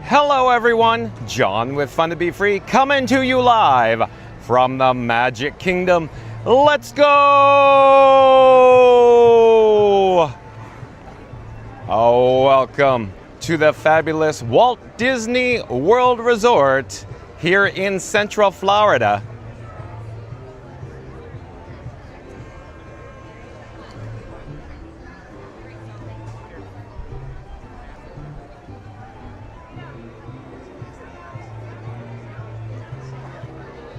Hello everyone, John with Fun to Be Free coming to you live from the Magic Kingdom. Let's go! Oh, welcome to the fabulous Walt Disney World Resort here in Central Florida.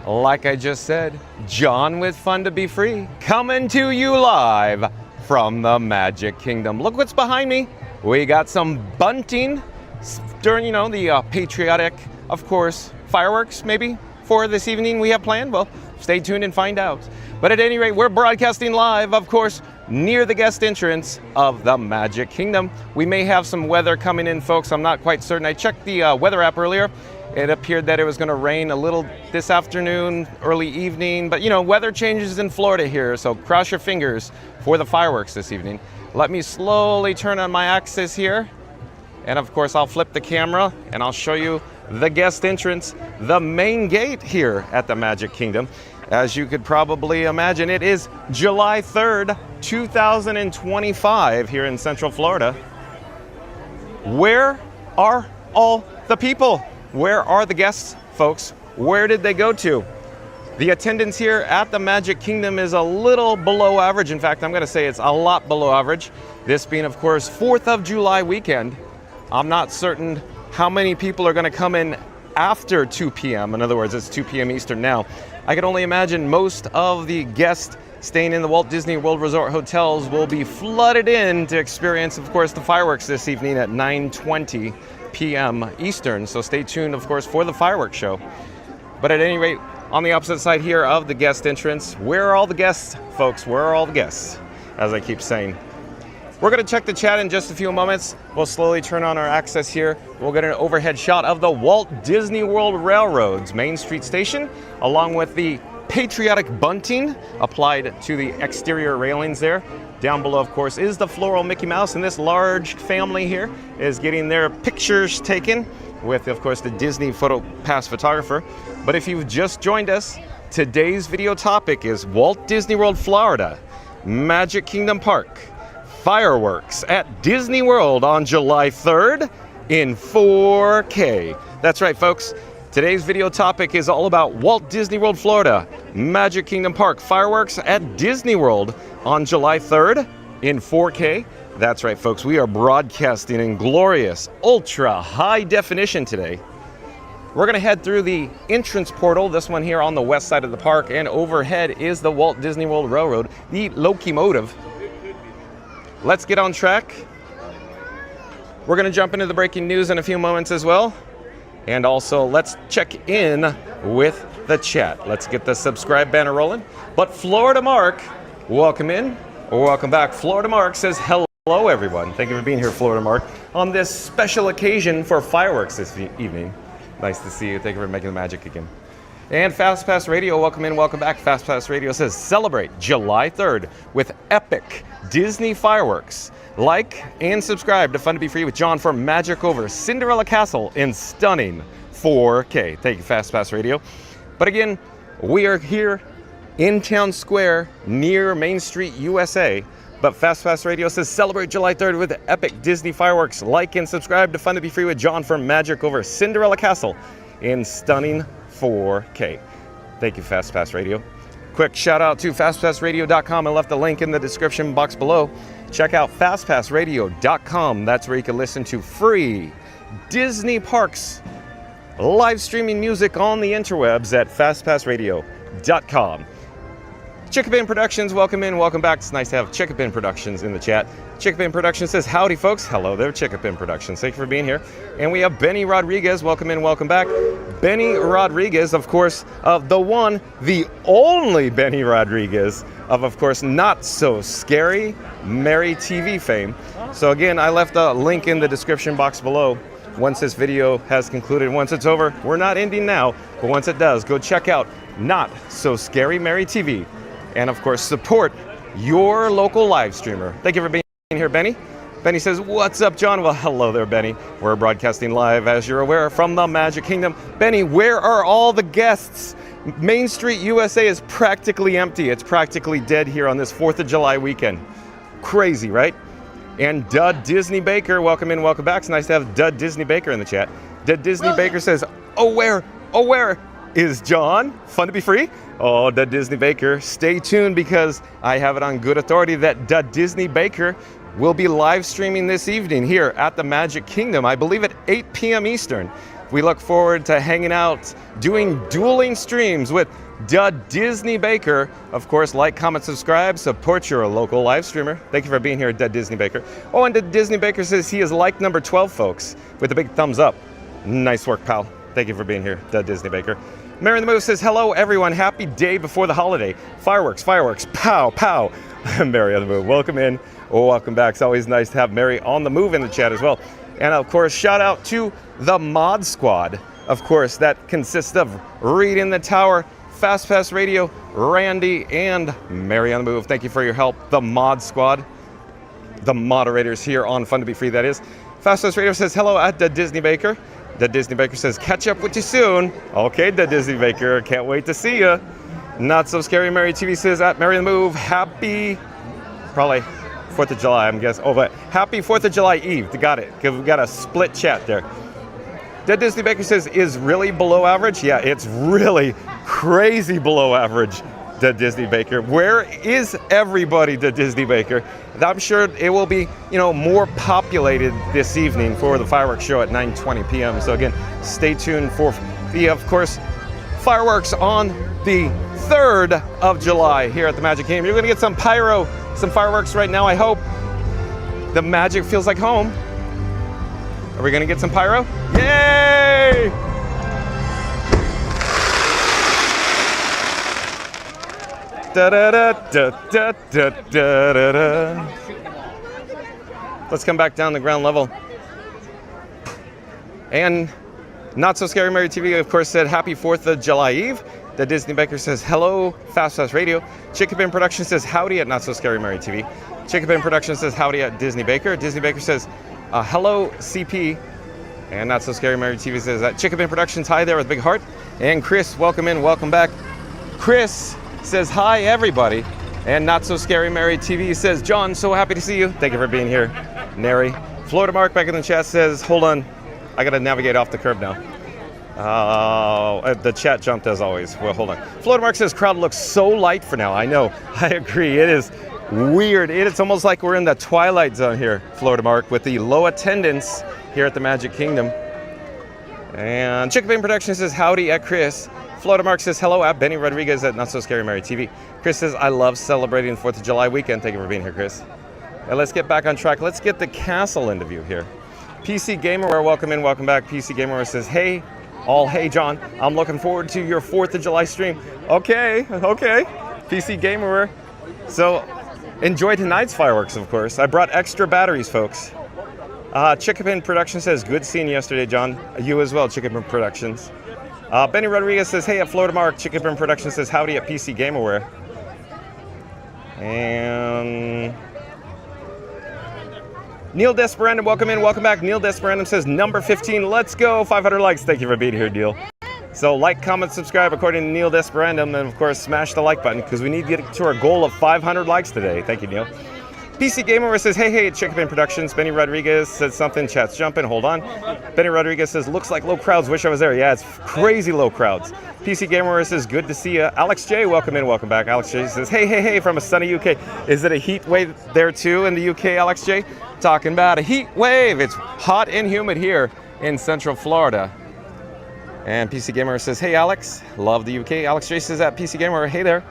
Like I just said, John with Fun to Be Free, coming to you live from the Magic Kingdom. Look what's behind me. We got some bunting during, the patriotic, of course, fireworks maybe for this evening we have planned. Well, stay tuned and find out. But at any rate, we're broadcasting live, of course, near the guest entrance of the Magic Kingdom. We may have some weather coming in, folks. I'm not quite certain. I checked the weather app earlier. It appeared that it was going to rain a little this afternoon, early evening, but weather changes in Florida here, so cross your fingers for the fireworks this evening. Let me slowly turn on my axis here, and of course I'll flip the camera and I'll show you the guest entrance, the main gate here at the Magic Kingdom. As you could probably imagine, it is July 3rd, 2025 here in Central Florida. Where are all the people? Where are the guests, folks? Where did they go to? The attendance here at the Magic Kingdom is a little below average. In fact, I'm going to say it's a lot below average. This being, of course, 4th of July weekend. I'm not certain how many people are going to come in after 2 p.m. In other words, it's 2 p.m. Eastern now. I can only imagine most of the guests staying in the Walt Disney World Resort hotels will be flooded in to experience, of course, the fireworks this evening at 9:20 p.m. Eastern, so stay tuned, of course, for the fireworks show. But at any rate, on the opposite side here of the guest entrance, where are all the guests, folks? Where are all the guests, as I keep saying? We're going to check the chat in just a few moments. We'll slowly turn on our access here. We'll get an overhead shot of the Walt Disney World Railroad's Main Street Station, along with the patriotic bunting applied to the exterior railings there. Down below, of course, is the floral Mickey Mouse, and this large family here is getting their pictures taken with, of course, the Disney Photo Pass photographer. But if you've just joined us, today's video topic is Walt Disney World, Florida, Magic Kingdom Park, fireworks at Disney World on July 3rd in 4K. That's right, folks. Today's video topic is all about Walt Disney World, Florida, Magic Kingdom Park, fireworks at Disney World on July 3rd in 4K. That's right, folks. We are broadcasting in glorious, ultra high definition today. We're going to head through the entrance portal, this one here on the west side of the park, and overhead is the Walt Disney World Railroad, the locomotive. Let's get on track. We're going to jump into the breaking news in a few moments as well. And also, let's check in with the chat. Let's get the subscribe banner rolling. But Florida Mark, welcome in, or welcome back. Florida Mark says, hello, everyone. Thank you for being here, Florida Mark, on this special occasion for fireworks this evening. Nice to see you. Thank you for making the magic again. And Fast Pass Radio, welcome in, welcome back. Fast Pass Radio says, celebrate July 3rd with epic Disney fireworks. Like and subscribe to Fun to Be Free with John for magic over Cinderella Castle in stunning 4K. Thank you, Fast Pass Radio. But again, we are here in Town Square near Main Street, USA. But Fast Pass Radio says celebrate July 3rd with epic Disney fireworks. Like and subscribe to Fun to Be Free with John for magic over Cinderella Castle in stunning 4K. Thank you, Fast Pass Radio. Quick shout out to fastpassradio.com. I left the link in the description box below. Check out fastpassradio.com. That's where you can listen to free Disney parks live streaming music on the interwebs at fastpassradio.com. Chickapin Productions, welcome in, welcome back. It's nice to have Chickapin Productions in the chat. Chickapin Productions says, howdy folks. Hello there, Chickapin Productions. Thank you for being here. And we have Benny Rodriguez, welcome in, welcome back. Benny Rodriguez, of course, the one, the only Benny Rodriguez of course, Not So Scary Mary TV fame. So again, I left a link in the description box below. Once this video has concluded, once it's over, we're not ending now, but once it does, go check out Not So Scary Mary TV. And of course, support your local live streamer. Thank you for being here, Benny. Benny says, what's up, John? Well, hello there, Benny. We're broadcasting live, as you're aware, from the Magic Kingdom. Benny, where are all the guests? Main Street USA is practically empty. It's practically dead here on this 4th of July weekend. Crazy, right? And Dud Disney Baker, welcome in, welcome back. It's nice to have Dud Disney Baker in the chat. Dud Disney Baker says, where is John? Fun to be free? Oh, Dud Disney Baker, stay tuned because I have it on good authority that Dud Disney Baker will be live streaming this evening here at the Magic Kingdom, I believe at 8 p.m. Eastern. We look forward to hanging out, doing dueling streams with Dud Disney Baker. Of course, like, comment, subscribe, support your local live streamer. Thank you for being here, Dud Disney Baker. Oh, and Dud Disney Baker says he is like number 12, folks, with a big thumbs up. Nice work, pal. Thank you for being here, Dud Disney Baker. Mary the Move says, hello, everyone. Happy day before the holiday. Fireworks, fireworks, pow, pow. Mary on the Move, welcome in. Oh, welcome back. It's always nice to have Mary on the move in the chat as well. And of course, shout out to the Mod Squad. Of course, that consists of Reed in the Tower, Fast Pass Radio, Randy, and Mary on the Move. Thank you for your help, the Mod Squad. The moderators here on Fun to Be Free, that is. Fast Pass Radio says, hello at the Disney Baker. The Disney Baker says, catch up with you soon. Okay, the Disney Baker, can't wait to see you. Not So Scary Mary TV says, at Mary on the Move, happy, probably 4th of July, I'm guessing. Oh, but happy 4th of July Eve. Got it, because we got a split chat there. Dead Disney Baker says, is really below average? Yeah, it's really crazy below average, Dead Disney Baker. Where is everybody, Dead Disney Baker? I'm sure it will be, more populated this evening for the fireworks show at 9:20 p.m. So again, stay tuned for the, of course, fireworks on the 3rd of July here at the Magic Kingdom. You're going to get some pyro, some fireworks right now, I hope. The magic feels like home. Are we going to get some pyro? Yay! Da da da da da da da da. Let's come back down the ground level. And Not So Scary Mary TV, of course, said happy 4th of July Eve. The Disney Baker says, hello, Fast Pass Radio. Chickapin Productions says, howdy at Not So Scary Mary TV. Chickapin Productions says, howdy at Disney Baker. Disney Baker says, hello, CP. And Not So Scary Mary TV says, Chickapin Productions, hi there with a big heart. And Chris, welcome in, welcome back. Chris says, hi, everybody. And Not So Scary Mary TV says, John, so happy to see you. Thank you for being here, Neri. Florida Mark back in the chat says, hold on, I got to navigate off the curb now. The chat jumped as always. Well, hold on. Florida Mark says, crowd looks so light for now. I know, I agree. It is weird. It's almost like we're in the twilight zone here, Florida Mark, with the low attendance here at the Magic Kingdom. And Chickabane Productions says, howdy at Chris. Florida Mark says, hello at Benny Rodriguez at Not So Scary Mary TV. Chris says, I love celebrating the 4th of July weekend. Thank you for being here, Chris. And let's get back on track. Let's get the castle into view here. PC Gamerware, welcome in, welcome back. PC Gamerware says, hey, hey, John, I'm looking forward to your 4th of July stream. Okay. PC Gamerware. So, enjoy tonight's fireworks, of course. I brought extra batteries, folks. Chickapin Productions says, good seeing you yesterday, John. You as well, Chickapin Productions. Benny Rodriguez says, hey at Florida Mark. Chickapin Productions says, howdy at PC Gamerware. And Neil Desperandum, welcome in, welcome back. Neil Desperandum says, number 15, let's go. 500 likes. Thank you for being here, Neil. So like, comment, subscribe according to Neil Desperandum, and of course, smash the like button because we need to get to our goal of 500 likes today. Thank you, Neil. PC Gamer says, hey, Chickapin Productions. Benny Rodriguez says something. Chat's jumping. Hold on. Benny Rodriguez says, looks like low crowds. Wish I was there. Yeah, it's crazy low crowds. PC Gamer says, good to see you. Alex J, welcome in, welcome back. Alex J says, hey, from a sunny UK. Is it a heat wave there too in the UK, Alex J? Talking about a heat wave. It's hot and humid here in Central Florida. And PC Gamer says, hey, Alex, love the UK. Alex J says at PC Gamer, hey there.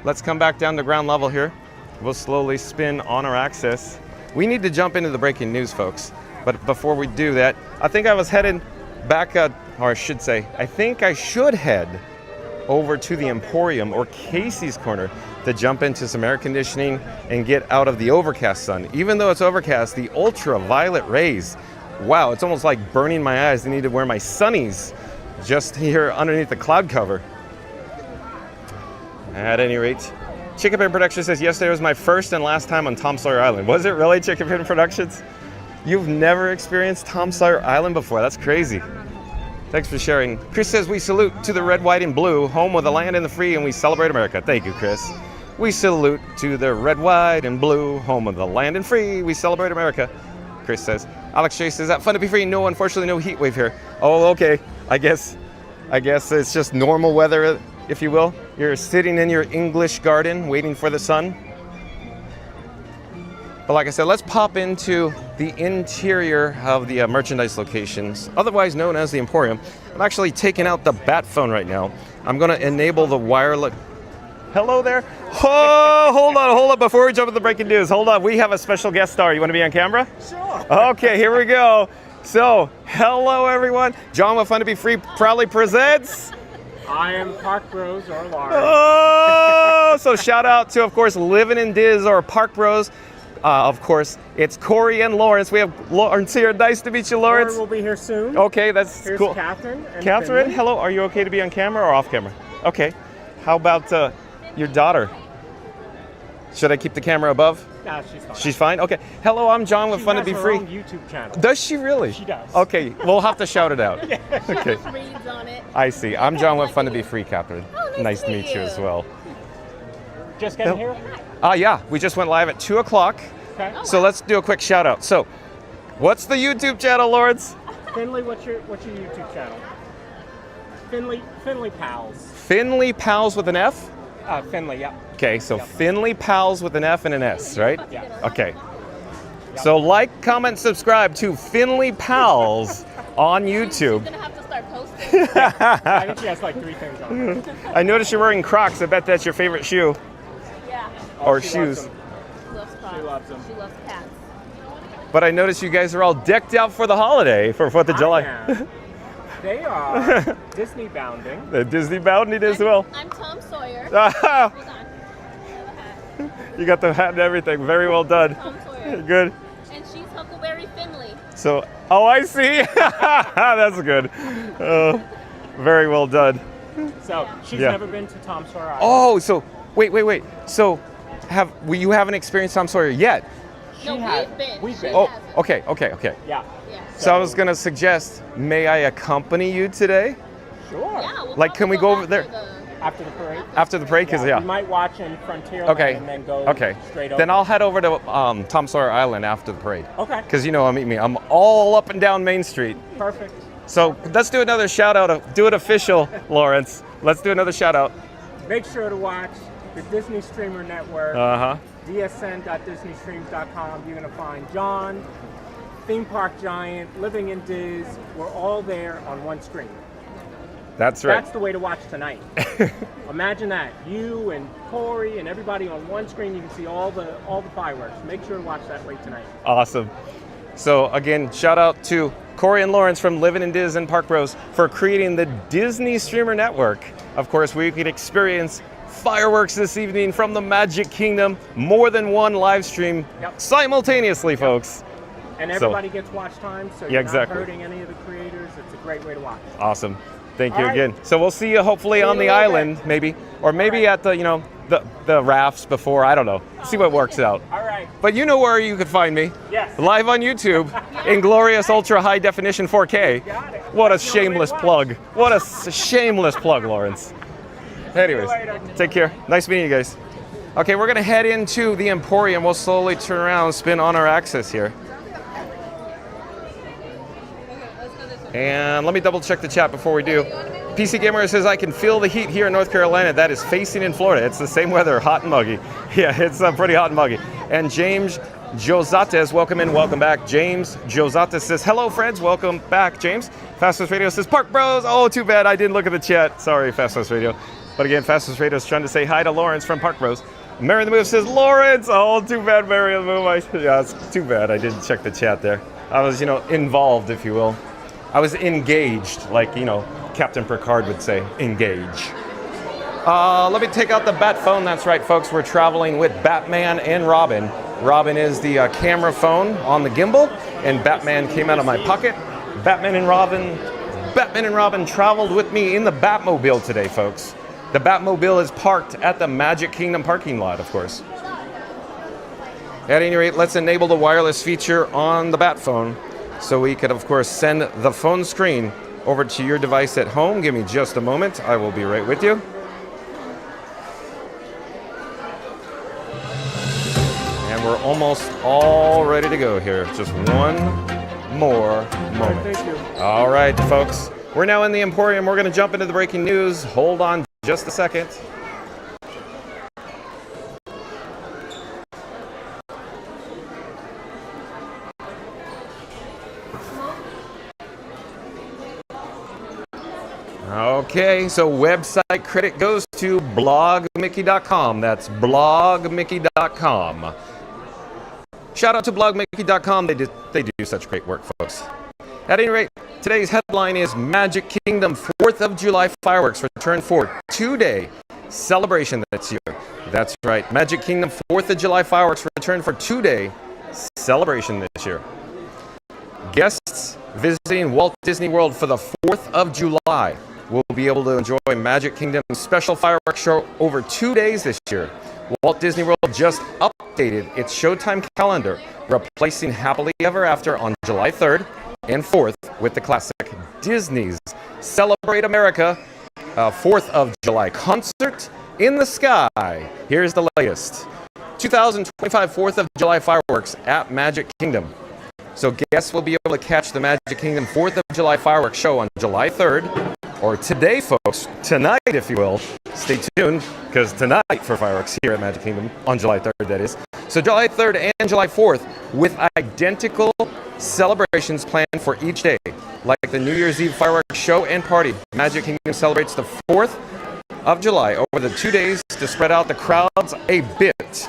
Let's come back down to ground level here. We'll slowly spin on our axis. We need to jump into the breaking news, folks. But before we do that, I think I was headed back, or I should say, I think I should head over to the Emporium or Casey's Corner to jump into some air conditioning and get out of the overcast sun. Even though it's overcast, the ultraviolet rays, wow, it's almost like burning my eyes. I need to wear my sunnies just here underneath the cloud cover. At any rate, Chickapin Productions says, yesterday was my first and last time on Tom Sawyer Island. Was it really, Chickapin Productions? You've never experienced Tom Sawyer Island before. That's crazy. Thanks for sharing. Chris says, we salute to the red, white, and blue, home of the land and the free, and we celebrate America. Thank you, Chris. We salute to the red, white, and blue, home of the land and free, we celebrate America. Chris says. Alex J says, that fun to be free? No, unfortunately, no heat wave here. Oh, okay. I guess it's just normal weather, if you will. You're sitting in your English garden waiting for the sun. But like I said, let's pop into the interior of the merchandise locations, otherwise known as the Emporium. I'm actually taking out the bat phone right now. I'm going to enable the wireless. Hello there. Oh, hold on. Before we jump into the breaking news, hold on. We have a special guest star. You want to be on camera? Sure. Okay, here we go. So, hello everyone. John with Fun to Be Free proudly presents. I am Park Bros or Lauren. Oh, so shout out to, of course, Living in Diz or Park Bros. Of course, it's Corey and Lawrence. We have Lawrence here. Nice to meet you, Lawrence. Lauren will be here soon. Okay, that's Here's cool. Catherine. And Catherine, Finley. hello. Are you okay to be on camera or off camera? Okay. How about your daughter? Should I keep the camera above? Nah, she's fine. She's fine? Okay. Hello, I'm John with Fun to Be Free. She has her own YouTube channel. Does she really? She does. Okay, we'll have to shout it out. Okay. Reads on it. I see. I'm John with Fun to Be Free, Catherine. Oh, nice to meet you as well. Just getting here? Yeah, we just went live at 2 o'clock. Okay. So let's do a quick shout out. So, what's the YouTube channel, Lawrence? Finley, what's your YouTube channel? Finley Pals. Finley Pals with an F? Finley, yeah. Okay, so Yep. Finley Pals with an F and an S, right? Yeah. Okay. So like, comment, subscribe to Finley Pals on YouTube. She's gonna have to start posting. I think she has like 3 things on her. I noticed you're wearing Crocs. I bet that's your favorite shoe Yeah. or she shoes. loves them. She loves cats. She loves them. She loves cats. But I noticed you guys are all decked out for the holiday for 4th of July. am. They are Disney bounding. The Disney bounding as well. I'm Tom Sawyer. Hold on. I have a hat. You got the hat and everything. Very well done. Tom Sawyer. Good. And she's Huckleberry Finley. So, oh, I see. That's good. Very well done. So she's Yeah. never been to Tom Sawyer Island. Oh, so wait. So, you haven't experienced Tom Sawyer yet? She No, has. we've been. We've She been. Oh, hasn't. okay. Yeah. Yeah. So I was gonna suggest, may I accompany you today Sure. Yeah, we'll Like, can we probably go over after there? the- After the parade. after the parade? Cause We yeah. might watch in Frontierland Okay. and then go straight over. Then I'll head over to Tom Sawyer Island after the parade. Okay. Cause you know I'm all up and down Main Street. Perfect. So let's do another shout out. Do it official, Lawrence. Let's do another shout out. Make sure to watch the Disney Streamer Network, dsn.disneystreams.com. You're going to find John, Theme Park Giant, Living in Diz. We're all there on one screen. That's right. That's the way to watch tonight. Imagine that. You and Corey and everybody on one screen. You can see all the fireworks. Make sure to watch that late tonight. Awesome. So again, shout out to Corey and Lawrence from Living in Diz and Park Bros for creating the Disney Streamer Network. Of course, we could experience fireworks this evening from the Magic Kingdom. More than one live stream simultaneously, folks. And everybody gets watch time, so Yeah, you're exactly. not hurting any of the creators. It's a great way to watch. Awesome. Thank you All right. again. So we'll see you hopefully See you on in the a little island, bit. maybe, or maybe at the the rafts before. I don't know. See what works out. All right. But you know where you could find me. Yes. Live on YouTube in glorious ultra high definition 4K. Got it. What a That's the only way shameless it works. plug. What a shameless plug, Lawrence. Anyways, later. take care. Nice meeting you guys. Okay, we're gonna head into the Emporium. We'll slowly turn around and spin on our axis here. And let me double check the chat before we do. PC Gamer says, I can feel the heat here in North Carolina. That is facing in Florida. It's the same weather, hot and muggy. Yeah, it's pretty hot and muggy. And James Josates, welcome in, welcome back. James Josates says, hello friends, welcome back, James. Fastest Radio says, Park Bros. Oh, too bad, I didn't look at the chat. Sorry, Fastest Radio. But again, Fastest Radio is trying to say hi to Lawrence from Park Bros. Mary the Move says, Lawrence. Oh, too bad, Mary the Move. Yeah, it's too bad, I didn't check the chat there. I was, involved, if you will. I was engaged, like, Captain Picard would say, engage. Let me take out the bat phone. That's right, folks. We're traveling with Batman and Robin. Robin is the camera phone on the gimbal, and Batman came out of my pocket. Batman and Robin traveled with me in the Batmobile today, folks. The Batmobile is parked at the Magic Kingdom parking lot, of course. At any rate, let's enable the wireless feature on the Bat phone so we could, of course, send the phone screen over to your device at home. Give me just a moment. I will be right with you. And we're almost all ready to go here. Just one more moment. Thank you. All right, folks. We're now in the Emporium. We're going to jump into the breaking news. Hold on just a second. Okay, so website credit goes to blogmickey.com. That's blogmickey.com. Shout out to blogmickey.com. They do such great work, folks. At any rate, today's headline is Magic Kingdom 4th of July fireworks return for 2-day celebration this year. That's right, Magic Kingdom 4th of July fireworks return for 2-day celebration this year. Guests visiting Walt Disney World for the 4th of July will be able to enjoy Magic Kingdom's special fireworks show over 2 days this year. Walt Disney World just updated its showtime calendar, replacing Happily Ever After on July 3rd and 4th with the classic Disney's Celebrate America 4th of July concert in the sky. Here's the latest. 2025 4th of July fireworks at Magic Kingdom. So guests will be able to catch the Magic Kingdom 4th of July fireworks show on July 3rd, or today, folks, tonight, if you will. Stay tuned, because tonight for fireworks here at Magic Kingdom, on July 3rd, that is. So July 3rd and July 4th, with identical celebrations planned for each day. Like the New Year's Eve fireworks show and party, Magic Kingdom celebrates the 4th of July over the 2 days to spread out the crowds a bit.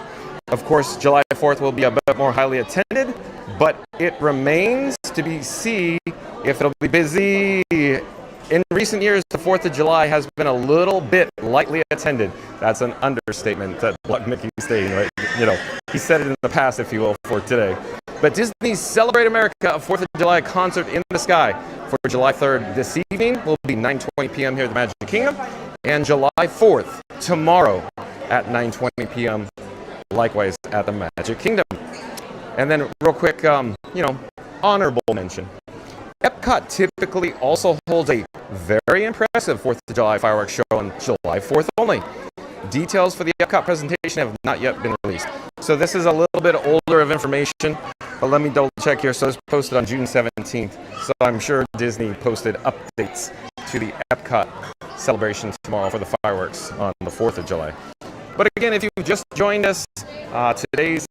Of course, July 4th will be a bit more highly attended, but it remains to be seen if it'll be busy. In recent years, the 4th of July has been a little bit lightly attended. That's an understatement that Block Mickey's saying, right? You know, he said it in the past, if you will, for today. But Disney's Celebrate America, a 4th of July concert in the sky for July 3rd this evening will be 9:20 p.m. here at the Magic Kingdom, and July 4th, tomorrow at 9:20 p.m., likewise at the Magic Kingdom. And then real quick, honorable mention. Epcot typically also holds a very impressive 4th of July fireworks show on July 4th only. Details for the Epcot presentation have not yet been released. So this is a little bit older of information, but let me double check here. So it's posted on June 17th. So I'm sure Disney posted updates to the Epcot celebration tomorrow for the fireworks on the 4th of July. But again, if you've just joined us, today's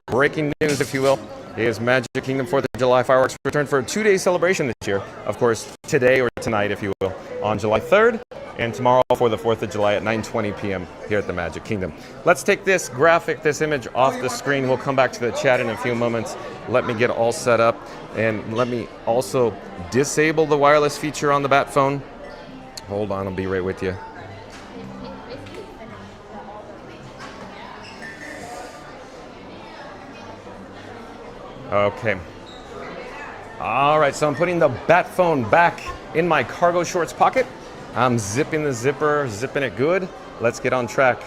breaking news, if you will, is Magic Kingdom 4th of July fireworks return for a 2-day celebration this year. Of course, today or tonight, if you will, on July 3rd, and tomorrow for the 4th of July at 9:20 p.m. here at the Magic Kingdom. Let's take this graphic, this image off the screen. We'll come back to the chat in a few moments. Let me get all set up, and let me also disable the wireless feature on the Bat phone. Hold on, I'll be right with you. Okay. All right, so I'm putting the Bat phone back in my cargo shorts pocket. I'm zipping the zipper, zipping it good. Let's get on track.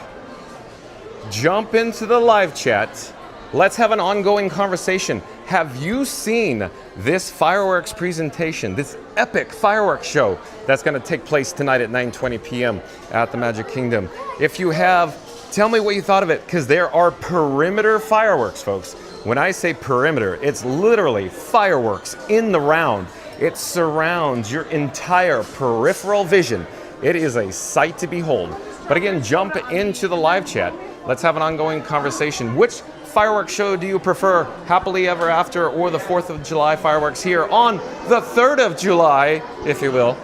Jump into the live chat. Let's have an ongoing conversation. Have you seen this fireworks presentation, this epic fireworks show that's going to take place tonight at 9:20 p.m. at the Magic Kingdom? If you have, tell me what you thought of it, because there are perimeter fireworks, folks. When I say perimeter, it's literally fireworks in the round. It surrounds your entire peripheral vision. It is a sight to behold. But again, jump into the live chat. Let's have an ongoing conversation. Which fireworks show do you prefer? Happily Ever After or the 4th of July fireworks here on the 3rd of July, if you will?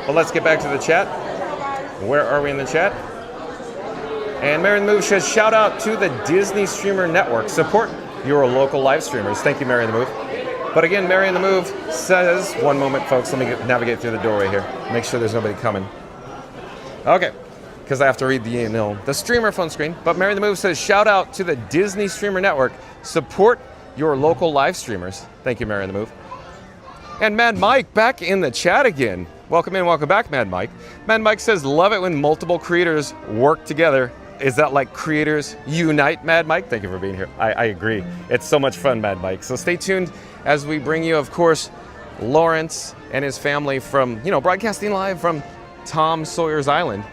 Well, let's get back to the chat. Where are we in the chat? And Marion the Move says, shout out to the Disney Streamer Network. Support your local live streamers. Thank you, Marion the Move. But again, Marion the Move says, one moment, folks, let me navigate through the doorway here. Make sure there's nobody coming. Okay, because I have to read the streamer phone screen. But Marion the Move says, shout out to the Disney Streamer Network. Support your local live streamers. Thank you, Marion the Move. And Mad Mike back in the chat again. Welcome in, welcome back, Mad Mike. Mad Mike says, love it when multiple creators work together. is that like Creators Unite, Mad Mike? Thank you for being here. I agree. It's so much fun, Mad Mike. So stay tuned as we bring you, of course, Lawrence and his family from, broadcasting live from Tom Sawyer's Island.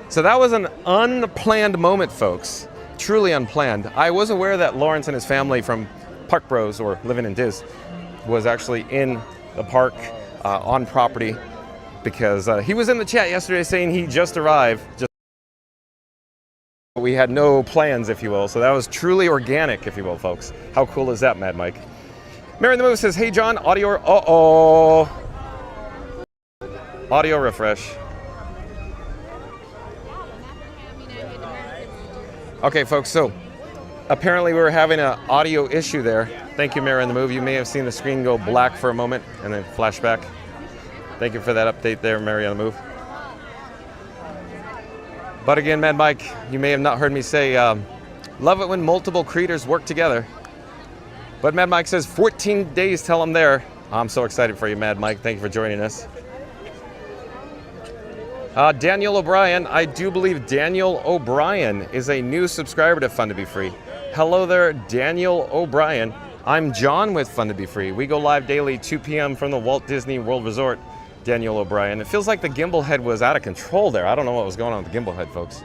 So that was an unplanned moment, folks. Truly unplanned. I was aware that Lawrence and his family from Park Bros, or Living in Diz, was actually in the park on property, because he was in the chat yesterday saying he just arrived. We had no plans, if you will. So that was truly organic, if you will, folks. How cool is that, Mad Mike? Mary in the Move says, hey, John, audio, audio refresh. Okay, folks, so apparently we were having an audio issue there. Thank you, Mary in the Move. You may have seen the screen go black for a moment and then flash back. Thank you for that update there, Mary on the Move. But again, Mad Mike, you may have not heard me say, love it when multiple creators work together. But Mad Mike says 14 days till I'm there. I'm so excited for you, Mad Mike. Thank you for joining us. Daniel O'Brien, I do believe Daniel O'Brien is a new subscriber to Fun to Be Free. Hello there, Daniel O'Brien. I'm John with Fun to Be Free. We go live daily 2 p.m. from the Walt Disney World Resort. Daniel O'Brien. It feels like the gimbal head was out of control there. I don't know what was going on with the gimbal head, folks.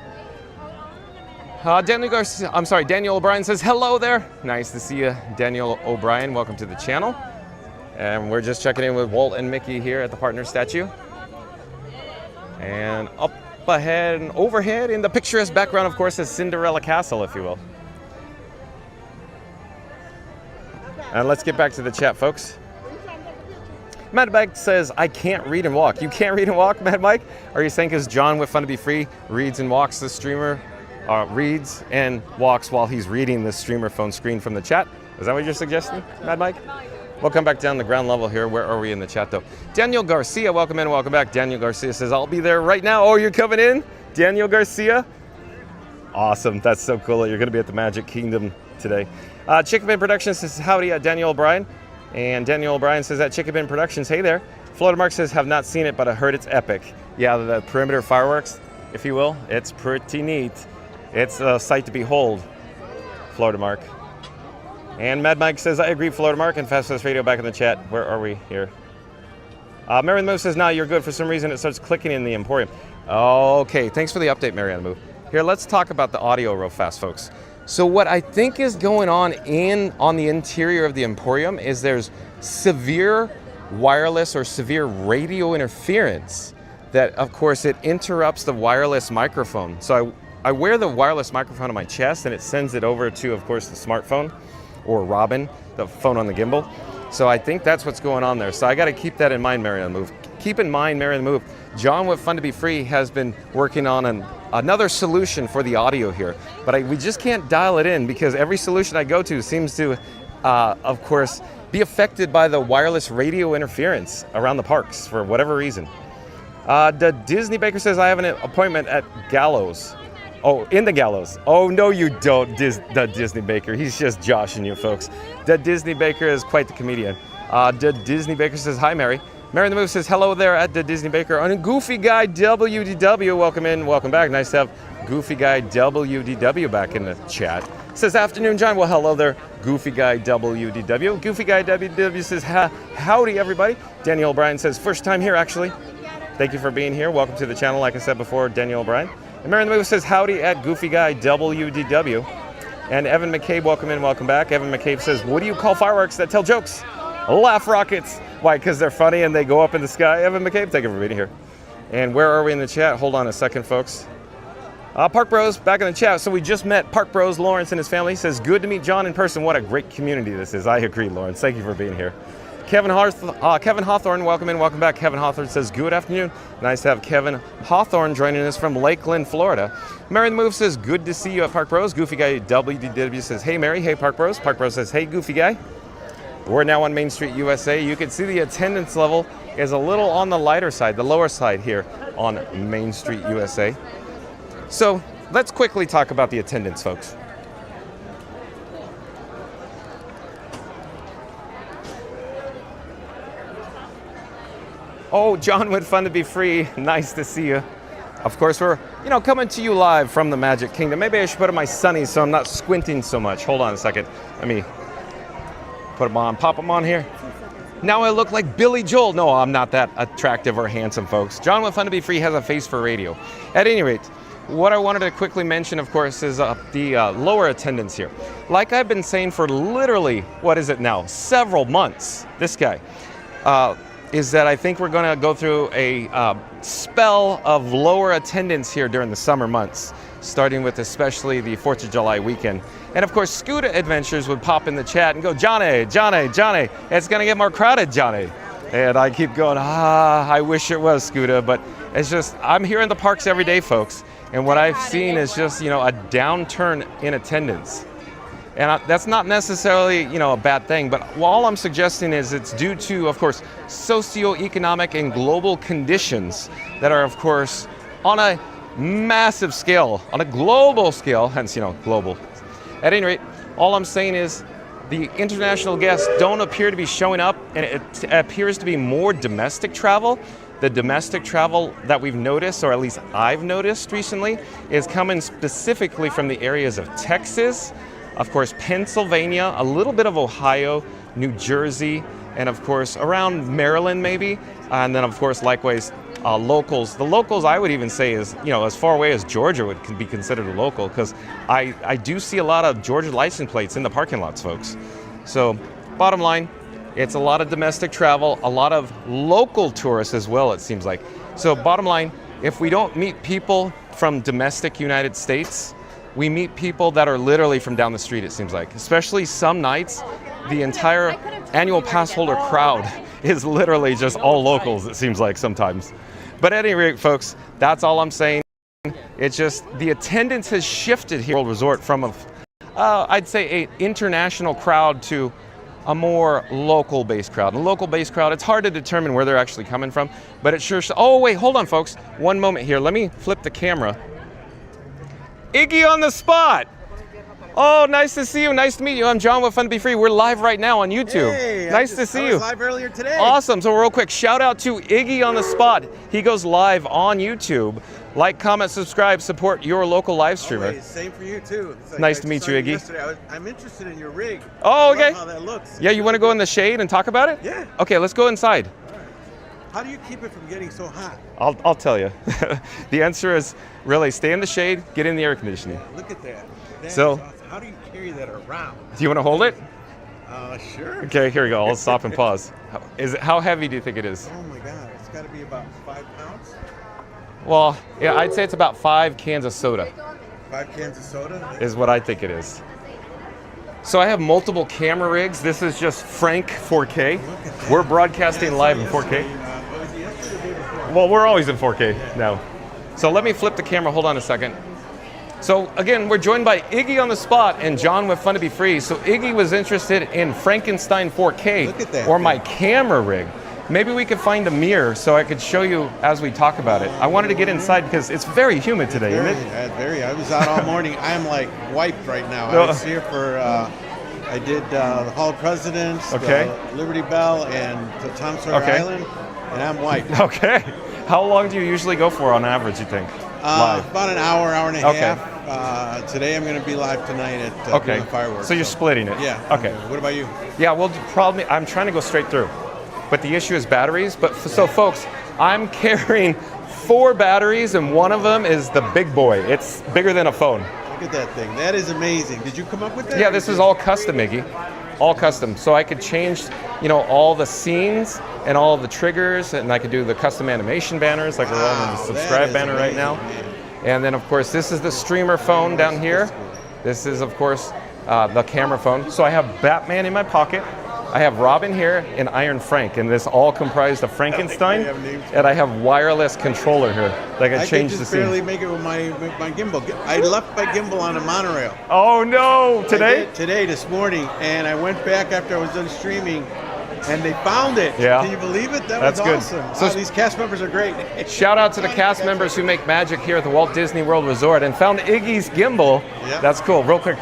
Daniel O'Brien says, hello there. Nice to see you, Daniel O'Brien. Welcome to the channel. And we're just checking in with Walt and Mickey here at the partner statue. And up ahead and overhead in the picturesque background, of course, is Cinderella Castle, if you will. And let's get back to the chat, folks. Mad Mike says, I can't read and walk. You can't read and walk, Mad Mike? Are you saying because John with Fun to Be Free reads and walks the streamer, reads and walks while he's reading the streamer phone screen from the chat? Is that what you're suggesting, Mad Mike? We'll come back down the ground level here. Where are we in the chat, though? Daniel Garcia, welcome in and welcome back. Daniel Garcia says, I'll be there right now. Oh, you're coming in? Daniel Garcia? Awesome. That's so cool. You're going to be at the Magic Kingdom today. Chickabin Productions says, howdy, Daniel O'Brien. And Daniel O'Brien says at Chickabin Productions, hey there. Florida Mark says, have not seen it, but I heard it's epic. Yeah, the perimeter fireworks, if you will, it's pretty neat. It's a sight to behold, Florida Mark. And Mad Mike says, I agree, Florida Mark. And Fast Fast Radio back in the chat. Where are we here? Mary on the Move says, nah, you're good. For some reason, it starts clicking in the Emporium. Okay, thanks for the update, Mary on the Move. Here, let's talk about the audio real fast, folks. So what I think is going on the interior of the Emporium is there's severe wireless or severe radio interference that, of course, it interrupts the wireless microphone. So I wear the wireless microphone on my chest and it sends it over to, of course, the smartphone or Robin, the phone on the gimbal. So I think that's what's going on there. So I got to keep that in mind, Mary on the Move. Keep in mind, Mary on the Move, John with Fun to Be Free has been working on another solution for the audio here. But we just can't dial it in because every solution I go to seems to, of course, be affected by the wireless radio interference around the parks for whatever reason. The Disney Baker says, I have an appointment at Gallows. Oh, in the Gallows. Oh, no, you don't, the Disney Baker. He's just joshing you, folks. The Disney Baker is quite the comedian. The Disney Baker says, hi, Mary. Mary in the Move says, hello there at the Disney Baker. And Goofy Guy WDW, welcome in, welcome back. Nice to have Goofy Guy WDW back in the chat. Says, afternoon, John. Well, hello there, Goofy Guy WDW. Goofy Guy WDW says, howdy, everybody. Daniel O'Brien says, first time here, actually. Thank you for being here. Welcome to the channel, like I said before, Daniel O'Brien. And Mary in the Move says, howdy at Goofy Guy WDW. And Evan McCabe, welcome in, welcome back. Evan McCabe says, what do you call fireworks that tell jokes? Laugh rockets. Why, because they're funny and they go up in the sky? Evan McCabe, thank you for being here. And where are we in the chat? Hold on a second, folks. Park Bros, back in the chat. So we just met Park Bros, Lawrence and his family. He says, good to meet John in person. What a great community this is. I agree, Lawrence. Thank you for being here. Kevin Hawthorne, welcome in, welcome back. Kevin Hawthorne says, good afternoon. Nice to have Kevin Hawthorne joining us from Lakeland, Florida. Mary in the Move says, good to see you at Park Bros. Goofy Guy WDW says, hey, Mary. Hey, Park Bros. Park Bros says, hey, Goofy Guy. We're now on Main Street, USA. You can see the attendance level is a little on the lighter side, the lower side here on Main Street, USA. So let's quickly talk about the attendance, folks. Oh, John with Fun to Be Free. Nice to see you. Of course, we're, coming to you live from the Magic Kingdom. Maybe I should put on my sunnies so I'm not squinting so much. Hold on a second. Let me put them on, pop them on here. Now I look like Billy Joel. No, I'm not that attractive or handsome, folks. John with Fun to Be Free has a face for radio. At any rate, what I wanted to quickly mention, of course, is the lower attendance here. Like I've been saying for literally, what is it now, several months, this guy, is that I think we're going to go through a spell of lower attendance here during the summer months, starting with especially the 4th of July weekend. And of course, Scooter Adventures would pop in the chat and go, Johnny, Johnny, Johnny, it's going to get more crowded, Johnny. And I keep going, I wish it was, Scooter, but it's just, I'm here in the parks every day, folks. And what I've seen is just, a downturn in attendance. And that's not necessarily, a bad thing, but all I'm suggesting is it's due to, of course, socioeconomic and global conditions that are, of course, on a massive scale, on a global scale, hence, global. At any rate, all I'm saying is the international guests don't appear to be showing up, and it appears to be more domestic travel. The domestic travel that we've noticed, or at least I've noticed recently, is coming specifically from the areas of Texas, of course, Pennsylvania, a little bit of Ohio, New Jersey, and of course, around Maryland maybe. And then, of course, likewise, locals. The locals, I would even say, is, as far away as Georgia can be considered a local, because I do see a lot of Georgia license plates in the parking lots, folks. So, bottom line, it's a lot of domestic travel, a lot of local tourists as well, it seems like. So, bottom line, if we don't meet people from domestic United States, we meet people that are literally from down the street, it seems like. Especially some nights, the entire annual pass holder crowd is literally just all locals, it seems like sometimes. But at any rate, folks, that's all I'm saying. It's just the attendance has shifted here at World Resort from, I'd say, an international crowd to a more local-based crowd. A local-based crowd, it's hard to determine where they're actually coming from, but it sure... Oh, wait, hold on, folks. One moment here. Let me flip the camera. Iggy on the spot. Oh, nice to see you. Nice to meet you. I'm John with Fun to Be Free. We're live right now on YouTube. Hey, nice to see you. I was live earlier today. Awesome. So real quick, shout out to Iggy on the spot. He goes live on YouTube. Like, comment, subscribe, support your local live streamer. Always. Same for you too. Nice to meet you, Iggy. Yesterday. I'm interested in your rig. Oh, okay. I love how that looks. Yeah, you want to go in the shade and talk about it? Yeah. Okay, let's go inside. How do you keep it from getting so hot? I'll tell you. The answer is really stay in the shade, get in the air conditioning. Look at that. That So- is awesome. How do you carry that around? Do you want to hold it? Sure. Okay, here we go. I'll stop and pause. How heavy do you think it is? Oh my God, it's got to be about 5 pounds. Well, yeah, I'd say it's about 5 cans of soda 5 cans of soda. is what I think it is. So I have multiple camera rigs. This is just Frank 4K. Look at that. We're broadcasting live in 4K. Was it yesterday or the day before? Well, we're always in 4K now. So let me flip the camera. Hold on a second. So again, we're joined by Iggy on the spot and John with Fun to Be Free. So Iggy was interested in Frankenstein 4K, Look at that or thing. my camera rig. Maybe we could find a mirror so I could show you as we talk about it. I wanted to get inside because it's very humid today, isn't it? I was out all morning. I'm like wiped right now. No. I was here for, I did the Hall of Presidents, Okay. the Liberty Bell, and the Sawyer Okay. Island, and I'm wiped. Okay. How long do you usually go for on average, you think? Live. About an hour and a Okay. half. Today I'm going to be live tonight at doing Okay. the fireworks. So you're splitting it? Yeah. Okay. What about you? Yeah, well, probably, I'm trying to go straight through. But the issue is batteries. But so folks, I'm carrying 4 batteries and one of them is the big boy. It's bigger than a phone. Look at that thing. That is amazing. Did you come up with that? Yeah, this is all custom, Iggy. All custom. So I could change, all the scenes and all the triggers, and I could do the custom animation banners, like we're on the Wow, that subscribe is banner right amazing, now. man. And then, of course, this is the streamer phone down here. This is, of course, the camera phone. So I have Batman in my pocket. I have Robin here and Iron Frank, and this all comprised of Frankenstein. And I have wireless controller here that I can change I the just barely scene. make it with my gimbal. I left my gimbal on a monorail. Oh no! I Today? did today, this morning, and I went back after I was done streaming, and they found it. Yeah. Can you believe it? That That's was good. awesome. So- Wow, these cast members are great. Shout out to the cast members who make magic here at the Walt Disney World Resort and found Iggy's gimbal. Yeah. That's cool. Real quick,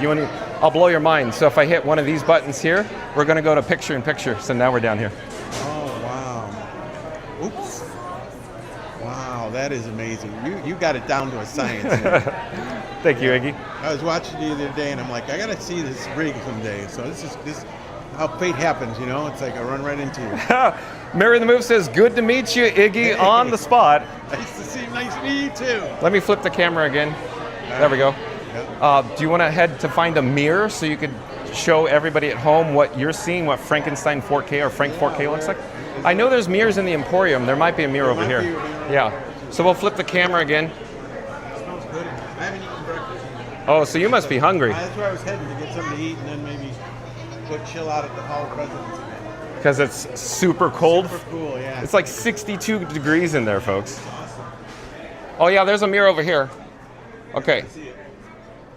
I'll blow your mind. So if I hit one of these buttons here, we're going to go to picture in picture. So now we're down here. Oh, wow. Oops. Wow, that is amazing. You got it down to a science, man. Thank you, Iggy. I was watching you the other day, and I'm like, I gotta see this rig someday. So this is how fate happens, you know. It's like I run right into you. Mary the Move says, good to meet you, Iggy, on the spot. Nice to see you. Nice to meet you too. Let me flip the camera again. There we go. Yeah. Do you want to head to find a mirror so you could show everybody at home what you're seeing, what Frankenstein 4K or Frank 4K looks like? I know there's mirrors in the Emporium. There might be a mirror over here. Yeah. So we'll flip the camera again. It smells good. I haven't eaten breakfast yet. Oh, so you must be hungry. That's where I was heading, to get something to eat and then maybe go chill out at the Hall of Presidents again. Because it's super cold. Super cool, yeah. It's like 62 degrees in there, folks. Oh yeah, there's a mirror over here. Okay.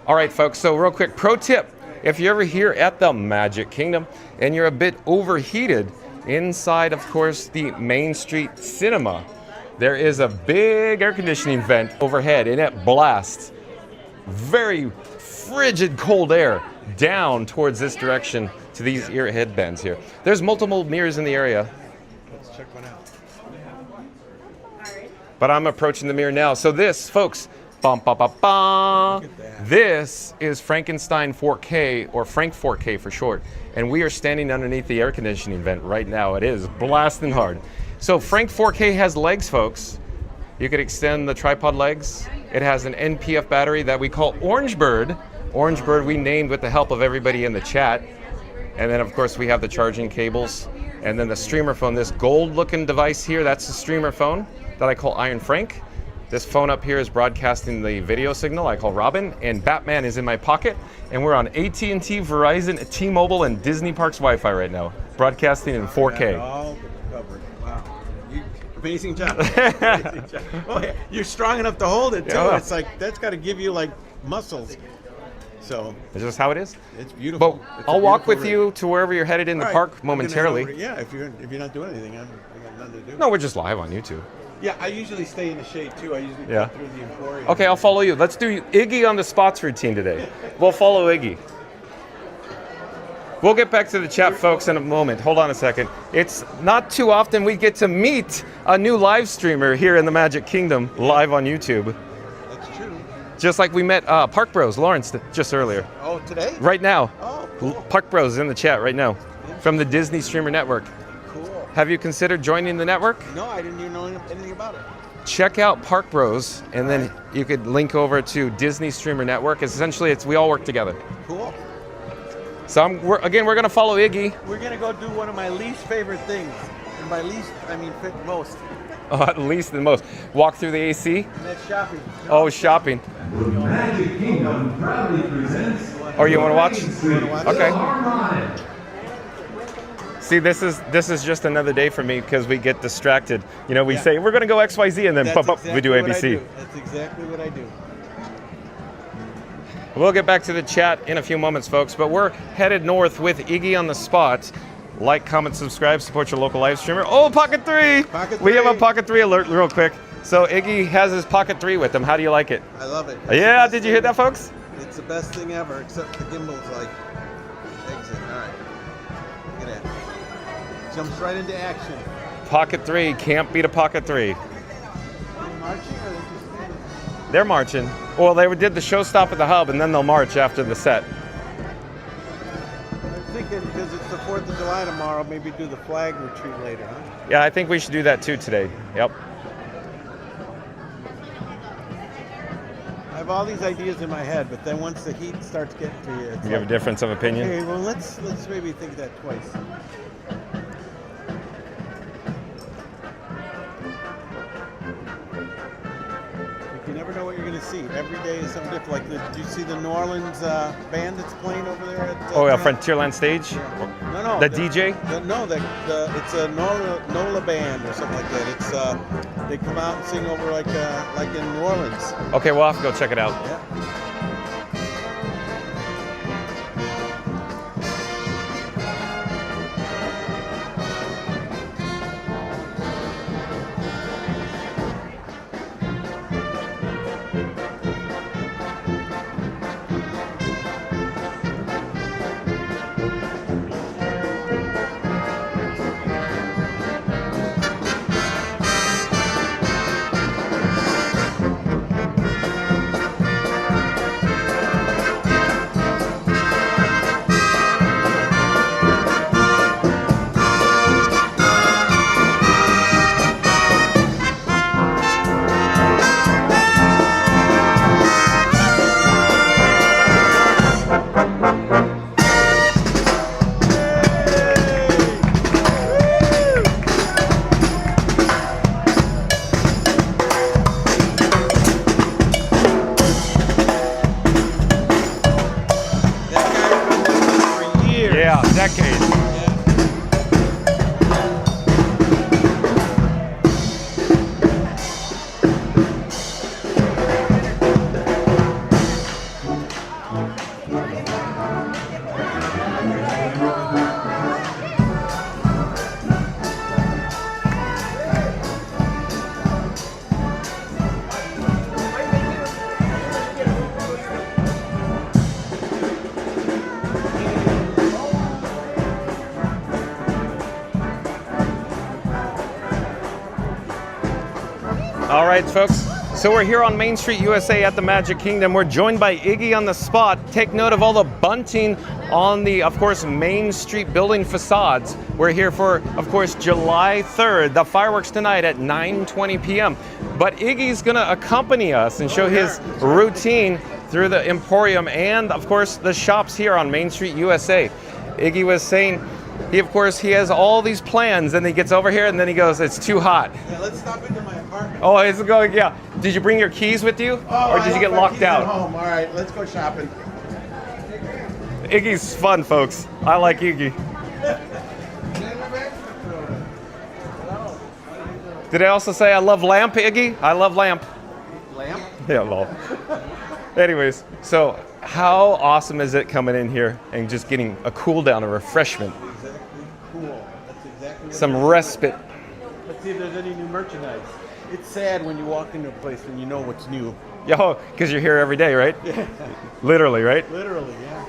All right, folks, so real quick, pro tip. If you're ever here at the Magic Kingdom and you're a bit overheated, inside, of course, the Main Street Cinema, there is a big air conditioning vent overhead, and it blasts very frigid cold air down towards this direction to these ear headbands here. There's multiple mirrors in the area. Let's check one out. But I'm approaching the mirror now. So this, folks, this is Frankenstein 4K, or Frank 4K for short. And we are standing underneath the air conditioning vent right now. It is blasting hard. So Frank 4K has legs, folks. You could extend the tripod legs. It has an NPF battery that we call Orange Bird. Orange Bird we named with the help of everybody in the chat. And then of course we have the charging cables. And then the streamer phone, this gold looking device here, that's the streamer phone that I call Iron Frank. This phone up here is broadcasting the video signal I call Robin, and Batman is in my pocket, and we're on AT&T, Verizon, T-Mobile, and Disney Parks Wi-Fi right now, broadcasting in 4K. All covered. Wow. Amazing job. Amazing job. Oh, yeah. You're strong enough to hold it too. Yeah. It's like that's got to give you like muscles. So Is this how it is? it's beautiful. But It's a I'll walk beautiful with you to wherever you're headed in the rig. park All right. We're gonna head momentarily. over to- Yeah, if you're not doing anything, I got nothing to do. No, we're just live on YouTube. Yeah, I usually stay in the shade too. I usually Yeah. go through the Emporium. Okay, I'll follow you. Let's do Iggy on the spots routine today. We'll follow Iggy. We'll get back to the chat, folks, in a moment. Hold on a second. It's not too often we get to meet a new live streamer here in the Magic Kingdom, live on YouTube. That's true. Just like we met Park Bros, Lawrence, just earlier. Oh, today? Right now. Oh, cool. Park Bros in the chat right now from the Disney Streamer Network. Cool. Have you considered joining the network? No, I didn't even know anything about it. Check out Park Bros, and then you could link over to Disney Streamer Network. Essentially, we all work together. Cool. So we're going to follow Iggy. We're gonna go do one of my least favorite things, and by least I mean most, At least the most. Walk through the AC. and that's shopping. Oh, shopping. The Magic Kingdom proudly presents. Oh, you want to watch? Okay. Tomorrowland. See, this is just another day for me because we get distracted. You know, we Yeah. say we're going to go XYZ, and then That's pop up, exactly we do what I ABC. do. That's exactly what I do. We'll get back to the chat in a few moments, folks, but we're headed north with Iggy on the spot. Like, comment, subscribe, support your local live streamer. Oh, Pocket 3! Pocket We have a 3. Pocket 3 alert real quick. So Iggy has his Pocket 3 with him. How do you like it? I love it. Yeah, did you hear that, folks? It's the best thing ever, except the gimbal's like exit. All right. Look at that. Jumps right into action. Pocket 3, can't beat a Pocket 3. Are they marching or are they just They're marching. Well, they did the show stop at the hub, and then they'll march after the set. I'm thinking because it's the 4th of July tomorrow, maybe do the flag retreat later, huh? Yeah, I think we should do that too today. Yep. I have all these ideas in my head, but then once the heat starts getting to you, it's You have a like, difference of opinion? okay, well let's maybe think that twice. You never know what you're going to see. Every day is something different. Like, did you see the New Orleans band that's playing over there? At, Oh, yeah, Town- Frontierland stage? No, The DJ? It's a NOLA band or something like that. It's they come out and sing over like in New Orleans. Okay, we'll have to go check it out. Yeah. All right, folks. So we're here on Main Street, USA at the Magic Kingdom. We're joined by Iggy on the spot. Take note of all the bunting on the, of course, Main Street building facades. We're here for, of course, July 3rd, the fireworks tonight at 9:20 p.m. But Iggy's gonna accompany us and show his routine through the Emporium and, of course, the shops here on Main Street, USA. Iggy was saying, he has all these plans, and he gets over here and then he goes, it's too hot. Yeah, let's stop into my apartment. Oh, it's going, yeah. Did you bring your keys with you? Or did you get locked out? At home. All right, let's go shopping. Iggy's fun, folks. I like Iggy. Did I also say I love lamp, Iggy? I love lamp. Lamp? Yeah, well. Anyways, so how awesome is it coming in here and just getting a cool down, a refreshment? Exactly cool. That's exactly what Some respite. Let's see if there's any new merchandise. It's sad when you walk into a place and you know what's new. Yo, because you're here every day, right? Yeah. Literally, right? Literally, yeah.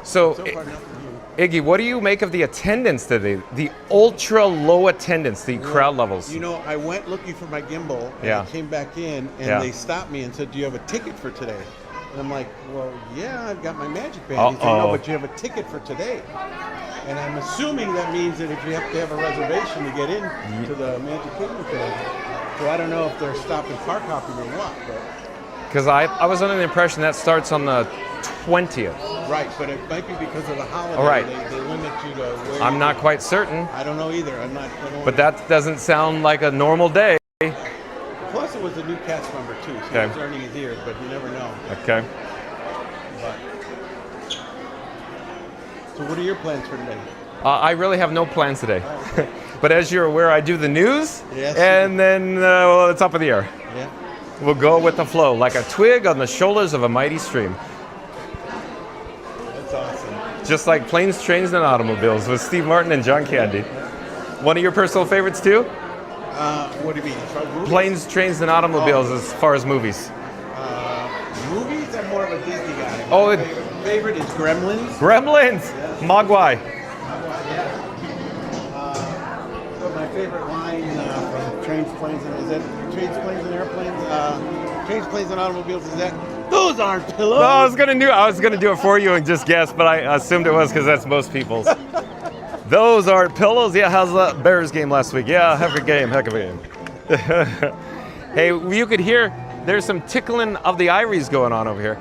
So, So far, nothing new. Iggy, what do you make of the attendance today? The ultra low attendance, the crowd levels. You know, I went looking for my gimbal and Yeah. I came back in and Yeah. they stopped me and said, do you have a ticket for today? And I'm like, well, yeah, I've got my magic band. He said, no, but you have a ticket for today. And I'm assuming that means that if you have to have a reservation to get in to the Magic Kingdom today. So I don't know if they're stopping park hopping or what. Because I was under the impression that starts on the 20th. Right, but it might be because of the holiday. All right. They limit you to where I'm you not can- quite certain, I don't know either. I don't but that doesn't sound like a normal day. Plus, it was a new cast member too, so Okay. he's earning his ears, but you never know. Okay. But. So, what are your plans for today? I really have no plans today. But as you're aware, I do the news, Yes. and then well, it's up in the air. Yeah. We'll go with the flow, like a twig on the shoulders of a mighty stream. That's awesome. Just like Planes, Trains, and Automobiles with Steve Martin and John Candy. One of your personal favorites too? What do you mean? Movies? Planes, Trains, and Automobiles as far as movies. Movies, I'm more of a Disney guy. Oh, My favorite is Gremlins. Gremlins! Mogwai. So my favorite line from Trains, Planes, and is that Trains, Planes, and Airplanes? Trains, Planes, and Automobiles. Is that those aren't pillows? No, I was gonna do it for you and just guess, but I assumed it was because that's most people's. Those aren't pillows. Yeah, how's the Bears game last week? Yeah, heck of a game. Hey, you could hear there's some tickling of the iris going on over here.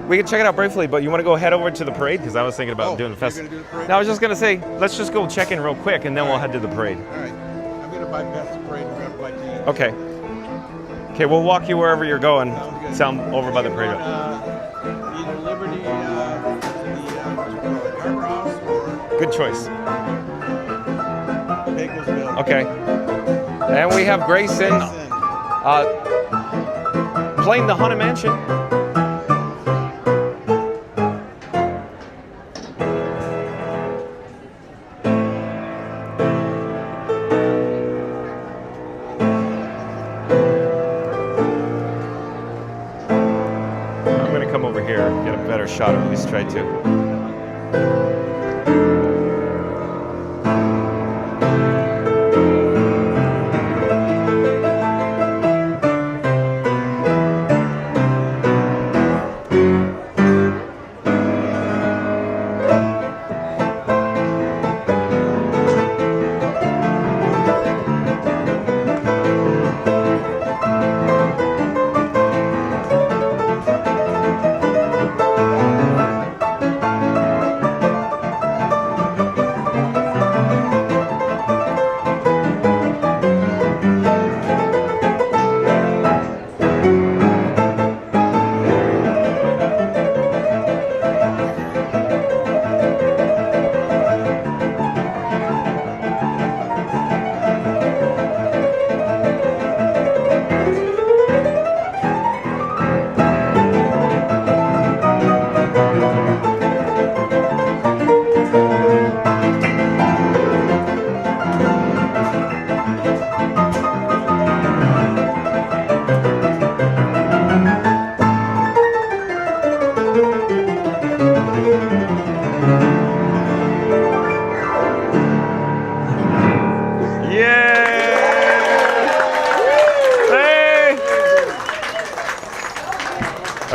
We can check it out briefly, but you want to go head over to the parade? Because I was thinking about doing the you're festival. gonna do the parade? No, I was just going to say, let's just go check in real quick, and then we'll head to the parade. All right. I'm going to bypass the parade and grab a bite to eat. Okay. Okay, we'll walk you wherever you're going. Sounds good. Sound over by the parade. Either Liberty, Harbor House, or Good choice. Bakersville. Okay. And we have Grayson playing the Haunted Mansion. I'm going to come over here, get a better shot, or at least try to.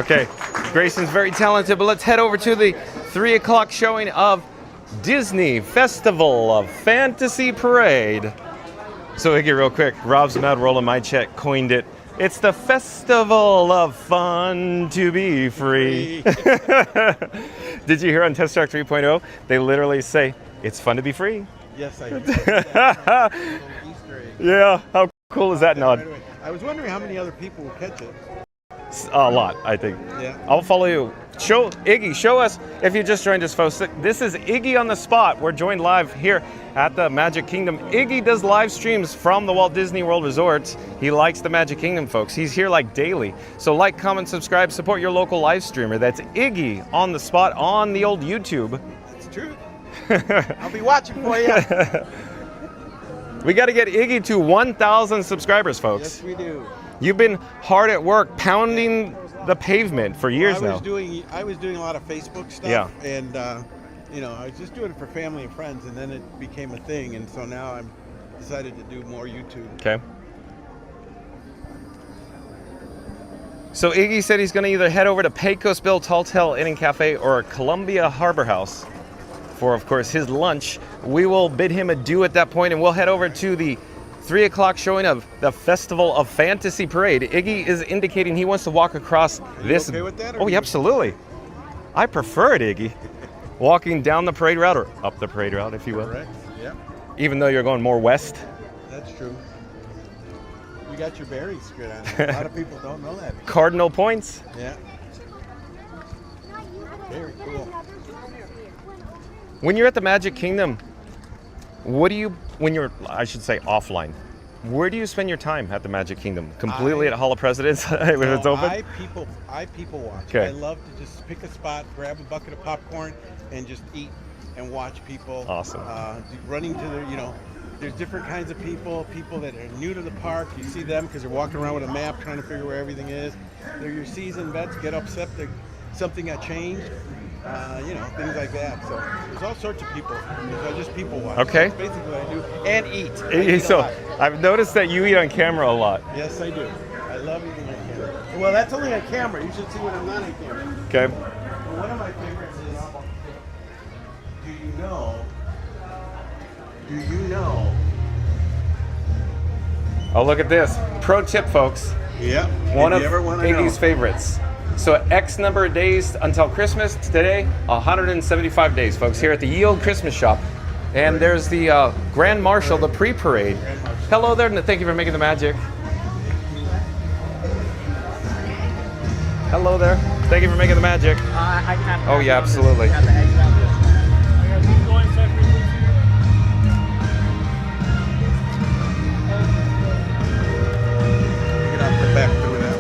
Okay, Grayson's very talented, but let's head over to the 3 o'clock showing of Disney Festival of Fantasy Parade. So Iggy, real quick, Rob's Mad World and My Check coined it. It's the festival of fun to be free. Did you hear on Test Track 3.0? They literally say, it's fun to be free. Yes, I did. Easter egg. Yeah, how cool is that nod? Right away. I was wondering how many other people will catch it. A lot, I think. Yeah. I'll follow you. Show Iggy, show us if you just joined us, folks. This is Iggy on the spot. We're joined live here at the Magic Kingdom. Iggy does live streams from the Walt Disney World resorts. He likes the Magic Kingdom, folks. He's here like daily. So like, comment, subscribe, support your local live streamer. That's Iggy on the spot on the old YouTube. That's true. I'll be watching for you. We got to get Iggy to 1,000 subscribers, folks. Yes, we do. You've been hard at work pounding the pavement for years now. I was doing a lot of Facebook stuff. Yeah. And, I was just doing it for family and friends, and then it became a thing. And so now I'm decided to do more YouTube. Okay. So Iggy said he's going to either head over to Pecos Bill Tall Tale Inn and Cafe or Columbia Harbor House for, of course, his lunch. We will bid him adieu at that point, and we'll head over to the 3 o'clock showing of the Festival of Fantasy Parade. Iggy is indicating he wants to walk across this. Okay with that? Oh, yeah, absolutely. I prefer it, Iggy. Walking down the parade route or up the parade route, if you will. Correct. Yeah. Even though you're going more west. That's true. You got your bearings good on it. A lot of people don't know that. Cardinal points. Yeah. Very cool. When you're at the Magic Kingdom, when you're, I should say, offline, where do you spend your time at the Magic Kingdom? Completely at Hall of Presidents if it's open? I people watch. Okay. I love to just pick a spot, grab a bucket of popcorn, and just eat and watch people. Awesome. Running to their, there's different kinds of people that are new to the park. You see them because they're walking around with a map trying to figure where everything is. They're your seasoned vets, get upset that something got changed. Things like that. So there's all sorts of people. So just people watch. Okay. That's basically what I do. And eat. I eat So a lot. I've noticed that you eat on camera a lot. Yes, I do. I love eating on camera. Well, that's only on camera. You should see when I'm not on camera. Okay. One of my favorites is, do you know? Oh, look at this. Pro tip, folks. Yeah. One of If you ever wanna know. Iggy's favorites. So X number of days until Christmas. Today, 175 days, folks, here at the Ye Olde Christmas Shop. And there's the Grand Marshal, the pre-parade. Hello there, and thank you for making the magic. Hello there. Thank you for making the magic. I have to Oh, yeah, absolutely. have the eggs out this. I gotta keep going separately. Get off the back through that.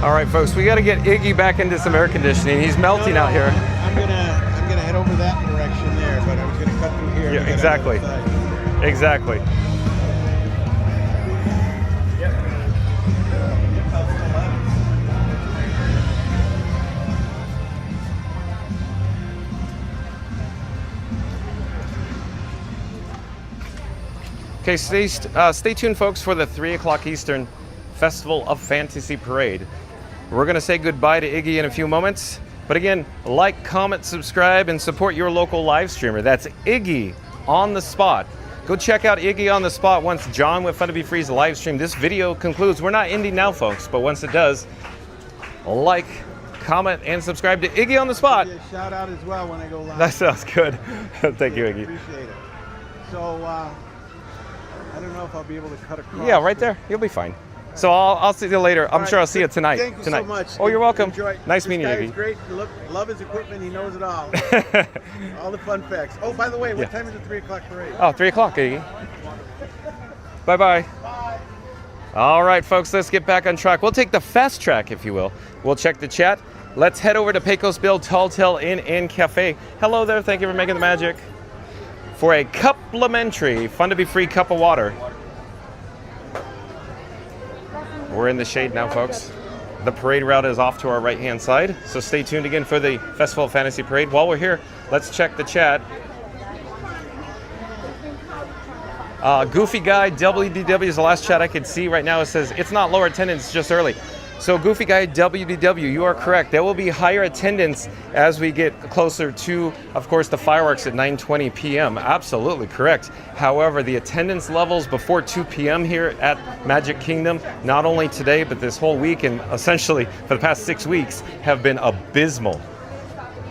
All right, folks, we got to get Iggy back into some air conditioning. He's melting out here. I'm gonna head over that direction there, but I was gonna cut through here. Yeah, to get on the exactly. other side. Exactly. Okay, stay tuned, folks, for the 3 o'clock Eastern Festival of Fantasy Parade. We're going to say goodbye to Iggy in a few moments. But again, like, comment, subscribe, and support your local live streamer. That's Iggy on the spot. Go check out Iggy on the spot once John with Fun to Be Free's live stream. This video concludes. We're not ending now, folks, but once it does, like, comment, and subscribe to Iggy on the spot. Give you a shout out as well when I go live. That sounds good. Thank you, Iggy. Appreciate it. So, I don't know if I'll be able to cut across. Yeah, right there. You'll be fine. So I'll see you later. I'm sure I'll see you tonight. Thank you tonight. so much. Oh, you're welcome. Enjoy. Nice This meeting guy you. is Iggy. great. Love his equipment. He knows it all. All the fun facts. Oh, by the way, what time is the 3 o'clock parade? Oh, 3 o'clock, Iggy. Bye-bye. All right, folks, let's get back on track. We'll take the fast track, if you will. We'll check the chat. Let's head over to Pecos Bill Tall Tale Inn and Cafe. Hello there. Thank you for making the magic. For a complimentary, fun to be free cup of water. We're in the shade now, folks. The parade route is off to our right-hand side, so stay tuned again for the Festival of Fantasy Parade. While we're here, let's check the chat. Goofy Guy WDW is the last chat I can see right now. It says, it's not lower attendance, just early. So Goofy Guy WDW, you are correct. There will be higher attendance as we get closer to, of course, the fireworks at 9:20 p.m. Absolutely correct. However, the attendance levels before 2 p.m. here at Magic Kingdom, not only today, but this whole week and essentially for the past 6 weeks, have been abysmal.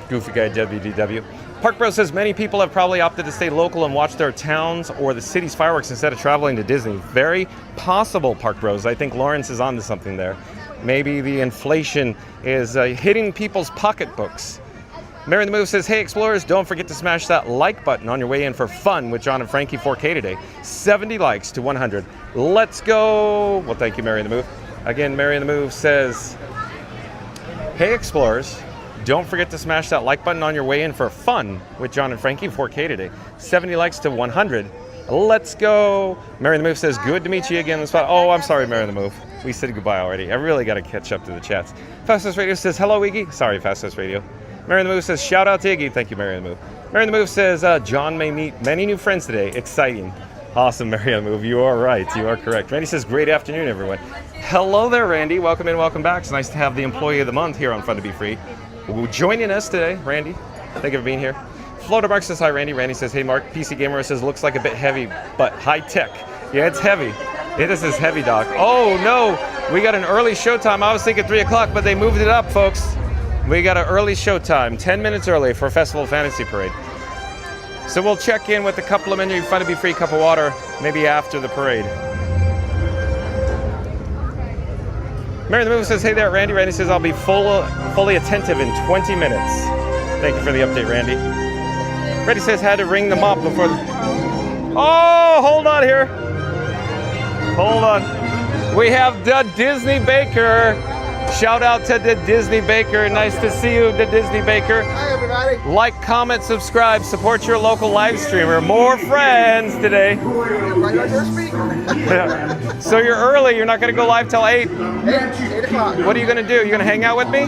Goofy Guy WDW. Park Bro says many people have probably opted to stay local and watch their towns or the city's fireworks instead of traveling to Disney. Very possible, Park Bros. I think Lawrence is onto something there. Maybe the inflation is hitting people's pocketbooks. Mary the Move says, hey explorers, don't forget to smash that like button on your way in for fun with John and Frankie 4K today. 70 likes to 100. Let's go. Well, thank you, Mary the Move. Again, Mary the Move says, hey explorers, don't forget to smash that like button on your way in for fun with John and Frankie 4K today. 70 likes to 100. Let's go. Mary the Move says, good to meet you again on the spot. Oh, I'm sorry, Mary the Move. We said goodbye already. I really got to catch up to the chats. Fastest Radio says, hello, Iggy. Sorry, Fastest Radio. Mary the Move says, shout out to Iggy. Thank you, Mary the Move. Mary the Move says, John may meet many new friends today. Exciting. Awesome, Mary the Move. You are right. You are correct. Randy says, great afternoon, everyone. Hello there, Randy. Welcome in, welcome back. It's nice to have the Employee of the Month here on Fun to Be Free. Joining us today, Randy. Thank you for being here. Floater Mark says, hi, Randy. Randy says, hey, Mark. PC Gamer says, looks like a bit heavy, but high tech. Yeah, it's heavy. This is heavy, Doc. Oh, no. We got an early showtime. I was thinking 3 o'clock, but they moved it up, folks. We got an early showtime, 10 minutes early for Festival of Fantasy Parade. So we'll check in with the complimentary Fun to Be Free cup of water maybe after the parade. Mary the Move says, hey there, Randy. Randy says, I'll be fully attentive in 20 minutes. Thank you for the update, Randy. Randy says, had to ring the mop before Oh, hold on here. Hold on. We have the Disney Baker. Shout out to the Disney Baker. Nice to see you, the Disney Baker. Hi, everybody. Like, comment, subscribe, support your local live streamer. More friends today. Right on your speak. Yeah. So you're early. You're not going to go live till 8. 8 o'clock. What are you going to do? You going to hang out with me?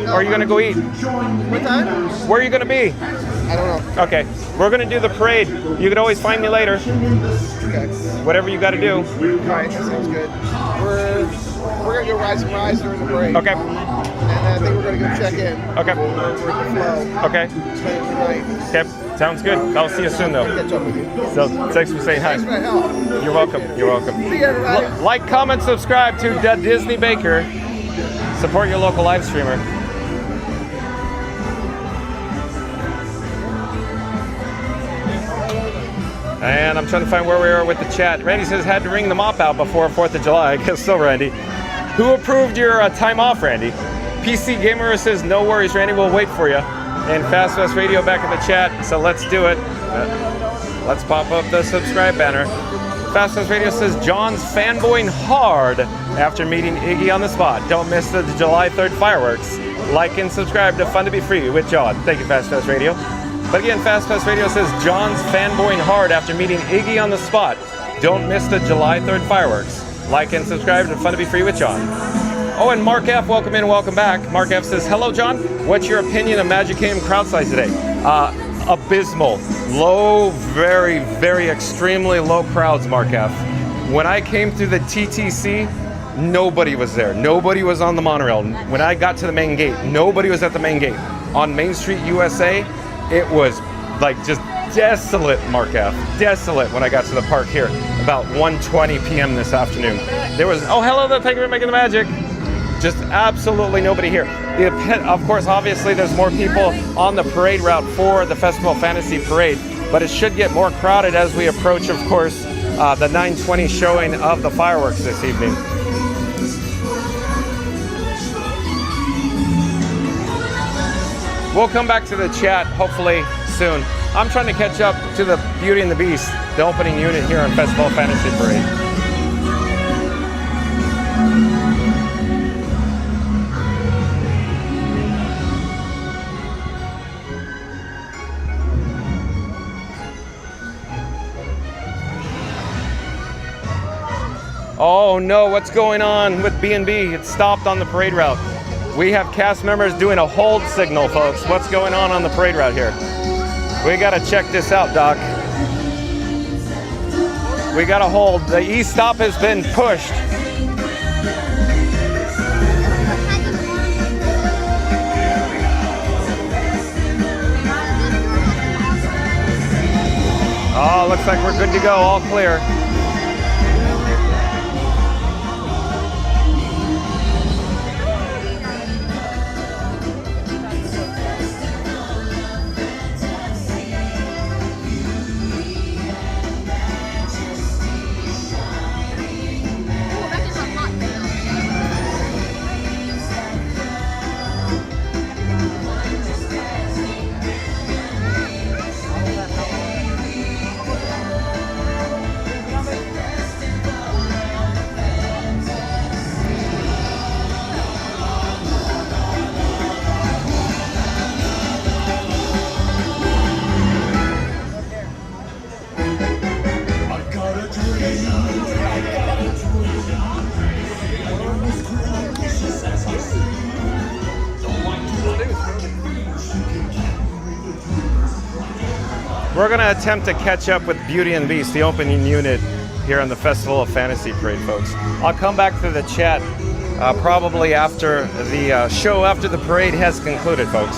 Or are you going to go eat? What time? Where are you going to be? I don't know. Okay. We're going to do the parade. You can always find me later. Okay. Whatever you got to do. All right, that sounds good. We're going to go ride some rides during the break. Okay. And I think we're going to go check in. Okay. We're at the flow. Okay. Spend the night. Okay. Sounds good. I'll see you soon, though. Catch up with you. So thanks for saying hi. Thanks for the help. You're welcome. You're welcome. See you, everybody. Like, comment, subscribe to the Disney Baker. Support your local live streamer. And I'm trying to find where we are with the chat. Randy says had to ring the mop out before 4th of July. I guess so, Randy. Who approved your time off, Randy? PC Gamer says no worries, Randy. We'll wait for you. And Fast Radio back in the chat. So let's do it. Let's pop up the subscribe banner. Fast Radio says John's fanboying hard after meeting Iggy on the spot. Don't miss the July 3rd fireworks. Like and subscribe to Fun to Be Free with John. Thank you, Fast Radio. But again, Fast Radio says John's fanboying hard after meeting Iggy on the spot. Don't miss the July 3rd fireworks. Like and subscribe to Fun to Be Free with John. Oh, and Mark F, welcome in, welcome back. Mark F says, hello, John. What's your opinion of Magic Kingdom crowd size today? Abysmal. Low, very, very extremely low crowds, Mark F. When I came through the TTC, nobody was there. Nobody was on the monorail. When I got to the main gate, nobody was at the main gate. On Main Street, USA, it was like just desolate, Mark F. Desolate when I got to the park here about 1:20 p.m. this afternoon. There was, oh, hello there, thank you for making the magic. Just absolutely nobody here. Of course, obviously, there's more people on the parade route for the Festival Fantasy Parade, but it should get more crowded as we approach, of course, the 9:20 showing of the fireworks this evening. We'll come back to the chat hopefully soon. I'm trying to catch up to the Beauty and the Beast, the opening unit here on Festival of Fantasy Parade. Oh no, what's going on with B&B? It stopped on the parade route. We have cast members doing a hold signal, folks. What's going on the parade route here? We gotta check this out, Doc. We gotta hold. The e-stop has been pushed. Oh, looks like we're good to go, all clear. We're going to attempt to catch up with Beauty and the Beast, the opening unit here on the Festival of Fantasy Parade, folks. I'll come back to the chat probably after the show, after the parade has concluded, folks.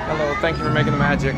Hello, thank you for making the magic.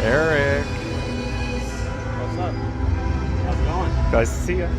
Eric. What's up? How's it going? Nice to see you.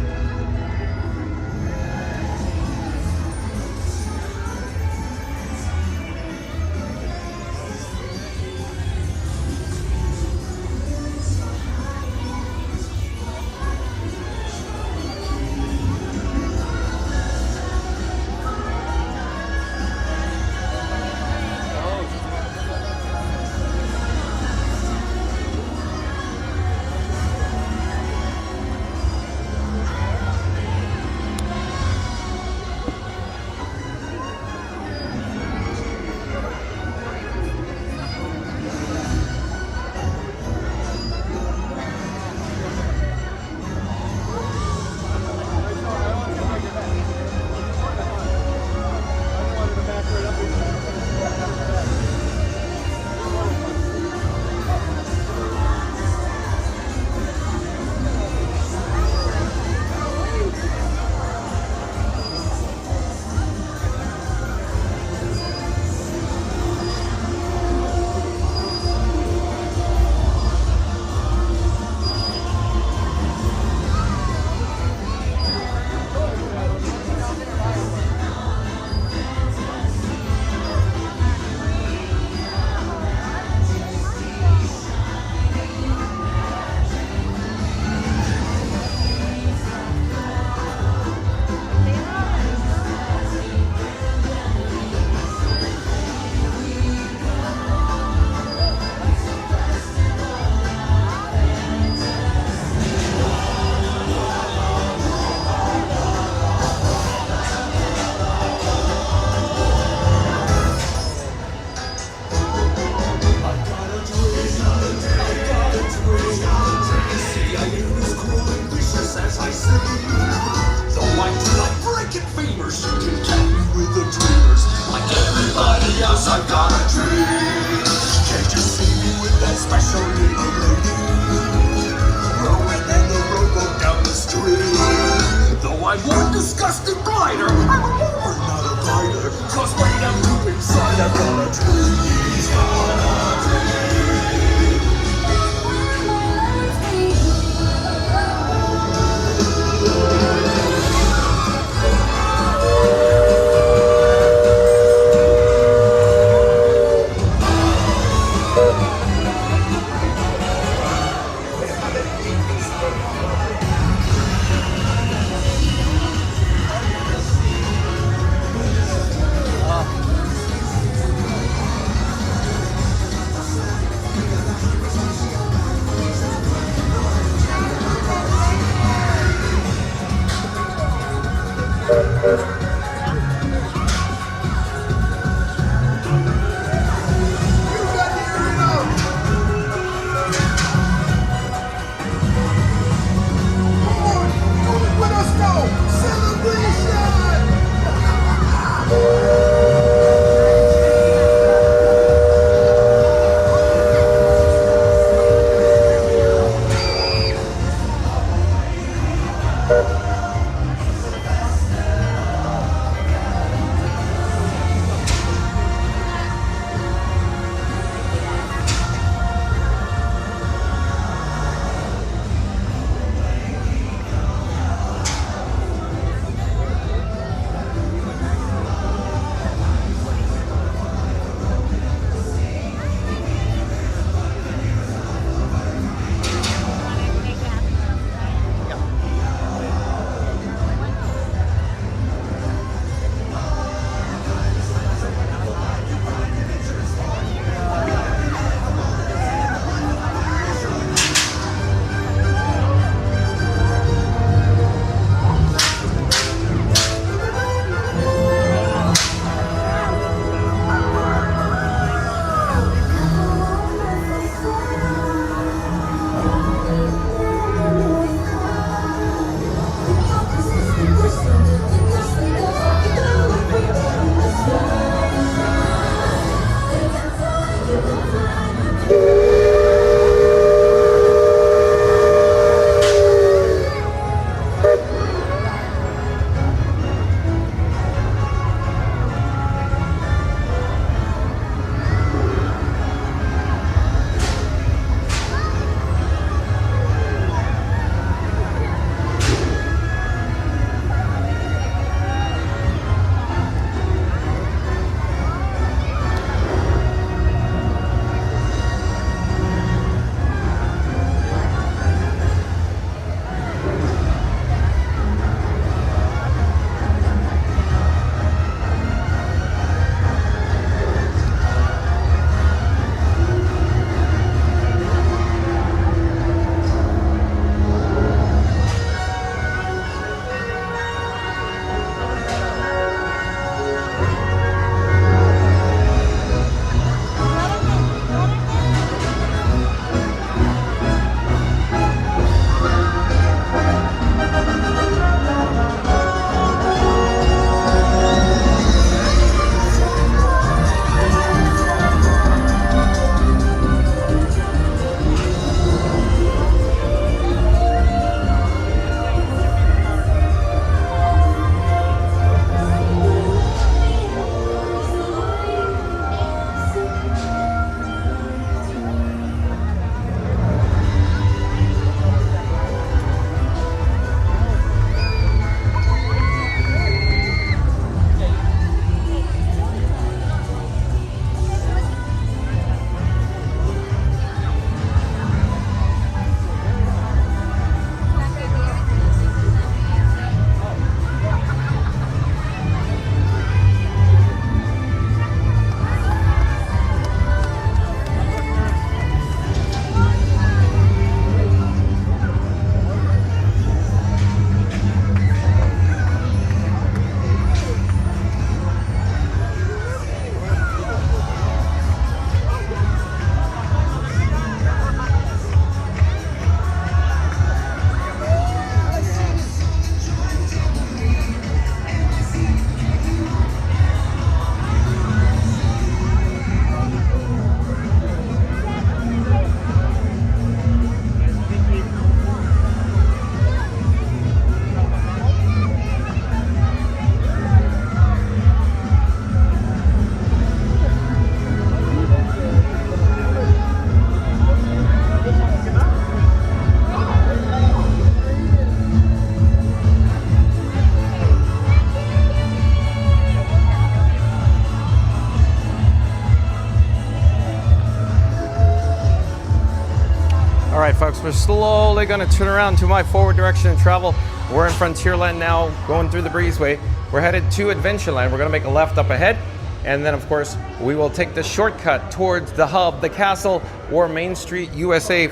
right, folks, we're slowly going to turn around to my forward direction and travel. We're in Frontierland now, going through the breezeway. We're headed to Adventureland. We're going to make a left up ahead. And then, of course, we will take the shortcut towards the hub, the castle, or Main Street, USA.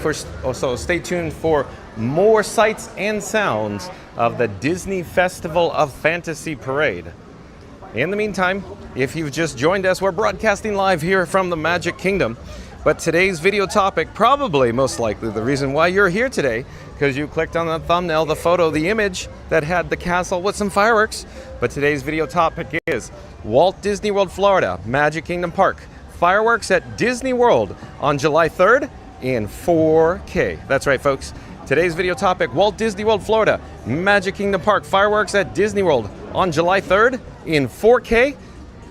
So stay tuned for more sights and sounds of the Disney Festival of Fantasy Parade. In the meantime, if you've just joined us, we're broadcasting live here from the Magic Kingdom. But today's video topic, probably most likely the reason why you're here today, because you clicked on the thumbnail, the photo, the image that had the castle with some fireworks. But today's video topic is Walt Disney World, Florida, Magic Kingdom Park. Fireworks at Disney World on July 3rd in 4K. That's right, folks. Today's video topic, Walt Disney World, Florida, Magic Kingdom Park. Fireworks at Disney World on July 3rd in 4K.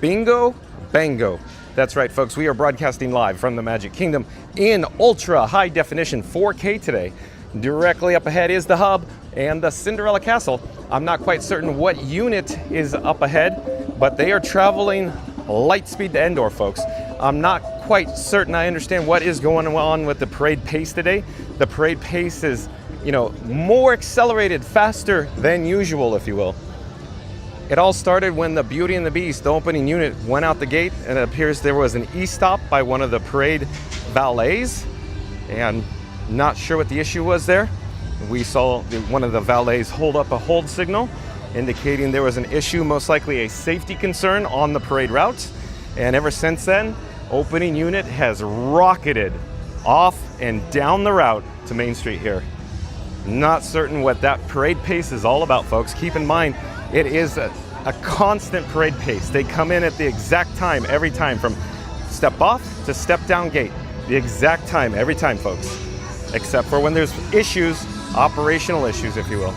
Bingo, bango. That's right, folks. We are broadcasting live from the Magic Kingdom in ultra high definition 4K today. Directly up ahead is the hub and the Cinderella Castle. I'm not quite certain what unit is up ahead, but they are traveling light speed to Endor, folks. I'm not quite certain I understand what is going on with the parade pace today. The parade pace is, more accelerated, faster than usual, if you will. It all started when the Beauty and the Beast, the opening unit, went out the gate, and it appears there was an e-stop by one of the parade valets, and not sure what the issue was there. We saw one of the valets hold up a hold signal, indicating there was an issue, most likely a safety concern on the parade route. And ever since then, opening unit has rocketed off and down the route to Main Street here. Not certain what that parade pace is all about, folks. Keep in mind, it is a constant parade pace. They come in at the exact time every time, from step off to step down gate. The exact time every time, folks. Except for when there's issues, operational issues, if you will.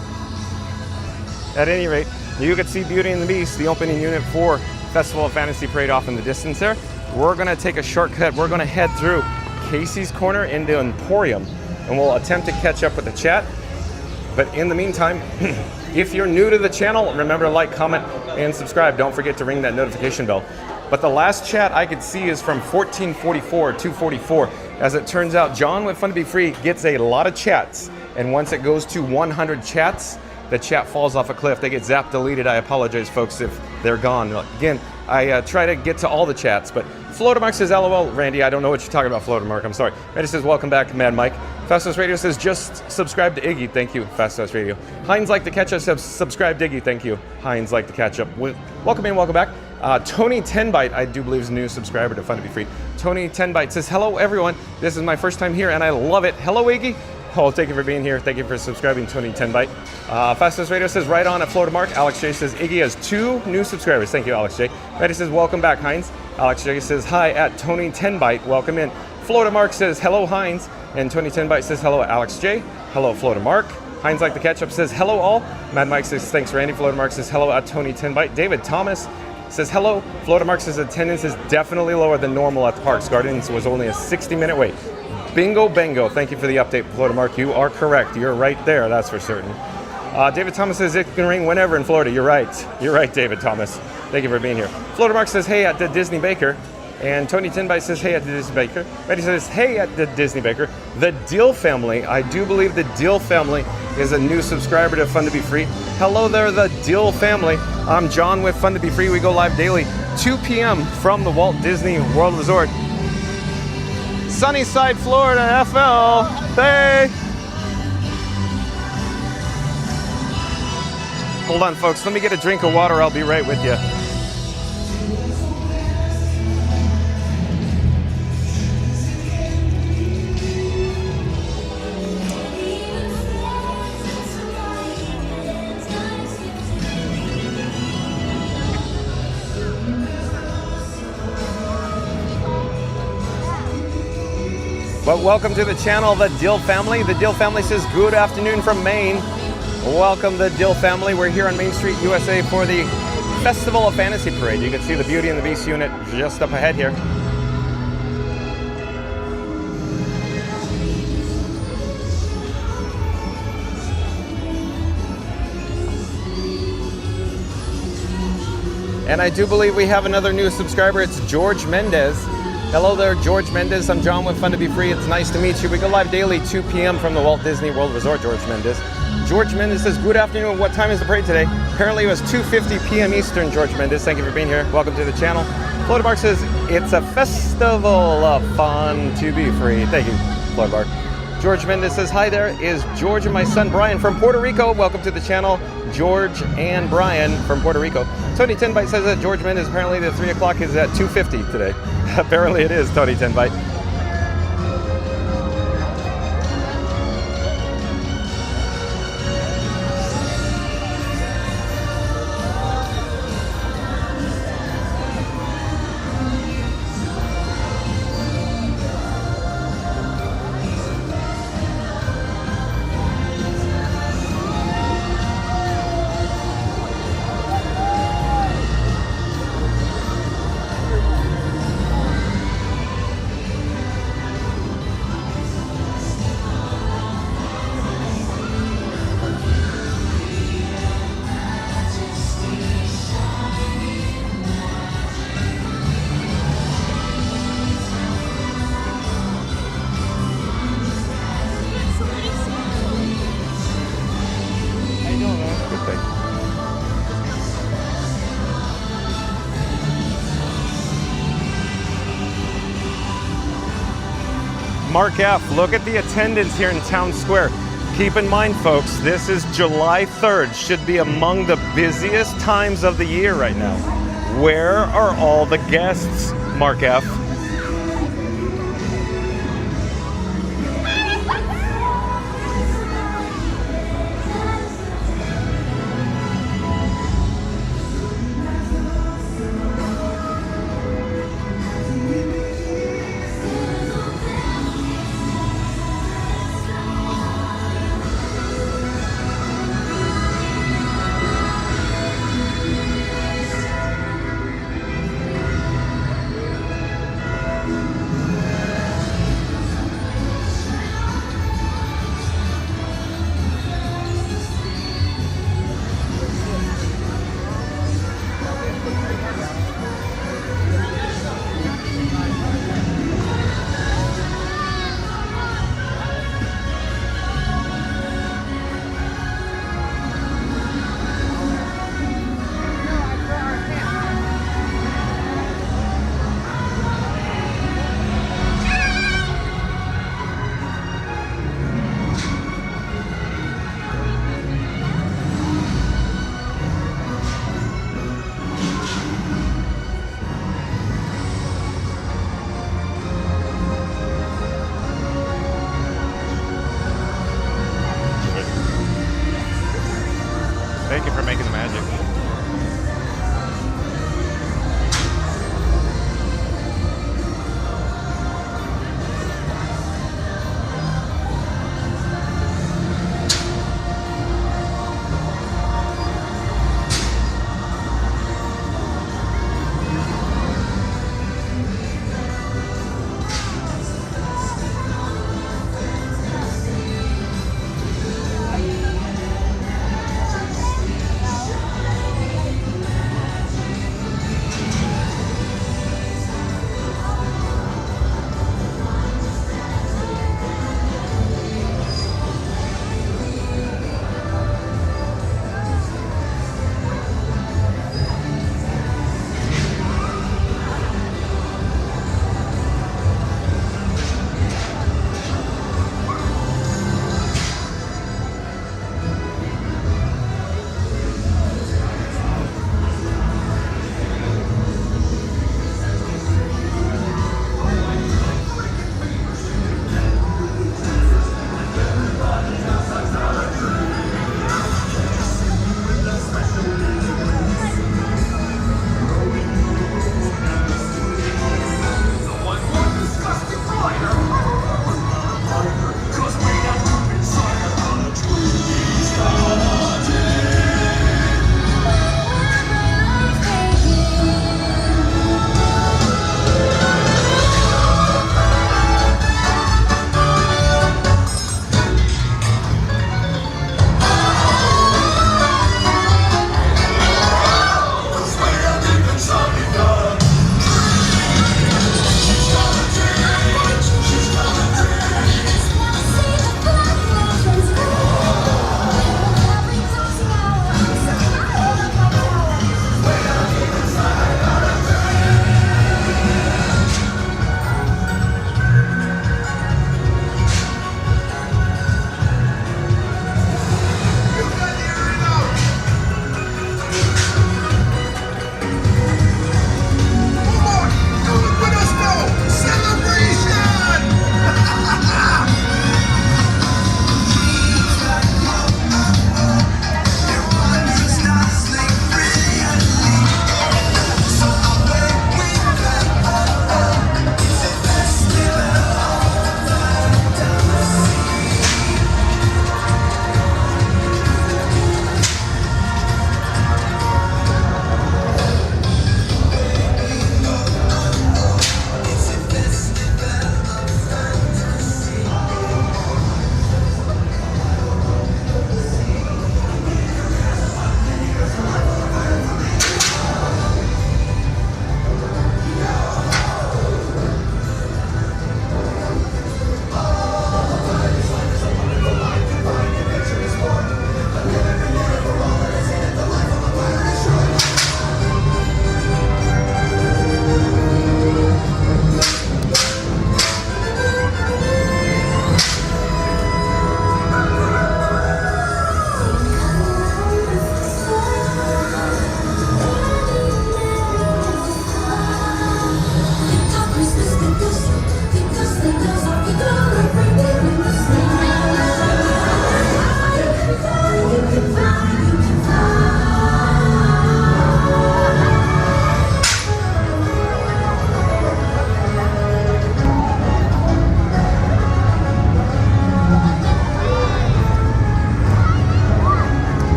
At any rate, you can see Beauty and the Beast, the opening unit for Festival of Fantasy Parade off in the distance there. We're going to take a shortcut. We're going to head through Casey's Corner into Emporium, and we'll attempt to catch up with the chat. But in the meantime, if you're new to the channel, remember to like, comment, and subscribe. Don't forget to ring that notification bell. But the last chat I could see is from 1444, 244. As it turns out, John with Fun to Be Free gets a lot of chats. And once it goes to 100 chats, the chat falls off a cliff. They get zapped, deleted. I apologize, folks, if they're gone. Again, I try to get to all the chats, but Floatermark says, LOL, Randy, I don't know what you're talking about, Floatermark, I'm sorry. Randy says, welcome back, Mad Mike. Fastest Radio says, just subscribe to Iggy, thank you, Fastest Radio. Heinz like the catch up says, subscribe to Iggy, thank you. Heinz like the catch up. Welcome in, welcome back. Tony 10byte, I do believe is a new subscriber to Fun to Be Free. Tony 10byte says, hello everyone, this is my first time here and I love it. Hello Iggy. Oh, thank you for being here. Thank you for subscribing, Tony 10byte. Fastest Radio says, right on at Florida Mark. Alex J says, Iggy has 2 new subscribers. Thank you, Alex J. Randy says, welcome back, Heinz. Alex J says, hi at Tony 10byte. Welcome in. Florida Mark says, hello, Heinz. And Tony 10byte says, hello, Alex J. Hello, Florida Mark. Heinz like the ketchup says, hello, all. Mad Mike says, thanks, Randy. Florida Mark says, hello at Tony 10byte. David Thomas says, hello. Florida Mark says, attendance is definitely lower than normal at the parks. Guardians was only a 60-minute wait. Bingo, bango. Thank you for the update, Florida Mark. You are correct. You're right there, that's for certain. David Thomas says it can rain whenever in Florida. You're right. You're right, David Thomas. Thank you for being here. Florida Mark says, hey at the Disney Baker. And Tony 10byte says, hey at the Disney Baker. Betty says, hey at the Disney Baker. The Dill family. I do believe the Dill family is a new subscriber to Fun to Be Free. Hello there, the Dill family. I'm John with Fun to Be Free. We go live daily, 2 p.m. from the Walt Disney World Resort. Sunnyside, Florida, FL. Hey! Hold on, folks. Let me get a drink of water. I'll be right with you. But welcome to the channel, the Dill family. The Dill family says, good afternoon from Maine. Welcome, the Dill family. We're here on Main Street, USA for the Festival of Fantasy Parade. You can see the Beauty and the Beast unit just up ahead here. And I do believe we have another new subscriber. It's George Mendez. Hello there, George Mendez. I'm John with Fun to Be Free. It's nice to meet you. We go live daily, 2 p.m. from the Walt Disney World Resort, George Mendez. George Mendez says, good afternoon. What time is the parade today? Apparently it was 2:50 p.m. Eastern, George Mendez. Thank you for being here. Welcome to the channel. Florida Bark says, it's a festival of fun to be free. Thank you, Florida Bark. George Mendez says, hi there, is George and my son Brian from Puerto Rico. Welcome to the channel, George and Brian from Puerto Rico. Tony Tenbite says that George Mendez, apparently the 3 o'clock is at 2:50 today. Apparently it is, Tony Tenbite. Mark F., look at the attendance here in Town Square. Keep in mind, folks, this is July 3rd. Should be among the busiest times of the year right now. Where are all the guests, Mark F.? Thank you for making the magic.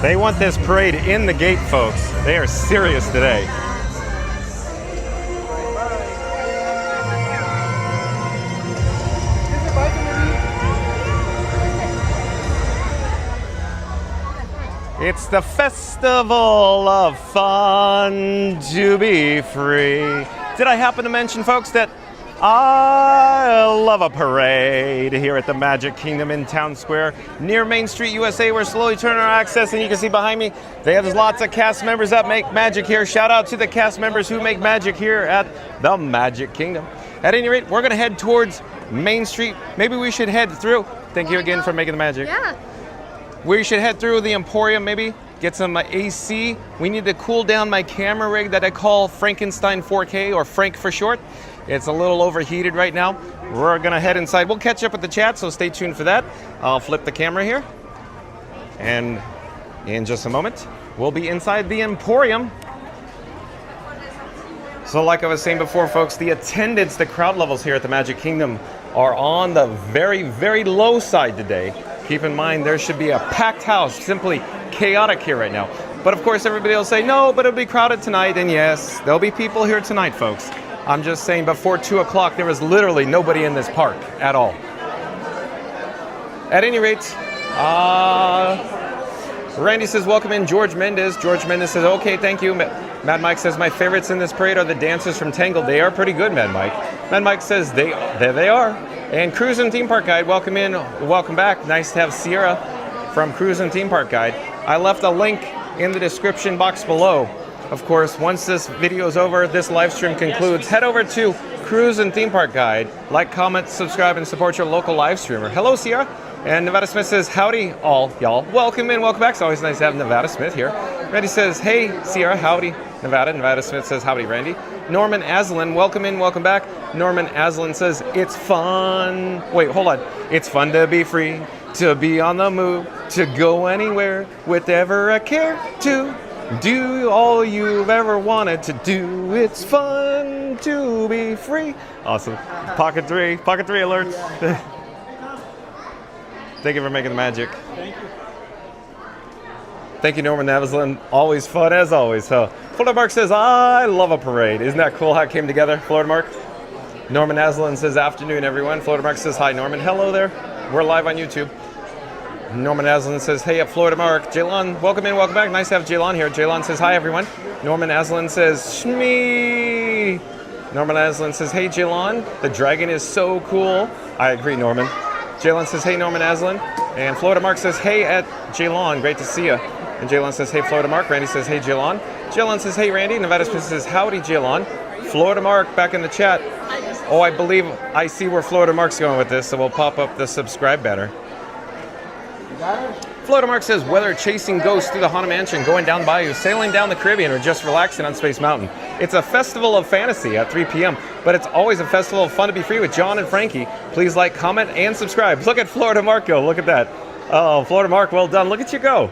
They want this parade in the gate, folks. They are serious today. It's the festival of fun to be free. Did I happen to mention, folks, that I love a parade here at the Magic Kingdom in Town Square near Main Street, USA. We're slowly turning our access, and you can see behind me, they have lots of cast members that make magic here. Shout out to the cast members who make magic here at the Magic Kingdom. At any rate, we're gonna head towards Main Street. Maybe we should head through. Thank you again for making the magic. Yeah. We should head through the Emporium, maybe get some AC. We need to cool down my camera rig that I call Frankenstein 4K, or Frank for short. It's a little overheated right now. We're gonna head inside. We'll catch up with the chat, so stay tuned for that. I'll flip the camera here. And in just a moment, we'll be inside the Emporium. So like I was saying before, folks, the attendance, the crowd levels here at the Magic Kingdom are on the very, very low side today. Keep in mind, there should be a packed house, simply chaotic here right now. But of course, everybody will say, no, but it'll be crowded tonight. And yes, there'll be people here tonight, folks. I'm just saying, before 2 o'clock, there was literally nobody in this park at all. At any rate, Randy says, welcome in George Mendez. George Mendez says, okay, thank you. Mad Mike says, my favorites in this parade are the dancers from Tangled. They are pretty good, Mad Mike. Mad Mike says, there they are. And Cruise and Theme Park Guide, welcome in, welcome back. Nice to have Sierra from Cruise and Theme Park Guide. I left a link in the description box below. Of course, once this video is over, this live stream concludes, head over to Cruise and Theme Park Guide. Like, comment, subscribe, and support your local live streamer. Hello, Sierra. And Nevada Smith says, howdy, all y'all. Welcome in, welcome back. It's always nice to have Nevada Smith here. Randy says, hey, Sierra, howdy, Nevada. Nevada Smith says, howdy, Randy. Norman Aslan, welcome in, welcome back. Norman Aslan says, it's fun. Wait, hold on. It's fun to be free, to be on the move, to go anywhere with ever a care to do all you've ever wanted to do. It's fun to be free. Awesome. Pocket 3 alerts. Thank you for making the magic. Thank you. Thank you, Norman Aslan. Always fun as always. So, Florida Mark says, I love a parade. Isn't that cool how it came together, Florida Mark? Norman Aslan says, afternoon, everyone. Florida Mark says, hi, Norman. Hello there. We're live on YouTube. Norman Aslan says, hey, at Florida Mark. Jaylon, welcome in, welcome back. Nice to have Jaylon here. Jaylon says, hi, everyone. Norman Aslan says, shmee. Norman Aslan says, hey, Jaylon, the dragon is so cool. I agree, Norman. Jaylon says, hey, Norman Aslan. And Florida Mark says, hey, at Jaylon, great to see you. And Jaylon says, hey, Florida Mark. Randy says, hey, Jaylon. Jaylon says, hey, Randy. Nevada Smith says, howdy, Jaylon. Florida Mark back in the chat. Oh, I believe I see where Florida Mark's going with this, so we'll pop up the subscribe banner. Florida Mark says, whether chasing ghosts through the Haunted Mansion, going down Bayou, sailing down the Caribbean, or just relaxing on Space Mountain. It's a festival of fantasy at 3 p.m., but it's always a festival of fun to be free with John and Frankie. Please like, comment, and subscribe. Look at Florida Mark go. Look at that. Oh, Florida Mark, well done. Look at you go.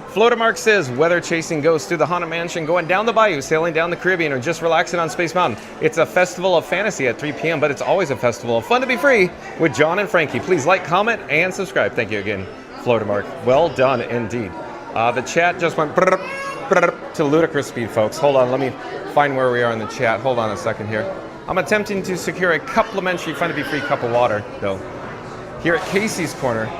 Florida Mark says, whether chasing ghosts through the Haunted Mansion, going down the Bayou, sailing down the Caribbean, or just relaxing on Space Mountain. It's a festival of fantasy at 3 p.m., but it's always a festival of fun to be free with John and Frankie. Please like, comment, and subscribe. Thank you again, Florida Mark. Well done indeed. The chat just went to ludicrous speed, folks. Hold on, let me find where we are in the chat. Hold on a second here. I'm attempting to secure a complimentary fun to be free cup of water, though, here at Casey's Corner.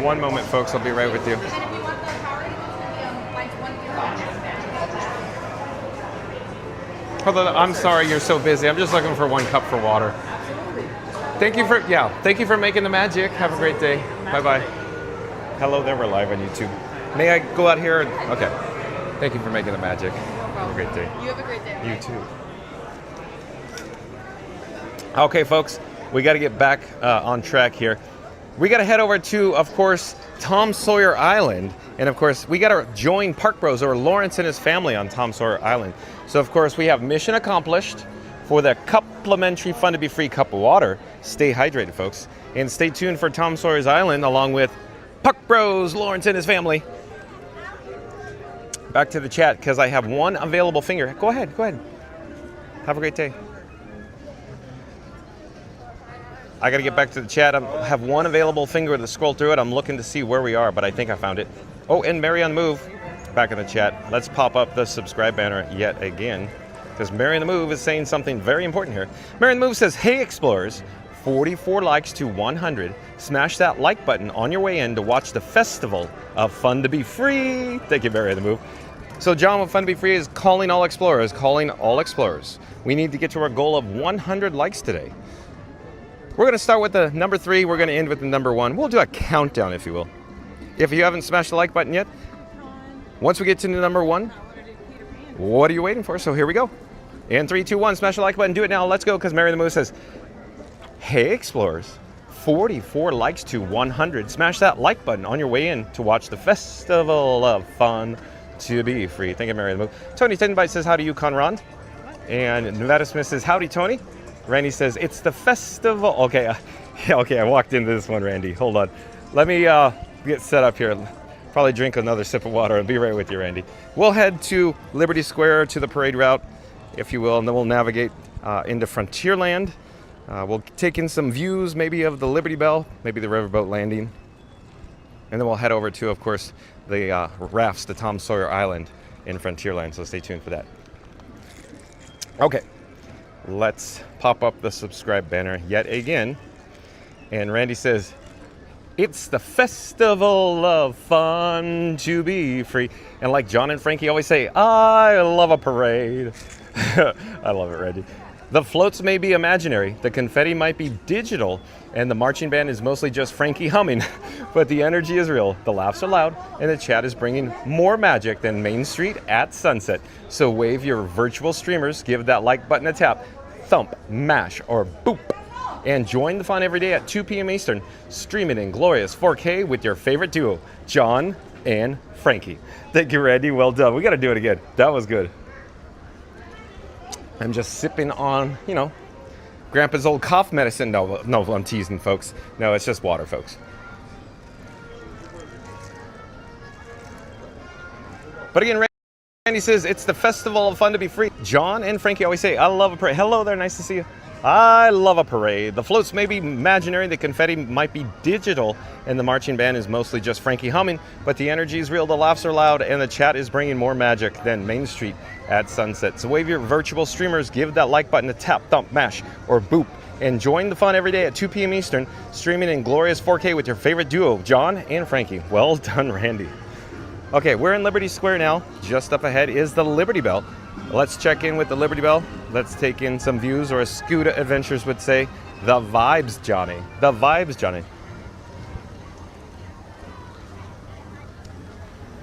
One moment, folks. I'll be right with you. Hold on. I'm sorry you're so busy. I'm just looking for one cup for water. Thank you for making the magic. Have a great day. Bye-bye. Hello there. We're live on YouTube. May I go out here? Okay. Thank you for making the magic. Have a great day. You have a great day. You too. Okay, folks. We got to get back on track here. We got to head over to, of course, Tom Sawyer Island. And, of course, we got to join Park Bros or Lawrence and his family on Tom Sawyer Island. So, of course, we have mission accomplished for the complimentary fun to be free cup of water. Stay hydrated, folks. And stay tuned for Tom Sawyer's Island along with Park Bros, Lawrence and his family. Back to the chat because I have one available finger. Go ahead. Have a great day. I got to get back to the chat. I have one available finger to scroll through it. I'm looking to see where we are, but I think I found it. Oh, and Mary on the Move, back in the chat. Let's pop up the subscribe banner yet again, because Mary on the Move is saying something very important here. Mary on the Move says, hey, explorers, 44 likes to 100. Smash that like button on your way in to watch the festival of fun to be free. Thank you, Mary on the Move. So John with Fun to be Free is calling all explorers, We need to get to our goal of 100 likes today. We're going to start with the number 3. We're going to end with the number 1. We'll do a countdown, if you will. If you haven't smashed the like button yet, once we get to the number 1, what are you waiting for? So here we go. In 3, 2, 1, smash the like button. Do it now. Let's go, because Mary the Moose says, hey, explorers, 44 likes to 100. Smash that like button on your way in to watch the festival of fun to be free. Thank you, Mary the Moose. Tony Tenbite says, how do you, Conrad? And Nevada Smith says, howdy, Tony. Randy says, it's the festival. Okay, okay, I walked into this one, Randy. Hold on. Let me get set up here. Probably drink another sip of water and be right with you, Randy. We'll head to Liberty Square, to the parade route, if you will, and then we'll navigate into Frontierland. We'll take in some views, maybe of the Liberty Bell, maybe the riverboat landing. And then we'll head over to, of course, the rafts to Tom Sawyer Island in Frontierland, so stay tuned for that. Okay, let's pop up the subscribe banner yet again. And Randy says, it's the festival of fun to be free. And like John and Frankie always say, I love a parade. I love it, Randy. The floats may be imaginary, the confetti might be digital, and the marching band is mostly just Frankie humming, but the energy is real, the laughs are loud, and the chat is bringing more magic than Main Street at sunset. So wave your virtual streamers, give that like button a tap, thump, mash, or boop, and join the fun every day at 2 p.m. Eastern, streaming in glorious 4K with your favorite duo, John and Frankie. Thank you, Randy, well done. We got to do it again. That was good. I'm just sipping on, you know, Grandpa's old cough medicine. No, I'm teasing, folks. No, it's just water, folks. But again, Randy says, it's the festival of fun to be free. John and Frankie always say, I love a parade. Hello there, nice to see you. I love a parade. The floats may be imaginary, the confetti might be digital, and the marching band is mostly just Frankie humming, but the energy is real, the laughs are loud, and the chat is bringing more magic than Main Street at sunset. So wave your virtual streamers, give that like button a tap, thump, mash, or boop, and join the fun every day at 2 p.m. Eastern, streaming in glorious 4K with your favorite duo, John and Frankie. Well done, Randy. Okay, we're in Liberty Square now. Just up ahead is the Liberty Bell. Let's check in with the Liberty Bell. Let's take in some views, or as Scuda Adventures would say, the vibes, Johnny. The vibes, Johnny.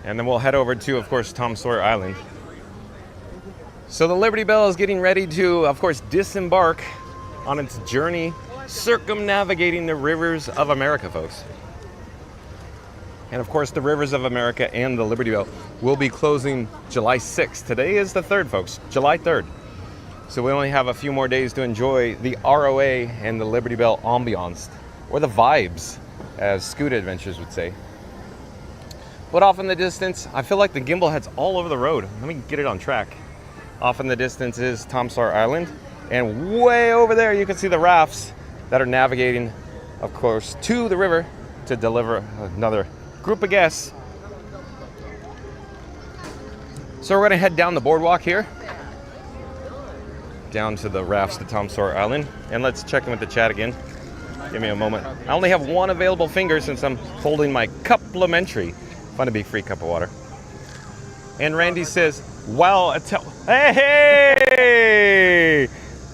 And then we'll head over to, of course, Tom Sawyer Island. So the Liberty Bell is getting ready to, of course, disembark on its journey circumnavigating the rivers of America, folks. And of course, the rivers of America and the Liberty Bell will be closing July 6th. Today is the 3rd, folks, July 3rd. So we only have a few more days to enjoy the ROA and the Liberty Bell ambiance, or the vibes, as Scuda Adventures would say. But off in the distance, I feel like the gimbal head's all over the road. Let me get it on track. Off in the distance is Tom Sawyer Island. And way over there, you can see the rafts that are navigating, of course, to the river to deliver another group of guests. So we're going to head down the boardwalk here, down to the rafts to Tom Sawyer Island, and let's check in with the chat again. Give me a moment. I only have one available finger since I'm holding my complimentary Fun to be free cup of water. And Randy says, wow, hey!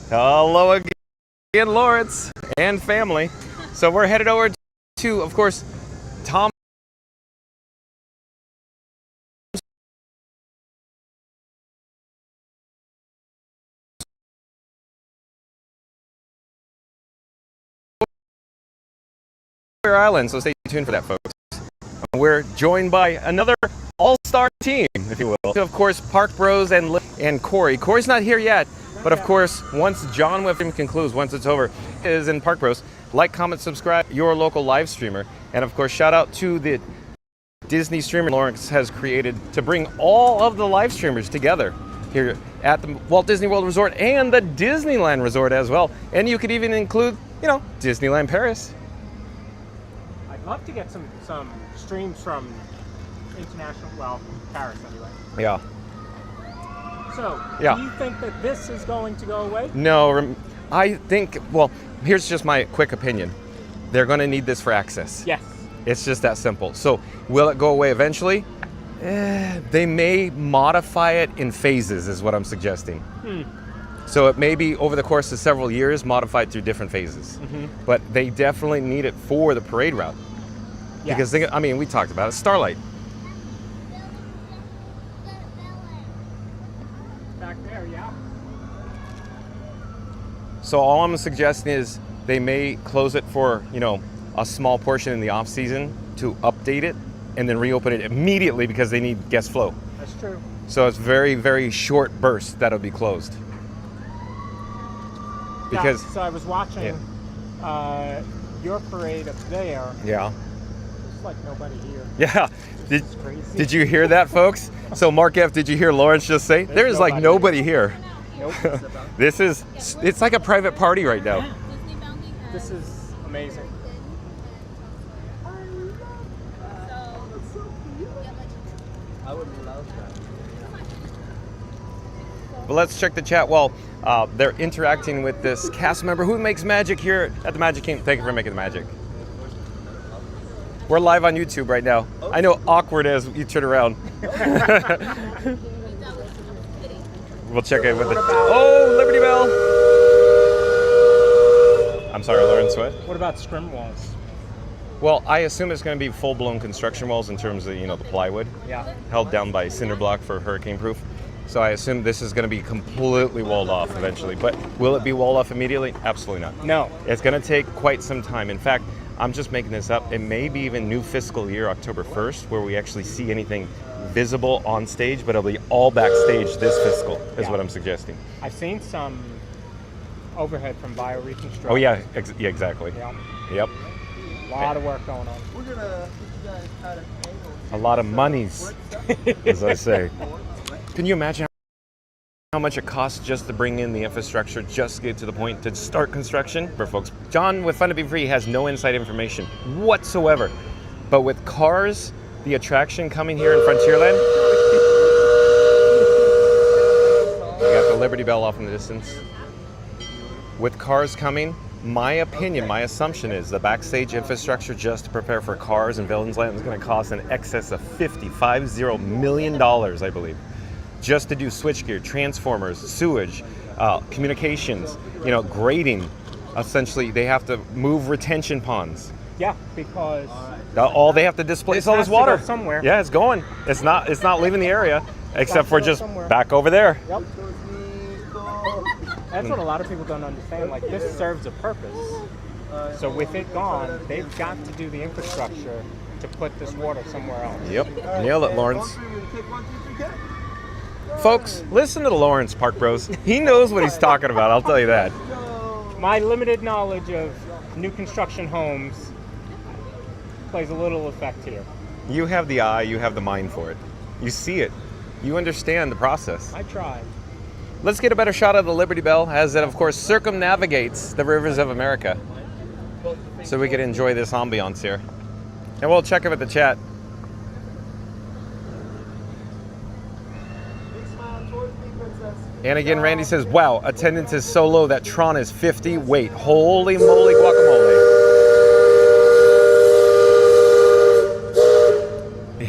Hello again, Lawrence and family. So we're headed over to, of course, Tom Island, so stay tuned for that, folks. We're joined by another all-star team, if you will. Of course, Park Bros and Corey. Corey's not here yet, but of course, once John with him concludes, once it's over, is in Park Bros. Like, comment, subscribe, your local live streamer. And of course, shout out to the Disney streamer Lawrence has created to bring all of the live streamers together here at the Walt Disney World Resort and the Disneyland Resort as well. And you could even include you know, Disneyland Paris. I'd love to get some streams from international, well, Paris anyway. Yeah. So, Yeah. do you think that this is going to go away? No, I think, well, here's just my quick opinion. They're going to need this for access. Yes. It's just that simple. So will it go away eventually? They may modify it in phases is what I'm suggesting. So it may be over the course of several years modified through different phases. But they definitely need it for the parade route. Yes. Because, I mean, we talked about it, Starlight. Back there, yeah. So all I'm suggesting is they may close it for, you know, a small portion in the off season to update it and then reopen it immediately because they need guest flow. That's true. So it's very, very short bursts that'll be closed. Because so I was watching your parade up there. yeah. There's like nobody here. Yeah. It's crazy. Did you hear that, folks? So Mark F, did you hear Lawrence just say? There's like nobody here. Nope. It's like a private party right now. Disney bounding. This is amazing. But let's check the chat while they're interacting with this cast member who makes magic here at the Magic Kingdom. Thank you for making the magic. We're live on YouTube right now. I know, awkward as you turn around. We'll check in with the... Oh, Liberty Bell! I'm sorry, Lawrence, what? What about scrim walls? Well, I assume it's going to be full-blown construction walls in terms of, you know, the plywood. Yeah. Held down by cinder block for hurricane-proof. So I assume this is going to be completely walled off eventually. But will it be walled off immediately? Absolutely not. No. It's going to take quite some time. In fact, I'm just making this up. It may be even new fiscal year, October 1st, where we actually see anything visible on stage, but it'll be all backstage this fiscal, is what I'm suggesting. I've seen some overhead from bioreconstruction. Oh, yeah, yeah, exactly. Yeah. Yep. A lot of work going on. A lot of monies, as I say. Can you imagine how much it costs just to bring in the infrastructure, just to get to the point to start construction? For folks, John with Fun to Be Free has no inside information whatsoever. But with Cars, the attraction coming here in Frontierland, you got the Liberty Bell off in the distance. With Cars coming, my opinion, my assumption is the backstage infrastructure just to prepare for Cars and Villains Land is going to cost in excess of $50 million, I believe. Just to do switchgear, transformers, sewage, communications, you know, grading. Essentially, they have to move retention ponds. Yeah, because All they have to displace it all has this to water. go somewhere. Yeah, it's going. It's not leaving the area, except for go just somewhere. back over there. Yep. That's what a lot of people don't understand. Like, this serves a purpose. So with it gone, they've got to do the infrastructure to put this water somewhere else. Yep. Nailed it, Lawrence. Folks, listen to the Lawrence Park Bros. He knows what he's talking about, I'll tell you that. My limited knowledge of new construction homes plays a little effect here. You have the eye, you have the mind for it. You see it. You understand the process. I tried. Let's get a better shot of the Liberty Bell as it, of course, circumnavigates the rivers of America. So we can enjoy this ambiance here. And we'll check in with the chat. And again, Randy says, wow, attendance is so low that Tron is 50. Wait, holy moly guacamole.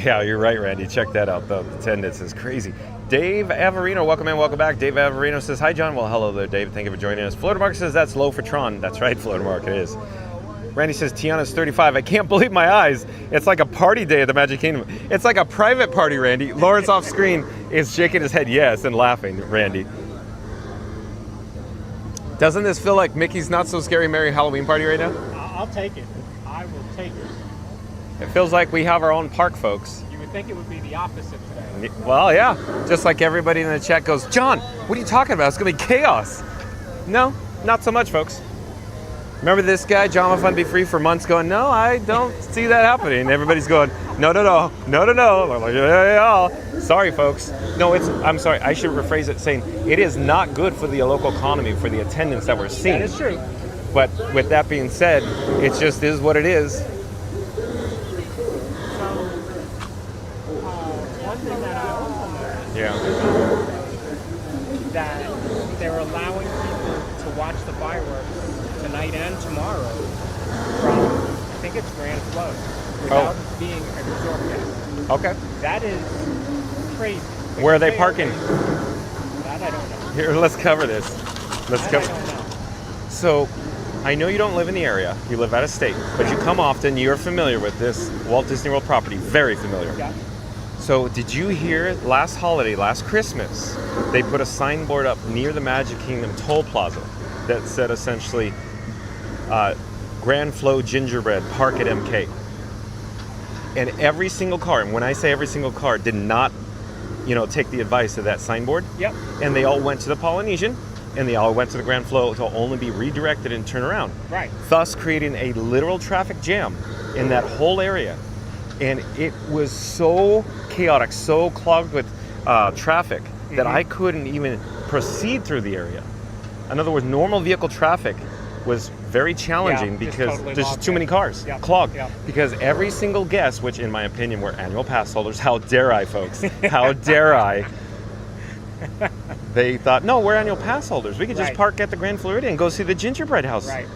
Yeah, you're right, Randy. Check that out, though. The attendance is crazy. Dave Averino, welcome in, welcome back. Dave Averino says, hi, John. Well, hello there, Dave. Thank you for joining us. Florida Mark says, that's low for Tron. That's right, Florida Mark, it is. Randy says, Tiana's 35. I can't believe my eyes. It's like a party day at the Magic Kingdom. It's like a private party, Randy. Lawrence off screen is shaking his head yes and laughing, Randy. Doesn't this feel like Mickey's Not So Scary Merry Halloween Party right now? I'll take it. I will take it. It feels like we have our own park, folks. You would think it would be the opposite today. Well, yeah. Just like everybody in the chat goes, John, what are you talking about? It's going to be chaos. No, not so much, folks. Remember this guy, John with Fun Be Free, for months going, no, I don't see that happening. And everybody's going, no. We're like, yeah. Sorry, folks. No, I'm sorry. I should rephrase it saying it is not good for the local economy, for the attendance that we're seeing. That is true. But with that being said, it just is what it is. So, one thing that I also noticed Yeah. that they're allowing people to watch the fireworks tonight and tomorrow from, I think it's Grand Float, without being a resort guest. Okay. That is crazy. Where are they parking? That I don't know. Here, let's cover this. Let's That cover. I don't know. So, I know you don't live in the area. You live out of state, but you come often. You're familiar with this Walt Disney World property. Very familiar. Yeah. So, did you hear last holiday, last Christmas, they put a signboard up near the Magic Kingdom toll plaza that said essentially, Grand Flow Gingerbread, park at MK. And every single car, and when I say every single car, did not, take the advice of that signboard. Yep. And they all went to the Polynesian, and they all went to the Grand Flow to only be redirected and turn around. Right. Thus creating a literal traffic jam in that whole area. And it was so chaotic, so clogged with traffic that I couldn't even proceed through the area. In other words, normal vehicle traffic was very challenging Yeah, just because totally there's just logged too many in. cars, Yep, clogged. yep. Because every single guest, which in my opinion were annual pass holders, how dare I, folks? How dare I? They thought, no, we're annual pass holders. We could just Right. park at the Grand Floridian and go see the gingerbread house. Right.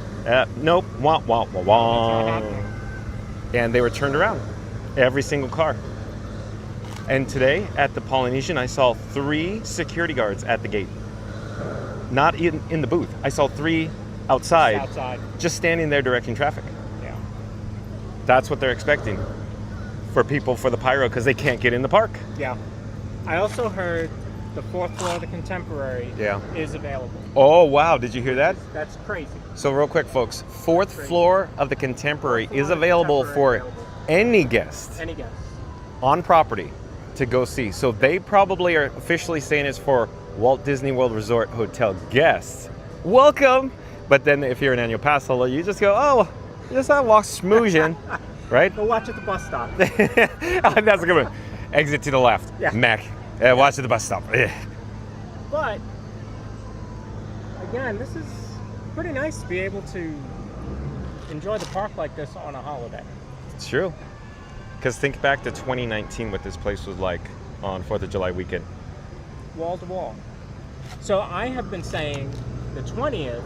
Nope, wah, wah, wah, wah. That's not happening. And they were turned around, every single car. And today at the Polynesian, I saw 3 security guards at the gate. Not in the booth. I saw 3 outside, Outside. just standing there directing traffic. Yeah. That's what they're expecting for people for the pyro because they can't get in the park. Yeah. I also heard the 4th floor of the Contemporary Yeah. is available. Oh, wow. Did you hear that? That's crazy. So real quick, folks, 4th floor of the Contemporary is available for any guest Any guess? on property to go see. So they probably are officially saying it's for Walt Disney World Resort Hotel guests. Welcome! But then if you're an annual pass holder, you just go, oh, just walk schmoozing, right? Go watch at the bus stop. That's a good one. Exit to the left. Yeah. Mac. Watch at the bus stop. But again, this is pretty nice to be able to enjoy the park like this on a holiday. It's true. Because think back to 2019, what this place was like on 4th of July weekend. Wall to wall. So I have been saying the 20th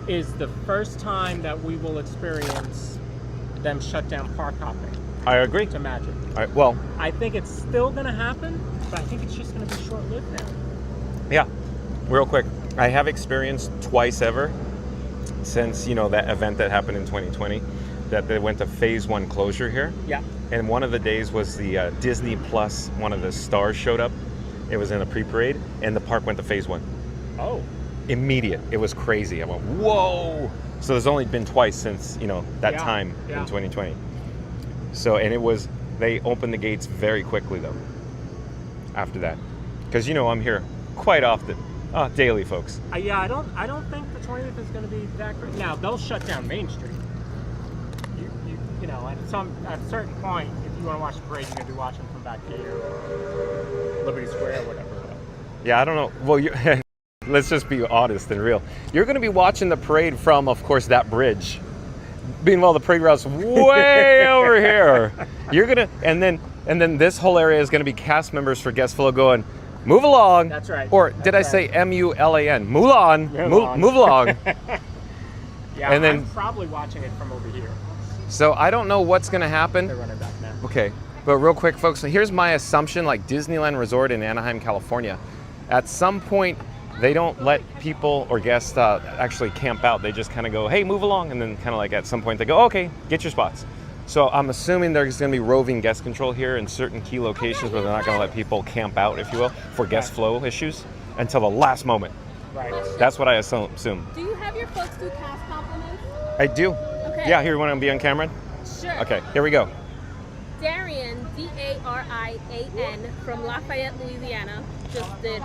is the first time that we will experience them shut down park hopping I agree. to Magic. All right, well, I think it's still going to happen, but I think it's just going to be short-lived now. yeah, real quick. I have experienced twice ever since, that event that happened in 2020, that they went to phase 1 closure here. Yeah. And one of the days was the Disney Plus, one of the stars showed up. It was in a pre-parade, and the park went to phase 1. Oh. Immediate. It was crazy. I went, whoa! So there's only been twice since, that Yeah, time yeah. in 2020. So, and they opened the gates very quickly, though, after that. Because, I'm here quite often. Daily, folks. Yeah, I don't think the 20th is going to be that great. Now, they'll shut down Main Street. At a certain point, if you want to watch the parade, you're going to be watching from back here or Liberty Square or whatever. Yeah, I don't know. Well, let's just be honest and real. You're going to be watching the parade from, of course, that bridge. Meanwhile, the parade route's way over here. You're going to, and then this whole area is going to be cast members for Guest Flow going, move along. That's right. Or did I say M-U-L-A-N? Mulan. Move along. Yeah, And then- I'm probably watching it from over here. So I don't know what's going to happen. They're running back now. Okay, but real quick, folks, so here's my assumption, like Disneyland Resort in Anaheim, California. At some point, they don't let people or guests actually camp out. They just kind of go, hey, move along. And then kind of like at some point, they go, okay, get your spots. So I'm assuming there's going to be roving guest control here in certain key locations where they're not going to let people camp out, if you will, for guest flow issues until the last moment. Right. That's what I assume. Do you have your folks do cast compliments? I do. Okay. Yeah, here, you want to be on camera? Sure. Okay, here we go. Darian, D-A-R-I-A-N, from Lafayette, Louisiana, just did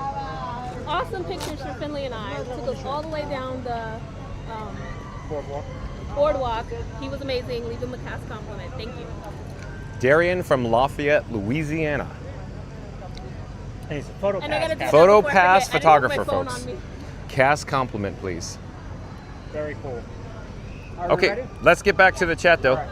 awesome pictures for Finley and I. Took us all the way down the boardwalk. He was amazing. Leave him a cast compliment. Thank you. Darian from Lafayette, Louisiana. And he's a photo And I pass gotta do guy. Photo that before I pass forget. I didn't have my photographer, phone folks. on me. Cast compliment, please. Very cool. Are we Okay, ready? let's get back to the chat though. All right.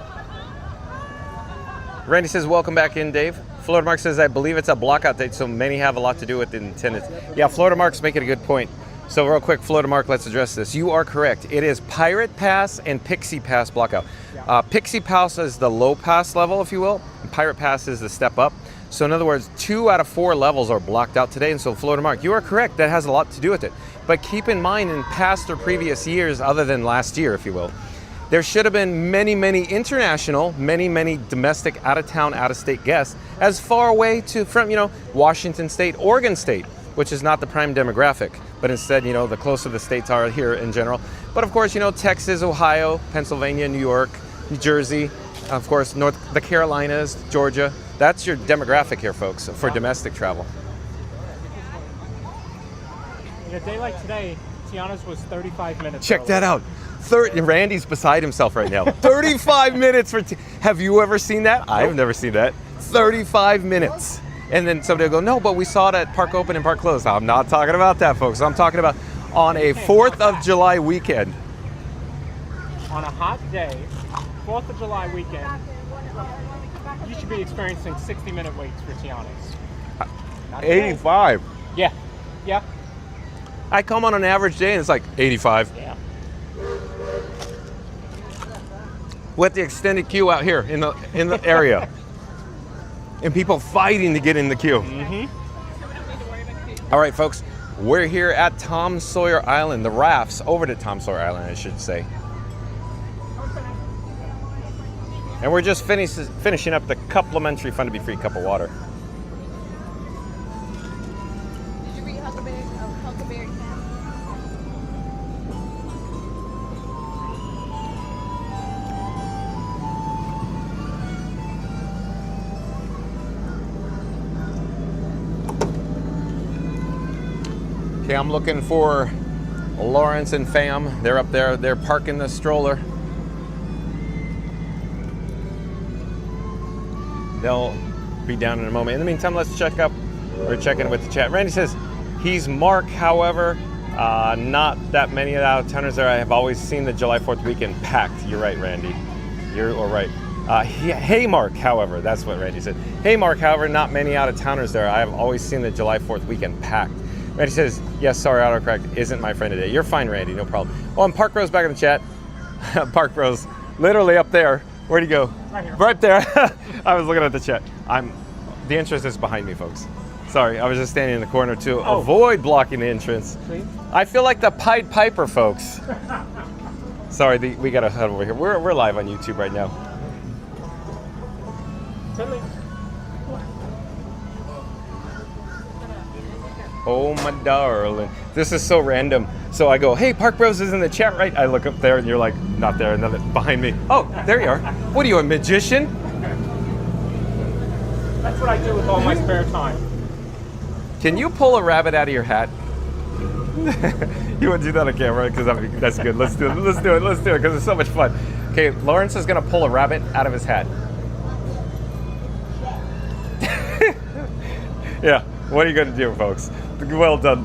Randy says, welcome back in, Dave. Florida Mark says, I believe it's a blockout date, so many have a lot to do with the attendance. Yeah, Florida Mark's making a good point. So real quick, Florida Mark, let's address this. You are correct. It is Pirate Pass and Pixie Pass blockout. Pixie Pass is the low pass level, if you will, and Pirate Pass is the step up. So in other words, 2 out of 4 levels are blocked out today, and so Florida Mark, you are correct. That has a lot to do with it. But keep in mind, in past or previous years, other than last year, if you will, there should have been many, many international, many domestic, out-of-town, out-of-state guests as far away from, Washington State, Oregon State, which is not the prime demographic, but instead, the closer the states are here in general. But of course, Texas, Ohio, Pennsylvania, New York, New Jersey, of course, the Carolinas, Georgia. That's your demographic here, folks, for domestic travel. In a day like today, Tiana's was 35 minutes Check early. that out. Randy's beside himself right now. 35 minutes for. Have you ever seen that? I've never seen that. 35 minutes. And then somebody will go, no, but we saw it at Park Open and Park Closed. I'm not talking about that, folks. I'm talking about on a 4th of July weekend. On a hot day, 4th of July weekend, you should be experiencing 60-minute waits for Tiana's. Not today. 85. Yeah. I come on an average day and it's like 85. Yeah. With the extended queue out here in the area. And people fighting to get in the queue. All right, folks, we're here at Tom Sawyer Island, the rafts over to Tom Sawyer Island, I should say. And we're just finishing up the complimentary Fun to Be Free cup of water. Did you read Huckleberry Cat? Okay, I'm looking for Lawrence and fam. They're up there. They're parking the stroller. They'll be down in a moment. In the meantime, let's check in with the chat. Randy says he's Mark, however, not that many out-of-towners there. I have always seen the July 4th weekend packed. You're right, Randy. You're right. Hey, Mark, however, that's what Randy said. Hey, Mark, however, not many out-of-towners there. I have always seen the July 4th weekend packed. Randy says, yes, sorry, autocorrect isn't my friend today. You're fine, Randy, no problem. Oh, and Park Bros back in the chat. Park Bros, literally up there. Where'd he go? Right here. Right there. I was looking at the chat. The entrance is behind me, folks. Sorry, I was just standing in the corner to avoid blocking the entrance. See? I feel like the Pied Piper, folks. Sorry, we got to head over here. We're live on YouTube right now. Finley. Oh my darling. This is so random. So I go, hey, Park Bros is in the chat, right? I look up there and you're like, not there, and then behind me. Oh, there you are. What are you, a magician? That's what I do with all my spare time. Can you pull a rabbit out of your hat? You want to do that on camera? Because that's good. Let's do it because it's so much fun. Okay, Lawrence is going to pull a rabbit out of his hat. Yeah, what are you going to do, folks? Well done,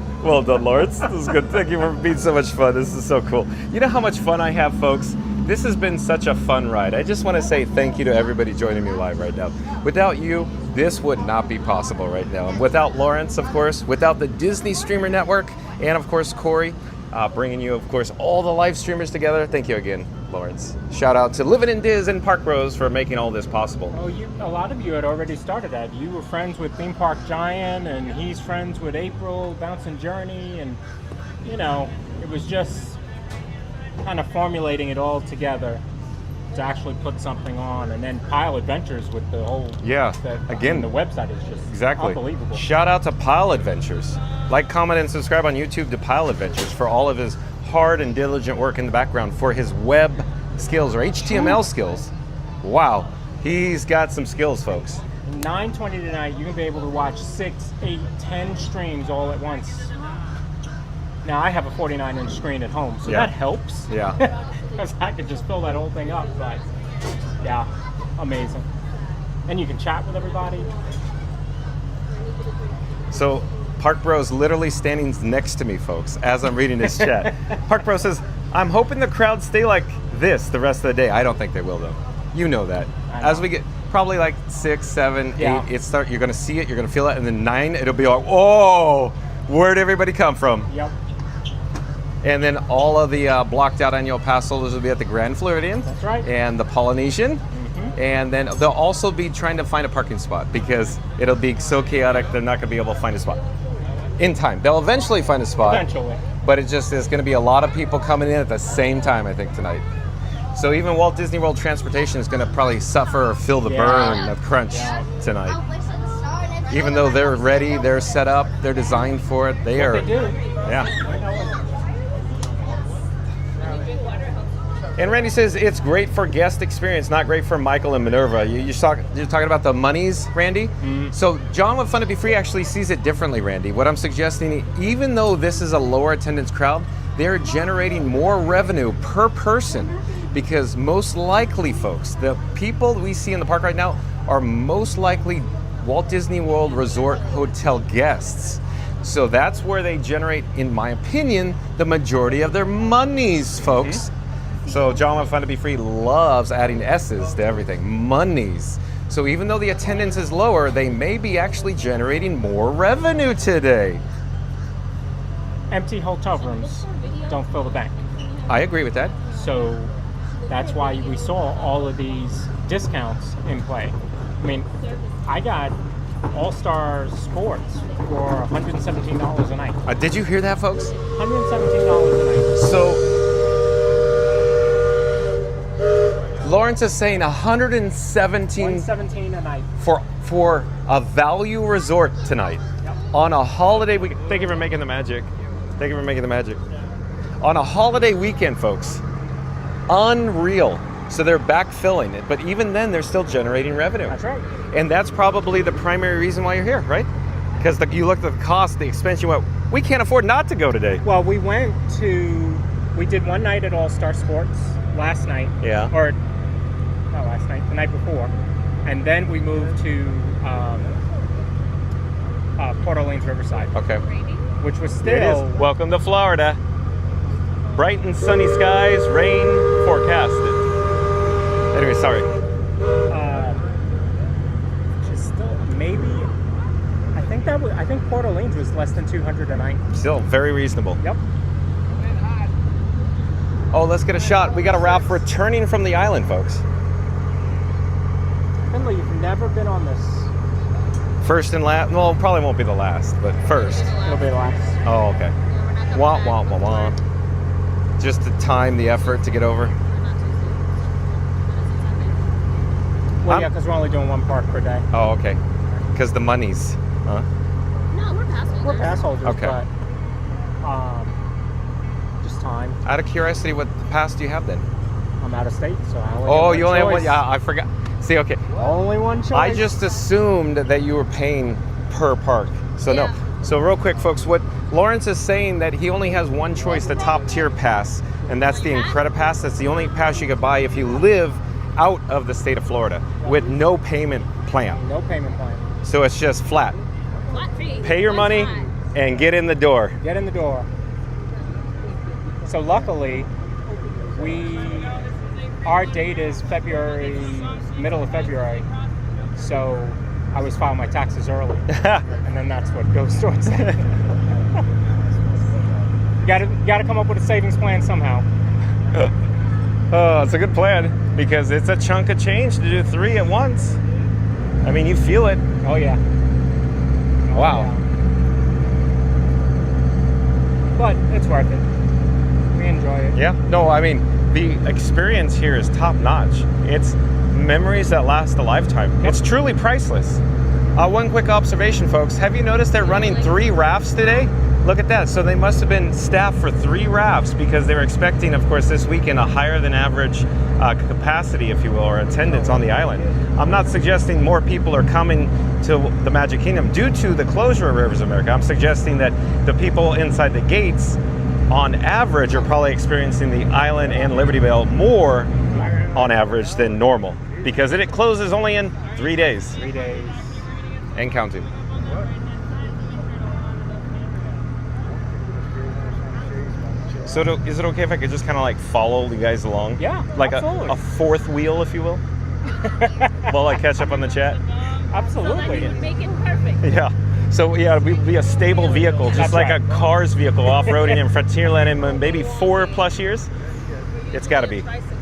Lawrence. This is good. Thank you for being so much fun. This is so cool. You know how much fun I have, folks? This has been such a fun ride. I just want to say thank you to everybody joining me live right now. Without you, this would not be possible right now. And without Lawrence, of course, without the Disney Streamer Network, and of course, Corey, bringing you, of course, all the live streamers together. Thank you again, Lawrence. Shout out to Living in Diz and Park Bros for making all this possible. Oh, a lot of you had already started that. You were friends with Theme Park Giant, and he's friends with April, Bouncing Journey, and, it was just kind of formulating it all together to actually put something on, and then Pile Adventures with the whole the website is just unbelievable. Shout out to Pile Adventures. Like, comment, and subscribe on YouTube to Pile Adventures for all of his hard and diligent work in the background for his web skills or HTML skills. Wow, he's got some skills, folks. 9:20 tonight, you're gonna be able to watch 6, 8, 10 streams all at once. Now I have a 49-inch screen at home, so that helps. Yeah. Because I could just fill that whole thing up, but yeah, amazing. And you can chat with everybody. So Park Bros literally standing next to me, folks, as I'm reading his chat. Park Bro says, I'm hoping the crowds stay like this the rest of the day. I don't think they will though. You know that. I know. As we get probably like 6, 7, 8, Yeah. you're gonna see it, you're gonna feel it, and then 9, it'll be like, oh, where'd everybody come from? Yep. And then all of the blocked out annual pass holders will be at the Grand Floridian. That's right. And the Polynesian. And then they'll also be trying to find a parking spot because it'll be so chaotic they're not going to be able to find a spot in time. They'll eventually find a spot. Eventually. But it just is going to be a lot of people coming in at the same time, I think, tonight. So even Walt Disney World Transportation is going to probably suffer or feel the burn of crunch tonight. Even though they're ready, they're set up, they're designed for it. They are. They do. Yeah. And Randy says it's great for guest experience, not great for Michael and Minerva. You're talking about the monies, Randy? So John with Fun to Be Free actually sees it differently, Randy. What I'm suggesting, even though this is a lower attendance crowd, they're generating more revenue per person because most likely, folks, the people we see in the park right now are most likely Walt Disney World Resort Hotel guests. So that's where they generate, in my opinion, the majority of their monies, folks. So John with Fun to Be Free loves adding S's to everything, monies. So even though the attendance is lower, they may be actually generating more revenue today. Empty hotel rooms don't fill the bank. I agree with that. So that's why we saw all of these discounts in play. I mean, I got All-Star Sports for $117 a night. Did you hear that, folks? $117 a night. So Lawrence is saying $117 a night. for a value resort tonight on a holiday week. Thank you for making the magic. Thank you for making the magic. On a holiday weekend, folks. Unreal. So they're backfilling it, but even then they're still generating revenue. That's right. And that's probably the primary reason why you're here, right? Because you looked at the cost, the expense, you went, we can't afford not to go today. Well, we did one night at All-Star Sports last night. Yeah. Or not last night, the night before. And then we moved to Port Orleans Riverside. Okay. Which was There it still... is. Welcome to Florida. Bright and sunny skies, rain forecasted. Anyway, sorry. Which is still maybe... I think Port Orleans was less than $200 a night. Still very reasonable. Yep. Oh, let's get a shot. We got a Ralph returning from the island, folks. Finley, you've never been on this. First and last. Well, probably won't be the last, but first. It'll be the last. Oh, okay. Wah, wah, wah, wah. Just the time, the effort to get over. Well, yeah, because we're only doing one park per day. Oh, okay. Because the monies, huh? No, we're pass holders. We're pass holders, Okay. but just time. Out of curiosity, what pass do you have then? I'm out of state, so I only Oh, have you one only have one? choice. Yeah, I forgot. See, okay. Only one choice. I just assumed that you were paying per park. So no. Yeah. So real quick, folks, what Lawrence is saying that he only has one choice, the top tier pass, and that's the Incredipass. That's the only pass you could buy if you live out of the state of Florida with no payment plan. No payment plan. So it's just flat. Flat fee. Pay your One money time. and get in the door. Get in the door. So luckily, our date is middle of February. So I was filing my taxes early, and then that's what goes towards it. Got to come up with a savings plan somehow. Oh, it's a good plan because it's a chunk of change to do 3 at once. I mean, you feel it. Oh yeah. Oh, Wow. yeah. But it's worth it. We enjoy it. Yeah. No, I mean, the experience here is top notch. It's memories that last a lifetime. It's truly priceless. One quick observation, folks. Have you noticed they're running 3 rafts today? Look at that. So they must have been staffed for 3 rafts because they were expecting, of course, this weekend a higher than average capacity, if you will, or attendance on the island. I'm not suggesting more people are coming to the Magic Kingdom due to the closure of Rivers of America. I'm suggesting that the people inside the gates, on average, are probably experiencing the island and Liberty Bell more on average than normal because it closes only in 3 days. 3 days. And counting. So is it okay if I could just kind of like follow you guys along? Yeah, like absolutely. a fourth wheel, if you will, while I catch up on the chat. Absolutely. So make it perfect. Yeah. So yeah, we'd be a stable vehicle, just That's like right. a Cars vehicle, off-roading in Frontierland in maybe 4+ years. It's got to be. Tricycle.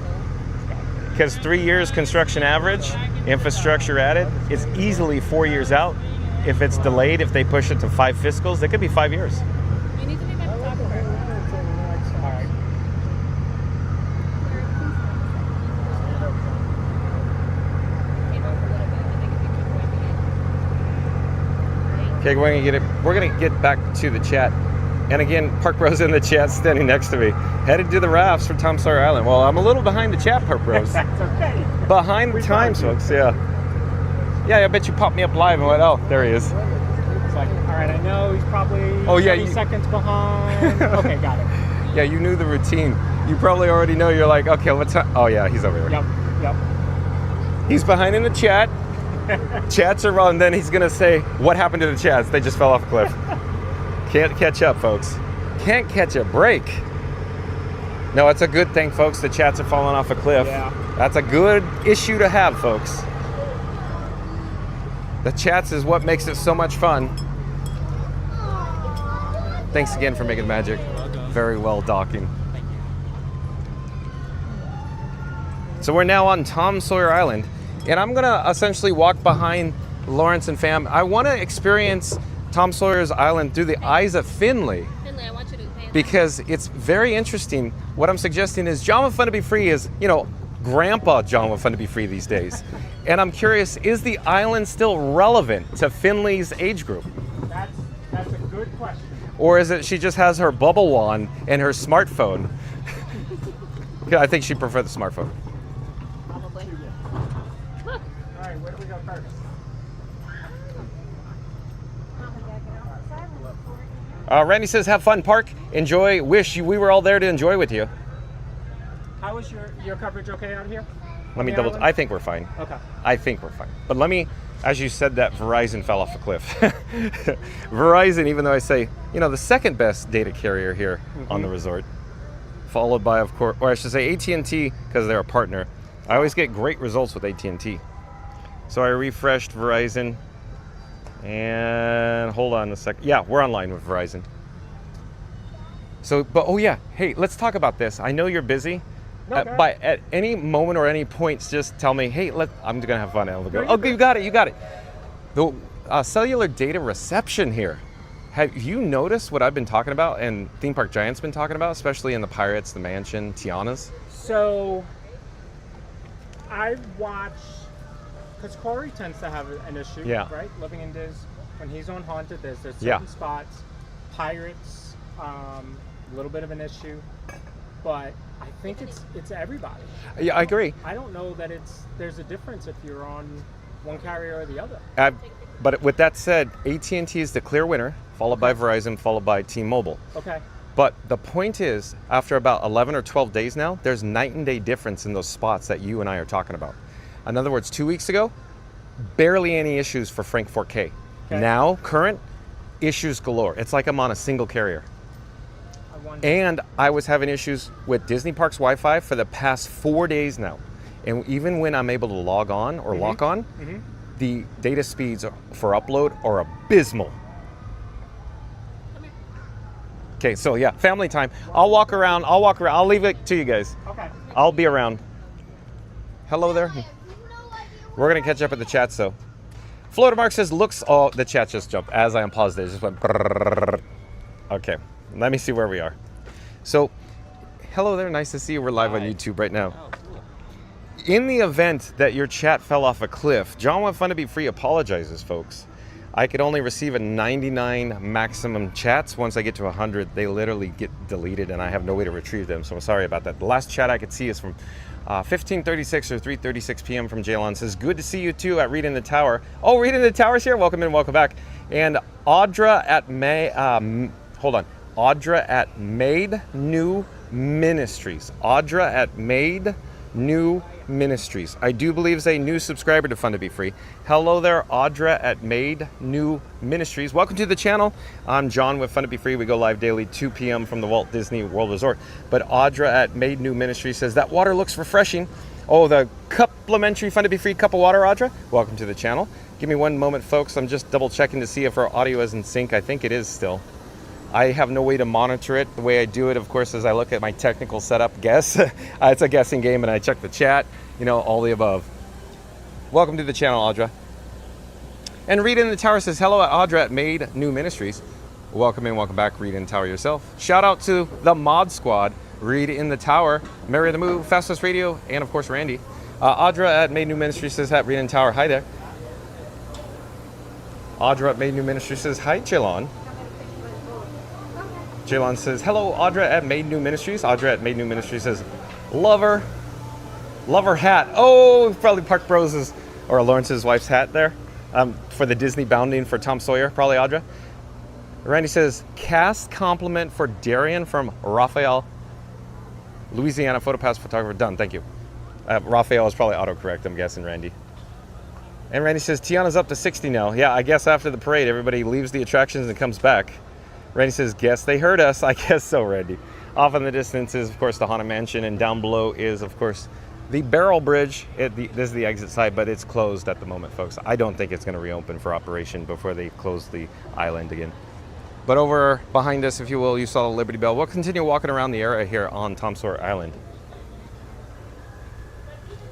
Because 3 years construction average, infrastructure added, it's easily 4 years out. If it's delayed, if they push it to 5 fiscals, it could be 5 years. You need to be a photographer. All right. Okay, we're gonna get back to the chat. And again, Park Bros in the chat standing next to me. Headed to the rafts for Tom Sawyer Island. Well, I'm a little behind the chat, Park Bros. That's okay. Behind the times, folks, yeah. Yeah, I bet you popped me up live and went, oh, there he is. It's like, all right, I know he's probably Oh, yeah, 30 seconds behind. Okay, got it. Yeah, you knew the routine. You probably already know, you're like, okay, what's time? Oh yeah, he's over there. Yep. He's behind in the chat. Chats are wrong, then he's gonna say, what happened to the chats? They just fell off a cliff. Can't catch up, folks. Can't catch a break. No, it's a good thing, folks. The chats are falling off a cliff. Yeah. That's a good issue to have, folks. The chats is what makes it so much fun. Thanks again for making magic. Very well docking. So we're now on Tom Sawyer Island, and I'm gonna essentially walk behind Lawrence and fam. I wanna experience Tom Sawyer's Island through the eyes of Finley, Finley, I want you to pay attention. because it's very interesting. What I'm suggesting is John with Fun to Be Free is, Grandpa John with Fun to Be Free these days. And I'm curious, is the island still relevant to Finley's age group? That's a good question. Or is it she just has her bubble wand and her smartphone? Yeah, I think she'd prefer the smartphone. Probably. Look. All right, where do we go first? Randy says, have fun, Park. Enjoy. We were all there to enjoy with you. How is your coverage okay out here? Let me The double. island? I think we're fine. Okay. I think we're fine. But let me, as you said that, Verizon fell off a cliff. Verizon, even though I say, the second best data carrier here on the resort, followed by, of course, or I should say AT&T, because they're a partner. I always get great results with AT&T. So I refreshed Verizon, and hold on a sec. Yeah, we're online with Verizon. So, but oh yeah, hey, let's talk about this. I know you're busy. No, go But at any moment or any points, just tell me, hey, I'm gonna have fun. I'll go. No, Oh, you got it. The cellular data reception here. Have you noticed what I've been talking about and Theme Park Giant's been talking about, especially in the Pirates, the Mansion, Tiana's? So I watch, because Corey tends to have an issue, Yeah. right? Living in Diz, when he's on Haunted, there's certain Yeah. spots. Pirates, a little bit of an issue, but I think it's everybody. Yeah, I agree. I don't know that there's a difference if you're on one carrier or the other. But with that said, AT&T is the clear winner, followed by Verizon, followed by T-Mobile. Okay. But the point is, after about 11 or 12 days now, there's night and day difference in those spots that you and I are talking about. In other words, 2 weeks ago, barely any issues for Frank 4K. Okay. Now, current, issues galore. It's like I'm on a single carrier. I wonder. And I was having issues with Disney Parks Wi-Fi for the past 4 days now. And even when I'm able to log on or lock on, the data speeds for upload are abysmal. Okay, so yeah, family time. I'll walk around. I'll leave it to you guys. Okay. I'll be around. Hello there. We're gonna catch up at the chat, so. Florida Mark says, oh, the chat just jumped as I unpaused it. It just went brrrr. Okay, let me see where we are. So, hello there, nice to see you. We're live on YouTube right now. In the event that your chat fell off a cliff, John with Fun to Be Free apologizes, folks. I could only receive a 99 maximum chats. Once I get to 100, they literally get deleted and I have no way to retrieve them, so I'm sorry about that. The last chat I could see is from 15:36 or 3:36 p.m. from Jaylon. Says, good to see you too at Reading the Tower. Oh, Reading the Tower's here. Welcome in, welcome back. And Audra at Audra at Made New Ministries. Audra at Made New Ministries. I do believe is a new subscriber to Fun to Be Free. Hello there, Audra at Made New Ministries. Welcome to the channel. I'm John with Fun to Be Free. We go live daily 2 p.m. from the Walt Disney World Resort. But Audra at Made New Ministries says that water looks refreshing. Oh, the complimentary Fun to Be Free cup of water, Audra. Welcome to the channel. Give me one moment, folks. I'm just double checking to see if our audio is in sync. I think it is still. I have no way to monitor it. The way I do it, of course, is I look at my technical setup, guess. It's a guessing game, and I check the chat, you know, all the above. Welcome to the channel, Audra. And Rita in the Tower says, hello, Audra at Made New Ministries. Welcome in, welcome back, Rita in the Tower yourself. Shout out to the Mod Squad, Rita in the Tower, Mary the Move, Fastest Radio, and of course, Randy. Audra at Made New Ministries says, Rita in the Tower, hi there. Audra at Made New Ministries says, hi, Jaylon. Jaylon says, hello, Audra at Made New Ministries. Audra at Made New Ministries says, lover hat. Oh, probably Park Bros' or Lawrence's wife's hat there for the Disney bounding for Tom Sawyer, probably Audra. Randy says, cast compliment for Darian from Raphael, Louisiana, PhotoPass photographer. Done, thank you. Raphael is probably autocorrect, I'm guessing, Randy. And Randy says, Tiana's up to 60 now. Yeah, I guess after the parade, everybody leaves the attractions and comes back. Randy says, guess they heard us. I guess so, Randy. Off in the distance is, of course, the Haunted Mansion, and down below is, of course, the Barrel Bridge. This is the exit side, but it's closed at the moment, folks. I don't think it's going to reopen for operation before they close the island again. But over behind us, if you will, you saw the Liberty Bell. We'll continue walking around the area here on Tom Sawyer Island.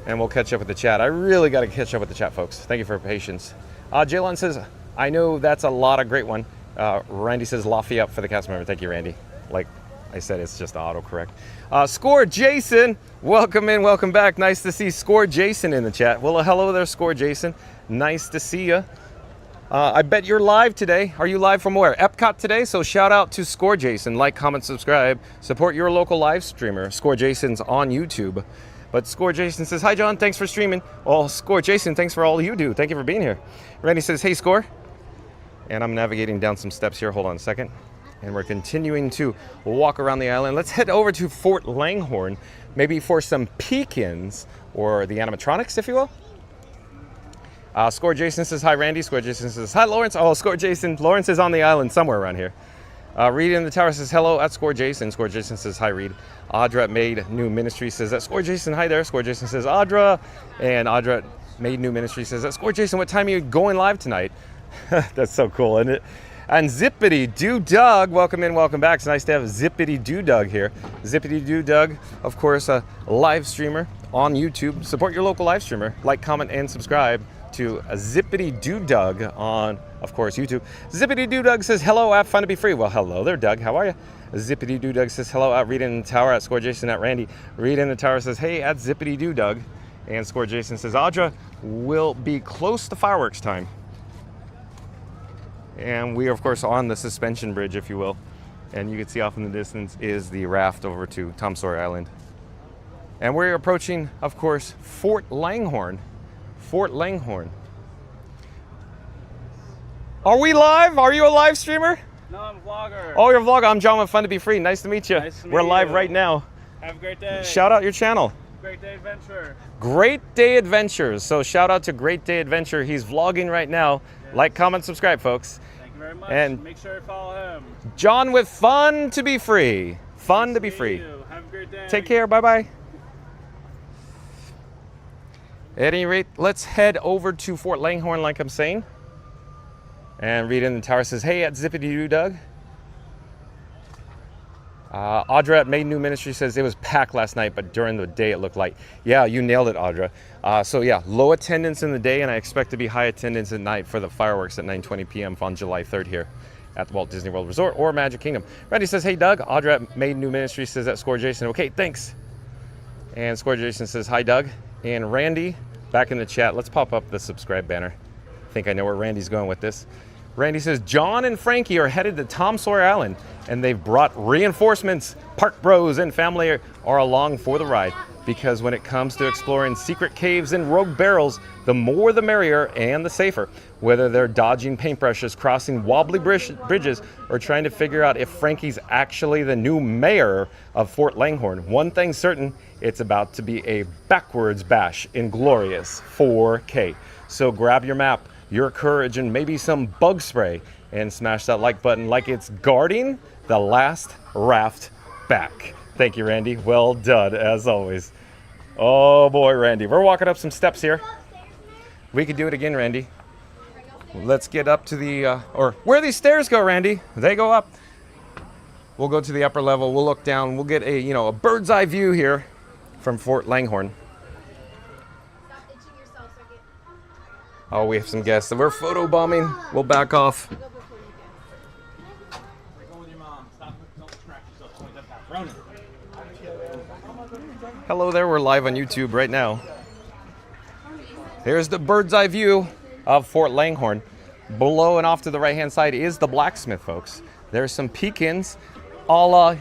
And we'll catch up with the chat. I really got to catch up with the chat, folks. Thank you for your patience. Jaylon says, I know that's a lot of great one. Randy says Lafayette for the cast member. Thank you, Randy. Like I said, it's just autocorrect. Score Jason, welcome in, welcome back. Nice to see Score Jason in the chat. Well, hello there, Score Jason. Nice to see you. I bet you're live today. Are you live from where? Epcot today? So shout out to Score Jason. Like, comment, subscribe. Support your local live streamer. Score Jason's on YouTube. But Score Jason says, hi, John. Thanks for streaming. Well, Score Jason, thanks for all you do. Thank you for being here. Randy says, hey, Score. And I'm navigating down some steps here. Hold on a second. And we're continuing to walk around the island. Let's head over to Fort Langhorne, maybe for some peek-ins, or the animatronics, if you will. Score Jason says, hi, Randy. Score Jason says, hi, Lawrence. Oh, Score Jason. Lawrence is on the island somewhere around here. Reed in the Tower says, hello at Score Jason. Score Jason says, hi, Reed. Audra at Made New Ministry says, that Score Jason, hi there. Score Jason says, Audra. And Audra at Made New Ministry says, that Score Jason, what time are you going live tonight? That's so cool, isn't it? And Zippity Doo Doug, welcome in, welcome back. It's nice to have Zippity Doo Doug here. Zippity Doo Doug, of course, a live streamer on YouTube. Support your local live streamer. Like, comment, and subscribe to Zippity Doo Doug on, of course, YouTube. Zippity Doo Doug says, hello at Fun to Be Free. Well, hello there, Doug. How are you? Zippity Doo Doug says, hello at Reed in the Tower, at Score Jason, at Randy. Reed in the Tower says, hey, at Zippity Doo Doug. And Score Jason says, Audra will be close to fireworks time. And we are, of course, on the suspension bridge, if you will. And you can see off in the distance is the raft over to Tom Sawyer Island. And we're approaching, of course, Fort Langhorne. Fort Langhorne. Are we live? Are you a live streamer? No, I'm a vlogger. Oh, you're a vlogger. I'm John with Fun to Be Free. Nice to meet you. Nice to meet We're live you. right now. Have a great day. Shout out your channel. Great Day Adventure. Great Day Adventures. So shout out to Great Day Adventure. He's vlogging right now. Yes. Like, comment, subscribe, folks. Thank you very much. And make sure you follow him. John with Fun to Be Free. Fun nice to be free. You. Have a great day. Take care. Bye-bye. At any rate, let's head over to Fort Langhorne, like I'm saying. And Reed in the Tower says, hey, at Zippity Doo Doug. Audra at Made New Ministry says, it was packed last night, but during the day it looked light. Yeah, you nailed it, Audra. So yeah, low attendance in the day, and I expect to be high attendance at night for the fireworks at 9:20 p.m. on July 3rd here at the Walt Disney World Resort or Magic Kingdom. Randy says, hey, Doug. Audra at Made New Ministry says, at Score Jason. Okay, thanks. And Score Jason says, hi, Doug. And Randy, back in the chat, let's pop up the subscribe banner. I think I know where Randy's going with this. Randy says, John and Frankie are headed to Tom Sawyer Island, and they've brought reinforcements. Park Bros and family are along for the ride. because when it comes to exploring secret caves and rogue barrels, the more the merrier and the safer. Whether they're dodging paintbrushes, crossing wobbly bridges, or trying to figure out if Frankie's actually the new mayor of Fort Langhorne, one thing's certain, it's about to be a backwards bash in glorious 4K. So grab your map, your courage, and maybe some bug spray, and smash that like button like it's guarding the last raft back. Thank you, Randy. Well done, as always. Oh boy, Randy. We're walking up some steps here. We could do it again, Randy. Let's get up to the, or where these stairs go, Randy? They go up. We'll go to the upper level. We'll look down. We'll get a, a bird's eye view here from Fort Langhorne. Oh, we have some guests. So we're photo bombing. We'll back off. Hello there, we're live on YouTube right now. Here's the bird's eye view of Fort Langhorne. Below and off to the right hand side is the blacksmith, folks. There's some pecans a la,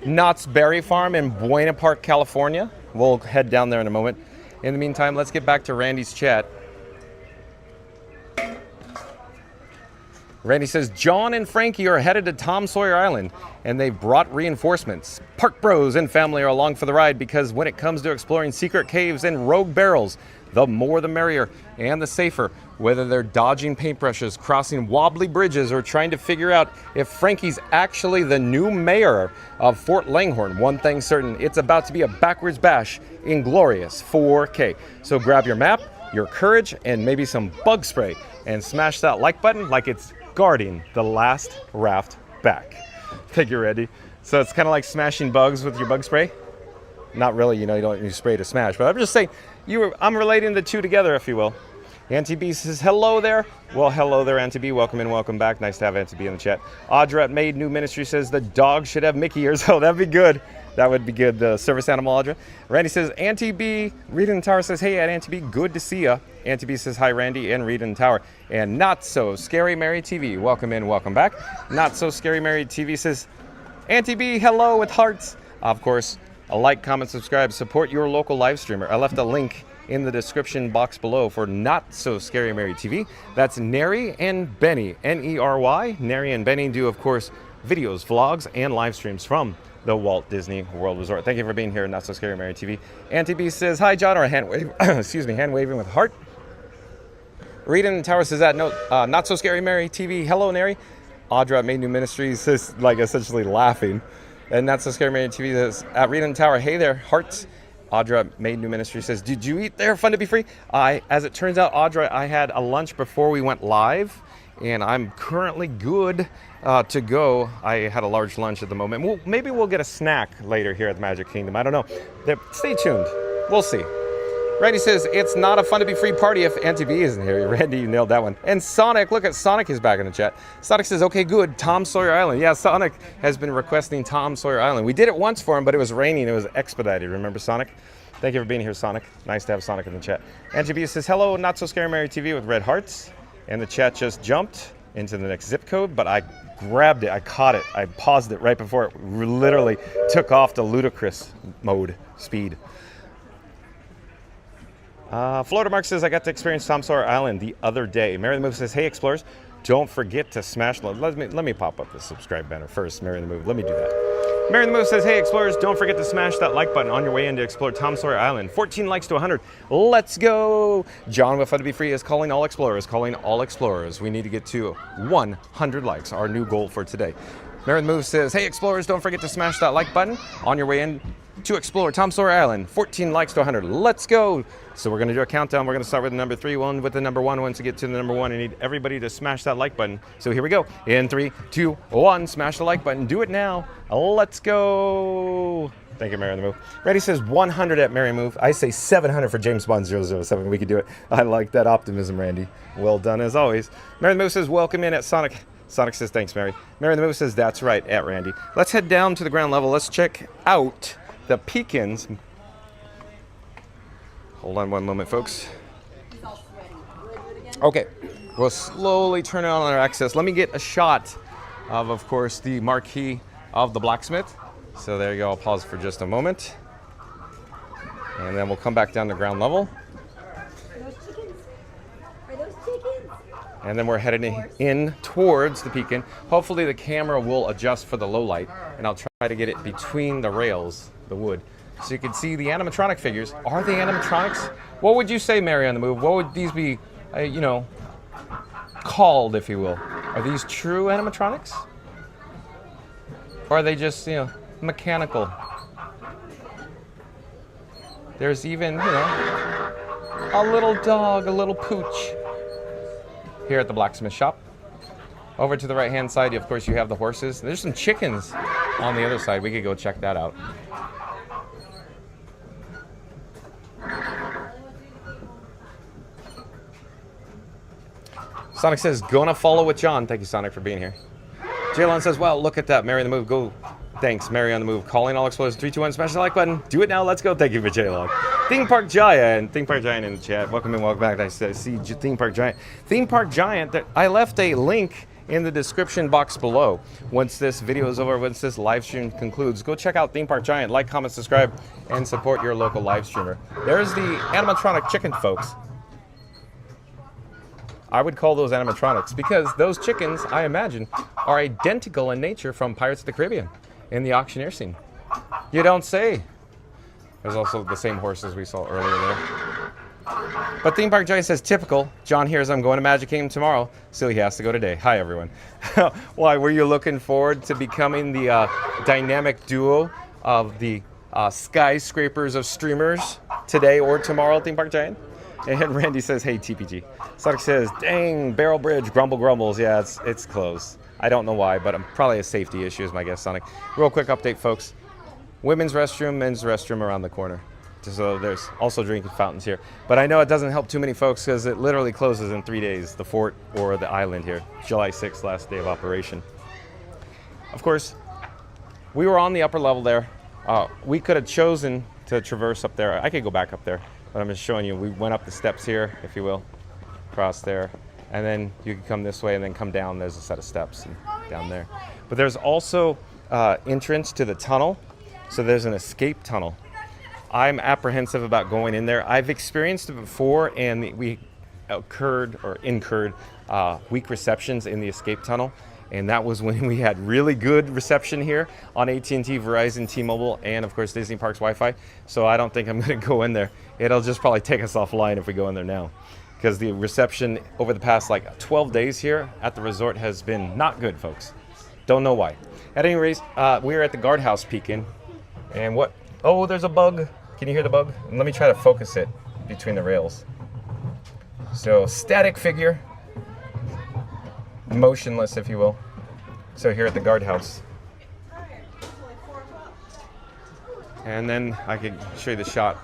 Knott's Berry Farm in Buena Park, California. We'll head down there in a moment. In the meantime, let's get back to Randy's chat. Randy says, John and Frankie are headed to Tom Sawyer Island, and they've brought reinforcements. Park Bros and family are along for the ride because when it comes to exploring secret caves and rogue barrels, the more the merrier and the safer. Whether they're dodging paintbrushes, crossing wobbly bridges, or trying to figure out if Frankie's actually the new mayor of Fort Langhorne, one thing's certain, it's about to be a backwards bash in glorious 4K. So grab your map, your courage, and maybe some bug spray, and smash that like button like it's guarding the last raft back. Thank you, Randy. So it's kind of like smashing bugs with your bug spray. Not really, you don't use spray to smash, but I'm just saying, I'm relating the two together, if you will. Auntie B says, hello there. Well, hello there, Auntie B. Welcome in, welcome back. Nice to have Auntie B in the chat. Audra at Made New Ministry says, the dog should have Mickey ears. Oh, that'd be good. That would be good. The service animal, Audra. Randy says, Auntie B. Rita in the Tower says, hey, Auntie B, good to see ya. Auntie B says, hi, Randy and Rita in the Tower. And Not So Scary Mary TV. Welcome in, welcome back. Not So Scary Mary TV says, Auntie B, hello with hearts. Of course, a like, comment, subscribe, support your local live streamer. I left a link in the description box below for Not So Scary Mary TV. That's Neri and Benny, N-E-R-Y. Neri and Benny do, of course, videos, vlogs, and live streams from the Walt Disney World Resort. Thank you for being here, Not So Scary Mary TV. Auntie B says, hi, John, or a hand wave, excuse me, hand waving with heart. Rita in the Tower says that, no, Not So Scary Mary TV. Hello, Neri. Audra at Made New Ministries says, like, essentially laughing. And Not So Scary Mary TV says, at Rita in the Tower, hey there, hearts. Audra at Made New Ministry says, did you eat there? Fun to be free? As it turns out, Audra, I had a lunch before we went live, and I'm currently good to go. I had a large lunch at the moment. Maybe we'll get a snack later here at the Magic Kingdom. I don't know. Stay tuned. We'll see. Randy says, it's not a fun to be free party if Auntie B isn't here. Randy, you nailed that one. And Sonic, look at Sonic is back in the chat. Sonic says, okay, good, Tom Sawyer Island. Yeah, Sonic has been requesting Tom Sawyer Island. We did it once for him, but it was raining. It was expedited. Remember, Sonic? Thank you for being here, Sonic. Nice to have Sonic in the chat. Auntie B says, hello, Not So Scary Mary TV with red hearts. And the chat just jumped into the next zip code, but I grabbed it. I caught it. I paused it right before it literally took off to ludicrous mode speed. Florida Mark says, I got to experience Tom Sawyer Island the other day. Mary the Move says, hey, explorers, don't forget to smash the... Let me pop up the subscribe banner first, Mary the Move. Let me do that. Mary the Move says, hey, explorers, don't forget to smash that like button on your way in to explore Tom Sawyer Island. 14 likes to 100. Let's go. John with Fun to Be Free is calling all explorers, We need to get to 100 likes, our new goal for today. Mary the Move says, hey, explorers, don't forget to smash that like button on your way in to explore Tom Sawyer Island. 14 likes to 100. Let's go. So we're going to do a countdown. We're going to start with the number 3, one with the number 1. Once you get to the number 1, I need everybody to smash that like button. So here we go. In 3, 2, 1, smash the like button. Do it now. Let's go. Thank you, Mary the Move. Randy says 100 at Mary Move. I say 700 for James Bond 007. We could do it. I like that optimism, Randy. Well done as always. Mary the Move says welcome in at Sonic. Sonic says thanks, Mary. Mary the Move says that's right at Randy. Let's head down to the ground level. Let's check out the pecans. Hold on one moment, folks. Okay, we'll slowly turn on our access. Let me get a shot of course, the marquee of the blacksmith. So there you go. I'll pause for just a moment. And then we'll come back down to ground level. And then we're heading in towards the beacon. Hopefully the camera will adjust for the low light, and I'll try to get it between the rails, the wood, so you can see the animatronic figures. Are they animatronics? What would you say, Mary on the Move? What would these be, you know, called, if you will? Are these true animatronics? Or are they just, you know, mechanical? There's even, you know, a little dog, a little pooch here at the blacksmith shop. Over to the right-hand side, of course, you have the horses. There's some chickens on the other side. We could go check that out. Sonic says, gonna follow with John. Thank you, Sonic, for being here. Jaylon says, wow, look at that. Mary on the Move. Go. Thanks, Mary on the Move. Calling all explorers. 3, 2, 1. Smash the like button. Do it now. Let's go. Thank you for Jaylon. Theme Park Giant. Theme Park Giant in the chat. Welcome and welcome back. I see Theme Park Giant. Theme Park Giant. I left a link in the description box below. Once this video is over, once this live stream concludes, go check out Theme Park Giant. Like, comment, subscribe, and support your local live streamer. There's the animatronic chicken folks. I would call those animatronics because those chickens, I imagine, are identical in nature from Pirates of the Caribbean in the auctioneer scene. You don't say. There's also the same horses we saw earlier there. But Theme Park Giant says, typical. John hears I'm going to Magic Kingdom tomorrow, so he has to go today. Hi, everyone. Why, were you looking forward to becoming the dynamic duo of the skyscrapers of streamers today or tomorrow, Theme Park Giant? And Randy says, hey, TPG. Sonic says, dang, Barrel Bridge, grumbles. Yeah, it's closed. I don't know why, but probably a safety issue is my guess, Sonic. Real quick update, folks. Women's restroom, men's restroom around the corner. So there's also drinking fountains here. But I know it doesn't help too many folks because it literally closes in 3 days, the fort or the island here. July 6th, last day of operation. Of course, we were on the upper level there. We could have chosen to traverse up there. I could go back up there. But I'm just showing you, we went up the steps here, if you will, across there. And then you can come this way and then come down. There's a set of steps and down there. But there's also entrance to the tunnel. So there's an escape tunnel. I'm apprehensive about going in there. I've experienced it before, and we incurred weak receptions in the escape tunnel. And that was when we had really good reception here on AT&T, Verizon, T-Mobile, and of course Disney Parks Wi-Fi. So I don't think I'm going to go in there. It'll just probably take us offline if we go in there now, because the reception over the past like 12 days here at the resort has been not good, folks. Don't know why. At any rate, we're at the guardhouse peeking, and what? Oh, there's a bug. Can you hear the bug? Let me try to focus it between the rails. So static figure. Motionless, if you will. So here at the guardhouse. And then I could show you the shot.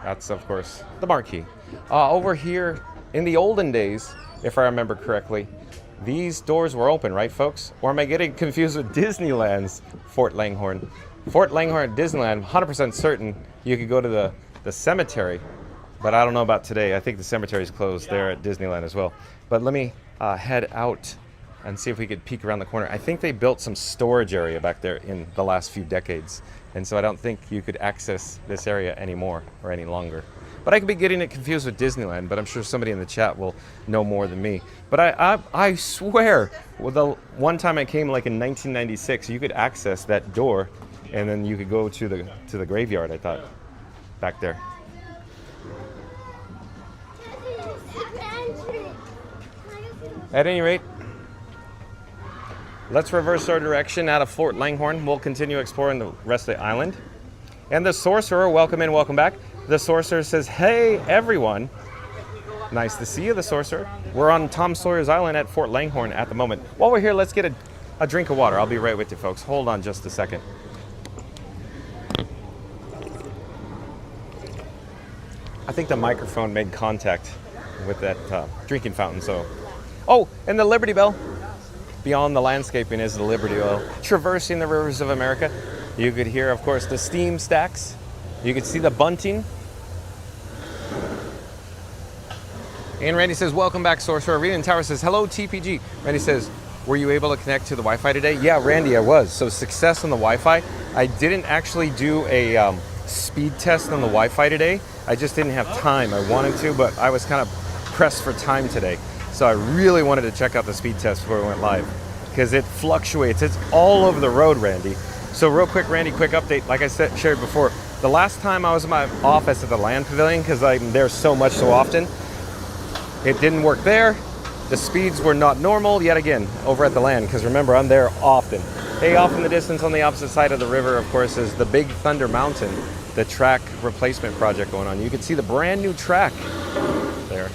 That's, of course, the marquee. Over here, in the olden days, if I remember correctly, these doors were open, right, folks? Or am I getting confused with Disneyland's Fort Langhorne? Fort Langhorne at Disneyland, 100% certain you could go to the cemetery, but I don't know about today. I think the cemetery is closed there at Disneyland as well. But let me head out and see if we could peek around the corner. I think they built some storage area back there in the last few decades, and so I don't think you could access this area anymore or any longer. But I could be getting it confused with Disneyland, but I'm sure somebody in the chat will know more than me. But I swear, well, the one time I came, like in 1996, you could access that door, and then you could go to the graveyard, I thought, back there. At any rate, let's reverse our direction out of Fort Langhorne. We'll continue exploring the rest of the island. And the Sorcerer, welcome in, welcome back. The Sorcerer says, hey, everyone. Nice to see you, the Sorcerer. We're on Tom Sawyer's Island at Fort Langhorne at the moment. While we're here, let's get a drink of water. I'll be right with you, folks. Hold on just a second. I think the microphone made contact with that drinking fountain, so. Oh, and the Liberty Bell. Beyond the landscaping is the Liberty Bell. Traversing the rivers of America. You could hear, of course, the steam stacks. You could see the bunting. And Randy says, welcome back, Sorcerer. Reading Tower says, hello, TPG. Randy says, were you able to connect to the Wi-Fi today? Yeah, Randy, I was. So success on the Wi-Fi. I didn't actually do a speed test on the Wi-Fi today. I just didn't have time. I wanted to, but I was kind of pressed for time today. So I really wanted to check out the speed test before we went live because it fluctuates. It's all over the road, Randy. So real quick, Randy, quick update. Like I said, shared before, the last time I was in my office at the Land Pavilion, because I'm there so much so often, it didn't work there. The speeds were not normal yet again over at the Land, because remember, I'm there often. Hey, off in the distance on the opposite side of the river, of course, is the Big Thunder Mountain, the track replacement project going on. You can see the brand new track there.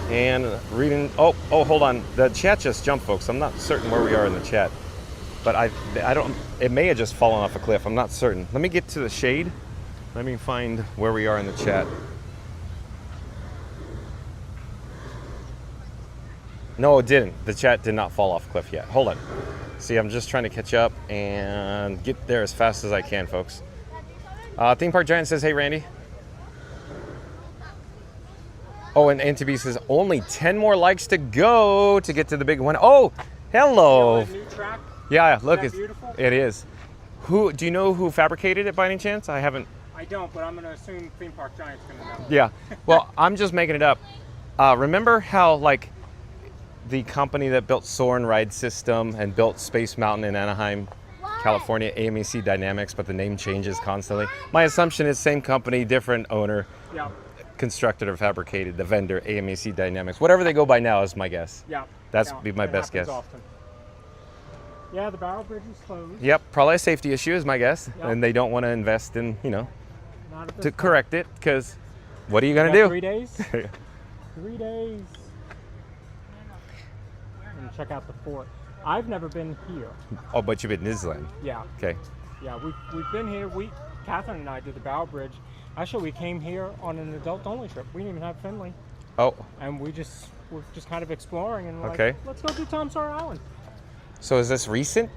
And reading, oh, hold on. The chat just jumped, folks. I'm not certain where we are in the chat. But I don't, it may have just fallen off a cliff. I'm not certain. Let me get to the shade. Let me find where we are in the chat. No, it didn't. The chat did not fall off a cliff yet. Hold on. See, I'm just trying to catch up and get there as fast as I can, folks. Theme Park Giant says, hey, Randy. Oh, and NTB says, only 10 more likes to go to get to the big one. Oh, hello. New track. Yeah, look, Isn't that beautiful? it is. Who do you know who fabricated it by any chance? I haven't. I don't, but I'm going to assume Theme Park Giant's going to know. Yeah. Well, I'm just making it up. Remember how like the company that built Soarin' Ride System and built Space Mountain in Anaheim, California, AMEC Dynamics, but the name changes constantly. My assumption is same company, different owner. Yeah. Constructed or fabricated, the vendor, AMEC Dynamics. Whatever they go by now is my guess. Yeah. That's yeah, be my that best happens guess. Often. Yeah, the barrel bridge is closed. Yep, probably a safety issue is my guess. Yep. And they don't want to invest in, Not at this to time. correct it, because what are you going We to got do? 3 days? 3 days. And check out the fort. I've never been here. Oh, but you've been in Disneyland. Yeah. Okay. Yeah, we've been here. Catherine and I did the barrel bridge. Actually, we came here on an adult-only trip. We didn't even have Finley. Oh, And we're just kind of exploring and we're Okay. like, let's go do Tom Sawyer Island. so is this recent?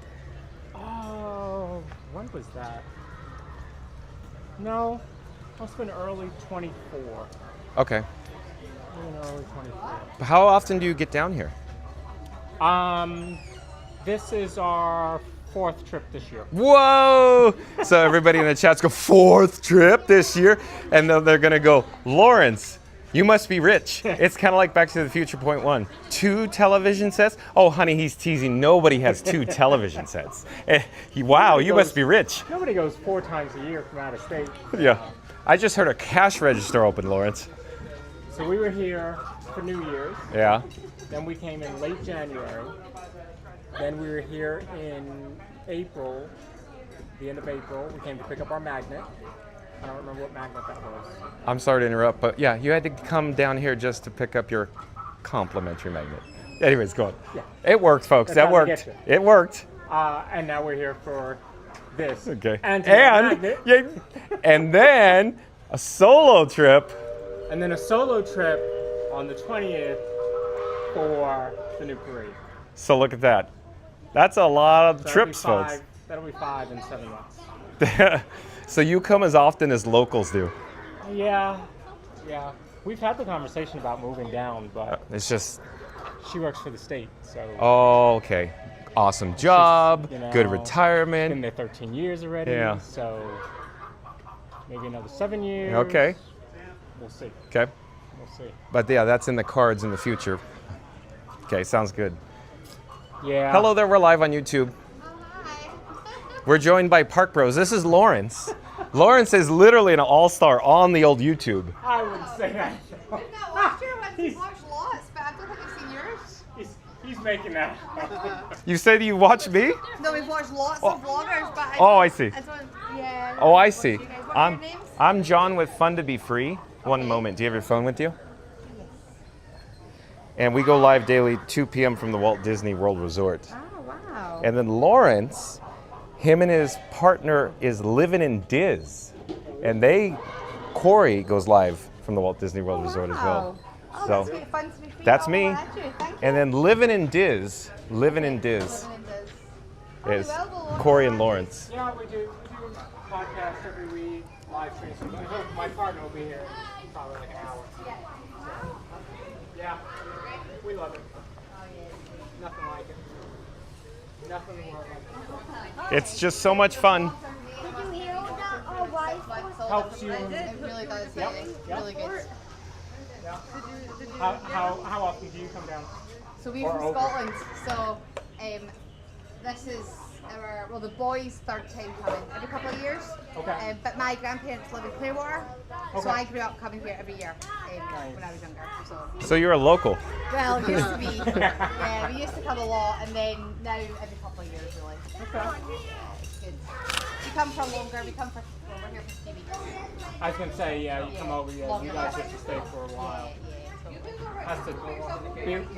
Oh, when was that? No, must have been early 24. Okay. Early 24. How often do you get down here? This is our 4th trip this year. Whoa! So everybody in the chat's go, 4th trip this year. And then they're going to go, Lawrence, you must be rich. It's kind of like Back to the Future Point 1. 2 television sets? Oh, honey, he's teasing. Nobody has 2 television sets. Wow, you must be rich. Nobody goes 4 times a year from out of state. Yeah. I just heard a cash register open, Lawrence. So we were here for New Year's. Yeah. Then we came in late January. Then we were here in April, the end of April. We came to pick up our magnet. I don't remember what magnet that was. I'm sorry to interrupt, but yeah, you had to come down here just to pick up your complimentary magnet. Anyways, go on. Yeah. It worked, folks. That's That how we worked. get It worked. And now we're here for this. Okay. And magnet. Yeah, and then a solo trip. And then a solo trip on the 20th for the new parade. So look at that. That's a lot of So trips, that'll be 5 in 7 months. folks. So you come as often as locals do. Yeah. We've had the conversation about moving down, but It's just, she works for the state, so oh, okay. Awesome job, you know, good been retirement. there 13 years already. Yeah. So maybe another 7 years. Okay, We'll see. okay. We'll see. But yeah, that's in the cards in the future. Okay, sounds good. Yeah. Hello there, we're live on YouTube. We're joined by Park Bros. This is Lawrence. Lawrence is literally an all-star on the old YouTube. I wouldn't say that. I did not watch your ones. I've watched lots, but I don't think I've seen yours. He's making that. You said you watch me? No, we've watched lots of vloggers, but I see. Yeah. Oh, I see. What are your names? I'm John with Fun to Be Free. One moment. Do you have your phone with you? And we go live daily 2 p.m. from the Walt Disney World Resort. Oh, wow. And then Lawrence, him and his partner is living in Diz. And Corey goes live from the Walt Disney World Resort as well. Oh, So, that's great. Fun to be free. that's Oh, me. well, that's you. Thank you. and then living in Diz is Living in Diz. Corey and Lawrence. Yeah, we do podcasts every week, live streams. My partner will be here in probably like an hour. Yeah, we love it. Nothing like it. Nothing more like it. It's just so much fun. helps you. It really does, yeah. Yep. Really good. Yeah. How often do you come down? So we're from Scotland, so this is the boys' third time coming every couple of years. Okay. But my grandparents live in Clearwater, so Okay. I grew up coming here every year when I was younger. So you're a local. Well, it used to be. Yeah, we used to come a lot, and then now every couple of years, really. Okay. It's good. We come for longer. We're here for 3 weeks. I was gonna say, yeah, you come over, yeah, Longer. you guys get to stay for a while. Yeah. Has to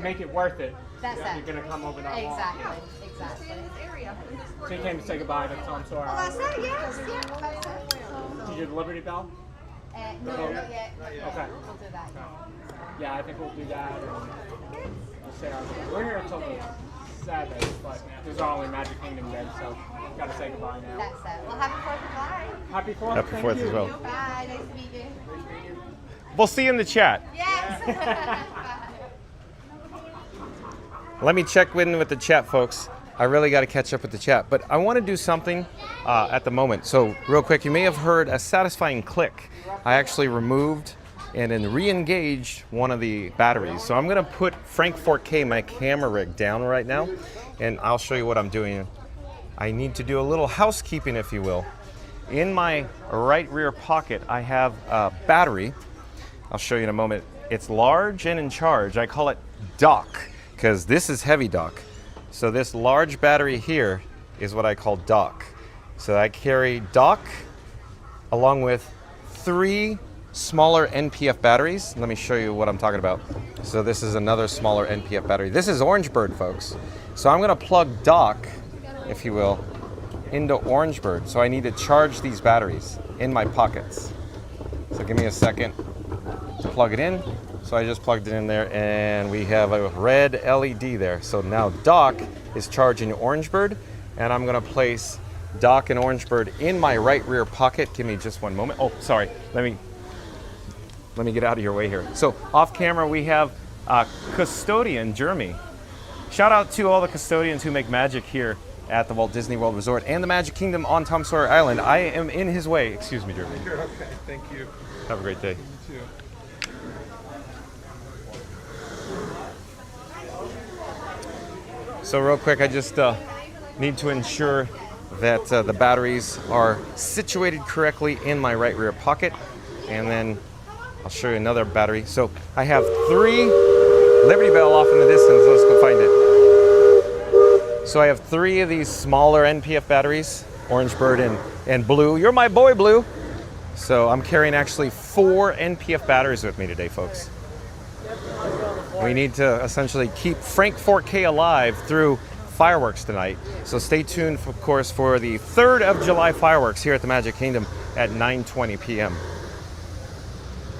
make it worth it. That's You're it. gonna come over that long. Exactly. So you came to say goodbye to Tom Sawyer Oh, that's Island. it. Yes. Yeah. That's it. Did you do the Liberty Bell? No, not yet. Okay. We'll do that. Yeah, I think we'll do that. And we'll say we're here until the 7th, but there's only Magic Kingdom Day, so gotta say goodbye now. That's it. Well, happy 4th of July. Happy 4th. Happy Thank 4th you. as well. Bye. Nice to meet you. We'll see you in the chat. Yes. Bye. Let me check in with the chat, folks. I really got to catch up with the chat, but I want to do something at the moment. So real quick, you may have heard a satisfying click. I actually removed and then re-engaged one of the batteries. So I'm going to put Frank 4K, my camera rig, down right now, and I'll show you what I'm doing. I need to do a little housekeeping, if you will. In my right rear pocket, I have a battery. I'll show you in a moment. It's large and in charge. I call it dock because this is heavy dock. So this large battery here is what I call dock. So I carry dock along with 3 smaller NPF batteries. Let me show you what I'm talking about. So this is another smaller NPF battery. This is Orangebird, folks. So I'm gonna plug dock, if you will, into Orangebird. So I need to charge these batteries in my pockets. So give me a second to plug it in. So I just plugged it in there and we have a red LED there. So now dock is charging Orangebird and I'm gonna place dock and Orangebird in my right rear pocket. Give me just one moment. Oh, sorry, let me get out of your way here. So off camera we have custodian Jeremy. Shout out to all the custodians who make magic here at the Walt Disney World Resort and the Magic Kingdom on Tom Sawyer Island. I am in his way. Excuse me, Jeremy. You're okay, thank you. Have a great day. You too. So real quick, I just need to ensure that the batteries are situated correctly in my right rear pocket. And then I'll show you another battery. So I have 3 Liberty Bell off in the distance. Let's go find it. So I have 3 of these smaller NPF batteries, Orangebird and Blue. You're my boy, Blue. So I'm carrying actually 4 NPF batteries with me today, folks. We need to essentially keep Frank 4K alive through fireworks tonight. So stay tuned, of course, for the 3rd of July fireworks here at the Magic Kingdom at 9:20 p.m.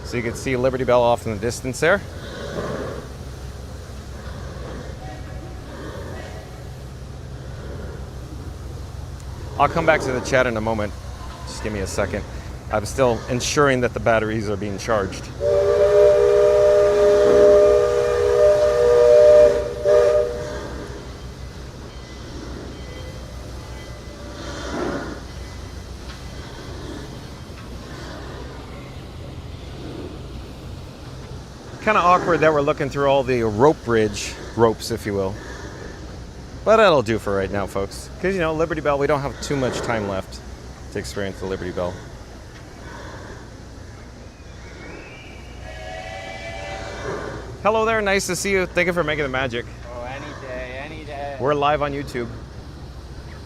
So you can see Liberty Bell off in the distance there. I'll come back to the chat in a moment. Just give me a second. I'm still ensuring that the batteries are being charged. Kind of awkward that we're looking through all the rope bridge ropes, if you will. But that'll do for right now, folks. Because, you know, Liberty Bell, we don't have too much time left to experience the Liberty Bell. Hello there, nice to see you. Thank you for making the magic. Oh, any day, any day. We're live on YouTube.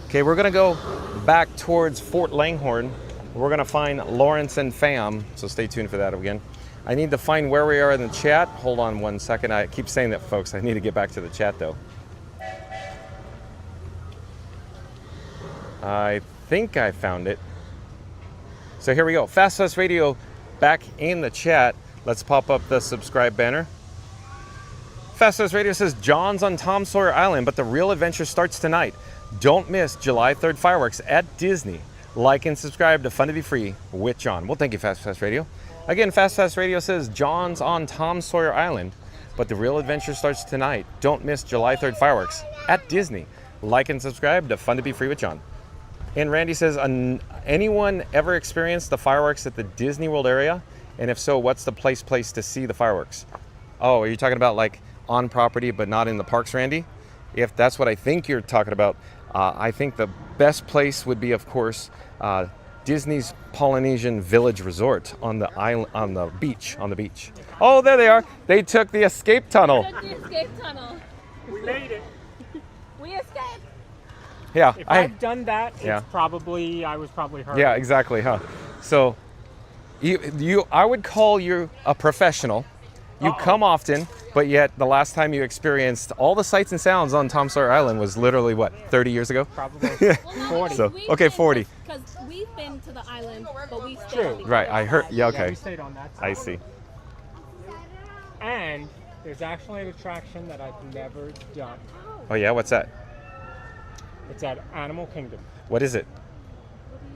Okay, we're gonna go back towards Fort Langhorne. We're gonna find Lawrence and fam, so stay tuned for that again. I need to find where we are in the chat. Hold on one second. I keep saying that, folks. I need to get back to the chat, though. I think I found it. So here we go. Fast Radio back in the chat. Let's pop up the subscribe banner. Fast Radio says, John's on Tom Sawyer Island, but the real adventure starts tonight. Don't miss July 3rd fireworks at Disney. Like and subscribe to Fun to Be Free with John. Well, thank you, Fast Radio. Again, Fast Radio says, John's on Tom Sawyer Island, but the real adventure starts tonight. Don't miss July 3rd fireworks at Disney. Like and subscribe to Fun to Be Free with John. And Randy says, anyone ever experienced the fireworks at the Disney World area? And if so, what's the place to see the fireworks? Oh, are you talking about like on property but not in the parks, Randy? If that's what I think you're talking about, I think the best place would be, of course, Disney's Polynesian Village Resort on the island, on the beach. Oh, there they are. They took the escape tunnel. Took the escape tunnel. We made it. We escaped. Yeah, If I've done that, Yeah. I was probably hurt. Yeah, exactly, huh? So, I would call you a professional. You come often, but yet the last time you experienced all the sights and sounds on Tom Sawyer Island was literally what, 30 years ago? Probably. Well, no, 40. So, okay, 40. Because we've been to the island, but we stayed True. on the Right, I heard. Yeah, Yeah, okay. we stayed on that side. I see. And there's actually an attraction that I've never done. Oh yeah, what's that? It's at Animal Kingdom, What is it?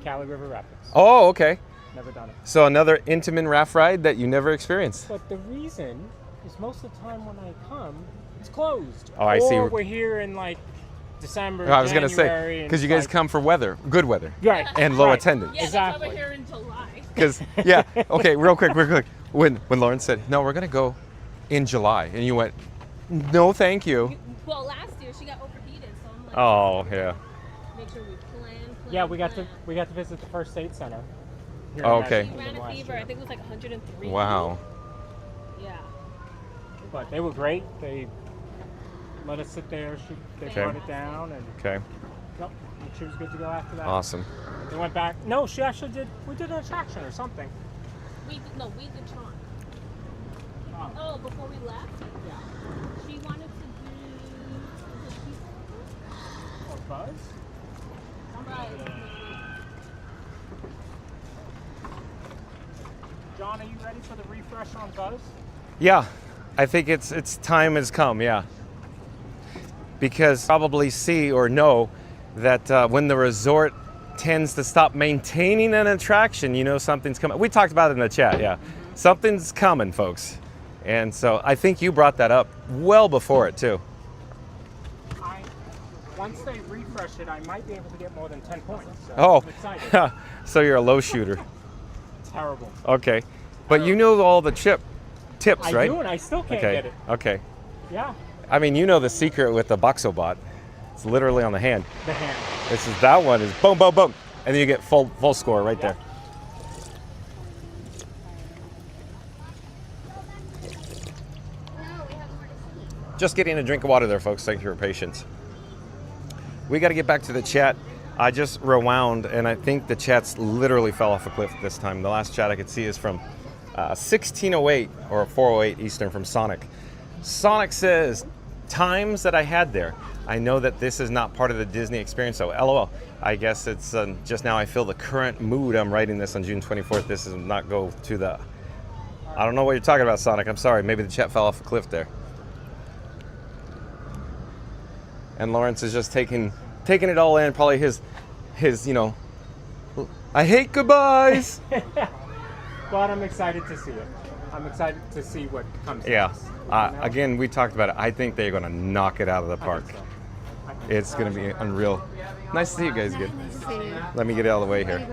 Cali River Rapids. Oh, okay. Never done it. So another Intamin raft ride that you never experienced. But the reason is most of the time when I come, it's closed. Oh, I see. Or we're here in like December, I was gonna say January, and because you it's guys like- come for weather, good weather, Right. and low right. attendance. Yeah, Exactly. that's why we're here in July. Because yeah, okay, real quick. When Lauren said no, we're gonna go in July, and you went, no, thank you. Well, last year she got overheated, so I'm like, Oh yeah. make sure we plan. Yeah, we got to visit the First Aid Center. here Oh, in okay. She Magic ran Kingdom a last fever. year. I think it was like 103. Wow. Yeah. But they were great. They let us sit there. They Okay. brought it down, and Okay. yep, she was good to go after that. Awesome. They went back. No, she actually did. We did an attraction or something. We did Tron. Oh, before we left? Yeah. She wanted to do. Or Buzz. Right. John, are you ready for the refresh on Buzz? Yeah, I think it's time has come. Yeah. Because probably see or know that when the resort tends to stop maintaining an attraction, you know something's coming. We talked about it in the chat. Yeah, something's coming, folks. And so I think you brought that up well before it too. Once they refresh it, I might be able to get more than 10 points. So Oh, I'm excited. so you're a low shooter. Terrible. Okay, but you know all the tips, I right? do, and I still can't Okay. get it. Okay. Yeah, I mean, you know the secret with the Boxobot. It's literally on the hand. the hand. That one is boom, boom, boom, and then you get full score right there. Just getting a drink of water there, folks. Thank you for your patience. We got to get back to the chat. I just rewound, and I think the chat's literally fell off a cliff this time. The last chat I could see is from 1608 or 408 Eastern from Sonic. Sonic says, times that I had there. I know that this is not part of the Disney experience, so LOL. I guess it's just now I feel the current mood. I'm writing this on June 24th. This does not go to the... I don't know what you're talking about, Sonic. I'm sorry. Maybe the chat fell off a cliff there. And Lawrence is just taking it all in. Probably his I hate goodbyes. But I'm excited to see it. I'm excited to see what comes Yeah. next. Again, we talked about it. I think they're going to knock it out of the park. It's going to be unreal. Nice to see you guys again. Let me get out of the way here.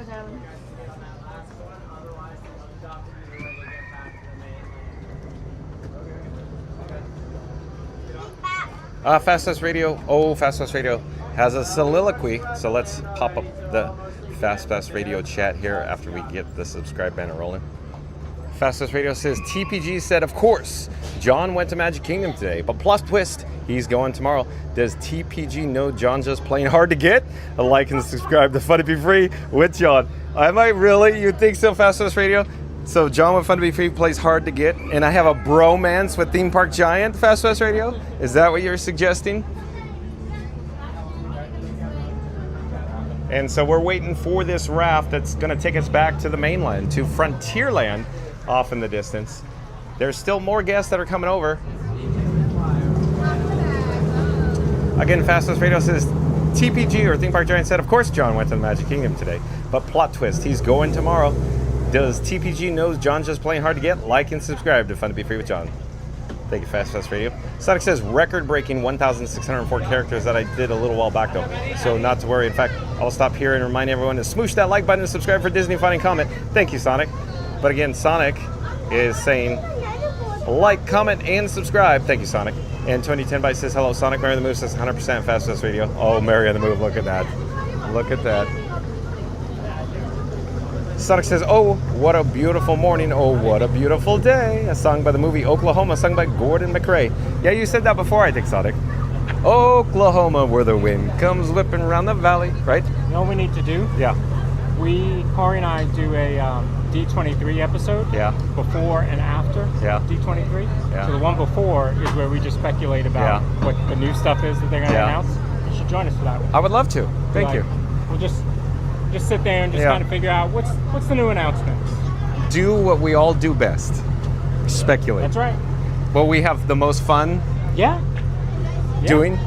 Fast Fast Radio. Oh, Fast Fast Radio has a soliloquy. So let's pop up the Fast Fast Radio chat here after we get the subscribe banner rolling. Fast Fast Radio says, TPG said, of course, John went to Magic Kingdom today, but plus twist, he's going tomorrow. Does TPG know John just playing hard to get? A like and subscribe to Fun to Be Free with John. I might really? You think so, Fast Fast Radio? So John with Fun to Be Free plays hard to get, and I have a bromance with Theme Park Giant, Fast Fast Radio? Is that what you're suggesting? And so we're waiting for this raft that's going to take us back to the mainland, to Frontierland, off in the distance. There's still more guests that are coming over. Again, Fastest Radio says, TPG or Theme Park Giant said, of course John went to the Magic Kingdom today, but plot twist, he's going tomorrow. Does TPG knows John just playing hard to get? Like and subscribe to Fun to Be Free with John. Thank you, Fast Radio. Sonic says record-breaking 1,604 characters that I did a little while back, though. So not to worry. In fact, I'll stop here and remind everyone to smoosh that like button and subscribe for Disney Fun and Comment. Thank you, Sonic. But again, Sonic is saying like, comment, and subscribe. Thank you, Sonic. And Tony 10 Byte says hello. Sonic Mary on the Move says 100% Fast Radio. Oh, Mary on the Move. Look at that. Look at that. Sonic says, oh, what a beautiful morning. Oh, what a beautiful day. A song by the movie Oklahoma, sung by Gordon McRae. Yeah, you said that before, I think, Sonic. Oklahoma, where the wind comes whipping around the valley, right? You know what we need to do? Yeah. Corey and I do a D23 episode. Yeah. Before and after. Yeah. D23. Yeah. So the one before is where we just speculate about what the new stuff is that they're going to announce. You should join us for that one. I would love to. Thank you. We'll just sit there and just kind of figure out what's the new announcements. Do what we all do best. Speculate. That's right. What we have the most fun doing.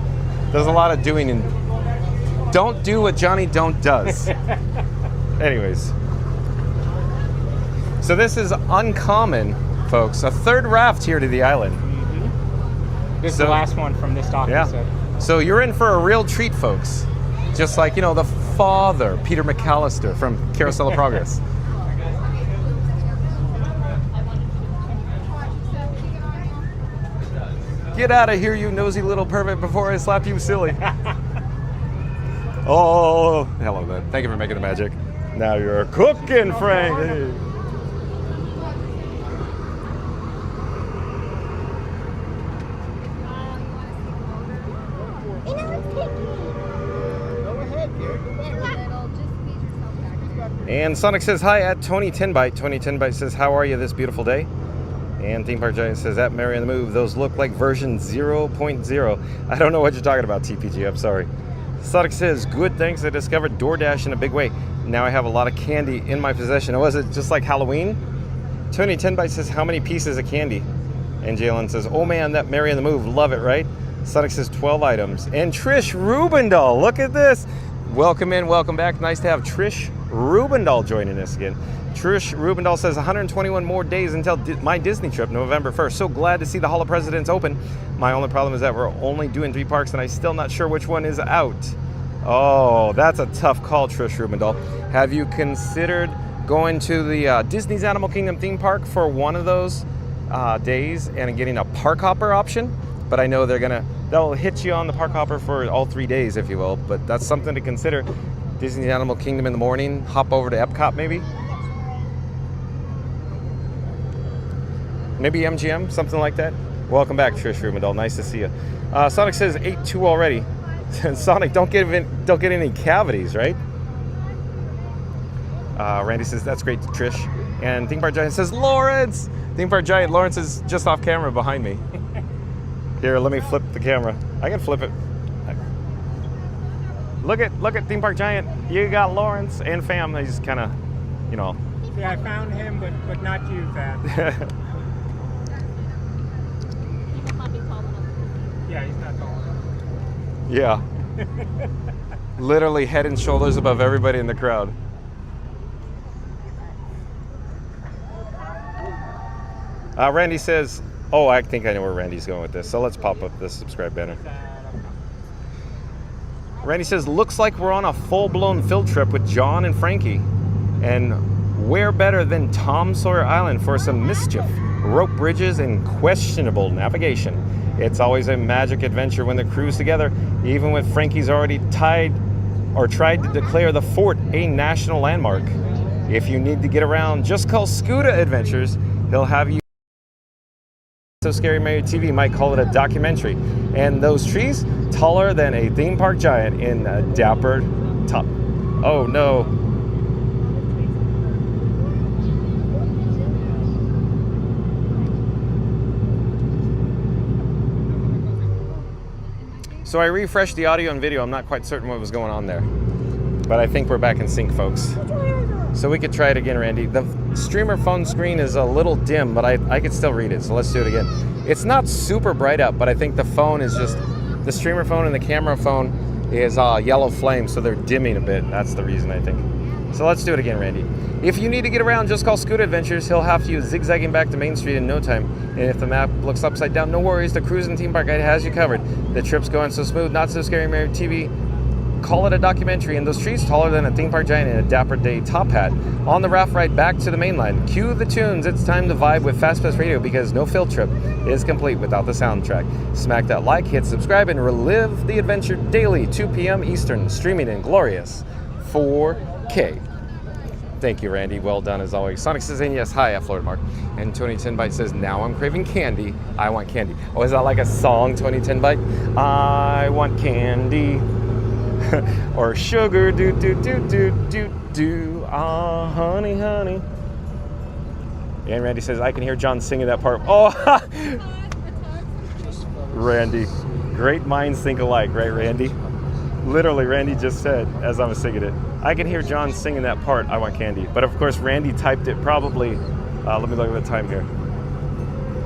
There's a lot of doing and don't do what Johnny Don't does. Anyways. So this is uncommon, folks. A third raft here to the island. Mm-hmm. This is the last one from this document. Yeah. So you're in for a real treat, folks. Just like, the father, Peter McAllister from Carousel of Progress. Get out of here, you nosy little pervert, before I slap you silly. Oh, hello then. Thank you for making the magic. Now you're cooking, Frank. Hey. And Sonic says hi at Tony 10 Byte. Tony 10 Byte says, how are you this beautiful day? And Theme Park Giant says, at Mary on the Move, those look like version 0.0. I don't know what you're talking about, TPG. I'm sorry. Sonic says, good, thanks. I discovered DoorDash in a big way. Now I have a lot of candy in my possession. Was it just like Halloween? Tony 10 Byte says, how many pieces of candy? And Jalen says, oh man, that Mary on the Move. Love it, right? Sonic says 12 items. And Trish Rubendahl, look at this. Welcome in, welcome back. Nice to have Trish Rubendahl joining us again. Trish Rubendahl says 121 more days until my Disney trip, November 1st. So glad to see the Hall of Presidents open. My only problem is that we're only doing 3 parks and I'm still not sure which one is out. Oh, that's a tough call, Trish Rubendahl. Have you considered going to the Disney's Animal Kingdom theme park for one of those days and getting a park hopper option? But I know they'll hit you on the park hopper for all 3 days, if you will. But that's something to consider. Disney's Animal Kingdom in the morning, hop over to Epcot maybe. Maybe MGM, something like that. Welcome back, Trish Rubendahl. Nice to see you. Sonic says 8-2 already. Sonic, don't get any cavities, right? Randy says that's great, Trish. And Theme Park Giant says Lawrence. Theme Park Giant Lawrence is just off camera behind me. Here, let me flip the camera. I can flip it. Look at Theme Park Giant. You got Lawrence and fam. He's kind of, Yeah, I found him, but not you, Fat. Yeah, he's not tall enough. Yeah. Literally head and shoulders above everybody in the crowd. Randy says, oh, I think I know where Randy's going with this. So let's pop up the subscribe banner. Randy says, looks like we're on a full-blown field trip with John and Frankie. And where better than Tom Sawyer Island for some mischief, rope bridges, and questionable navigation. It's always a magic adventure when the crew's together, even when Frankie's already tried to declare the fort a national landmark. If you need to get around, just call Scooter Adventures. He'll have you. So Scary Mary TV might call it a documentary. And those trees, taller than a theme park giant in a dapper top. Oh no. So I refreshed the audio and video. I'm not quite certain what was going on there. But I think we're back in sync, folks. So we could try it again, Randy. The streamer phone screen is a little dim, but I could still read it. So let's do it again. It's not super bright up, but I think the phone is just, the streamer phone and the camera phone is yellow flame, so they're dimming a bit. That's the reason, I think. So let's do it again, Randy. If you need to get around, just call Scooter Adventures. He'll have you zigzagging back to Main Street in no time. And if the map looks upside down, no worries. The cruising theme park guide has you covered. The trip's going so smooth, not so scary, Mary TV. Call it a documentary. And those trees taller than a theme park giant in a Dapper Day top hat. On the raft ride back to the main line. Cue the tunes. It's time to vibe with Fast Pass Radio because no field trip is complete without the soundtrack. Smack that like, hit subscribe, and relive the adventure daily, 2 p.m. Eastern, streaming in glorious 4K. Thank you, Randy. Well done as always. Sonic says, and yes, hi at Florida Mark. And Tony Tenbite says, now I'm craving candy. I want candy. Oh, is that like a song, Tony Tenbite? I want candy. Or sugar, do, do, do, do, do, do. Ah, honey, honey. And Randy says, I can hear John singing that part. Oh, Randy. Great minds think alike, right, Randy? Literally, Randy just said, as I was singing it, I can hear John singing that part, I want candy. But of course, Randy typed it probably, let me look at the time here.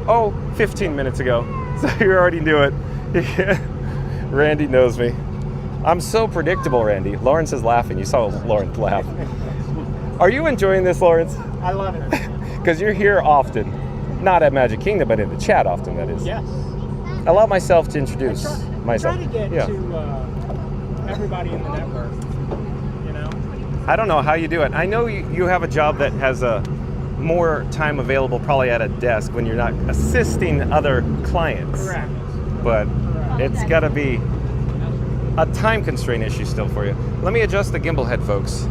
Oh, 15 minutes ago. So you already knew it. Randy knows me. I'm so predictable, Randy. Lawrence is laughing. You saw Lawrence laugh. Are you enjoying this, Lawrence? I love it. Because you're here often. Not at Magic Kingdom, but in the chat often, that is. Yes. Allow myself to introduce myself. Try to get to everybody in the network, you know? I don't know how you do it. I know you have a job that has more time available probably at a desk when you're not assisting other clients. Correct. But it's got to be a time constraint issue still for you. Let me adjust the gimbal head, folks.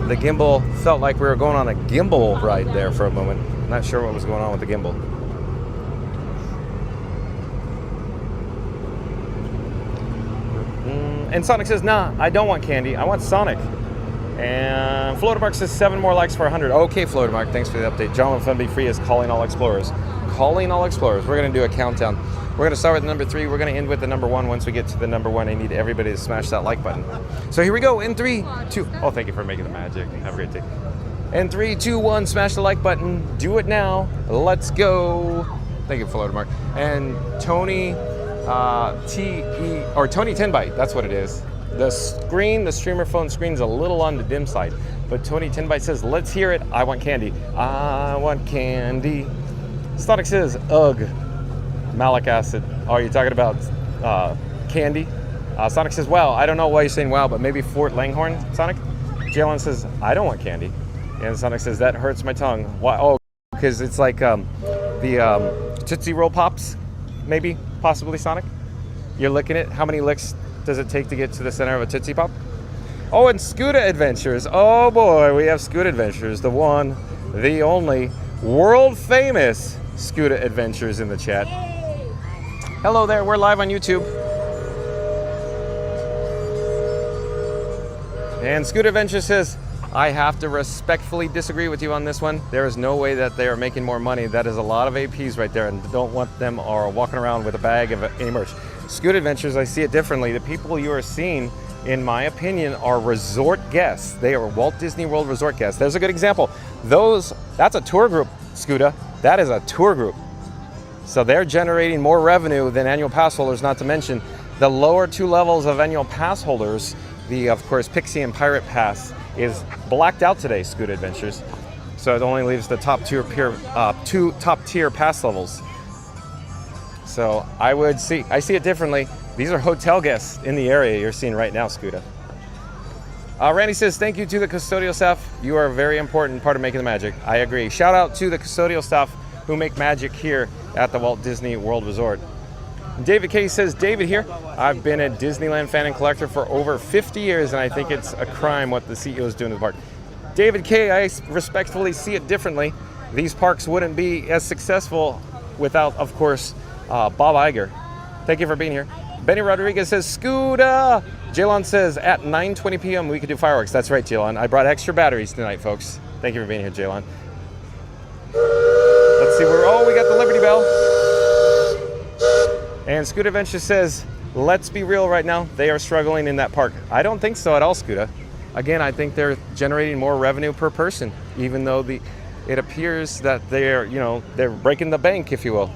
The gimbal felt like we were going on a gimbal ride there for a moment. Not sure what was going on with the gimbal. And Sonic says, nah, I don't want candy. I want Sonic. And Florida Mark says 7 more likes for 100. Okay, Florida Mark, thanks for the update. John with Fun Be Free is calling all explorers. Calling all explorers. We're going to do a countdown. We're going to start with the number 3. We're going to end with the number 1. Once we get to the number 1, I need everybody to smash that like button. So here we go. In 3, 2. Oh, thank you for making the magic. Have a great day. In 3, 2, 1, smash the like button. Do it now. Let's go. Thank you, Florida Mark. And Tony Tony Tenbite. That's what it is. The screen, the streamer phone screen's a little on the dim side. But Tony Tenbite says, let's hear it. I want candy. I want candy. Sonic says, ugh. Malic acid. Oh, you're talking about candy? Sonic says, wow. I don't know why you're saying wow, but maybe Fort Langhorne, Sonic? Jalen says, I don't want candy. And Sonic says, that hurts my tongue. Why? Oh, because it's like the Tootsie Roll Pops, maybe, possibly, Sonic? You're licking it. How many licks does it take to get to the center of a Tootsie Pop? Oh, and Scooter Adventures. Oh, boy, we have Scooter Adventures. The one, the only, world famous Scooter Adventures in the chat. Hello there, we're live on YouTube. And Scooter Adventure says, I have to respectfully disagree with you on this one. There is no way that they are making more money. That is a lot of APs right there, and don't want them or walking around with a bag of any merch. Scooter Adventures, I see it differently. The people you are seeing, in my opinion, are resort guests. They are Walt Disney World resort guests. There's a good example. That's a tour group, Scooter. That is a tour group. So they're generating more revenue than annual pass holders, not to mention the lower 2 levels of annual pass holders. The, of course, Pixie and Pirate Pass is blacked out today, Scooter Adventures. So it only leaves the two top tier pass levels. So I see it differently. These are hotel guests in the area you're seeing right now, Scooter. Randy says, thank you to the custodial staff. You are a very important part of making the magic. I agree. Shout out to the custodial staff who make magic here at the Walt Disney World Resort. David K says, David here. I've been a Disneyland fan and collector for over 50 years, and I think it's a crime what the CEO is doing to the park. David K, I respectfully see it differently. These parks wouldn't be as successful without, of course, Bob Iger. Thank you for being here. Benny Rodriguez says, Scooter. Jalon says, at 9:20 p.m. we could do fireworks. That's right, Jalon. I brought extra batteries tonight, folks. Thank you for being here, Jalon. Let's see where, we got the Liberty Bell. And Scooter Adventure says, let's be real right now. They are struggling in that park. I don't think so at all, Scooter. Again, I think they're generating more revenue per person, even though it appears that they're breaking the bank, if you will.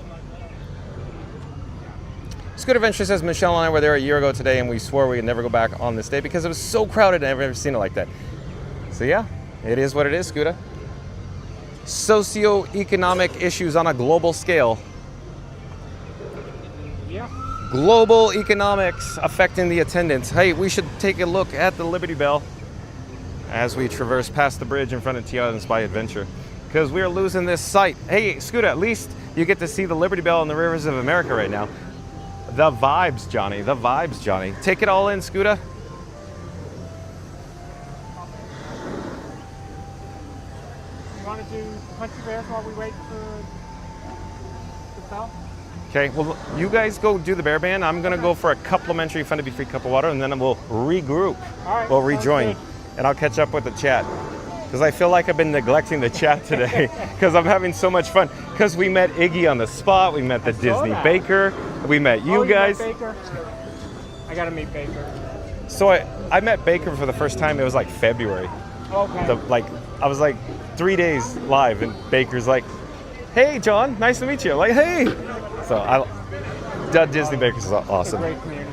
Scooter Adventure says, Michelle and I were there a year ago today, and we swore we would never go back on this day because it was so crowded and I've never seen it like that. So yeah, it is what it is, Scooter. Socioeconomic issues on a global scale. Yeah. Global economics affecting the attendance. Hey, we should take a look at the Liberty Bell as we traverse past the bridge in front of Tea Island Spy Adventure, because we're losing this sight. Hey, Scooter, at least you get to see the Liberty Bell and the rivers of America right now. The vibes, Johnny. The vibes, Johnny. Take it all in, Scooter. You want to do Country Bears while we wait for the bell? Okay, well, you guys go do the bear band. I'm going to go for a complimentary Fun to Be Free cup of water, and then we'll regroup. All right, we'll sounds rejoin, good. and I'll catch up with the chat. Because I feel like I've been neglecting the chat today because I'm having so much fun. Because we met Iggy on the spot, we met the Disney that. Baker, we met you guys. Met Baker? I got to meet Baker. So I met Baker for the first time, it was like February. Okay. I was like 3 days live, and Baker's like, hey, John, nice to meet you. Like, hey. So Disney Baker's is It's a awesome. great community.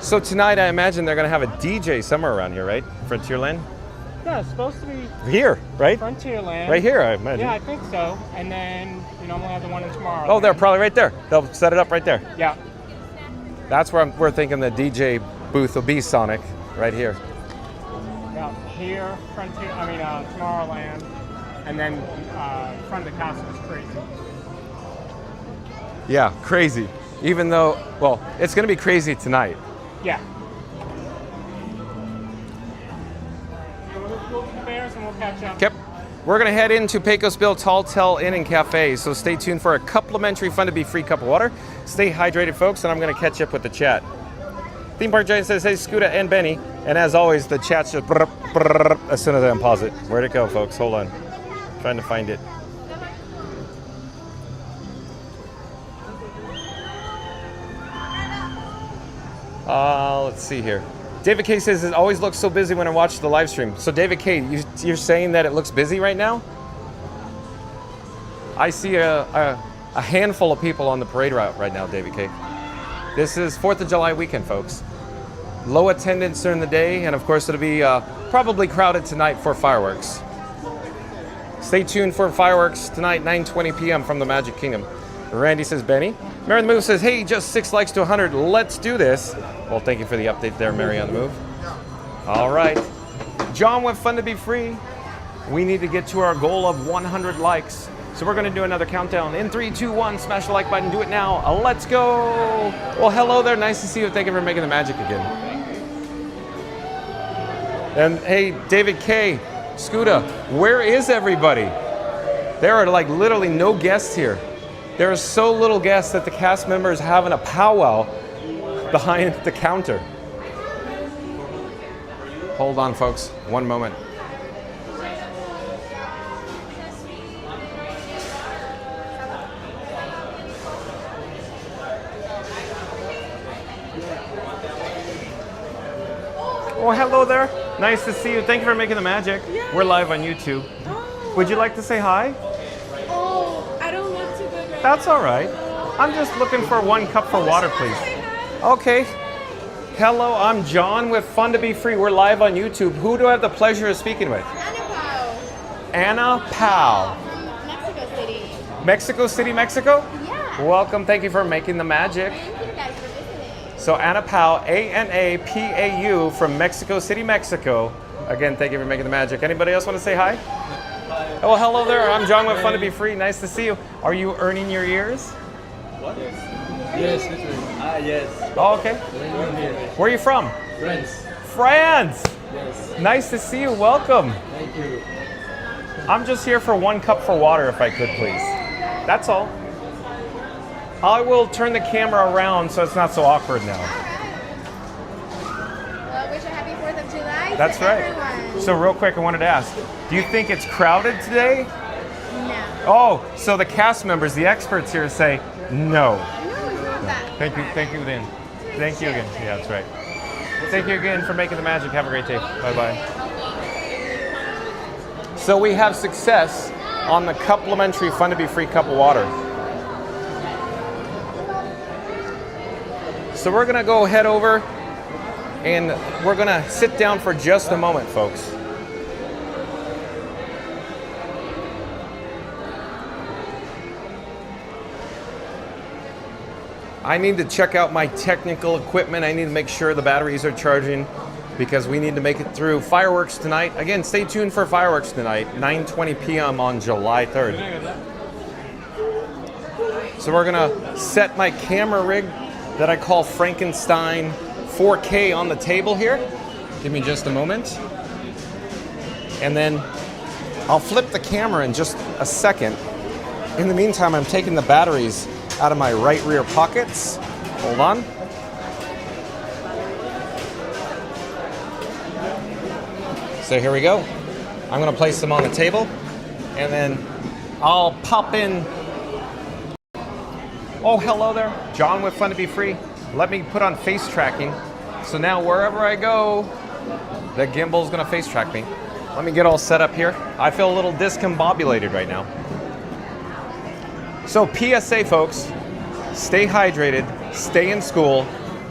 So tonight, I imagine they're going to have a DJ somewhere around here, right? Frontierland? Yeah, it's supposed to be Here, right? Frontierland. Right here, I imagine. Yeah, I think so. And then you normally have the one in Tomorrowland. Oh, they're probably right there. They'll set it up right there. Yeah. That's where we're thinking the DJ booth will be, Sonic, right here. Yeah. Here, Tomorrowland, and then in front of the castle is crazy. Yeah, crazy. Even though, well, it's going to be crazy tonight. Yeah. We'll go to the Bears and we'll catch up. Yep. We're going to head into Pecos Bill Tall Tell Inn and Cafe, so stay tuned for a complimentary Fun to Be Free cup of water. Stay hydrated, folks, and I'm going to catch up with the chat. Theme Park Giant says, hey, Scooter and Benny. And as always, the chat's just brr, brr, as soon as I unpause it. Where'd it go, folks? Hold on. Trying to find it. Let's see here. David K says, it always looks so busy when I watch the live stream. So David K, you're saying that it looks busy right now? I see a handful of people on the parade route right now, David K. This is 4th of July weekend, folks. Low attendance during the day, and of course it'll be probably crowded tonight for fireworks. Stay tuned for fireworks tonight, 9:20 p.m. from the Magic Kingdom. Randy says, Benny. Mary on the Move says, hey, just 6 likes to 100. Let's do this. Well, thank you for the update there, Mary on the Move. All right. John with Fun to Be Free. We need to get to our goal of 100 likes. So we're going to do another countdown. In 3, 2, 1, smash the like button. Do it now. Let's go. Well, hello there. Nice to see you. Thank you for making the magic again. And hey, David K, Scooter, where is everybody? There are like literally no guests here. There are so little guests that the cast members having a powwow behind the counter. Hold on, folks. One moment. Oh, hello there. Nice to see you. Thank you for making the magic. Yeah. We're live on YouTube. Oh. Would you like to say hi? Oh, I don't look too good right That's now. all right. I'm just looking for 1 cup for water, please. Okay. Hello, I'm John with Fun to Be Free. We're live on YouTube. Who do I have the pleasure of speaking with? Anna Powell. Mexico City. Mexico City, Mexico? Yeah. Welcome. Thank you for making the magic. Thank you guys for visiting. So Anna Powell, A-N-A-P-A-U from Mexico City, Mexico. Again, thank you for making the magic. Anybody else want to say hi? Oh, hello there. I'm John with Fun to Be Free. Nice to see you. Are you earning your ears? Yes, yes. Oh, okay. Where are you from? France. France. Yes. Nice to see you. Welcome. Thank you. I'm just here for 1 cup for water, if I could, please. That's all. I will turn the camera around so it's not so awkward now. Well, wish a happy 4th of July That's to right. everyone. So real quick, I wanted to ask, do you think it's crowded today? No. Oh, so the cast members, the experts here say no. No, it's not that. Thank you then. Thank you again. Yeah, that's right. Thank you again for making the magic. Have a great day. Bye-bye. So we have success on the complimentary Fun to Be Free cup of water. So we're gonna go head over and we're gonna sit down for just a moment, folks. I need to check out my technical equipment. I need to make sure the batteries are charging because we need to make it through fireworks tonight. Again, stay tuned for fireworks tonight, 9:20 p.m. on July 3rd. So we're gonna set my camera rig that I call Frankenstein 4K on the table here. Give me just a moment. And then I'll flip the camera in just a second. In the meantime, I'm taking the batteries out of my right rear pockets. Hold on. So here we go. I'm gonna place them on the table and then I'll pop in. Oh, hello there. John with Fun to Be Free. Let me put on face tracking. So now wherever I go, the gimbal's gonna face track me. Let me get all set up here. I feel a little discombobulated right now. So PSA, folks, stay hydrated, stay in school,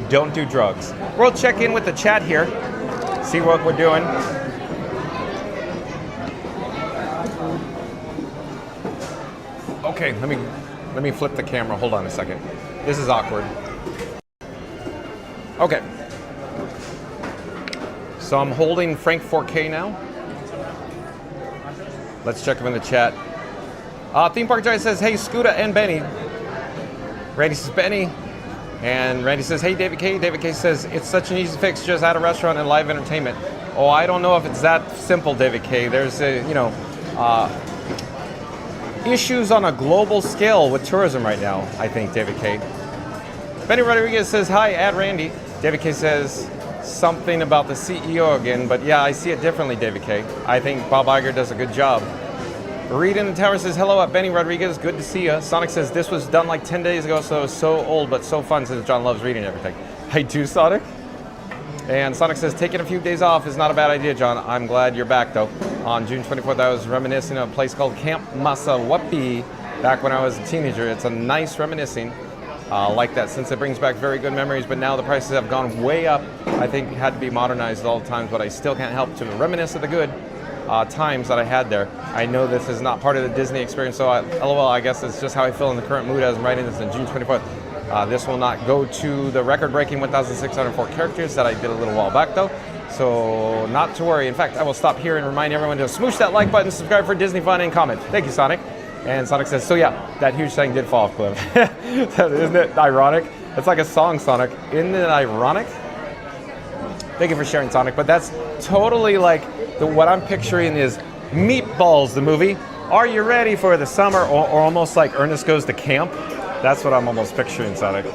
don't do drugs. We'll check in with the chat here, see what we're doing. Okay, let me flip the camera. Hold on a second. This is awkward. Okay. So I'm holding Frank 4K now. Let's check him in the chat. Theme Park Giant says, hey, Scooter and Benny. Randy says, Benny. And Randy says, hey, David K. David K says, it's such an easy fix, just add a restaurant and live entertainment. Oh, I don't know if it's that simple, David K. There's issues on a global scale with tourism right now, I think, David K. Benny Rodriguez says, hi, add Randy. David K says something about the CEO again, but yeah, I see it differently, David K. I think Bob Iger does a good job. Reed in the tower says, hello, Benny Rodriguez, good to see you. Sonic says, this was done like 10 days ago, so it was so old, but so fun since John loves reading everything. I do, Sonic. And Sonic says, taking a few days off is not a bad idea, John. I'm glad you're back, though. On June 24th, I was reminiscing of a place called Camp Masawapi back when I was a teenager. It's a nice reminiscing like that, since it brings back very good memories, but now the prices have gone way up. I think it had to be modernized at all times, but I still can't help to reminisce of the good times that I had there. I know this is not part of the Disney experience, so LOL, I guess it's just how I feel in the current mood as I'm writing this on June 24th. This will not go to the record-breaking 1,604 characters that I did a little while back, though. So not to worry. In fact, I will stop here and remind everyone to smoosh that like button, subscribe for Disney fun, and comment. Thank you, Sonic. And Sonic says, so yeah, that huge thing did fall off, Cliff. Isn't it ironic? It's like a song, Sonic. Isn't it ironic? Thank you for sharing, Sonic. But that's totally like what I'm picturing is Meatballs, the movie. Are you ready for the summer? Or almost like Ernest Goes to Camp. That's what I'm almost picturing, Sonic.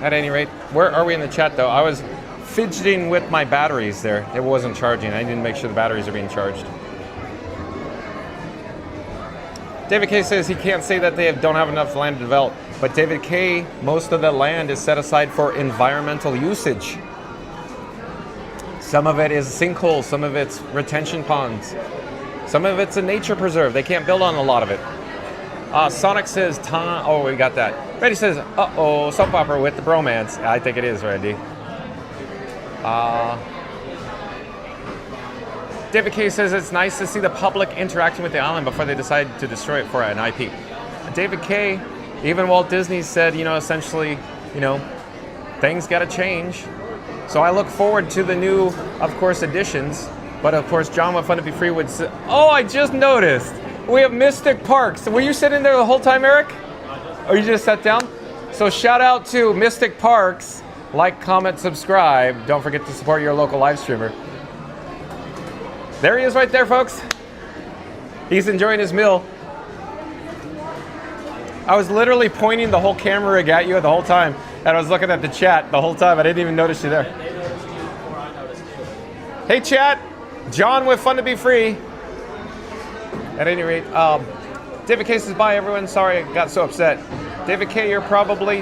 At any rate, where are we in the chat, though? I was fidgeting with my batteries there. It wasn't charging. I didn't make sure the batteries are being charged. David K says he can't say that they don't have enough land to develop, but David K, most of the land is set aside for environmental usage. Some of it is sinkholes, some of it's retention ponds, some of it's a nature preserve. They can't build on a lot of it. Sonic says, oh, we got that. Randy says, uh-oh, soap opera with the bromance. I think it is, Randy. David K says it's nice to see the public interacting with the island before they decide to destroy it for an IP. David K, even Walt Disney said, essentially, things got to change. So I look forward to the new, of course, additions. But of course, John with Fun to Be Free would say, oh, I just noticed. We have Mystic Parks. Were you sitting there the whole time, Eric? Or you just sat down? So shout out to Mystic Parks. Like, comment, subscribe. Don't forget to support your local live streamer. There he is right there, folks. He's enjoying his meal. I was literally pointing the whole camera rig at you the whole time. And I was looking at the chat the whole time. I didn't even notice you there. Hey, chat. John with Fun to Be Free. At any rate, David K says, bye, everyone. Sorry I got so upset. David K, you're probably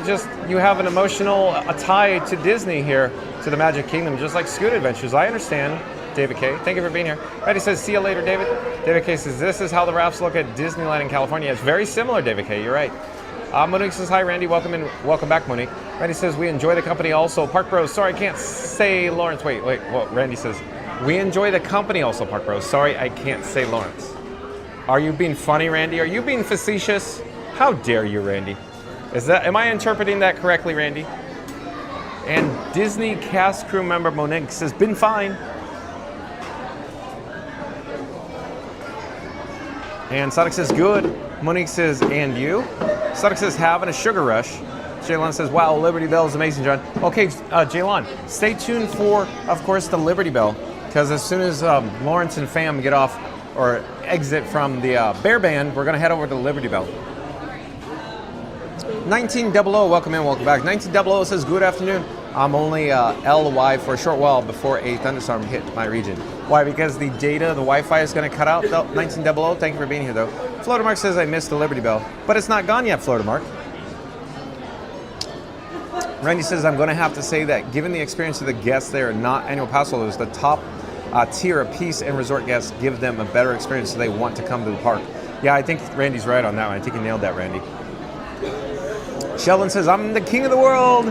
you have an emotional tie to Disney here, to the Magic Kingdom, just like Scoot Adventures. I understand. David K. Thank you for being here. Randy says, see you later, David. David K says, this is how the rafts look at Disneyland in California. It's very similar, David K. You're right. Monique says, hi, Randy. Welcome in. Welcome back, Monique. Randy says, we enjoy the company also. Park Bros. Sorry, I can't say Lawrence. Wait. Well, Randy says, we enjoy the company also, Park Bros. Sorry, I can't say Lawrence. Are you being funny, Randy? Are you being facetious? How dare you, Randy? Am I interpreting that correctly, Randy? And Disney cast crew member Monique says, been fine. And Sonic says, good. Monique says, and you? Sonic says, having a sugar rush. Jaylon says, wow, Liberty Bell is amazing, John. Okay, Jaylon, stay tuned for, of course, the Liberty Bell, because as soon as Lawrence and fam get off or exit from the Bear Band, we're going to head over to the Liberty Bell. 1900, welcome in, welcome back. 1900 says, good afternoon. I'm only LY for a short while before a thunderstorm hit my region. Why? Because the data, the Wi-Fi is going to cut out. 1900, thank you for being here, though. Florida Mark says, I missed the Liberty Bell, but it's not gone yet, Florida Mark. Randy says, I'm going to have to say that given the experience of the guests there, not annual pass holders, the top tier of Peace and Resort guests give them a better experience so they want to come to the park. Yeah, I think Randy's right on that one. I think he nailed that, Randy. Sheldon says, I'm the king of the world.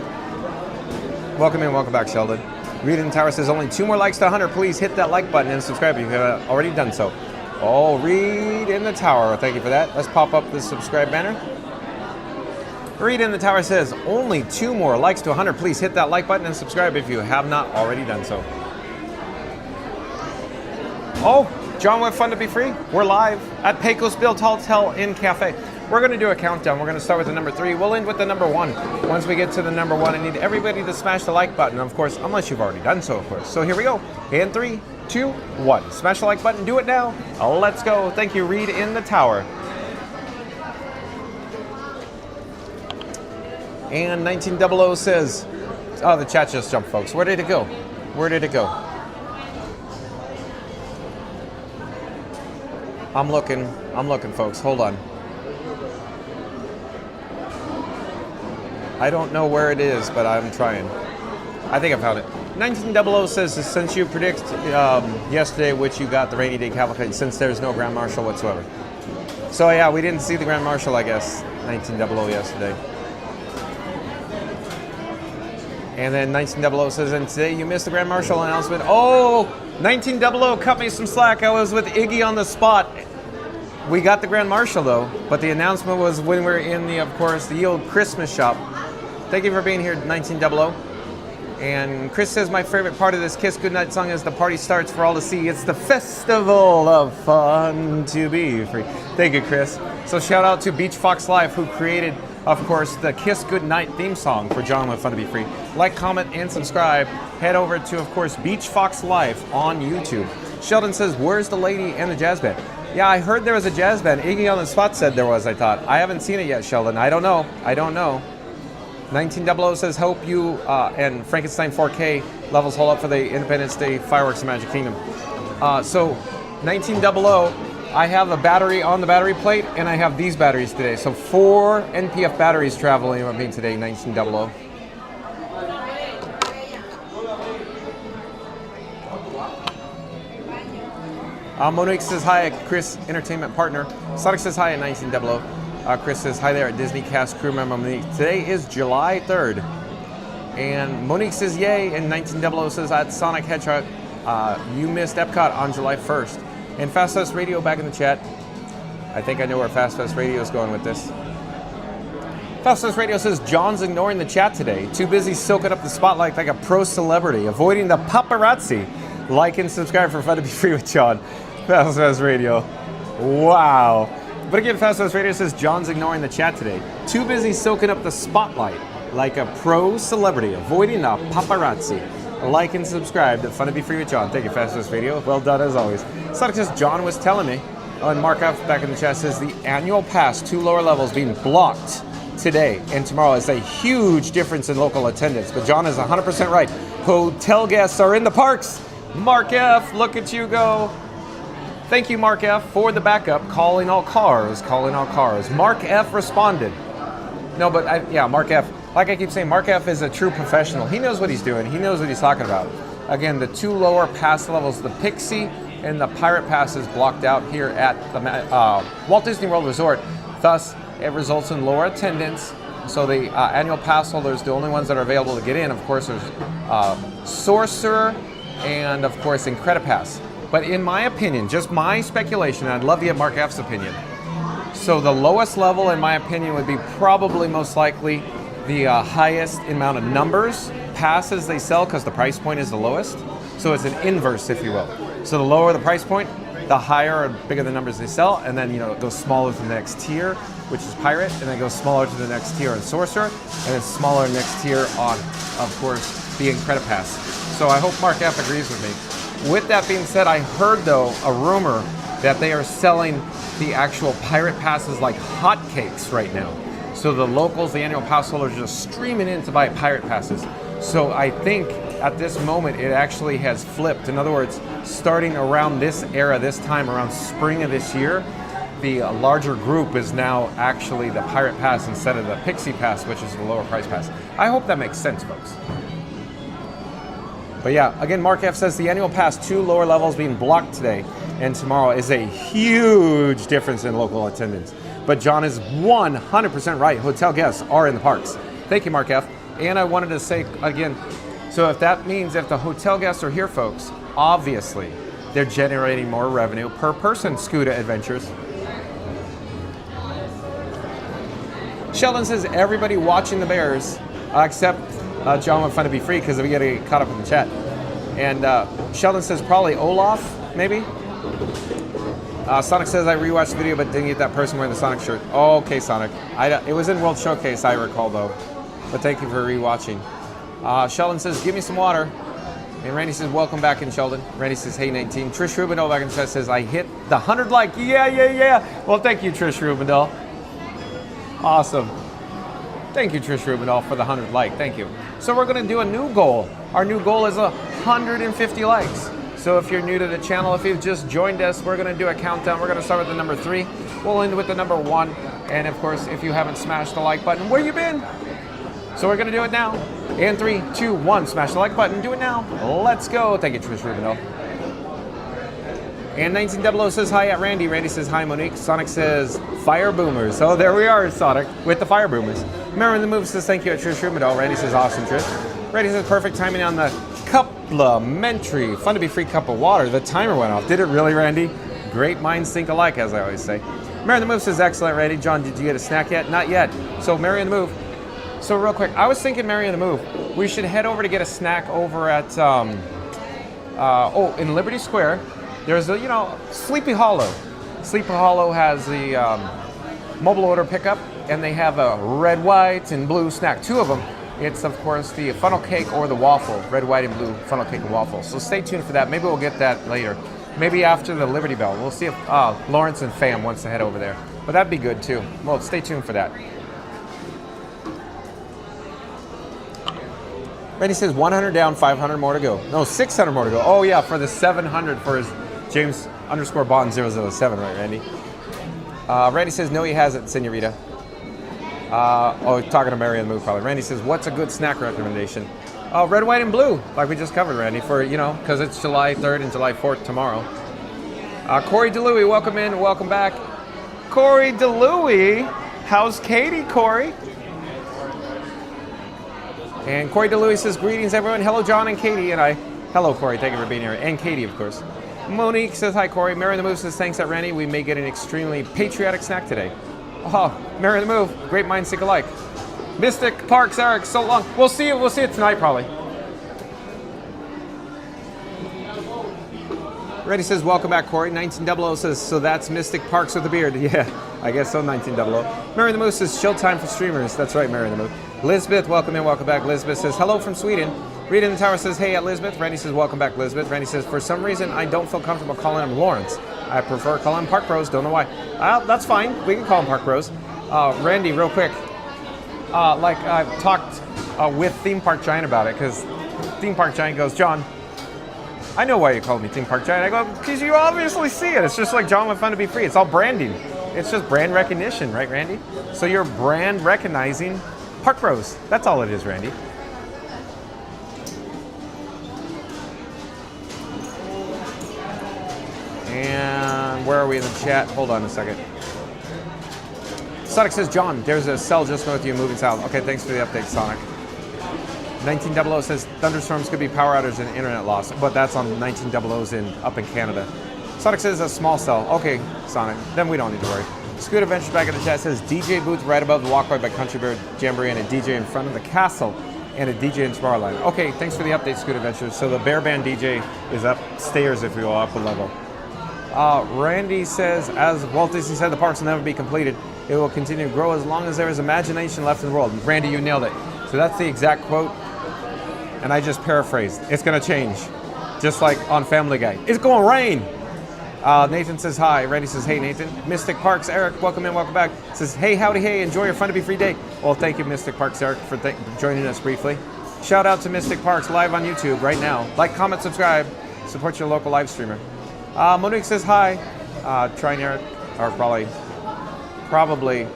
Welcome in, welcome back, Sheldon. Reed in the Tower says, only 2 more likes to 100. Please hit that like button and subscribe if you have already done so. Oh, Reed in the Tower, thank you for that. Let's pop up the subscribe banner. Reed in the Tower says, only 2 more likes to 100. Please hit that like button and subscribe if you have not already done so. Oh, John with Fun to Be Free. We're live at Pecos Built Hotel in Cafe. We're going to do a countdown. We're going to start with the number 3. We'll end with the number 1. Once we get to the number 1, I need everybody to smash the like button, of course, unless you've already done so, of course. So here we go. In 3, 2, 1. Smash the like button. Do it now. Let's go. Thank you, Reed in the Tower. And 1900 says, oh, the chat just jumped, folks. Where did it go? Where did it go? I'm looking, folks. Hold on. I don't know where it is, but I'm trying. I think I found it. 1900 says, since you predict yesterday which you got the rainy day cavalcade, since there's no Grand Marshal whatsoever. So yeah, we didn't see the Grand Marshal, I guess, 1900 yesterday. And then 1900 says, and today you missed the Grand Marshal announcement. Oh, 1900 cut me some slack. I was with Iggy on the spot. We got the Grand Marshal though, but the announcement was when we were in the, of course, the old Christmas shop. Thank you for being here, 1900. And Chris says, my favorite part of this Kiss Goodnight song is the party starts for all to see. It's the festival of fun to be free. Thank you, Chris. So shout out to Beach Fox Live, who created, of course, the Kiss Goodnight theme song for John with Fun to Be Free. Like, comment, and subscribe. Head over to, of course, Beach Fox Live on YouTube. Sheldon says, where's the lady and the jazz band? Yeah, I heard there was a jazz band. Iggy on the spot said there was, I thought. I haven't seen it yet, Sheldon. I don't know. 1900 says, hope you and Frankenstein 4K levels hold up for the Independence Day fireworks in Magic Kingdom. So 1900, I have a battery on the battery plate, and I have these batteries today. So 4 NPF batteries traveling with me today, 1900. Monique says hi at Chris, entertainment partner. Sonic says hi at 1900. Chris says hi there at Disney cast crew member Monique. Today is July 3rd. And Monique says yay, and 1900 says at Sonic Hedgehog, you missed Epcot on July 1st. And Fast Fest Radio back in the chat. I think I know where Fast Fest Radio is going with this. Fast Fest Radio says John's ignoring the chat today. Too busy soaking up the spotlight like a pro celebrity, avoiding the paparazzi. Like and subscribe for Fun to Be Free with John. Fast Fest Radio. Wow. But again, Fast Fest Radio says John's ignoring the chat today. Too busy soaking up the spotlight like a pro celebrity, avoiding the paparazzi. Like and subscribe to Fun to Be Free with John. Thank you, Fast Fest Radio. Well done as always. Sonic says John was telling me. And Mark F back in the chat says the annual pass 2 lower levels being blocked today and tomorrow is a huge difference in local attendance. But John is 100% right. Hotel guests are in the parks. Mark F, look at you go. Thank you, Mark F, for the backup. Calling all cars, calling all cars. Mark F responded. No, but yeah, Mark F. Like I keep saying, Mark F is a true professional. He knows what he's doing. He knows what he's talking about. Again, the two lower pass levels, the Pixie and the Pirate Pass, is blocked out here at the Walt Disney World Resort. Thus, it results in lower attendance. So the annual pass holders, the only ones that are available to get in, of course, there's Sorcerer and, of course, Incredipass. But in my opinion, just my speculation, and I'd love to get Mark F's opinion. So the lowest level, in my opinion, would be probably most likely the highest amount of numbers passes they sell, because the price point is the lowest. So it's an inverse, if you will. So the lower the price point, the higher or bigger the numbers they sell, and then it goes smaller to the next tier, which is Pirate, and then it goes smaller to the next tier on Sorcerer, and then smaller next tier on, of course, the Incredipass. So I hope Mark F agrees with me. With that being said, I heard though a rumor that they are selling the actual Pirate Passes like hotcakes right now. So the locals, the annual pass holders, are just streaming in to buy Pirate Passes. So I think at this moment it actually has flipped. In other words, starting around this era, this time around spring of this year, the larger group is now actually the Pirate Pass instead of the Pixie Pass, which is the lower price pass. I hope that makes sense, folks. But yeah, again, Mark F says the annual pass, 2 lower levels being blocked today and tomorrow, is a huge difference in local attendance. But John is 100% right. Hotel guests are in the parks. Thank you, Mark F. And I wanted to say again, so if that means if the hotel guests are here, folks, obviously they're generating more revenue per person. Scuda Adventures. Sheldon says everybody watching the Bears, except John would find it be free because we get to get caught up in the chat. And Sheldon says probably Olaf, maybe. Sonic says I rewatched the video but didn't get that person wearing the Sonic shirt. Oh, okay, Sonic. It was in World Showcase, I recall though. But thank you for rewatching. Sheldon says give me some water. And Randy says welcome back in, Sheldon. Randy says hey 19. Trish Rubendell back in the chat says I hit the 100 like. Yeah. Well, thank you, Trish Rubendell. Awesome. Thank you, Trish Rubendell, for the 100 like. Thank you. So we're going to do a new goal. Our new goal is 150 likes. So if you're new to the channel, if you've just joined us, we're going to do a countdown. We're going to start with the number 3. We'll end with the number 1. And of course, if you haven't smashed the like button, where you been? So we're going to do it now. And 3, 2, 1, smash the like button. Do it now. Let's go. Thank you, Trish Rubendell. And 1900 says hi at Randy. Randy says hi, Monique. Sonic says fire boomers. So there we are, Sonic, with the fire boomers. Remember in the move says thank you at Trish Rubendell. Randy says awesome, Trish. Randy says perfect timing on the complimentary, fun to be free cup of water. The timer went off. Did it really, Randy? Great minds think alike, as I always say. Mary in the Move says excellent, Randy. John, did you get a snack yet? Not yet. So Mary in the Move. So real quick, I was thinking, Mary in the Move, we should head over to get a snack over at in Liberty Square. There's a Sleepy Hollow. Sleepy Hollow has the mobile order pickup, and they have a red, white, and blue snack. 2 of them. It's, of course, the funnel cake or the waffle. Red, white, and blue funnel cake and waffle. So stay tuned for that. Maybe we'll get that later. Maybe after the Liberty Bell. We'll see if Lawrence and Fam wants to head over there. But that'd be good, too. Well, stay tuned for that. Randy says 100 down, 500 more to go. No, 600 more to go. Oh, yeah, for the 700 for his James_Bond007, right, Randy? Randy says, no, he hasn't, Senorita. Talking to Mary in the Move, probably. Randy says, what's a good snack recommendation? Red, white, and blue, like we just covered, Randy, for, because it's July 3rd and July 4th tomorrow. Corey DeLuey, welcome in, welcome back. Corey DeLuey, how's Katie, Corey? And Corey DeLuey says, greetings, everyone. Hello, John and Katie. And hello, Corey. Thank you for being here. And Katie, of course. Monique says, hi, Corey. Mary in the Move says, thanks at Randy. We may get an extremely patriotic snack today. Oh, Mary in the Move. Great minds think alike. Mystic Parks, Eric, so long. We'll see you tonight, probably. Randy says, welcome back, Corey. 1900 says, so that's Mystic Parks with a beard. Yeah, I guess so, 1900. Mary in the Move says, chill time for streamers. That's right, Mary in the Move. Lisbeth, welcome in, welcome back. Lisbeth says, hello from Sweden. Rita in the Tower says, hey, at Lisbeth. Randy says, welcome back, Lisbeth. Randy says, for some reason, I don't feel comfortable calling him Lawrence. I prefer calling him Park Bros. Don't know why. That's fine. We can call him Park Bros. Randy, real quick. I've talked with Theme Park Giant about it, because Theme Park Giant goes, John, I know why you called me Theme Park Giant. I go, because you obviously see it. It's just like John with Fun to Be Free. It's all branding. It's just brand recognition, right, Randy? So you're brand recognizing Park Bros. That's all it is, Randy. And where are we in the chat? Hold on a second. Sonic says, John, there's a cell just north of you moving south. Okay, thanks for the update, Sonic. 1900 says, thunderstorms could be power outages and internet loss, but that's on 1900s up in Canada. Sonic says a small cell. Okay, Sonic, then we don't need to worry. Scoot Adventure back in the chat says, DJ booth right above the walkway by Country Bird Jamboree and a DJ in front of the castle and a DJ in Tomorrowland. Okay, thanks for the update, Scoot Adventure. So the Bear Band DJ is upstairs if you will, up a level. Randy says, as Walt Disney said, the parks will never be completed. It will continue to grow as long as there is imagination left in the world. Randy, you nailed it. So that's the exact quote. And I just paraphrased. It's going to change. Just like on Family Guy. It's going to rain. Nathan says hi. Randy says, hey, Nathan. Mystic Parks, Eric, welcome in, welcome back. Says, hey, howdy, hey, enjoy your Fun to Be Free day. Well, thank you, Mystic Parks, Eric, for joining us briefly. Shout out to Mystic Parks live on YouTube right now. Like, comment, subscribe. Support your local live streamer. Monique says hi. Trying Eric, or probably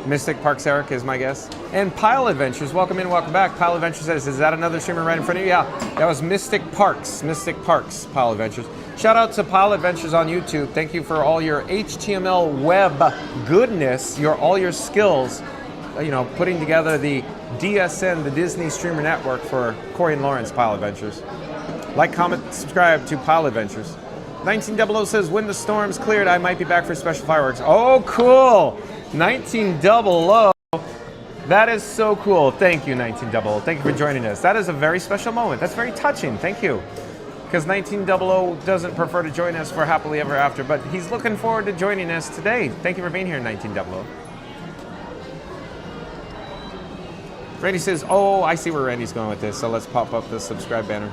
Mystic Parks Eric is my guess. And Pile Adventures, welcome in, welcome back. Pile Adventures says, is that another streamer right in front of you? Yeah, that was Mystic Parks, Pile Adventures. Shout out to Pile Adventures on YouTube. Thank you for all your HTML web goodness, all your skills, putting together the DSN, the Disney Streamer Network for Corey and Lawrence Pile Adventures. Like, comment, subscribe to Pile Adventures. 1900 says, when the storm's cleared, I might be back for special fireworks. Oh, cool. 1900. That is so cool. Thank you, 1900. Thank you for joining us. That is a very special moment. That's very touching. Thank you. Because 1900 doesn't prefer to join us for Happily Ever After, but he's looking forward to joining us today. Thank you for being here, 1900. Randy says, oh, I see where Randy's going with this, so let's pop up the subscribe banner.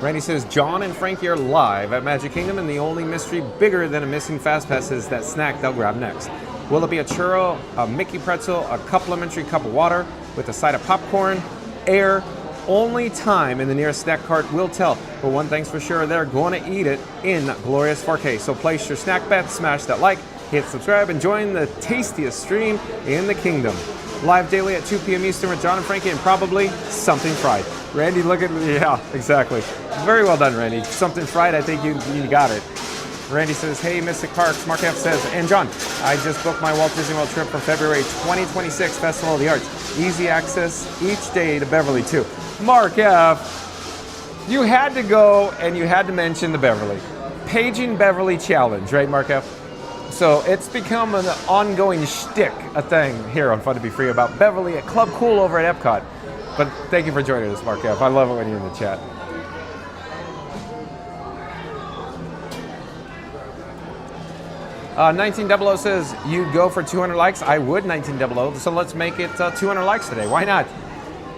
Randy says, John and Frankie are live at Magic Kingdom, and the only mystery bigger than a missing Fast Pass is that snack they'll grab next. Will it be a churro, a Mickey pretzel, a complimentary cup of water with a side of popcorn, air? Only time in the nearest snack cart will tell. But one thing's for sure, they're going to eat it in glorious 4K. So place your snack bet, smash that like, hit subscribe, and join the tastiest stream in the kingdom. Live daily at 2 p.m. Eastern with John and Frankie and probably something fried. Randy, look at me. Yeah, exactly. Very well done, Randy. Something fried, I think you got it. Randy says, hey, Mystic Parks. Mark F. says, and John, I just booked my Walt Disney World trip for February 2026 Festival of the Arts. Easy access each day to Beverly, too. Mark F., you had to go and you had to mention the Beverly. Paging Beverly Challenge, right, Mark F.? So it's become an ongoing shtick, a thing here on Fun to Be Free about Beverly at Club Cool over at Epcot. But thank you for joining us, Mark F. I love it when you're in the chat. Uh, 1900 says, you'd go for 200 likes? I would, 1900. So let's make it 200 likes today. Why not?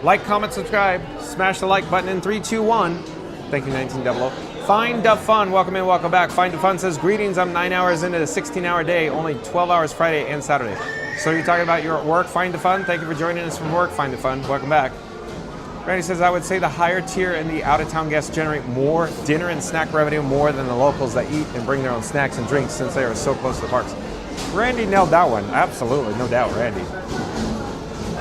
Like, comment, subscribe. Smash the like button in 3, 2, 1. Thank you, 1900. Find the Fun, welcome in, welcome back. Find the Fun says, greetings, I'm 9 hours into the 16-hour day, only 12 hours Friday and Saturday. So you're talking about your work, Find the Fun. Thank you for joining us from work, Find the Fun. Welcome back. Randy says, I would say the higher tier and the out-of-town guests generate more dinner and snack revenue more than the locals that eat and bring their own snacks and drinks since they are so close to the parks. Randy nailed that one. Absolutely, no doubt, Randy.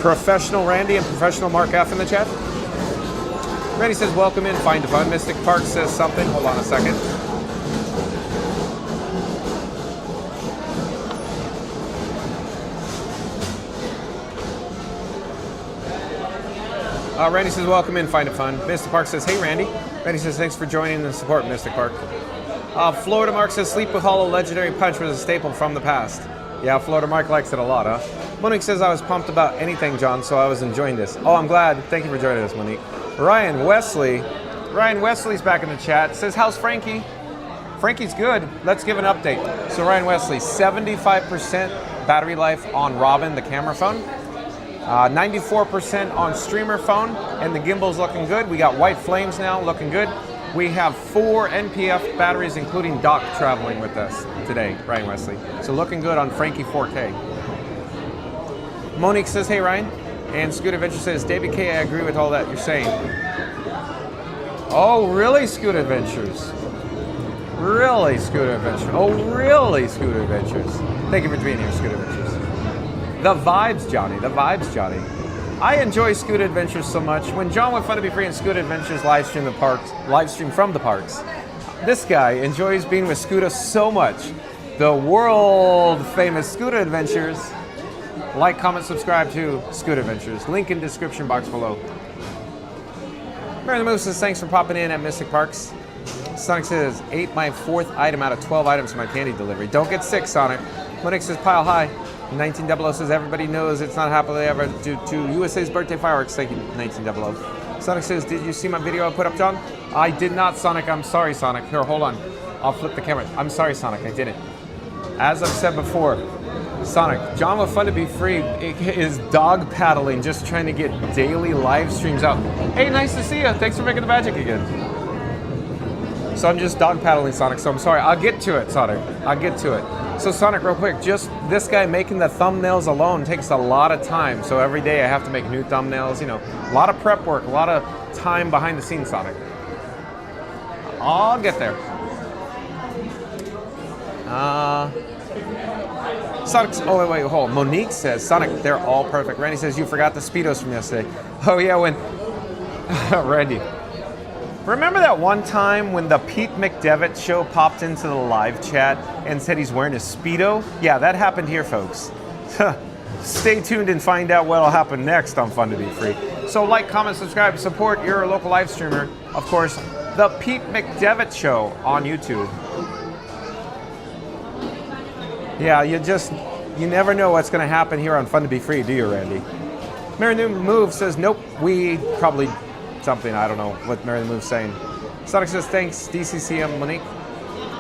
Professional Randy and professional Mark F in the chat. Randy says, welcome in, Find the Fun. Mystic Park says something. Hold on a second. Randy says, welcome in, Find the Fun. Mystic Park says, hey, Randy. Randy says, thanks for joining and support, Mystic Park. Florida Mark says, Sleepy Hollow Legendary Punch was a staple from the past. Yeah, Florida Mark likes it a lot, huh? Monique says, I was pumped about anything, John, so I was enjoying this. Oh, I'm glad. Thank you for joining us, Monique. Ryan Wesley's back in the chat. Says, how's Frankie? Frankie's good. Let's give an update. So Ryan Wesley, 75% battery life on Robin, the camera phone. 94% on streamer phone, and the gimbal's looking good. We got white flames now, looking good. We have 4 NPF batteries, including Doc, traveling with us today, Ryan Wesley. So looking good on Frankie 4K. Monique says, hey, Ryan. And Scoot Adventure says, David K., I agree with all that you're saying. Oh, really, Scoot Adventures? Really, Scoot Adventures? Oh, really, Scoot Adventures? Thank you for being here, Scoot Adventures. The vibes, Johnny. The vibes, Johnny. I enjoy Scoot Adventures so much. When John with Fun to Be Free and Scoot Adventures live stream from the parks, this guy enjoys being with Scooter so much. The world famous Scooter Adventures. Like, comment, subscribe to Scoot Adventures. Link in description box below. Mary the Moose says, thanks for popping in at Mystic Parks. Sonic says, ate my 4th item out of 12 items for my candy delivery. Don't get sick, Sonic. Monique says, pile high. 1900 says, everybody knows it's not happily ever due to USA's birthday fireworks. Thank you, 1900. Sonic says, did you see my video I put up, John? I did not, Sonic. I'm sorry, Sonic. Here, hold on. I'll flip the camera. I'm sorry, Sonic. I didn't. As I've said before, Sonic, John with Fun to Be Free is dog paddling, just trying to get daily live streams out. Hey, nice to see you. Thanks for making the magic again. So I'm just dog paddling, Sonic, so I'm sorry. I'll get to it, Sonic. I'll get to it. So Sonic, real quick, just this guy making the thumbnails alone takes a lot of time. So every day I have to make new thumbnails, you know, a lot of prep work, a lot of time behind the scenes, Sonic. I'll get there. Sonic's, oh wait, hold on. Monique says, Sonic, they're all perfect. Randy says, you forgot the Speedos from yesterday. Oh yeah, when, Randy. Remember that one time when the Pete McDevitt show popped into the live chat and said he's wearing a Speedo? Yeah, that happened here, folks. Stay tuned and find out what'll happen next on Fun to Be Free. So like, comment, subscribe, support your local live streamer. Of course, the Pete McDevitt show on YouTube. Yeah, you never know what's going to happen here on Fun to Be Free, do you, Randy? Mary New Move says, nope, we probably something, I don't know what Mary the Move's saying. Sonic says, thanks, DCCM Monique.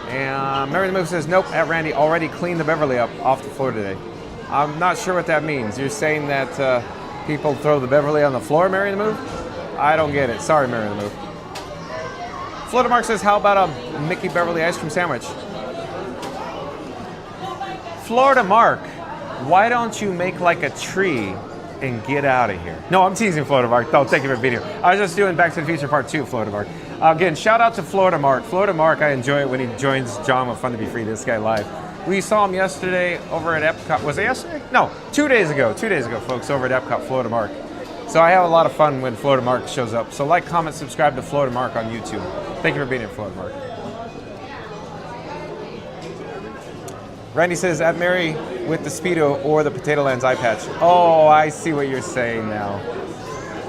And Mary the Move says, nope, Randy already cleaned the Beverly up off the floor today. I'm not sure what that means. You're saying that people throw the Beverly on the floor, Mary the Move? I don't get it. Sorry, Mary the Move. Florida Mark says, how about a Mickey Beverly ice cream sandwich? Florida Mark, why don't you make like a tree and get out of here? No, I'm teasing Florida Mark. Don't take it for a video. I was just doing Back to the Future Part 2, Florida Mark. Again, shout out to Florida Mark. Florida Mark, I enjoy it when he joins John with Fun to Be Free, this guy live. We saw him yesterday over at Epcot. Was it yesterday? No, 2 days ago. 2 days ago, folks, over at Epcot, Florida Mark. So I have a lot of fun when Florida Mark shows up. So like, comment, subscribe to Florida Mark on YouTube. Thank you for being here, Florida Mark. Randy says, at Mary with the Speedo or the Potato Land's eye patch. Oh, I see what you're saying now.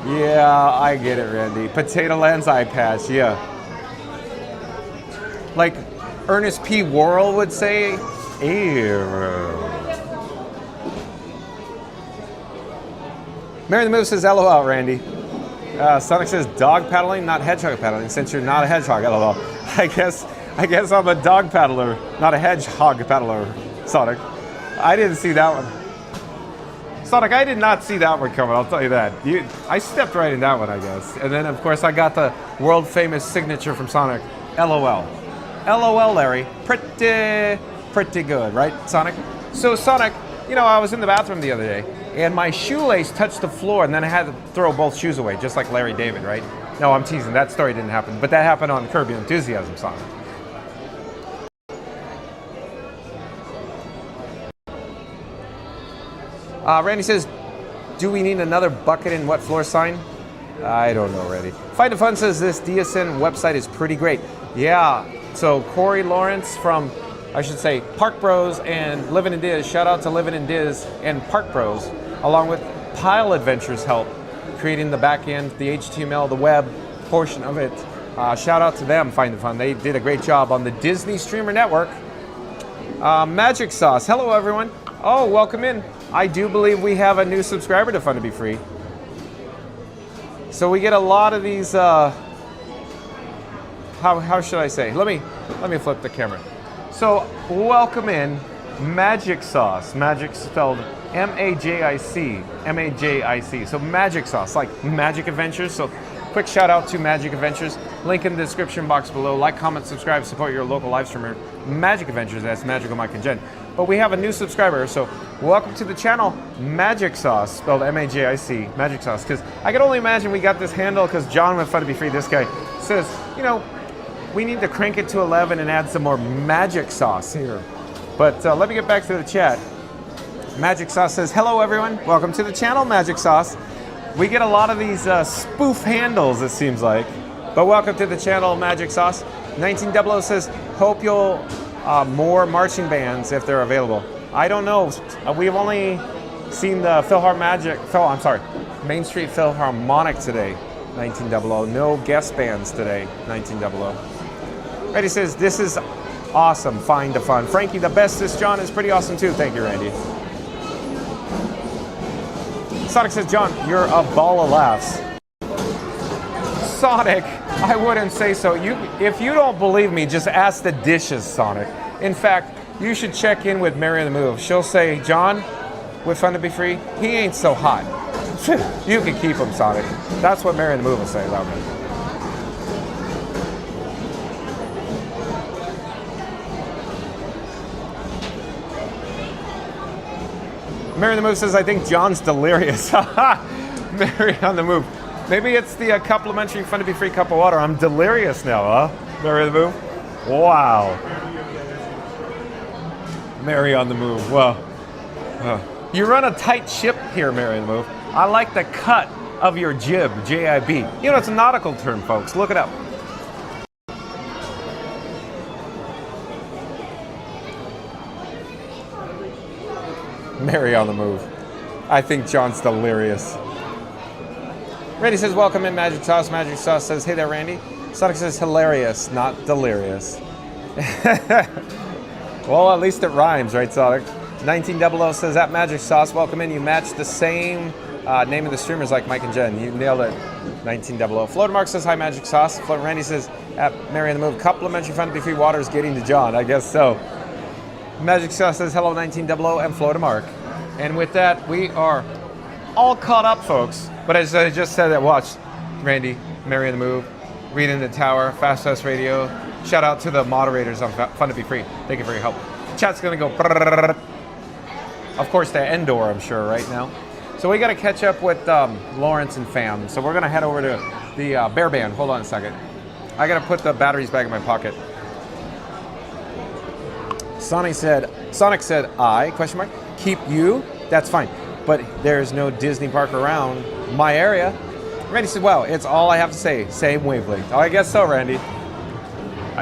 Yeah, I get it, Randy. Potato Land's eye patch, yeah. Like Ernest P. Worrell would say, ew. Mary the Move says, LOL, Randy. Sonic says, dog paddling, not hedgehog paddling, since you're not a hedgehog, LOL. I guess I'm a dog paddler, not a hedgehog paddler, Sonic. I didn't see that one. Sonic, I did not see that one coming, I'll tell you that. I stepped right in that one, I guess. And then, of course, I got the world famous signature from Sonic, LOL. LOL, Larry. Pretty good, right, Sonic? So, Sonic, you know, I was in the bathroom the other day, and my shoelace touched the floor, and then I had to throw both shoes away, just like Larry David, right? No, I'm teasing. That story didn't happen, but that happened on Curb Your Enthusiasm, Sonic. Randy says, do we need another bucket and wet floor sign? I don't know, Randy. Fight the Fun says this DSN website is pretty great. Yeah, so Corey Lawrence from, I should say, Park Bros and Livin' in Diz. Shout out to Livin' in Diz and Park Bros, along with Pile Adventures help creating the back end, the HTML, the web portion of it. Shout out to them, Find the Fun. They did a great job on the Disney Streamer Network. Magic Sauce, hello everyone. Oh, welcome in. I do believe we have a new subscriber to Fun to Be Free. So we get a lot of these, how should I say? Let me flip the camera. So welcome in Magic Sauce. Magic spelled M-A-J-I-C. M-A-J-I-C. So Magic Sauce, like Magic Adventures. So quick shout out to Magic Adventures. Link in the description box below. Like, comment, subscribe, support your local live streamer. Magic Adventures, that's Magical Mike and Jen. But we have a new subscriber, so welcome to the channel, Magic Sauce, spelled M-A-J-I-C, Magic Sauce. Because I can only imagine we got this handle because John with Fun to Be Free, this guy, says, you know, we need to crank it to 11 and add some more Magic Sauce here. But let me get back to the chat. Magic Sauce says, hello everyone, welcome to the channel, Magic Sauce. We get a lot of these spoof handles, it seems like. But welcome to the channel, Magic Sauce. 1900 says, hope you'll more marching bands if they're available. I don't know. We've only seen the Main Street Philharmonic today, 1900. No guest bands today, 1900. Randy says, this is awesome, fine to fun. Frankie, the bestest John is pretty awesome too. Thank you, Randy. Sonic says, John, you're a ball of laughs. Sonic, I wouldn't say so. If you don't believe me, just ask the dishes, Sonic. In fact, you should check in with Mary on the Move. She'll say, John, with Fun to Be Free, he ain't so hot. You can keep him, Sonic. That's what Mary on the Move will say about me. Mary on the Move says, I think John's delirious. Mary on the Move. Maybe it's the complimentary Fun to Be Free cup of water. I'm delirious now, huh? Mary on the Move. Wow. Mary on the Move. Well, you run a tight ship here, Mary on the Move. I like the cut of your jib, J-I-B. You know, it's a nautical term, folks. Look it up. Mary on the Move. I think John's delirious. Randy says, welcome in, Magic Sauce. Magic Sauce says, hey there, Randy. Sonic says, hilarious, not delirious. Well, at least it rhymes, right, Sonic? 1900 says, at Magic Sauce, welcome in. You matched the same name of the streamers like Mike and Jen. You nailed it, 1900. Floater Mark says, hi, Magic Sauce. Floater Randy says, at Mary on the Move, complimentary Fun to Be Free water is getting to John. I guess so. Magic Sauce says, hello, 1900 and Floater Mark. And with that, we are all caught up, folks. But as I just said, watch Randy, Mary on the Move, Read in the Tower, Fast Radio. Shout out to the moderators on Fun to Be Free. Thank you for your help. Chat's gonna go. Of course, the Endor, I'm sure, right now. So we gotta catch up with Lawrence and fam. So we're gonna head over to the Bear Band. Hold on a second. I gotta put the batteries back in my pocket. Sonic said, question mark, keep you? That's fine. But there's no Disney park around my area. Randy said, well, it's all I have to say. Same wavelength. Oh, I guess so, Randy.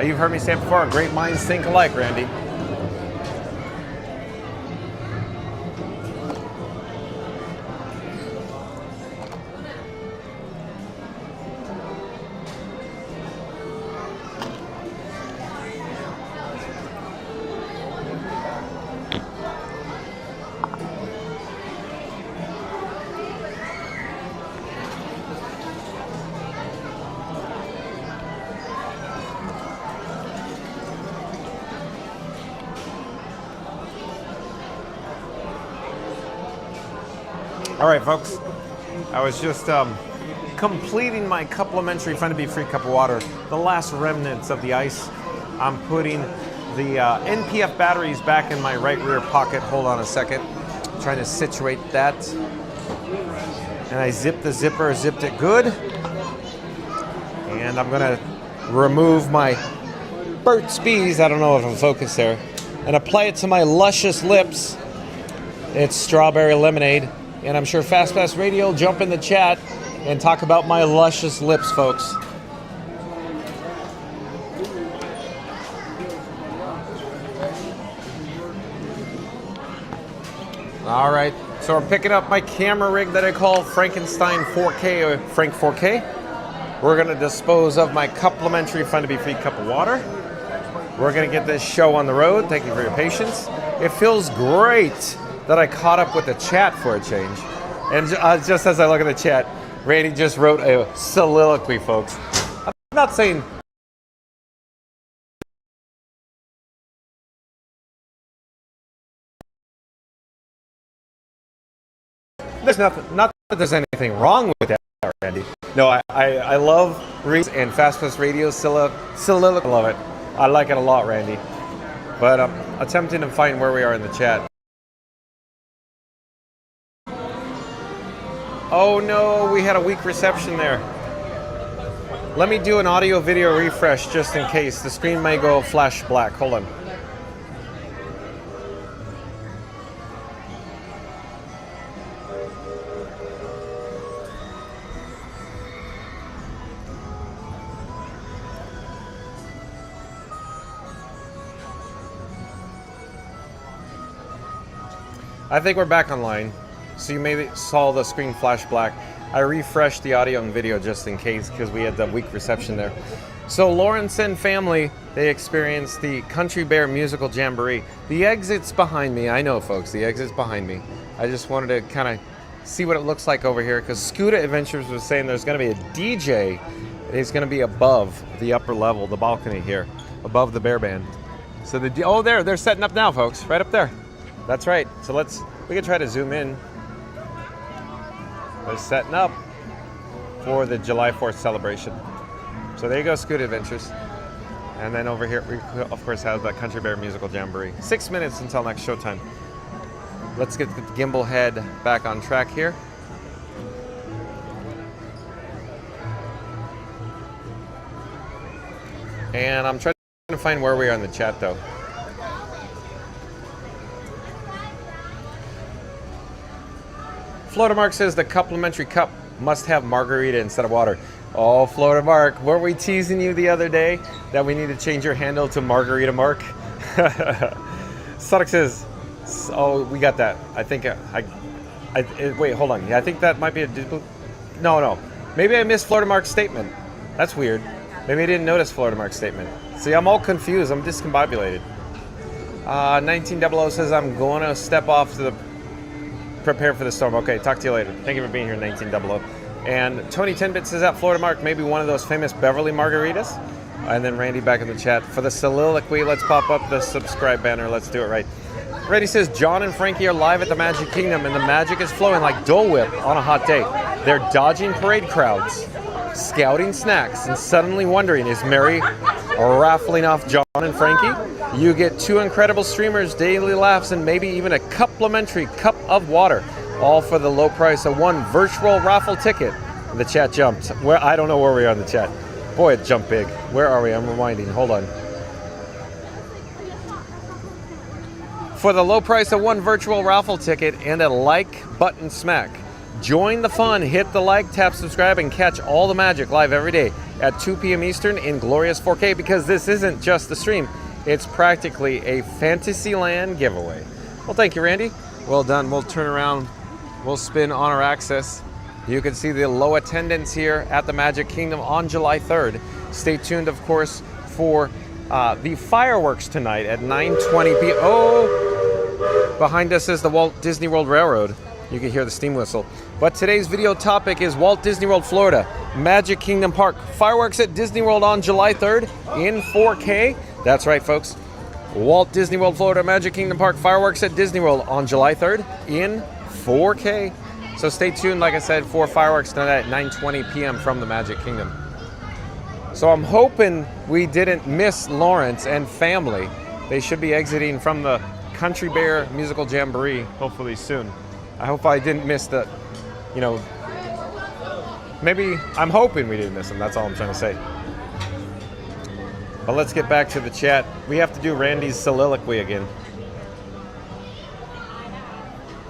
You've heard me say it before. Great minds think alike, Randy. All right, folks. I was just completing my complimentary Fun to Be Free cup of water. The last remnants of the ice. I'm putting the NPF batteries back in my right rear pocket. Hold on a second. I'm trying to situate that. And I zipped the zipper, zipped it good. And I'm gonna remove my Burt's Bees. I don't know if I'm focused there. And apply it to my luscious lips. It's strawberry lemonade. And I'm sure Fast Radio will jump in the chat and talk about my luscious lips, folks. All right, so we're picking up my camera rig that I call Frankenstein 4K or Frank 4K. We're gonna dispose of my complimentary Fun to Be Free cup of water. We're gonna get this show on the road. Thank you for your patience. It feels great that I caught up with the chat for a change. And just as I look at the chat, Randy just wrote a soliloquy, folks. I'm not saying there's not that there's anything wrong with that, Randy. No, I love Reese and Fast Radio soliloquy. I love it. I like it a lot, Randy. But I'm attempting to find where we are in the chat. Oh no, we had a weak reception there. Let me do an audio video refresh just in case. The screen may go flash black. Hold on. I think we're back online. So you maybe saw the screen flash black. I refreshed the audio and video just in case because we had the weak reception there. So Lawrence and family, they experienced the Country Bear Musical Jamboree. The exit's behind me. I know, folks, the exit's behind me. I just wanted to kind of see what it looks like over here because Scuda Adventures was saying there's going to be a DJ. He's going to be above the upper level, the balcony here, above the bear band. So oh, they're setting up now, folks, right up there. That's right. So we can try to zoom in. They're setting up for the July 4th celebration. So there you go, Scuda Adventures. And then over here, we of course have the Country Bear Musical Jamboree. 6 minutes until next showtime. Let's get the gimbal head back on track here. And I'm trying to find where we are in the chat though. Florida Mark says the complimentary cup must have margarita instead of water. Oh, Florida Mark, weren't we teasing you the other day that we need to change your handle to Margarita Mark? Sonic says, oh, we got that. I think wait, hold on. Yeah, I think that might be a no. Maybe I missed Florida Mark's statement. That's weird. Maybe I didn't notice Florida Mark's statement. See, I'm all confused. I'm discombobulated. 1900 says I'm going to step off to prepare for the storm. Okay, talk to you later. Thank you for being here, 1900. And Tony 10-Bit says that Florida Mark may be one of those famous Beverly margaritas. And then Randy back in the chat. For the soliloquy, let's pop up the subscribe banner. Let's do it right. Randy says John and Frankie are live at the Magic Kingdom and the magic is flowing like Dole Whip on a hot day. They're dodging parade crowds, scouting snacks, and suddenly wondering, is Mary raffling off John and Frankie? You get 2 incredible streamers, daily laughs, and maybe even a complimentary cup of water, all for the low price of 1 virtual raffle ticket. The chat jumped. I don't know where we are in the chat. Boy, it jumped big. Where are we? I'm rewinding. Hold on. For the low price of 1 virtual raffle ticket and a like button smack. Join the fun, hit the like, tap subscribe, and catch all the magic live every day at 2 p.m. Eastern in glorious 4K because this isn't just the stream. It's practically a Fantasyland giveaway. Well, thank you, Randy. Well done. We'll turn around. We'll spin on our axis. You can see the low attendance here at the Magic Kingdom on July 3rd. Stay tuned, of course, for the fireworks tonight at 9:20 p.m. Oh, behind us is the Walt Disney World Railroad. You can hear the steam whistle. But today's video topic is Walt Disney World, Florida, Magic Kingdom Park. Fireworks at Disney World on July 3rd in 4K. That's right, folks. Walt Disney World, Florida, Magic Kingdom Park. Fireworks at Disney World on July 3rd in 4K. So stay tuned, like I said, for fireworks tonight at 9:20 p.m. from the Magic Kingdom. So I'm hoping we didn't miss Lawrence and family. They should be exiting from the Country Bear Musical Jamboree hopefully soon. I hope I didn't miss the, maybe I'm hoping we didn't miss them. That's all I'm trying to say. But let's get back to the chat. We have to do Randy's soliloquy again.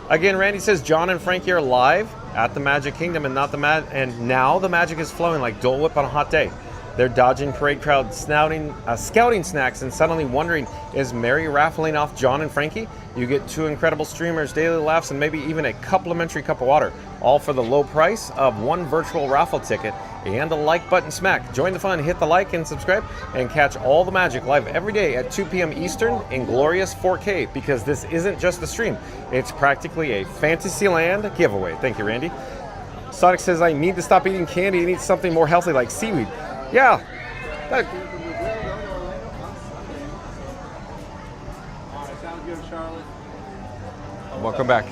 Again, Randy says John and Frankie are live at the Magic Kingdom and and now the magic is flowing like Dole Whip on a hot day. They're dodging parade crowds, scouting snacks, and suddenly wondering, is Mary raffling off John and Frankie? You get 2 incredible streamers, daily laughs, and maybe even a complimentary cup of water, all for the low price of 1 virtual raffle ticket and a like button smack. Join the fun, hit the like and subscribe, and catch all the magic live every day at 2 p.m. Eastern in glorious 4K, because this isn't just the stream. It's practically a Fantasyland giveaway. Thank you, Randy. Sonic says, I need to stop eating candy and eat something more healthy like seaweed. Yeah. Sounds good, Charlotte. Welcome back.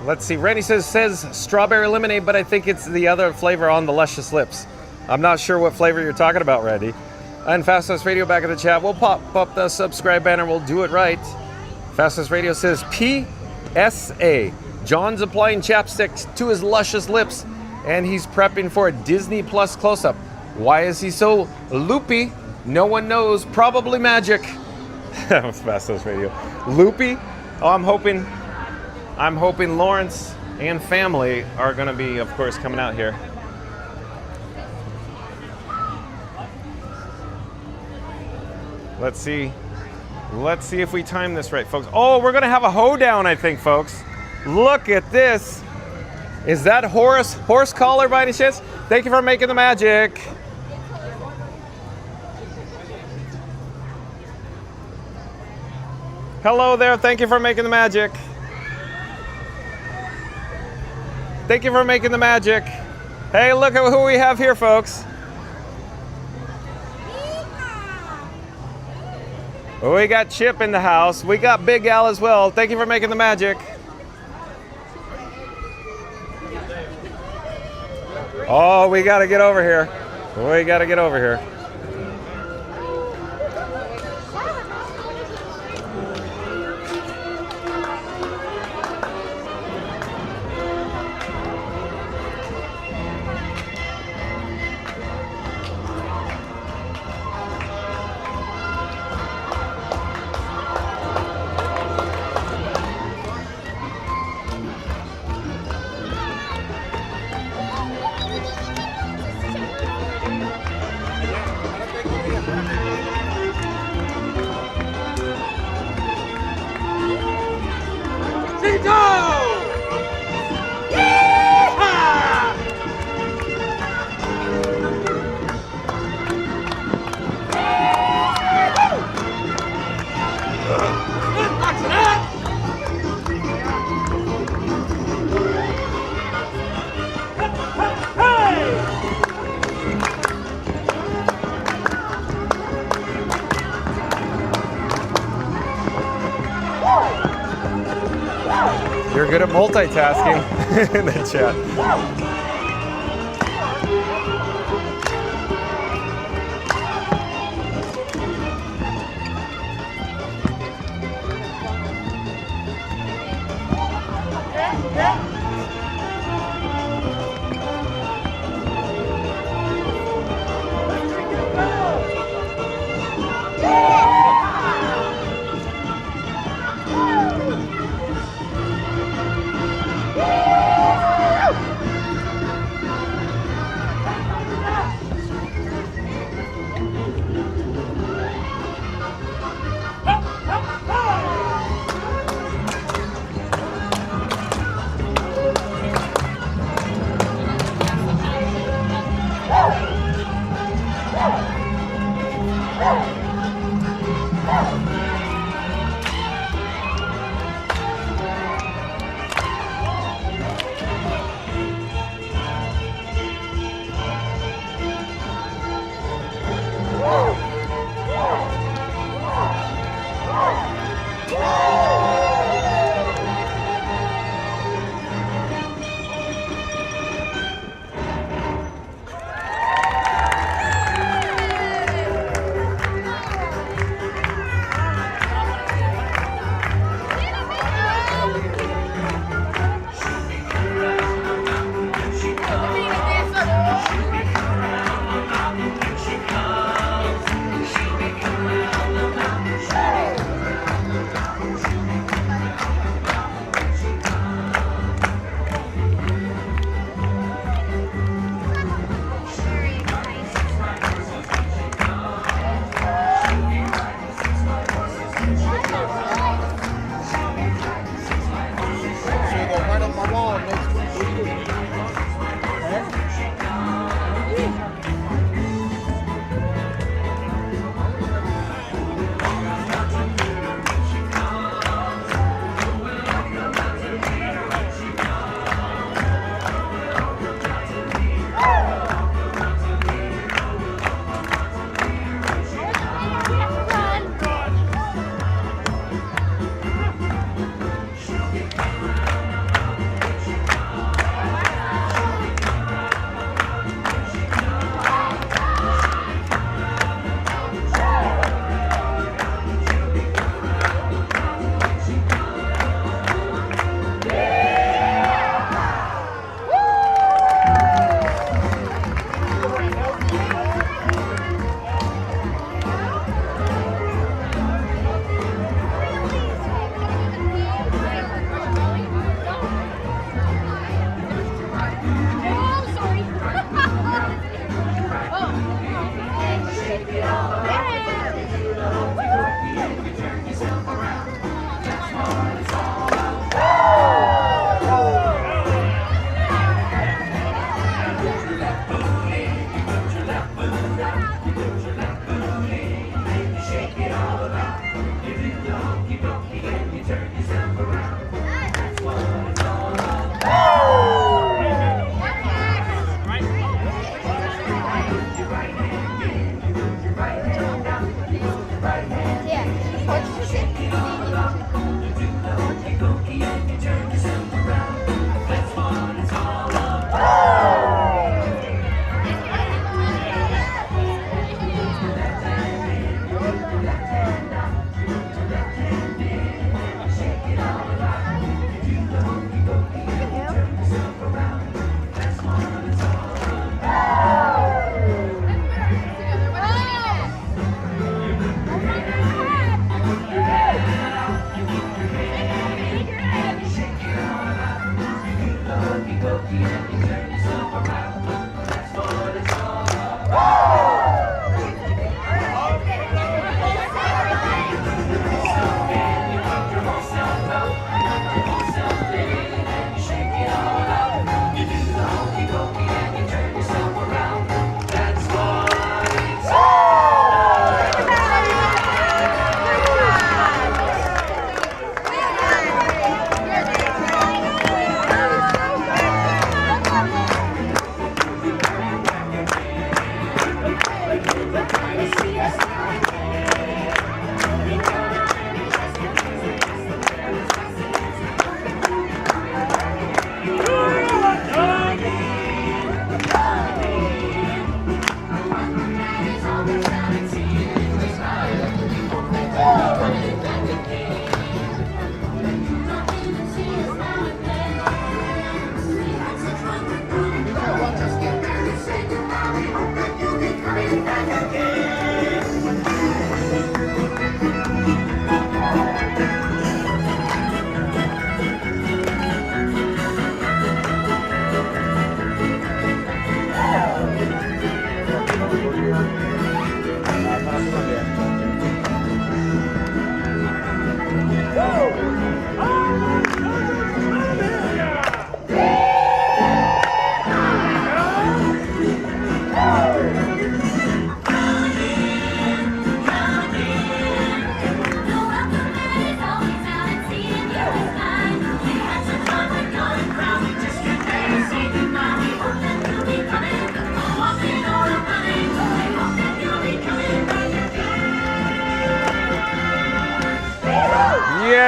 Let's see. Randy says strawberry lemonade, but I think it's the other flavor on the Luscious Lips. I'm not sure what flavor you're talking about, Randy. And Fastest Radio back in the chat. We'll pop up the subscribe banner. We'll do it right. Fastest Radio says PSA. John's applying chapstick to his luscious lips, and he's prepping for a Disney Plus close-up. Why is he so loopy? No one knows. Probably magic. That was Fastest Radio. Loopy? Oh, I'm hoping Lawrence and family are going to be, of course, coming out here. Let's see if we time this right, folks. Oh, we're going to have a hoedown, I think, folks. Look at this. Is that horse collar by any chance? Thank you for making the magic. Hello there, thank you for making the magic. Thank you for making the magic. Hey, look at who we have here, folks. We got Chip in the house. We got Big Al as well. Thank you for making the magic. Oh, we got to get over here. We got to get over here. You're good at multitasking in the chat.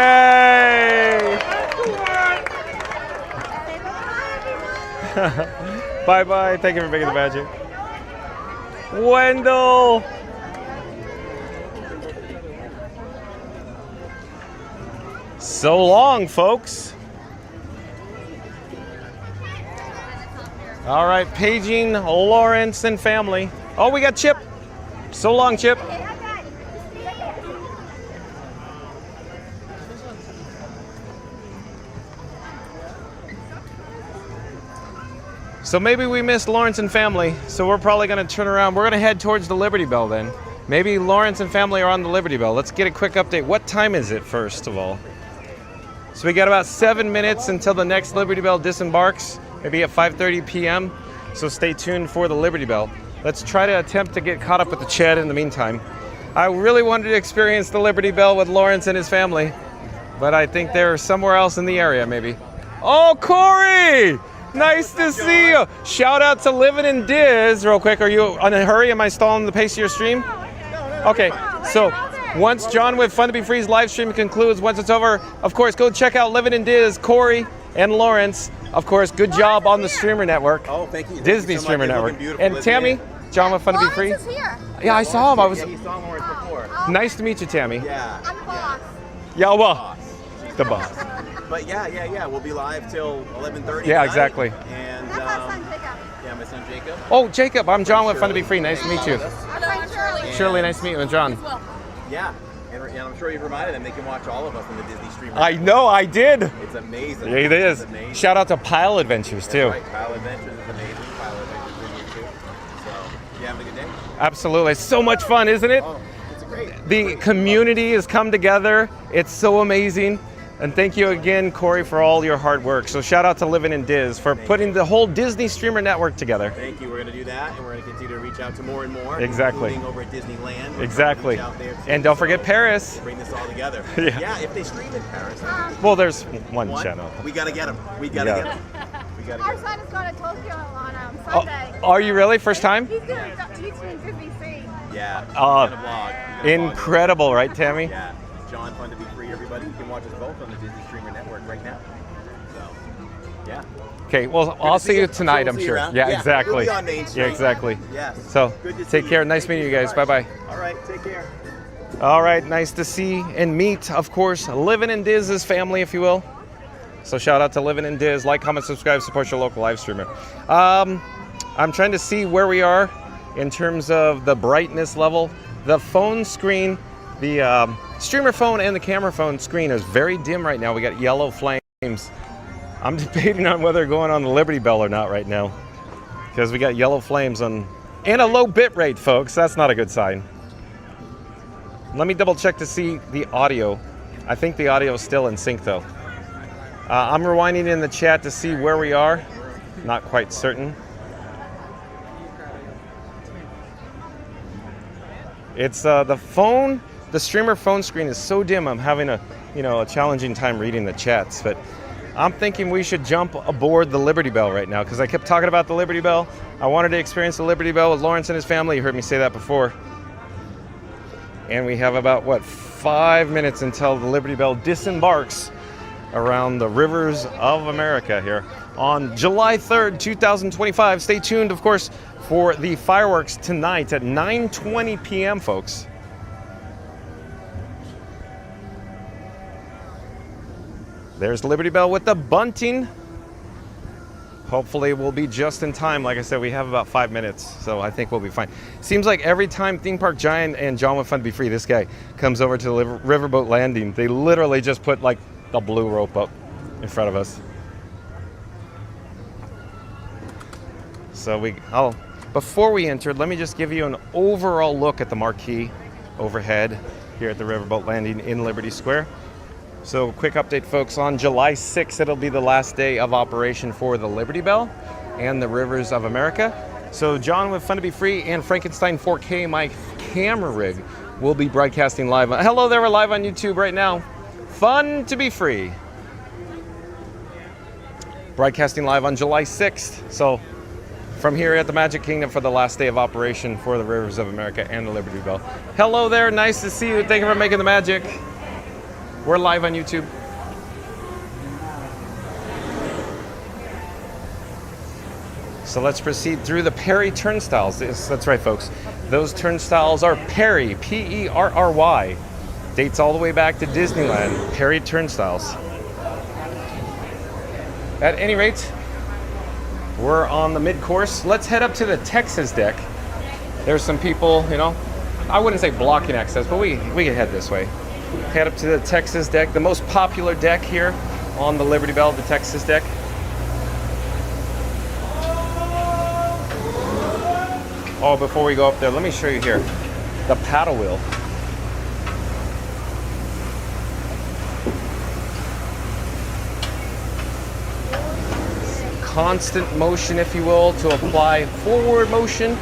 Yay! Bye-bye. Thank you for making the magic. Wendell! So long, folks. All right, paging Lawrence and family. Oh, we got Chip. So long, Chip. So maybe we missed Lawrence and family, so we're probably going to turn around. We're going to head towards the Liberty Bell then. Maybe Lawrence and family are on the Liberty Bell. Let's get a quick update. What time is it, first of all? So we got about 7 minutes until the next Liberty Bell disembarks, maybe at 5:30 p.m. So stay tuned for the Liberty Bell. Let's try to attempt to get caught up with the Chad in the meantime. I really wanted to experience the Liberty Bell with Lawrence and his family, but I think they're somewhere else in the area, maybe. Oh, Corey! Nice to see you. Shout out to Living in Diz real quick. Are you in a hurry? Am I stalling the pace of your stream? Okay, so once John with Fun to Be Free's live stream concludes, once it's over, of course, go check out Living in Diz, Corey and Lawrence. Of course, good job on the Streamer Network. Oh, thank you. Disney Streamer Network. And Tammy, John with Fun to Be Free. Lawrence is here. Yeah, I saw him. I was. Yeah, he saw Lawrence before. Nice to meet you, Tammy. Yeah. I'm the boss. Yeah, well, the boss. But yeah. We'll be live till 11:30. Yeah, exactly. And That's my son, Jacob. yeah, my son Jacob. Oh, Jacob, I'm John with Fun to Be Free. Nice to meet you. Our friend Shirley. Shirley, nice to meet you. And John. Yeah, and I'm sure you've reminded them they can watch all of us on the Disney Streamer. I know, I did. It's amazing. Yeah, it is. It's amazing. Shout out to Pile Adventures, too. That's right. Pile Adventures is amazing. Pile Adventures is here too. So, you having a good day? Absolutely. It's so much fun, isn't it? Oh, it's great. The community has come together. It's so amazing. And thank you again, Corey, for all your hard work. So shout out to Living in Diz for putting the whole Disney Streamer Network together. Thank you. We're going to do that, and we're going to continue to reach out to more and more. Exactly. Including over at Disneyland. We're Exactly. gonna reach out there too. And don't So forget Paris. bring this all together. Yeah. If they stream in Paris. Well, there's one channel. We got to get them. We got to Yeah. get them. We got to Our get them. son is going to Tokyo on Oh, Sunday. are you really? First time? He's doing Disney Sea. Yeah. Oh, He's gonna vlog. He's gonna vlog. Incredible, right, Tammy? Yeah. John, Fun to Be Free, everybody. You can watch us both on the Disney Streamer Network right now. So, yeah. Okay, well, I'll see you tonight, I'm sure. Yeah, exactly. We'll be on Main Street. Yeah, exactly. Yes. So, Good to see take you. care. Nice meeting you guys. Bye-bye. All right, take care. All right, nice to see and meet, of course, Livin' in Diz's family, if you will. So shout out to Livin' in Diz. Like, comment, subscribe, support your local live streamer. I'm trying to see where we are in terms of the brightness level. The phone screen, the streamer phone and the camera phone screen is very dim right now. We got yellow flames. I'm debating on whether going on the Liberty Bell or not right now, because we got yellow flames on and a low bit rate, folks. That's not a good sign. Let me double check to see the audio. I think the audio is still in sync though. I'm rewinding in the chat to see where we are. Not quite certain. It's the phone, the streamer phone screen is so dim. I'm having a challenging time reading the chats, but I'm thinking we should jump aboard the Liberty Bell right now, because I kept talking about the Liberty Bell. I wanted to experience the Liberty Bell with Lawrence and his family. You heard me say that before. And we have about, 5 minutes until the Liberty Bell disembarks around the rivers of America here on July 3rd, 2025. Stay tuned, of course, for the fireworks tonight at 9:20 p.m., folks. There's Liberty Bell with the bunting. Hopefully we'll be just in time. Like I said, we have about 5 minutes, so I think we'll be fine. Seems like every time Theme Park Giant and John with Fun to Be Free, this guy comes over to the riverboat landing, they literally just put like the blue rope up in front of us. So before we entered, let me just give you an overall look at the marquee overhead here at the riverboat landing in Liberty Square. So quick update, folks, on July 6th, it'll be the last day of operation for the Liberty Bell and the Rivers of America. So John with Fun to Be Free and Frankenstein 4K, my camera rig, will be broadcasting live. Hello there, we're live on YouTube right now. Fun to Be Free. Broadcasting live on July 6th. So from here at the Magic Kingdom for the last day of operation for the Rivers of America and the Liberty Bell. Hello there, nice to see you. Thank you for making the magic. We're live on YouTube. So let's proceed through the Perry turnstiles. That's right, folks. Those turnstiles are Perry, P-E-R-R-Y. Dates all the way back to Disneyland, Perry turnstiles. At any rate, we're on the mid-course. Let's head up to the Texas deck. There's some people, I wouldn't say blocking access, but we can head this way. Head up to the Texas deck, the most popular deck here on the Liberty Bell, the Texas deck. Oh, before we go up there, let me show you here the paddle wheel. Constant motion, if you will, to apply forward motion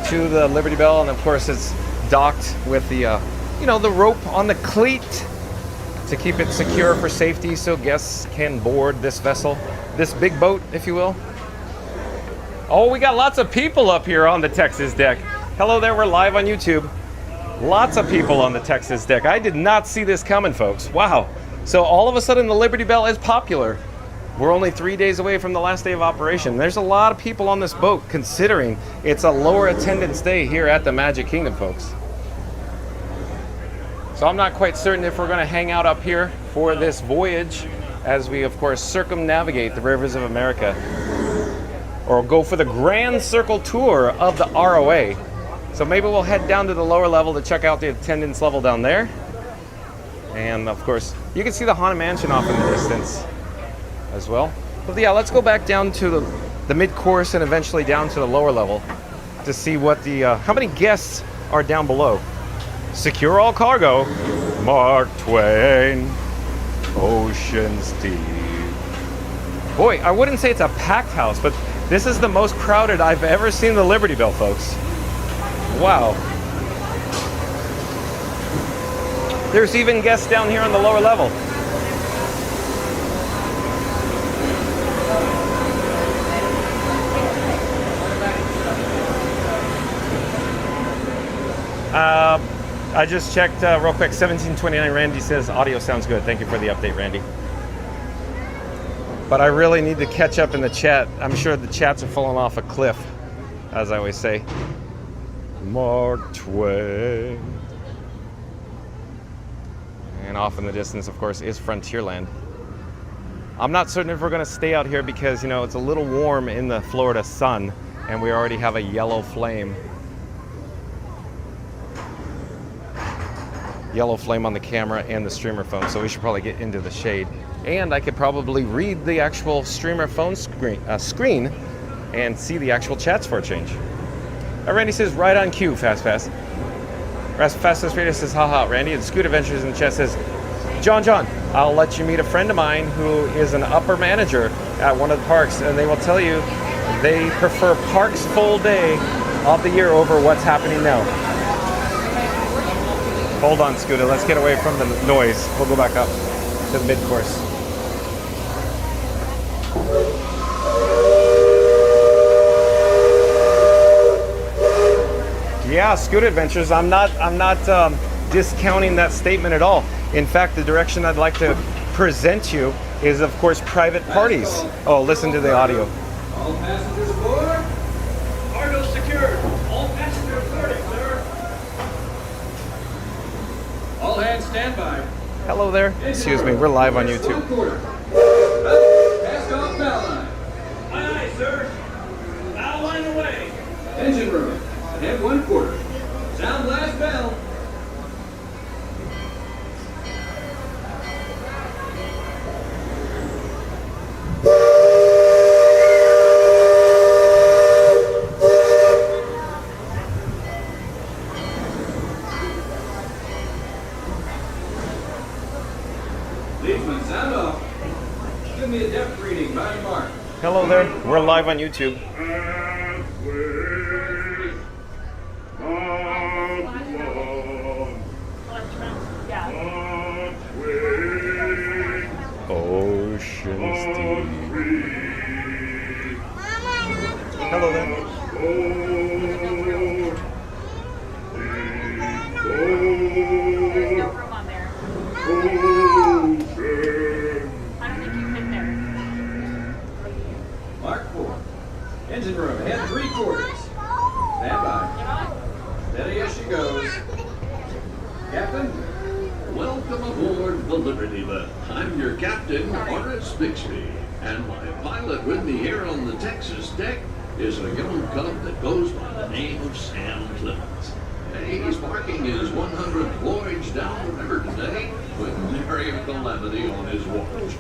to the Liberty Bell, and of course it's docked with the the rope on the cleat to keep it secure for safety so guests can board this vessel, this big boat, if you will. Oh, we got lots of people up here on the Texas deck. Hello there, we're live on YouTube. Lots of people on the Texas deck. I did not see this coming, folks. Wow. So all of a sudden the Liberty Bell is popular. We're only 3 days away from the last day of operation. There's a lot of people on this boat, considering it's a lower attendance day here at the Magic Kingdom, folks. So I'm not quite certain if we're going to hang out up here for this voyage as we, of course, circumnavigate the Rivers of America, or go for the Grand Circle tour of the ROA. So maybe we'll head down to the lower level to check out the attendance level down there. And of course, you can see the Haunted Mansion off in the distance as well. But yeah, let's go back down to the mid-course and eventually down to the lower level to see what how many guests are down below. Secure all cargo. Mark Twain. Ocean's deep. Boy, I wouldn't say it's a packed house, but this is the most crowded I've ever seen the Liberty Bell, folks. Wow. There's even guests down here on the lower level. I just checked real quick. 1729 Randy says audio sounds good. Thank you for the update, Randy. But I really need to catch up in the chat. I'm sure the chats are falling off a cliff, as I always say. Mark Twain. And off in the distance, of course, is Frontierland. I'm not certain if we're going to stay out here because, you know, it's a little warm in the Florida sun, and we already have a yellow flame. Yellow flame on the camera and the streamer phone, so we should probably get into the shade. And I could probably read the actual streamer phone screen and see the actual chats for a change. Randy says, right on cue, Fast Pass. Fastest Radio says, haha, Randy. And Scoot Adventures in the chat says, John, I'll let you meet a friend of mine who is an upper manager at one of the parks, and they will tell you they prefer parks full day of the year over what's happening now. Hold on, Scooter. Let's get away from the noise. We'll go back up to the mid-course. Yeah, Scooter Adventures. I'm not discounting that statement at all. In fact, the direction I'd like to present you is, of course, private parties. Oh, listen to the audio. All passengers aboard. Cargo secured. All passengers boarding, sir. All hands stand by. Hello there. Excuse me, we're live on YouTube. Cast off bow line. Aye, aye, sir. Bow line away. Engine room. Head 1/4. Sound blast bell. Leadsman, sound off. Give me a depth reading by mark. Hello there. We're live on YouTube. Ocean's Deep. Hello there. There's no room on there. I don't think you fit there. Mark 4. Engine room, head 3/4. Stand by. Steady as she goes. Captain? Welcome aboard the Liberty Bell. I'm your captain, Horace Bixby, and my pilot with me here on the Texas deck is a young cub that goes by the name of Sam Clemens. He's marking his 100th voyage down the river today with nary a calamity on his watch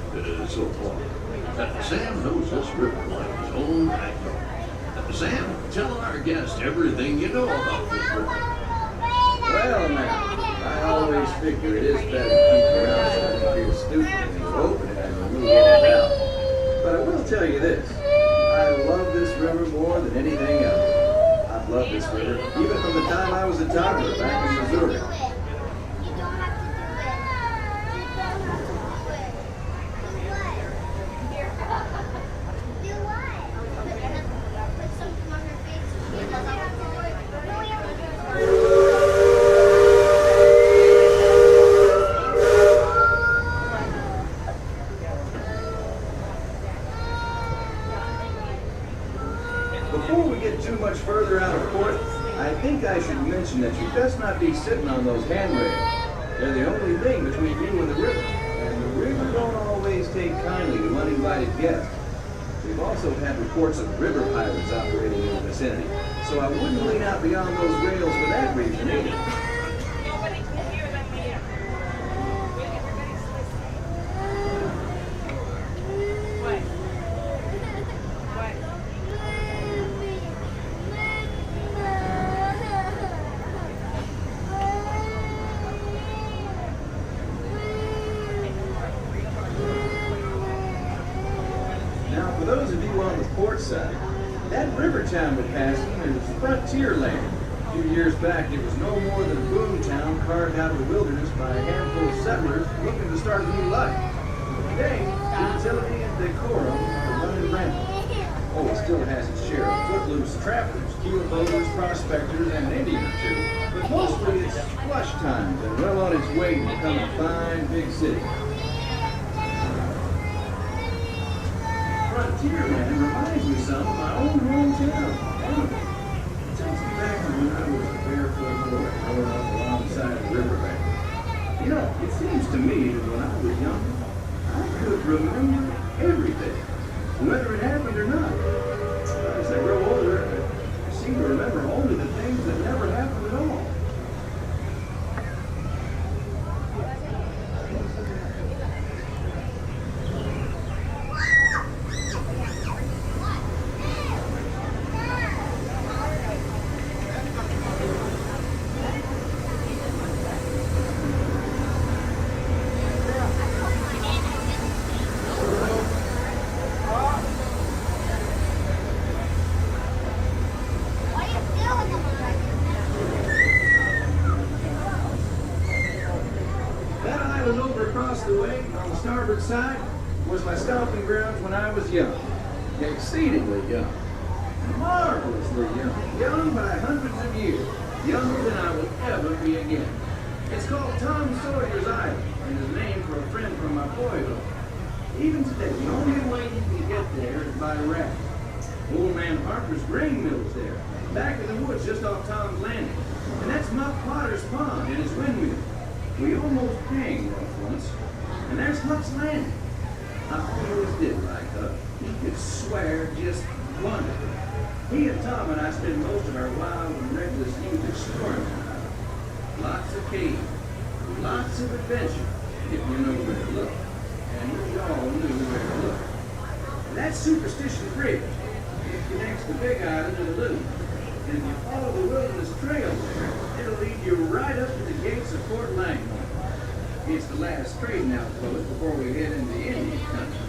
so far. Sam knows this river like his own backyard. Sam, tell our guest everything you know about this river. Well, now, I always figure it is better to keep around so I can feel stupid than to open it and remove all doubt. But I will tell you this. I love this river more than anything else. I've loved this river, even from the time I was a toddler back in Missouri. Before we get too much further out of port, I think I should mention that you best not be sitting on those handrails. They're the only thing between you and the river, and the river don't always take kindly to uninvited guests. We've also had reports of river pirates operating in the vicinity, so I wouldn't lean out beyond those rails for that reason either. Now, for those of you on the port side, that river town we're passing is Frontierland. A few years back, it was no more than a boom town carved out of the wilderness by a handful of settlers looking to start a new life. Today, utility and decorum are running rampant. Oh, it's still still has its share of footloose trappers, keel boaters, prospectors, and an Indian or two, but mostly it's flush times and well on its way to become a fine big city. Frontierland reminds me some of my own hometown. It takes me back to when I was a barefoot boy growing up alongside the riverbank. You know, it seems to me that when I was young, I could remember everything, whether it happened or not. As I grow older, I seem to remember only the things that never happened at all. The way on the starboard side was my stomping grounds when I was young, exceedingly young, marvelously young, young by hundreds of years, younger than I will ever be again. It's called Tom Sawyer's Island and is named for a friend from my boyhood. Even today, the only way you can get there is by raft. Old man Harper's grain mill's there, back in the woods just off Tom's Landing, and that's Muck Potter's pond and his windmill. We almost hanged off once. And there's Huck's Landing. I always did like Huck. He could swear just wonderful. He and Tom and I spent most of our wild and reckless youth exploring that island. Lots of caves, lots of adventure, if you know where to look. And we all knew where to look. And that Superstition Bridge, it connects the Big Island to the Little. And if you follow the Wilderness Trail there, it'll lead you right up to the gates of Fort Langhorne. It's the last trading outpost before we head into the Indian country.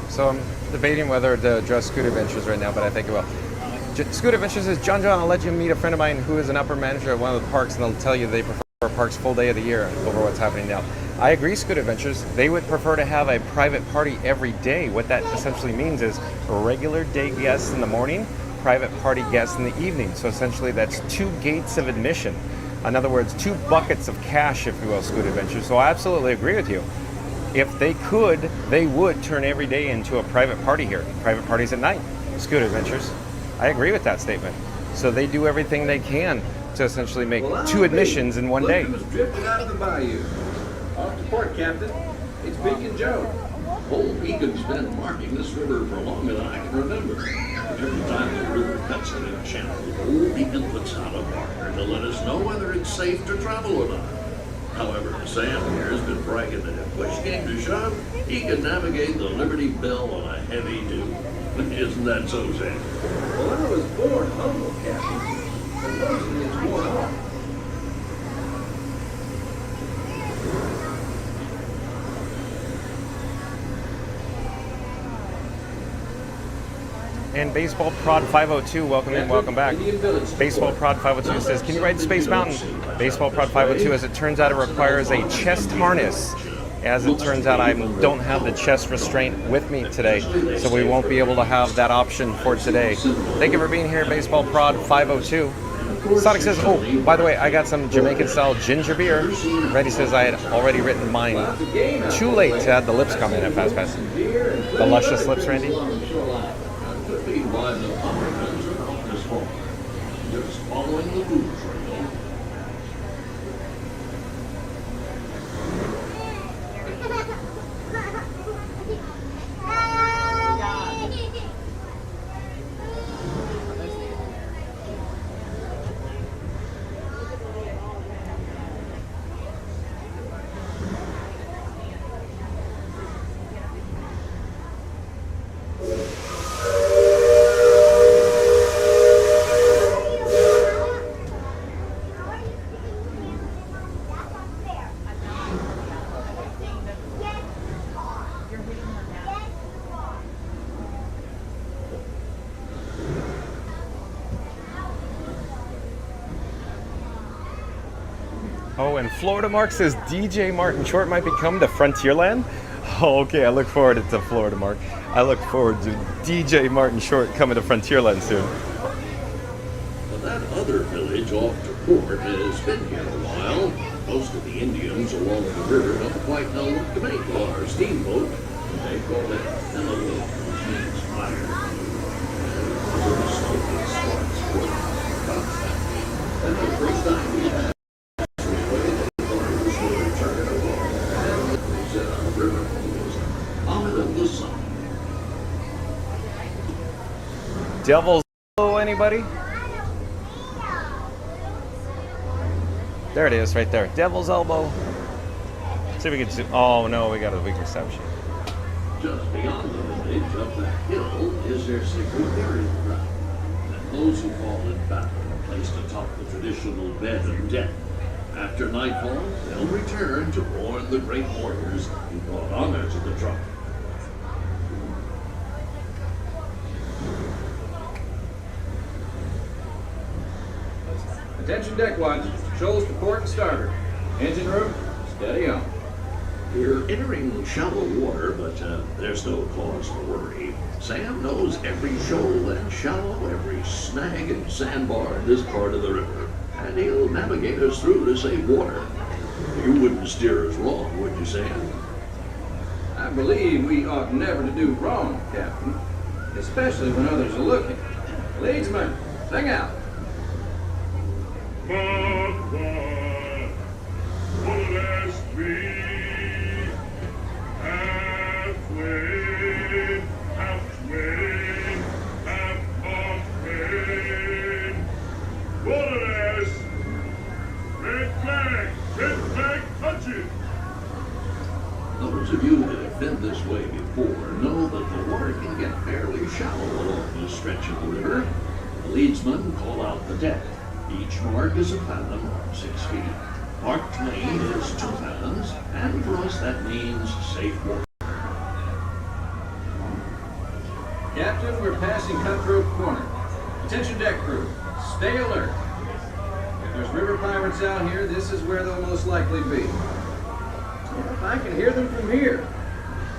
So I'm debating whether to address Scoot Adventures right now, but I think it will. Scoot Adventures is John. I'll let you meet a friend of mine who is an upper manager at one of the parks, and they'll tell you they prefer parks full day of the year over what's happening now. I agree, Scoot Adventures. They would prefer to have a private party every day. What that essentially means is regular day guests in the morning, private party guests in the evening. So essentially that's 2 gates of admission. In other words, 2 buckets of cash, if you will, Scoot Adventures. So I absolutely agree with you. If they could, they would turn every day into a private party here. Private parties at night, Scoot Adventures. I agree with that statement. So they do everything they can to essentially make 2 admissions in one day. Look who's drifted out of the bayou. Off to port, Captain. It's Beacon Joe. Old Beacon's been marking this river for longer than I can remember. Every time the river cuts in a channel, Old Beacon puts out a marker to let us know whether it's safe to travel or not. However, Sam here has been bragging that if push came to shove, he could navigate the Liberty Bell on a heavy dew. Isn't that so, Sam? Well, I was born humble, Captain. But mostly it's worn off. And Baseball Prod 502, welcome in, welcome back. Baseball Prod 502 says, can you ride Space Mountain? Baseball Prod 502, as it turns out, it requires a chest harness. As it turns out, I don't have the chest restraint with me today, so we won't be able to have that option for today. Thank you for being here, Baseball Prod 502. Sonic says, oh, by the way, I got some Jamaican-style ginger beer. Reddy says I had already written mine. Too late to have the lips come in at Fast Pass. The luscious lips, Randy. By the Americans about this home. Just following the food trail. Oh, and Florida Mark says DJ Martin Short might be coming to Frontierland. Oh, okay, I look forward to Florida Mark. I look forward to DJ Martin Short coming to Frontierland soon. But that other village off to port has been here a while. Most of the Indians along the river don't quite know what to make of our steamboat. They call it Hello, which means fire. And the smoking sparks float. That's that. And the first time we had Devil's Elbow, anybody? There it is, right there. Devil's Elbow. See if we can see. Oh no, we got a weak reception. Just beyond the village, up that hill, is their sacred burial ground. And those who fall in battle are placed atop the traditional bed of death. After nightfall, they'll return to mourn the great warriors who brought honor to the truck. Attention deck watch. Shoals to port and starboard. Engine room, steady on. We're entering shallow water, but there's no cause for worry. Sam knows every shoal and shallow, every snag and sandbar in this part of the river, and he'll navigate us through to save water. You wouldn't steer us wrong, would you, Sam? I believe we ought never to do wrong, Captain. Especially when others are looking. Leadsman, sing out. But one last three, halfway, halfway, halfway. Wilderness, red flag touches. Those of you that have been this way before know that the water can get fairly shallow along this stretch of the river. The leadsmen call out the deck. Each mark is a fathom, 6 feet. Marked lane is 2 fathoms, and for us that means safe water. Captain, we're passing Cutthroat Corner. Attention deck crew, stay alert. If there's river pirates out here, this is where they'll most likely be. If I can hear them from here.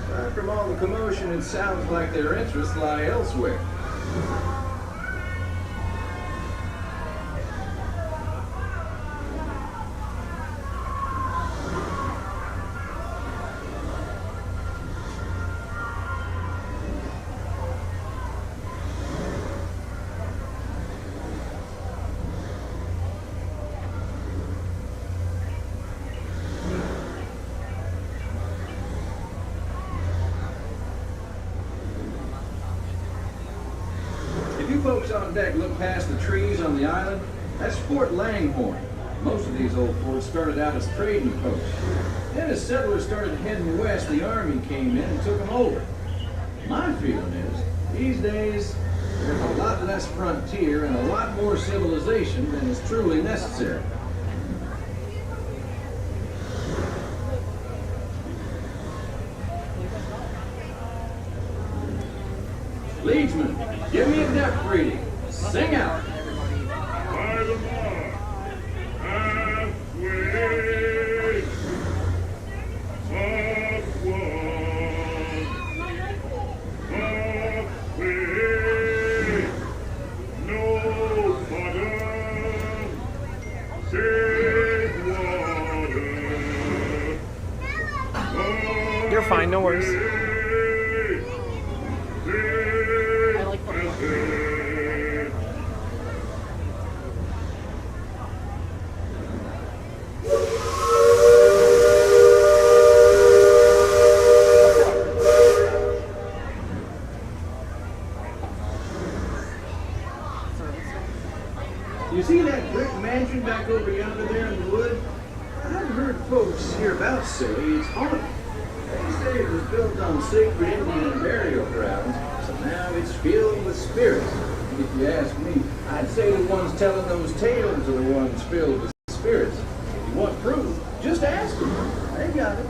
But from all the commotion, it sounds like their interests lie elsewhere. on deck look past the trees on the island, that's Fort Langhorne. Most of these old forts started out as trading posts. Then as settlers started heading west, the army came in and took them over. My feeling is, these days, there's a lot less frontier and a lot more civilization than is truly necessary. Leadsman, give me a depth reading. Sing out. By the mark, halfway, top one, halfway, no bottom, save water. You're fine, no worries. You see that brick mansion back over yonder there in the wood? I've heard folks hereabouts say it's haunted. They say it was built on sacred Indian burial grounds, so now it's filled with spirits. If you ask me, I'd say the ones telling those tales are the ones filled with spirits. If you want proof, just ask them. They got it.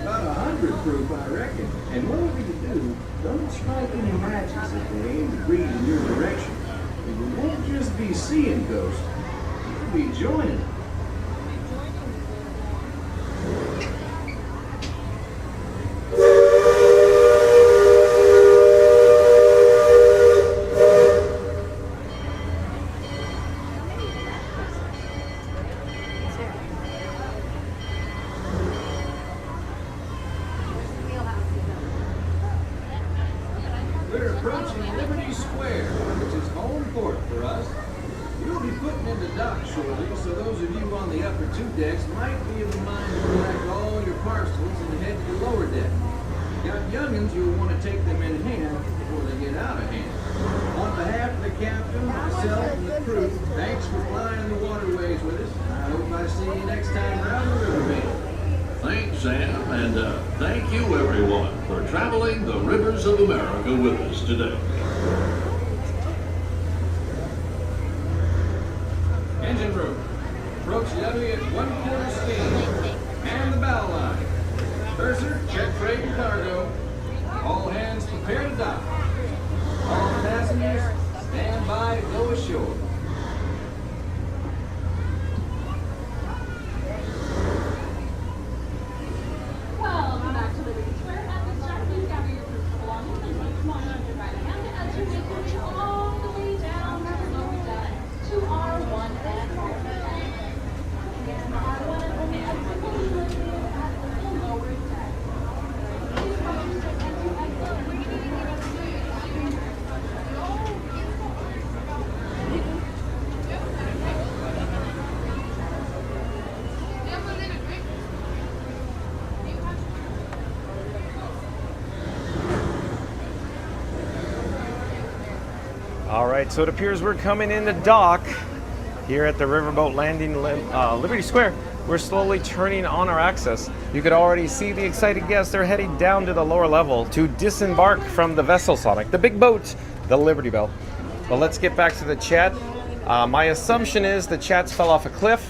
About 100 proof, I reckon. And whatever you do, don't strike any matches if they aim to breathe in your direction. You won't just be seeing ghosts, you'll be joining them. We're approaching Liberty Square, which is home port for us. We'll be putting into dock shortly, so those of you on the upper two decks might be of a mind to collect all your parcels and head to the lower deck. Got youngins, you'll want to take them in hand before they get out of hand. On behalf of the captain, myself, and the crew, thanks for flying the waterways with us. I hope I see you next time around the riverbed. Thanks, Sam, and thank you, everyone, for traveling the rivers of America with us today. Engine room. Approach levee at 1/4 steam. And the bow line. Purser, check freight and cargo. All hands prepare to dock. All passengers, stand by to go ashore. Welcome back to Liberty Square. At this time, please gather your personal belongings and place them on your right hand as you make your way all the way down to the lower deck to R1 and R1. Again, R1 and R1 are typically located at the lower deck. Please watch your step as you exit. All right, so it appears we're coming into dock here at the riverboat landing, Liberty Square. We're slowly turning on our access. You could already see the excited guests. They're heading down to the lower level to disembark from the vessel, Sonic, the big boat, the Liberty Bell. But let's get back to the chat. My assumption is the chats fell off a cliff,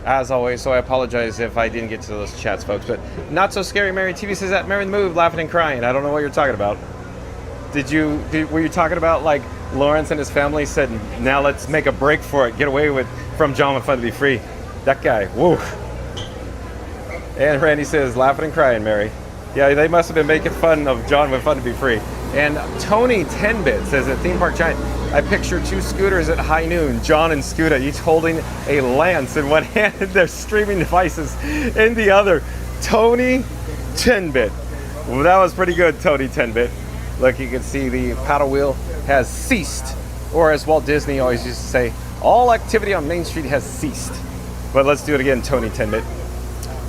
as always, so I apologize if I didn't get to those chats, folks. But Not So Scary Mary TV says that Mary the Move, laughing and crying. I don't know what you're talking about. Were you talking about like Lawrence and his family said, now let's make a break for it, get away from John with Fun to Be Free? That guy, woo. And Randy says, laughing and crying, Mary. Yeah, they must have been making fun of John with Fun to Be Free. And Tony 10-bit says at Theme Park Giant, I picture two scooters at high noon, John and Scooter, each holding a lance in one hand and their streaming devices in the other. Tony 10-bit. Well, that was pretty good, Tony 10-bit. Look, you can see the paddle wheel has ceased. Or as Walt Disney always used to say, all activity on Main Street has ceased. But let's do it again, Tony 10-bit.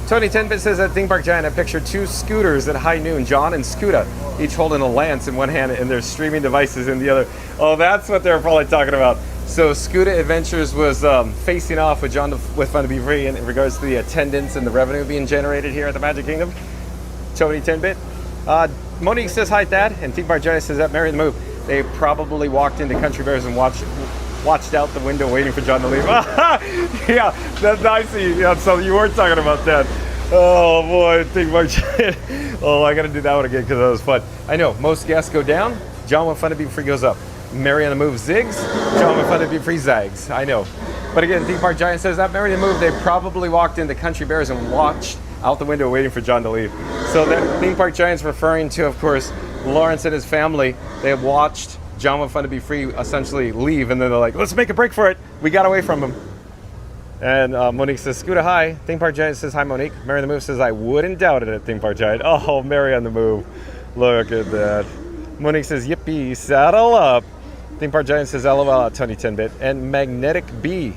Tony 10-Bit says at Theme Park Giant, I pictured two scooters at high noon, John and Scooter, each holding a lance in one hand and their streaming devices in the other. Oh, that's what they're probably talking about. So Scooter Adventures was facing off with John with Fun to Be Free in regards to the attendance and the revenue being generated here at the Magic Kingdom. Tony 10-Bit. Monique says hi, Dad, and Theme Park Giant says at Mary the Move, they probably walked into Country Bears and watched out the window waiting for John to leave. Yeah, that's nice of you. Yeah, so you weren't talking about that. Oh boy, Theme Park Giant. Oh, I gotta do that one again because that was fun. I know, most guests go down, John with Fun to Be Free goes up. Mary on the Move zigs, John with Fun to Be Free zags. I know. But again, Theme Park Giant says at Mary the Move, they probably walked into Country Bears and watched out the window waiting for John to leave. So that Theme Park Giant's referring to, of course, Lawrence and his family. They have watched John with Fun to Be Free essentially leave, and then they're like, let's make a break for it. We got away from him. And Monique says, Scooter, hi. Theme Park Giant says, hi, Monique. Mary on the Move says, I wouldn't doubt it at Theme Park Giant. Oh, Mary on the Move. Look at that. Monique says, yippee, saddle up. Theme Park Giant says, LOL at Tony 10-Bit. And Magnetic B.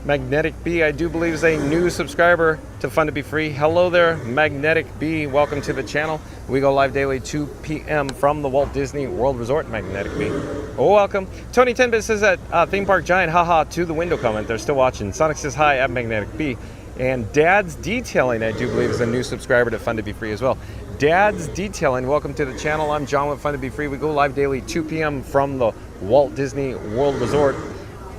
Magnetic B, I do believe, is a new subscriber to Fun to Be Free. Hello there, Magnetic B. Welcome to the channel. We go live daily 2 p.m. from the Walt Disney World Resort. Magnetic B. Oh, welcome. Tony 10-Bit says at Theme Park Giant, haha, to the window comment. They're still watching. Sonic says hi at Magnetic B. And Dad's Detailing, I do believe, is a new subscriber to Fun to Be Free as well. Dad's Detailing, welcome to the channel. I'm John with Fun to Be Free. We go live daily 2 p.m. from the Walt Disney World Resort.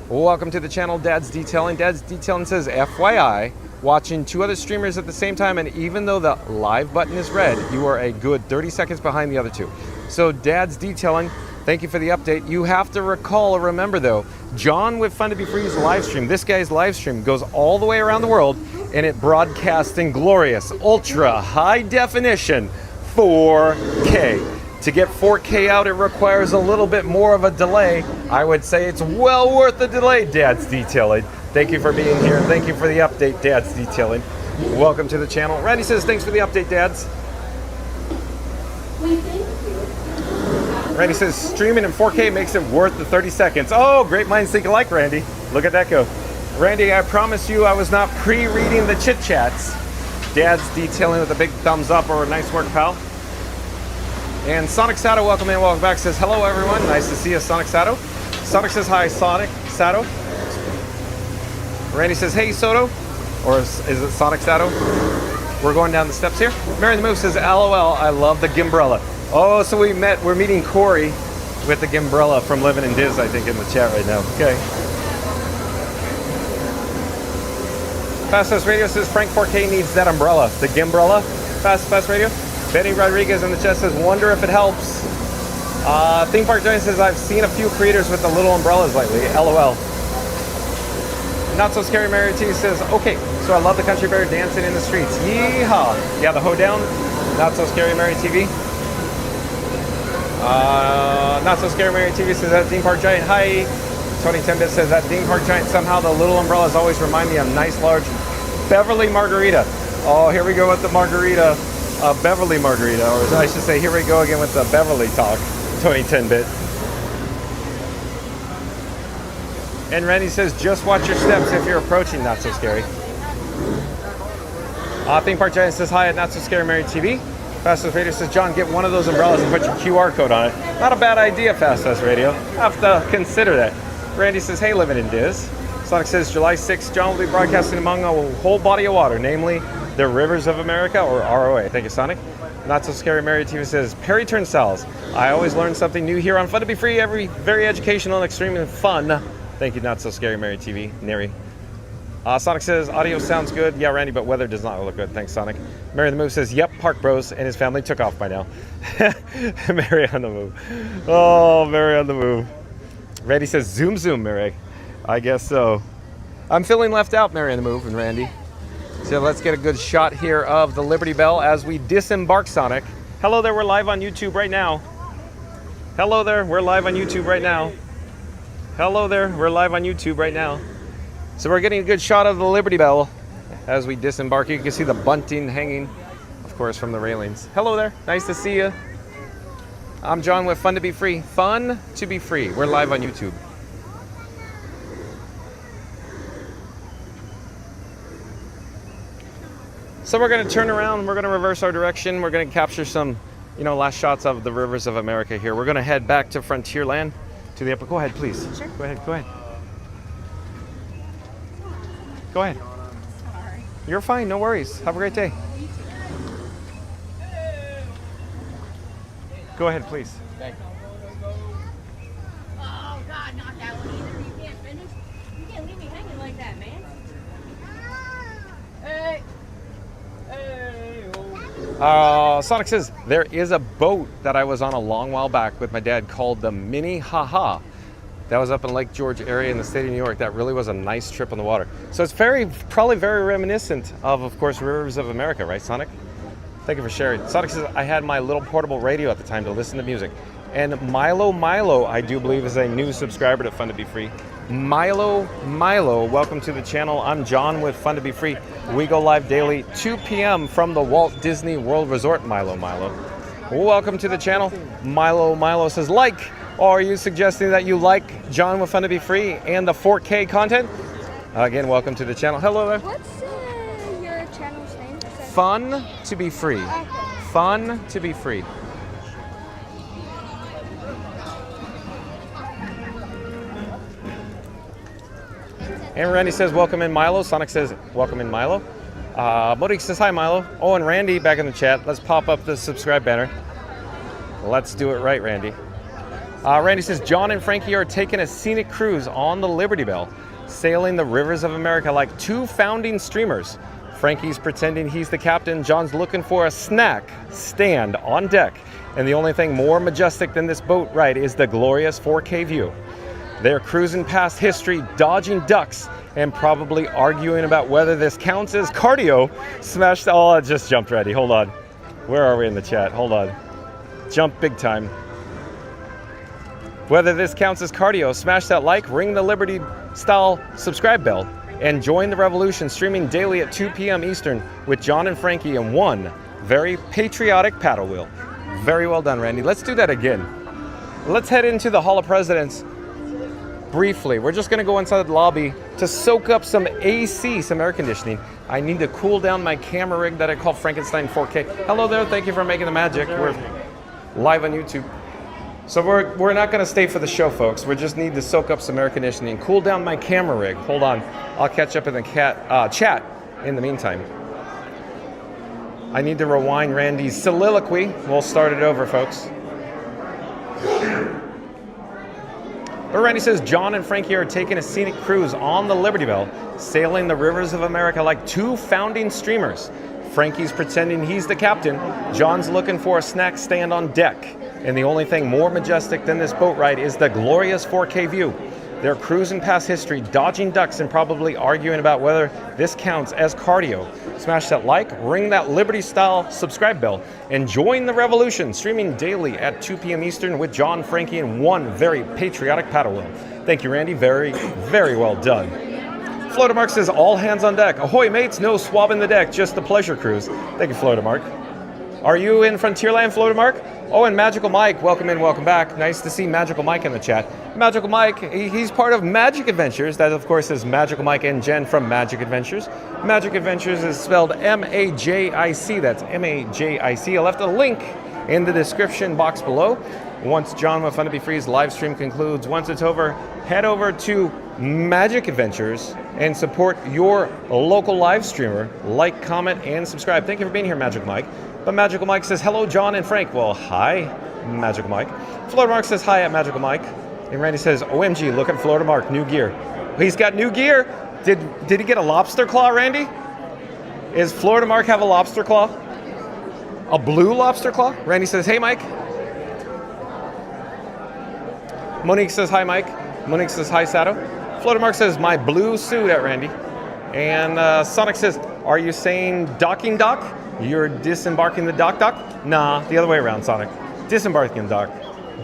Welcome to the channel, Dad's Detailing. Dad's Detailing says, FYI, watching two other streamers at the same time, and even though the live button is red, you are a good 30 seconds behind the other two. So Dad's Detailing, thank you for the update. You have to recall or remember though, John with Fun to Be Free's live stream, this guy's live stream goes all the way around the world, and it broadcasts in glorious, ultra high definition 4K. To get 4K out, it requires a little bit more of a delay. I would say it's well worth the delay, Dad's Detailing. Thank you for being here. Thank you for the update, Dad's Detailing. Welcome to the channel. Randy says, thanks for the update, Dads. Randy says, streaming in 4K makes it worth the 30 seconds. Oh, great minds think alike, Randy. Look at that go. Randy, I promise you I was not pre-reading the chit-chats. Dad's Detailing with a big thumbs up or nice work, pal. And Sonic Sato, welcome in, welcome back, says, hello everyone, nice to see you, Sonic Sato. Sonic says, hi, Sonic Sato. Randy says, hey, Soto, or is it Sonic Sato? We're going down the steps here. Mary the Move says, LOL, I love the Gimbrella. Oh, so we're meeting Corey with the Gimbrella from Living in Diz, I think, in the chat right now. Okay. Fast Radio says, Frank 4K needs that umbrella. The Gimbrella, Fast Radio. Benny Rodriguez in the chat says, wonder if it helps. Theme Park Giant says, I've seen a few creators with the little umbrellas lately. LOL. Not So Scary Mary T says, okay, so I love the Country Bear dancing in the streets. Yeehaw. Yeah, the hoedown. Not So Scary Mary TV. Not So Scary Mary TV says, at Theme Park Giant, hi. Tony 10-Bit says, at Theme Park Giant, somehow the little umbrellas always remind me of nice large Beverly Margarita. Oh, here we go with the margarita. Beverly Margarita, or I should say, here we go again with the Beverly talk, Tony 10-Bit. And Randy says, just watch your steps if you're approaching Not So Scary. Theme Park Giant says, hi at Not So Scary Mary TV. Fast Radio says, John, get one of those umbrellas and put your QR code on it. Not a bad idea, Fast Radio. I have to consider that. Randy says, hey, Living in Diz. Sonic says, July 6th, John will be broadcasting among a whole body of water, namely the Rivers of America, or ROA. Thank you, Sonic. Not So Scary Mary TV says, Perry Turnstiles. I always learn something new here on Fun to Be Free, very educational and extremely fun. Thank you, Not So Scary Mary TV, Neri. Sonic says, audio sounds good. Yeah, Randy, but weather does not look good. Thanks, Sonic. Mary the Move says, yep, Park Bros and his family took off by now. Mary on the Move. Oh, Mary on the Move. Randy says, zoom, zoom, Mary. I guess so. I'm feeling left out, Mary on the Move and Randy. So let's get a good shot here of the Liberty Bell as we disembark, Sonic. Hello there, we're live on YouTube right now. Hello there, we're live on YouTube right now. Hello there, we're live on YouTube right now. So we're getting a good shot of the Liberty Bell as we disembark. You can see the bunting hanging, of course, from the railings. Hello there, nice to see you. I'm John with Fun to Be Free. Fun to Be Free. We're live on YouTube. So we're going to turn around, we're going to reverse our direction, we're going to capture some, last shots of the rivers of America here. We're going to head back to Frontierland, to the upper. Go ahead, please. Sure. Go ahead. Go ahead. Sorry. You're fine, no worries. Have a great day. Go ahead, please. Thank you. Oh God, not that one either. You can't finish. You can't leave me hanging like that, man. Hey. Hey. Sonic says, there is a boat that I was on a long while back with my dad called the Mini Haha. That was up in Lake George area in the state of New York. That really was a nice trip on the water. So it's probably very reminiscent of course, Rivers of America, right, Sonic? Thank you for sharing. Sonic says, I had my little portable radio at the time to listen to music. And Milo, I do believe, is a new subscriber to Fun to Be Free. Milo, welcome to the channel. I'm John with Fun to Be Free. We go live daily, 2 p.m. from the Walt Disney World Resort. Milo. Welcome to the channel. Milo says, like. Are you suggesting that you like John with Fun to Be Free and the 4K content? Again, welcome to the channel. Hello there. What's your channel's name? Fun to Be Free. Okay. Fun to Be Free. And Randy says, welcome in, Milo. Sonic says, welcome in, Milo. Modique says, hi, Milo. Oh, and Randy back in the chat. Let's pop up the subscribe banner. Let's do it right, Randy. Randy says, John and Frankie are taking a scenic cruise on the Liberty Bell, sailing the rivers of America like two founding streamers. Frankie's pretending he's the captain. John's looking for a snack stand on deck. And the only thing more majestic than this boat ride is the glorious 4K view. They're cruising past history, dodging ducks, and probably arguing about whether this counts as cardio. Smashed. Oh, it just jumped ready. Hold on. Where are we in the chat? Hold on. Jump big time. Whether this counts as cardio, smash that like, ring the Liberty style subscribe bell, and join the revolution streaming daily at 2 p.m. Eastern with John and Frankie in one very patriotic paddle wheel. Very well done, Randy. Let's do that again. Let's head into the Hall of Presidents briefly. We're just going to go inside the lobby to soak up some AC, some air conditioning. I need to cool down my camera rig that I call Frankenstein 4K. Hello there. Thank you for making the magic. We're live on YouTube. So we're not going to stay for the show, folks. We just need to soak up some air conditioning, cool down my camera rig. Hold on. I'll catch up in the chat in the meantime. I need to rewind Randy's soliloquy. We'll start it over, folks. But Randy says, John and Frankie are taking a scenic cruise on the Liberty Bell, sailing the rivers of America like two founding streamers. Frankie's pretending he's the captain. John's looking for a snack stand on deck. And the only thing more majestic than this boat ride is the glorious 4K view. They're cruising past history, dodging ducks, and probably arguing about whether this counts as cardio. Smash that like, ring that Liberty-style subscribe bell, and join the revolution, streaming daily at 2 p.m. Eastern with John, Frankie, and one very patriotic paddle wheel. Thank you, Randy. Very, very well done. Floatermark says, all hands on deck. Ahoy, mates. No swabbing the deck, just the pleasure cruise. Thank you, Floatermark. Are you in Frontierland, Floatermark? Oh, and Magical Mike, welcome in, welcome back. Nice to see Magical Mike in the chat. Magical Mike, he's part of Magic Adventures. That, of course, is Magical Mike and Jen from Magic Adventures. Magic Adventures is spelled M-A-J-I-C. That's M-A-J-I-C. I left a link in the description box below. Once John with Fun to Be Free's live stream concludes, once it's over, head over to Magic Adventures and support your local live streamer. Like, comment, and subscribe. Thank you for being here, Magic Mike. But Magical Mike says, hello, John and Frank. Well, hi, Magical Mike. Florida Mark says, hi at Magical Mike. And Randy says, OMG, look at Florida Mark, new gear. He's got new gear. Did he get a lobster claw, Randy? Is Florida Mark have a lobster claw? A blue lobster claw? Randy says, hey, Mike. Monique says, hi, Mike. Monique says, hi, Sato. Florida Mark says, my blue suit at Randy. And Sonic says, are you saying docking dock? You're disembarking the dock? Nah, the other way around, Sonic. Disembarking the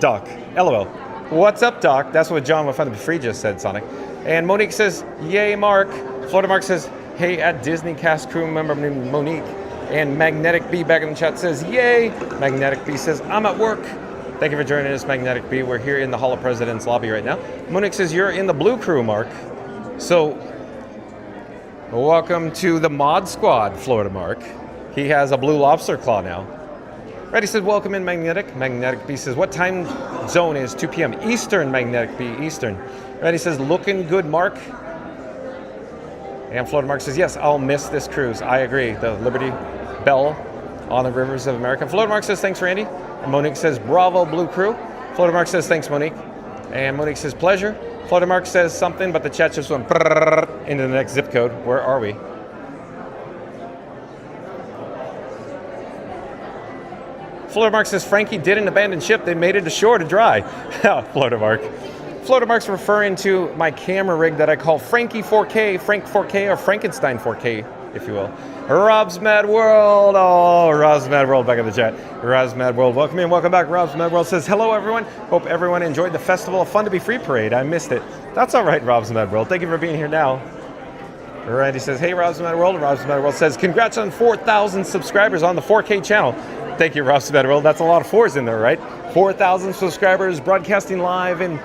dock. LOL. What's up, Doc? That's what John with Fun to Be Free just said, Sonic. And Monique says, yay, Mark. Florida Mark says, hey, at Disney cast crew member named Monique. And Magnetic B back in the chat says, yay. Magnetic B says, I'm at work. Thank you for joining us, Magnetic B. We're here in the Hall of Presidents lobby right now. Monique says, you're in the blue crew, Mark. So, Welcome to the Mod Squad, Florida Mark. He has a blue lobster claw now. Ready says, welcome in Magnetic. Magnetic B says, what time zone is 2 p.m. Eastern, Magnetic B, Eastern. Ready says, looking good, Mark. And Florida Mark says, yes, I'll miss this cruise. I agree. The Liberty Bell on the rivers of America. Florida Mark says, thanks, Randy. And Monique says, bravo, Blue Crew. Florida Mark says, thanks, Monique. And Monique says, pleasure. Florida Mark says something, but the chat just went into the next zip code. Where are we? Florida Mark says, Frankie didn't abandon ship. They made it ashore to dry. Florida Mark. Florida Mark's referring to my camera rig that I call Frankie 4K, Frank 4K, or Frankenstein 4K, if you will. Rob's Mad World. Oh, Rob's Mad World back in the chat. Rob's Mad World, welcome in, welcome back. Rob's Mad World says, hello, everyone. Hope everyone enjoyed the Festival of Fun to Be Free parade. I missed it. That's all right, Rob's Mad World. Thank you for being here now. Randy says, hey, Rob's Mad World. Rob's Mad World says, congrats on 4,000 subscribers on the 4K channel. Thank you, Rob's Mad World. That's a lot of fours in there, right? 4,000 subscribers, broadcasting live in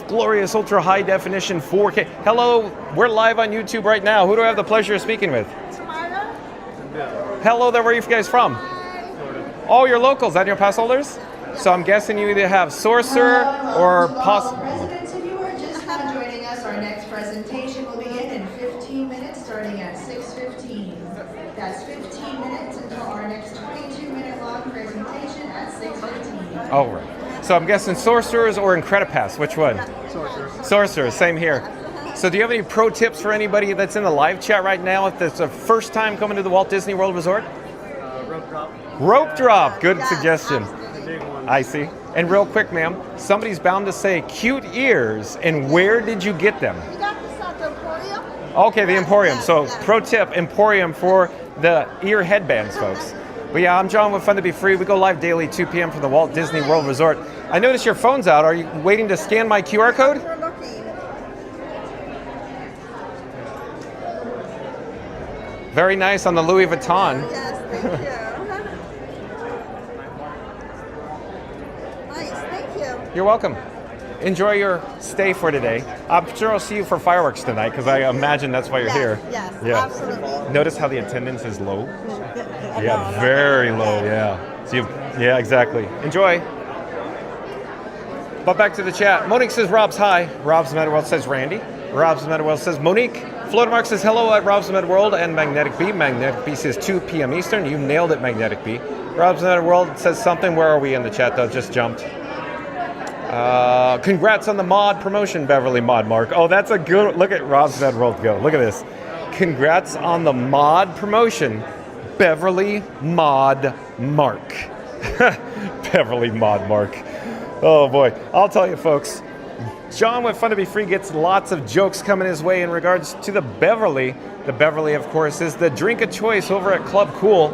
glorious ultra high definition 4K. Hello, we're live on YouTube right now. Who do I have the pleasure of speaking with? Hello there, where are you guys from? Florida. Oh, you're locals, that your pass holders? So I'm guessing you either have Sorcerer or Residents, if you are just now joining us, our next presentation will begin in 15 minutes, starting at 6:15. That's 15 minutes until our next 22-minute long presentation at 6:15. Oh, right. So I'm guessing Sorcerers or Incredipass, which one? Sorcerers. Sorcerers, same here. So do you have any pro tips for anybody that's in the live chat right now if it's a first time coming to the Walt Disney World Resort? Rope drop. Rope drop, good suggestion. I see. And real quick, ma'am, somebody's bound to say cute ears, and where did you get them? We got this at the Emporium. Okay, the Emporium. So pro tip, Emporium for the ear headbands, folks. But yeah, I'm John with Fun to Be Free. We go live daily 2 p.m. from the Walt Disney World Resort. I noticed your phone's out. Are you waiting to scan my QR code? Very nice on the Louis Vuitton. Yes, thank you. Nice, thank you. You're welcome. Enjoy your stay for today. I'm sure I'll see you for fireworks tonight because I imagine that's why you're here. Yes, Yeah. absolutely. Notice how the attendance is low? Yeah, very low, yeah. So yeah, exactly. Enjoy. But back to the chat. Monique says Rob's hi. Rob's Mad World says Randy. Rob's Mad World says Monique. Florida Mark says hello at Rob's Mad World and Magnetic B. Magnetic B says 2 p.m. Eastern. You nailed it, Magnetic B. Rob's Mad World says something. Where are we in the chat though? Just jumped. Congrats on the mod promotion, Beverly Mod Mark. Oh, that's a good look at Rob's Mad World go. Look at this. Congrats on the mod promotion, Beverly Mod Mark. Beverly Mod Mark. Oh boy. I'll tell you folks, John with Fun to Be Free gets lots of jokes coming his way in regards to the Beverly. The Beverly, of course, is the drink of choice over at Club Cool.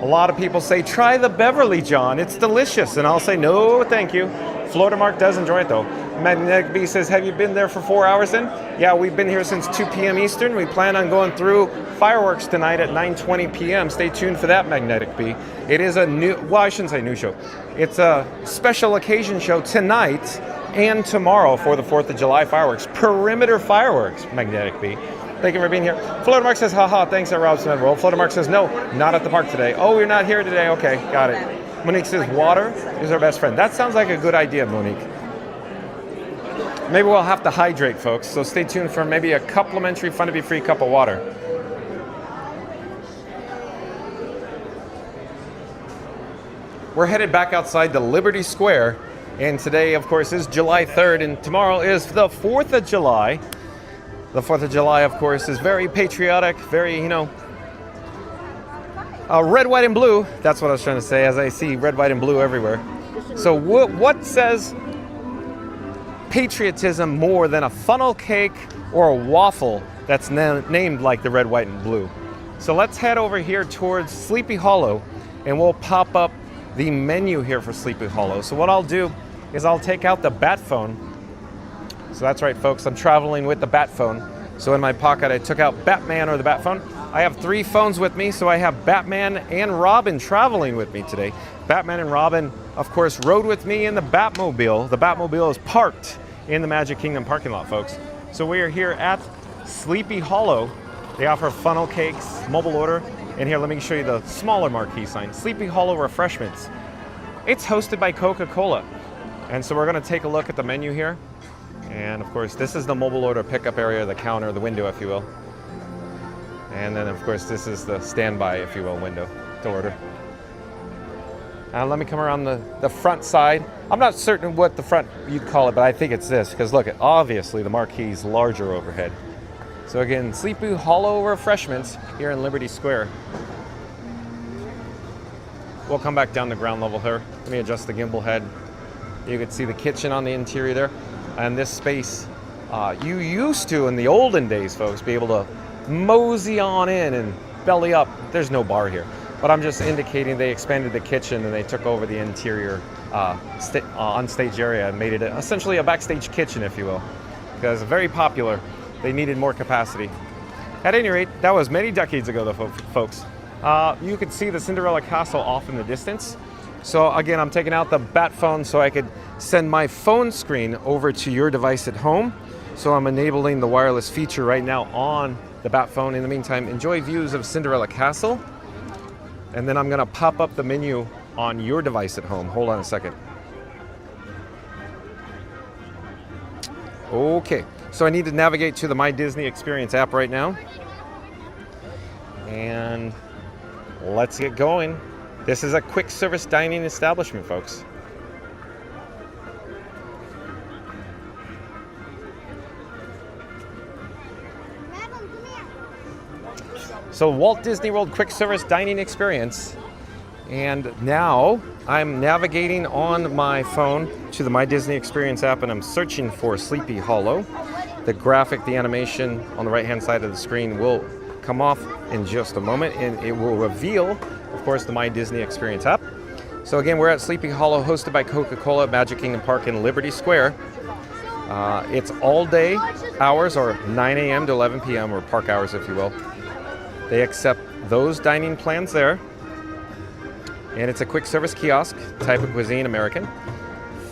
A lot of people say, try the Beverly, John. It's delicious. And I'll say, no, thank you. Florida Mark does enjoy it, though. Magnetic B says, have you been there for 4 hours then? Yeah, we've been here since 2 p.m. Eastern. We plan on going through fireworks tonight at 9:20 p.m. Stay tuned for that, Magnetic B. It is a new, well, I shouldn't say new show. It's a special occasion show tonight and tomorrow for the 4th of July fireworks. Perimeter fireworks, Magnetic B. Thank you for being here. Florida Mark says, haha, thanks at Rob's Mad World. Florida Mark says, no, not at the park today. Oh, you're not here today? Okay, got it. Monique says, water is our best friend. That sounds like a good idea, Monique. Maybe we'll have to hydrate, folks. So stay tuned for maybe a complimentary Fun to Be Free cup of water. We're headed back outside the Liberty Square. And today, of course, is July 3rd. And tomorrow is the 4th of July. The 4th of July, of course, is very patriotic, very, red, white, and blue. That's what I was trying to say, as I see red, white, and blue everywhere. So what says patriotism more than a funnel cake or a waffle that's named like the red, white, and blue? So let's head over here towards Sleepy Hollow, and we'll pop up the menu here for Sleepy Hollow. So what I'll do is I'll take out the bat phone. So that's right, folks, I'm traveling with the bat phone. So in my pocket, I took out Batman or the bat phone. I have 3 phones with me, so I have Batman and Robin traveling with me today. Batman and Robin, of course, rode with me in the Batmobile. The Batmobile is parked in the Magic Kingdom parking lot, folks. So we are here at Sleepy Hollow, They offer funnel cakes, mobile order, and here, let me show you the smaller marquee sign, Sleepy Hollow Refreshments. It's hosted by Coca-Cola. And so we're gonna take a look at the menu here. And of course, this is the mobile order pickup area, the counter, the window, if you will. And then of course, this is the standby, if you will, window to order. Let me come around the front side. I'm not certain what the front you'd call it, but I think it's this, because look, obviously the marquee's larger overhead. So again, Sleepy Hollow Refreshments here in Liberty Square. We'll come back down to ground level here. Let me adjust the gimbal head. You can see the kitchen on the interior there. And this space, you used to, in the olden days, folks, be able to mosey on in and belly up. There's no bar here. But I'm just indicating they expanded the kitchen and they took over the interior on-stage area and made it essentially a backstage kitchen, if you will. Because very popular. They needed more capacity. At any rate, that was many decades ago, though, folks. You could see the Cinderella Castle off in the distance. So again, I'm taking out the bat phone so I could send my phone screen over to your device at home. So I'm enabling the wireless feature right now on the bat phone. In the meantime, enjoy views of Cinderella Castle. And then I'm gonna pop up the menu on your device at home. Hold on a second. Okay. So I need to navigate to the My Disney Experience app right now. And let's get going. This is a quick service dining establishment, folks. So Walt Disney World quick service dining experience. And now I'm navigating on my phone to the My Disney Experience app and I'm searching for Sleepy Hollow. The graphic, the animation on the right-hand side of the screen will come off in just a moment and it will reveal, of course, the My Disney Experience app. So again, we're at Sleepy Hollow, hosted by Coca-Cola, Magic Kingdom Park in Liberty Square. It's all day hours, or 9 a.m. to 11 p.m., or park hours, if you will. They accept those dining plans there. And it's a quick service kiosk, type of cuisine, American.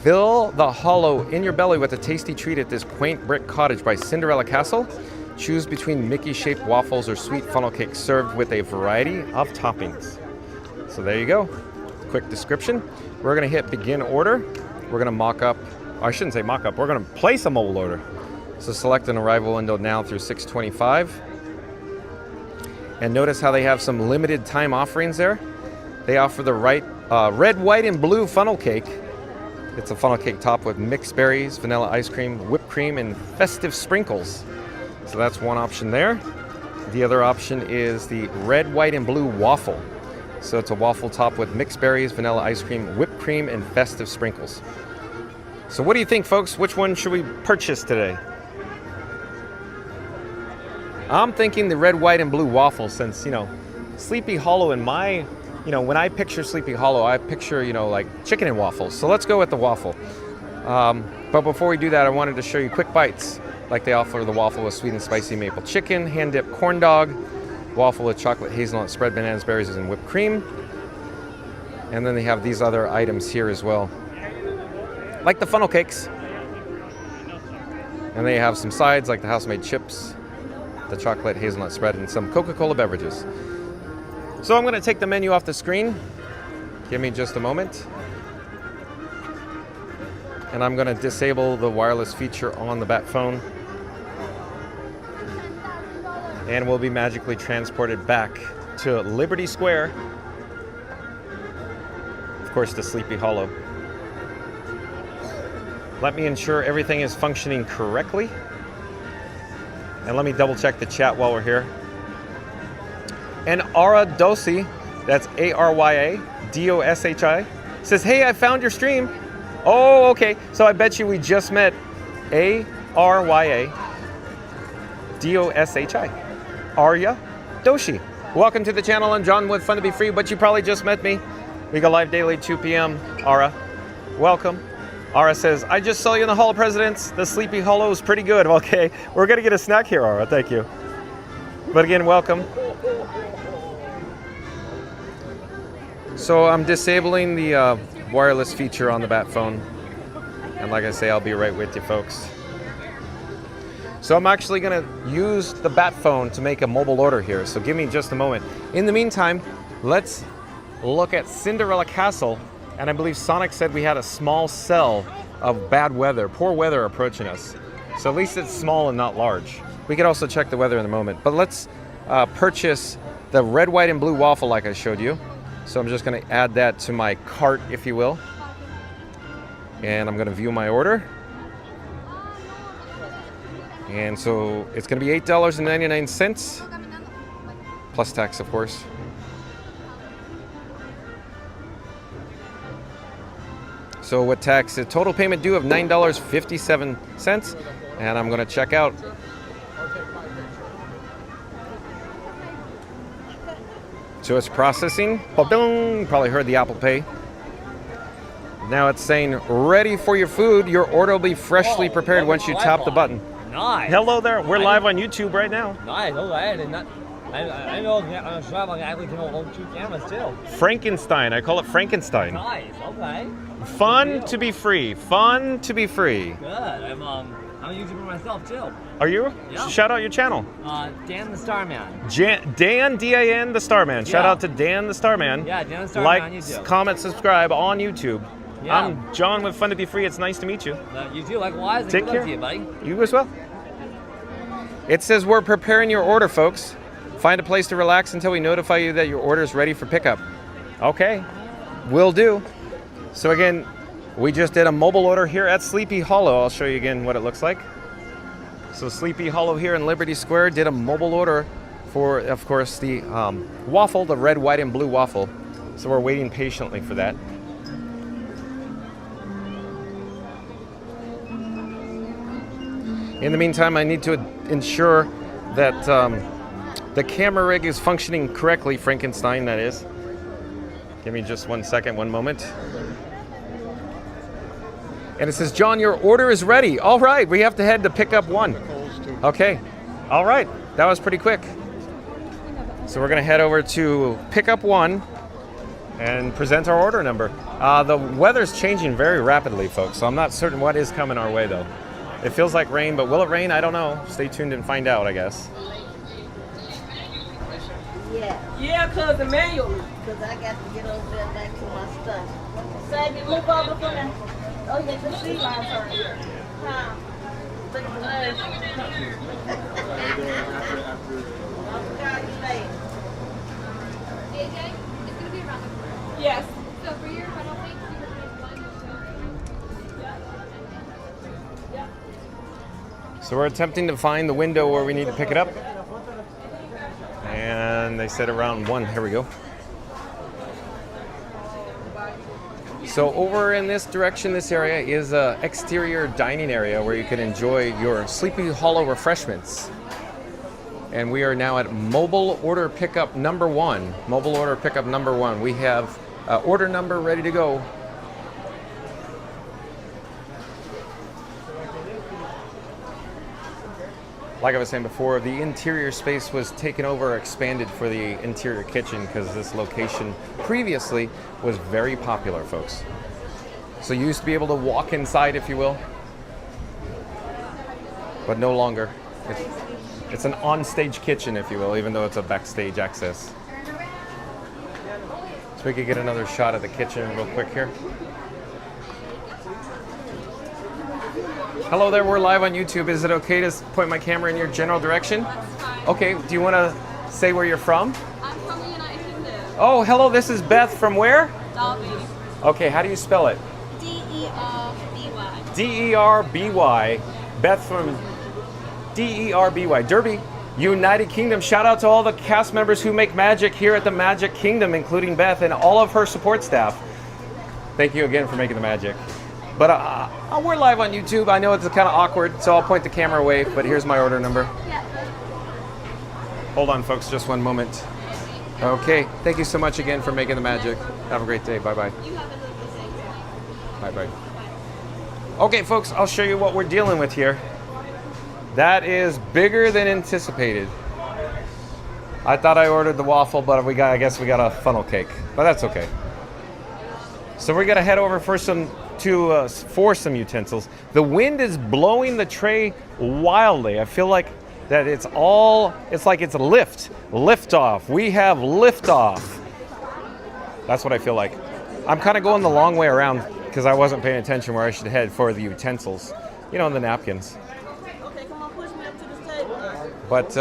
Fill the hollow in your belly with a tasty treat at this quaint brick cottage by Cinderella Castle. Choose between Mickey-shaped waffles or sweet funnel cakes served with a variety of toppings. So there you go. Quick description. We're gonna hit begin order. We're gonna mock up, I shouldn't say mock up, we're gonna place a mobile order. So select an arrival window now through 6:25. And notice how they have some limited time offerings there. They offer the red, white, and blue funnel cake. It's a funnel cake topped with mixed berries, vanilla ice cream, whipped cream, and festive sprinkles. So that's one option there. The other option is the red, white, and blue waffle. So it's a waffle topped with mixed berries, vanilla ice cream, whipped cream, and festive sprinkles. So what do you think, folks? Which one should we purchase today? I'm thinking the red, white, and blue waffle, since, you know, Sleepy Hollow in my, you know, when I picture Sleepy Hollow, I picture, you know, like chicken and waffles. So let's go with the waffle. But before we do that, I wanted to show you quick bites. Like they offer the waffle with sweet and spicy maple chicken, hand-dipped corn dog, waffle with chocolate hazelnut spread, bananas, berries, and whipped cream. And then they have these other items here as well, like the funnel cakes. And they have some sides like the house-made chips, the chocolate hazelnut spread, and some Coca-Cola beverages. So I'm going to take the menu off the screen. Give me just a moment. And I'm going to disable the wireless feature on the bat phone. And we'll be magically transported back to Liberty Square. Of course, to Sleepy Hollow. Let me ensure everything is functioning correctly. And let me double check the chat while we're here. And Ara Dosi, that's A-R-Y-A-D-O-S-H-I, says, hey, I found your stream. Oh, okay. So I bet you we just met A-R-Y-A-D-O-S-H-I. Arya Doshi. Welcome to the channel. I'm John with Fun to Be Free, but you probably just met me. We go live daily, 2 p.m. Ara, welcome. Ara says, I just saw you in the Hall of Presidents. The Sleepy Hollow is pretty good. Okay, we're going to get a snack here, Ara. Thank you. But again, welcome. So I'm disabling the wireless feature on the bat phone. And like I say, I'll be right with you, folks. So I'm actually gonna use the bat phone to make a mobile order here. So give me just a moment. In the meantime, let's look at Cinderella Castle. And I believe Sonic said we had a small cell of bad weather, poor weather approaching us. So at least it's small and not large. We could also check the weather in a moment. But let's purchase the red, white, and blue waffle like I showed you. So I'm just gonna add that to my cart, if you will. And I'm gonna view my order. And so it's gonna be $8.99, plus tax, of course. So with tax, a total payment due of $9.57, and I'm gonna check out. So it's processing. Ba-dong! Probably heard the Apple Pay. Now it's saying, ready for your food. Your order will be freshly prepared once you tap the button. Nice. Hello there. We're live on YouTube right now. Nice. Okay. I know I'm traveling. I actually can hold 2 cameras too. Frankenstein. I call it Frankenstein. Nice. Okay. Fun to be free. Fun to be free. Good. I'm a YouTuber myself too. Are you? Yeah. Shout out your channel. Dan the Starman. Dan D-A-N the Starman. Shout out to Dan the Starman. Yeah, Dan the Starman on YouTube. Like, comment, subscribe on YouTube. Yeah. I'm John with Fun to Be Free. It's nice to meet you. You too. Likewise. Take care. To you, buddy. You as well. It says we're preparing your order, folks. Find a place to relax until we notify you that your order is ready for pickup. Okay, will do. So again, we just did a mobile order here at Sleepy Hollow. I'll show you again what it looks like. So Sleepy Hollow here in Liberty Square did a mobile order for, of course, the waffle, the red, white, and blue waffle. So we're waiting patiently for that. In the meantime, I need to ensure that the camera rig is functioning correctly, Frankenstein, that is. Give me just 1 second, 1 moment. And it says, John, your order is ready. All right, we have to head to pick up 1. Okay, all right, that was pretty quick. So we're gonna head over to pick up 1 and present our order number. The weather's changing very rapidly, folks, so I'm not certain what is coming our way, though. It feels like rain, but will it rain? I don't know. Stay tuned and find out, I guess. Yeah, cause Emmanuel. Cause I got to get over there back to my stuff. Say, you move over for me. Oh, yeah, the sea line's are here. Huh? Look at the legs. I forgot you late. AJ, it's gonna be around the corner. Yes. So for your final thing, you were doing 1 or 2. So we're attempting to find the window where we need to pick it up. And they said around 1. Here we go. So over in this direction, this area is an exterior dining area where you can enjoy your Sleepy Hollow refreshments. And we are now at mobile order pickup number 1. Mobile order pickup number 1. We have order number ready to go. Like I was saying before, the interior space was taken over, expanded for the interior kitchen because this location previously was very popular, folks. So you used to be able to walk inside, if you will, but no longer. It's an on-stage kitchen, if you will, even though it's a backstage access. So we could get another shot of the kitchen real quick here. Hello there, we're live on YouTube. Is it okay to point my camera in your general direction? That's fine. Okay, do you want to say where you're from? I'm from the United Kingdom. Oh, hello, this is Beth from where? Derby. Okay, how do you spell it? D-E-R-B-Y. D-E-R-B-Y. Beth from D-E-R-B-Y. Derby, United Kingdom. Shout out to all the cast members who make magic here at the Magic Kingdom, including Beth and all of her support staff. Thank you again for making the magic. But we're live on YouTube. I know it's kind of awkward, so I'll point the camera away, but here's my order number. Hold on, folks, just 1 moment. Okay, thank you so much again for making the magic. Have a great day. Bye-bye. Bye-bye. Okay, folks, I'll show you what we're dealing with here. That is bigger than anticipated. I thought I ordered the waffle, but I guess we got a funnel cake, but that's okay. So we're gonna head over for some for some utensils. The wind is blowing the tray wildly. I feel like that it's like it's a lift off. We have lift off. That's what I feel like. I'm kind of going the long way around because I wasn't paying attention where I should head for the utensils, you know, and the napkins. Okay, come on, push me up to the table. But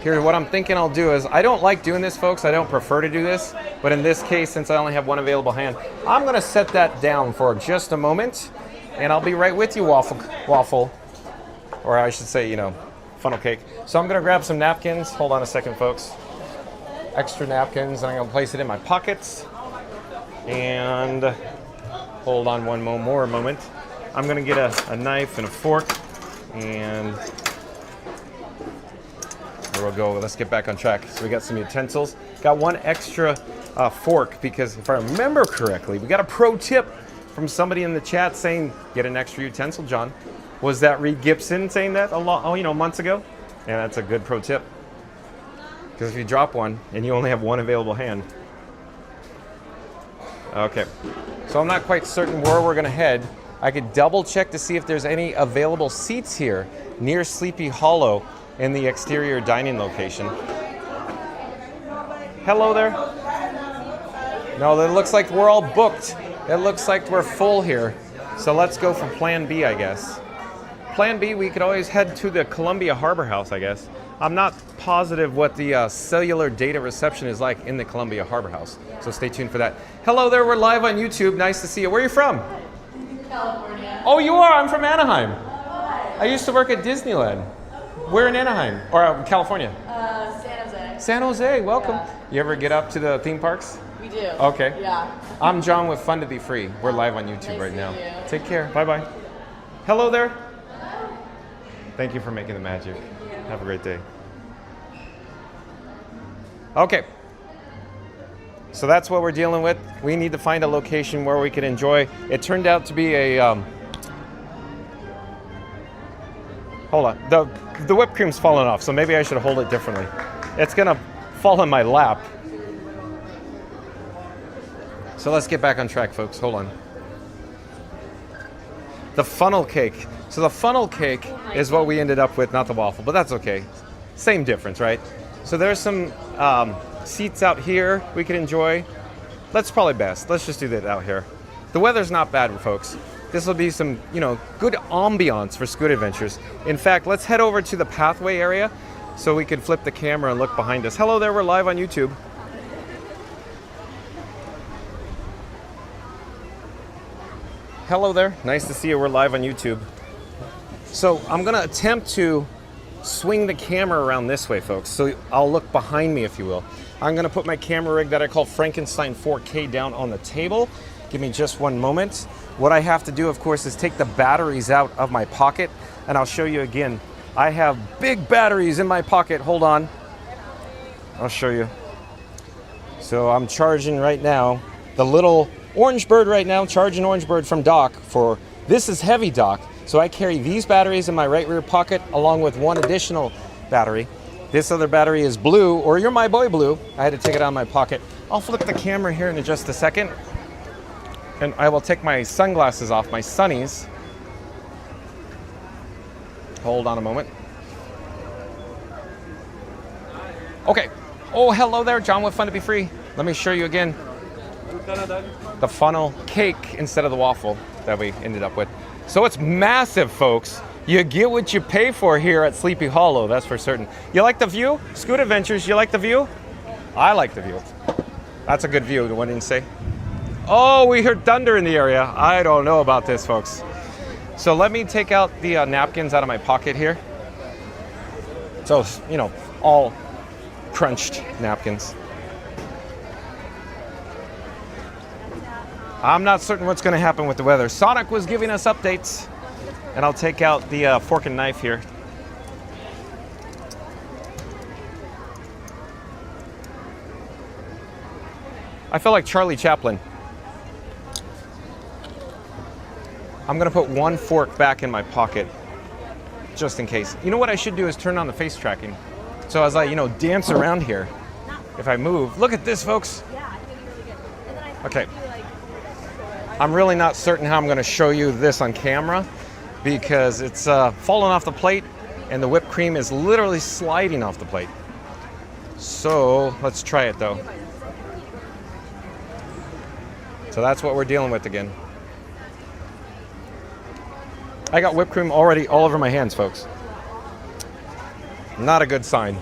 here, what I'm thinking I'll do is, I don't like doing this, folks. I don't prefer to do this. But in this case, since I only have one available hand, I'm going to set that down for just a moment. And I'll be right with you, waffle. Or I should say, you know, funnel cake. So I'm going to grab some napkins. Hold on a second, folks. Extra napkins, and I'm going to place it in my pockets. And hold on one more moment. I'm going to get a knife and a fork. And there we'll go. Let's get back on track. So we got some utensils. Got one extra fork because if I remember correctly, we got a pro tip from somebody in the chat saying get an extra utensil, John. Was that Reed Gibson saying that months ago? And that's a good pro tip. Because if you drop one and you only have one available hand. Okay. So I'm not quite certain where we're going to head. I could double check to see if there's any available seats here near Sleepy Hollow in the exterior dining location. Hello there. No, it looks like we're all booked. It looks like we're full here. So let's go for Plan B, I guess. Plan B, we could always head to the Columbia Harbor House, I guess. I'm not positive what the cellular data reception is like in the Columbia Harbor House. So stay tuned for that. Hello there, we're live on YouTube. Nice to see you. Where are you from? California. Oh, you are? I'm from Anaheim. I used to work at Disneyland. Where in Anaheim? Or California? San Jose. San Jose, welcome. Yeah. You ever get up to the theme parks? We do. Okay. Yeah. I'm John with Fun to Be Free. We're live on YouTube right now. Take care. Bye-bye. Hello there. Thank you for making the magic. Have a great day. Okay. So that's what we're dealing with. We need to find a location where we can enjoy. It turned out to be a... hold on. The whipped cream's falling off, so maybe I should hold it differently. It's going to fall in my lap. So let's get back on track, folks. Hold on. The funnel cake. So the funnel cake is what we ended up with, not the waffle, but that's okay. Same difference, right? So there's some seats out here we can enjoy. That's probably best. Let's just do that out here. The weather's not bad, folks. This will be some, good ambiance for Scoot Adventures. In fact, let's head over to the pathway area so we can flip the camera and look behind us. Hello there, we're live on YouTube. Hello there, nice to see you. We're live on YouTube. So I'm going to attempt to swing the camera around this way, folks. So I'll look behind me, if you will. I'm going to put my camera rig that I call Frankenstein 4K down on the table. Give me just one moment. What I have to do, of course, is take the batteries out of my pocket, and I'll show you again. I have big batteries in my pocket. Hold on. I'll show you. So I'm charging right now. The little Orange Bird right now, charging Orange Bird from dock for, this is heavy dock. So I carry these batteries in my right rear pocket along with one additional battery. This other battery is blue, or you're my boy blue. I had to take it out of my pocket. I'll flip the camera here in just a second. And I will take my sunglasses off, my sunnies. Hold on a moment. Okay. Oh, hello there, John with Fun to Be Free. Let me show you again the funnel cake instead of the waffle that we ended up with. So it's massive, folks. You get what you pay for here at Sleepy Hollow, that's for certain. You like the view? Scoot Adventures, you like the view? I like the view. That's a good view, what did you say? Oh, we heard thunder in the area. I don't know about this, folks. So let me take out the napkins out of my pocket here. So, all crunched napkins. I'm not certain what's going to happen with the weather. Sonic was giving us updates. And I'll take out the fork and knife here. I feel like Charlie Chaplin. I'm going to put one fork back in my pocket, just in case. You know what I should do is turn on the face tracking. So as I, dance around here, if I move, look at this, folks. Okay. I'm really not certain how I'm going to show you this on camera because it's fallen off the plate and the whipped cream is literally sliding off the plate. So let's try it though. So that's what we're dealing with again. I got whipped cream already all over my hands, folks. Not a good sign.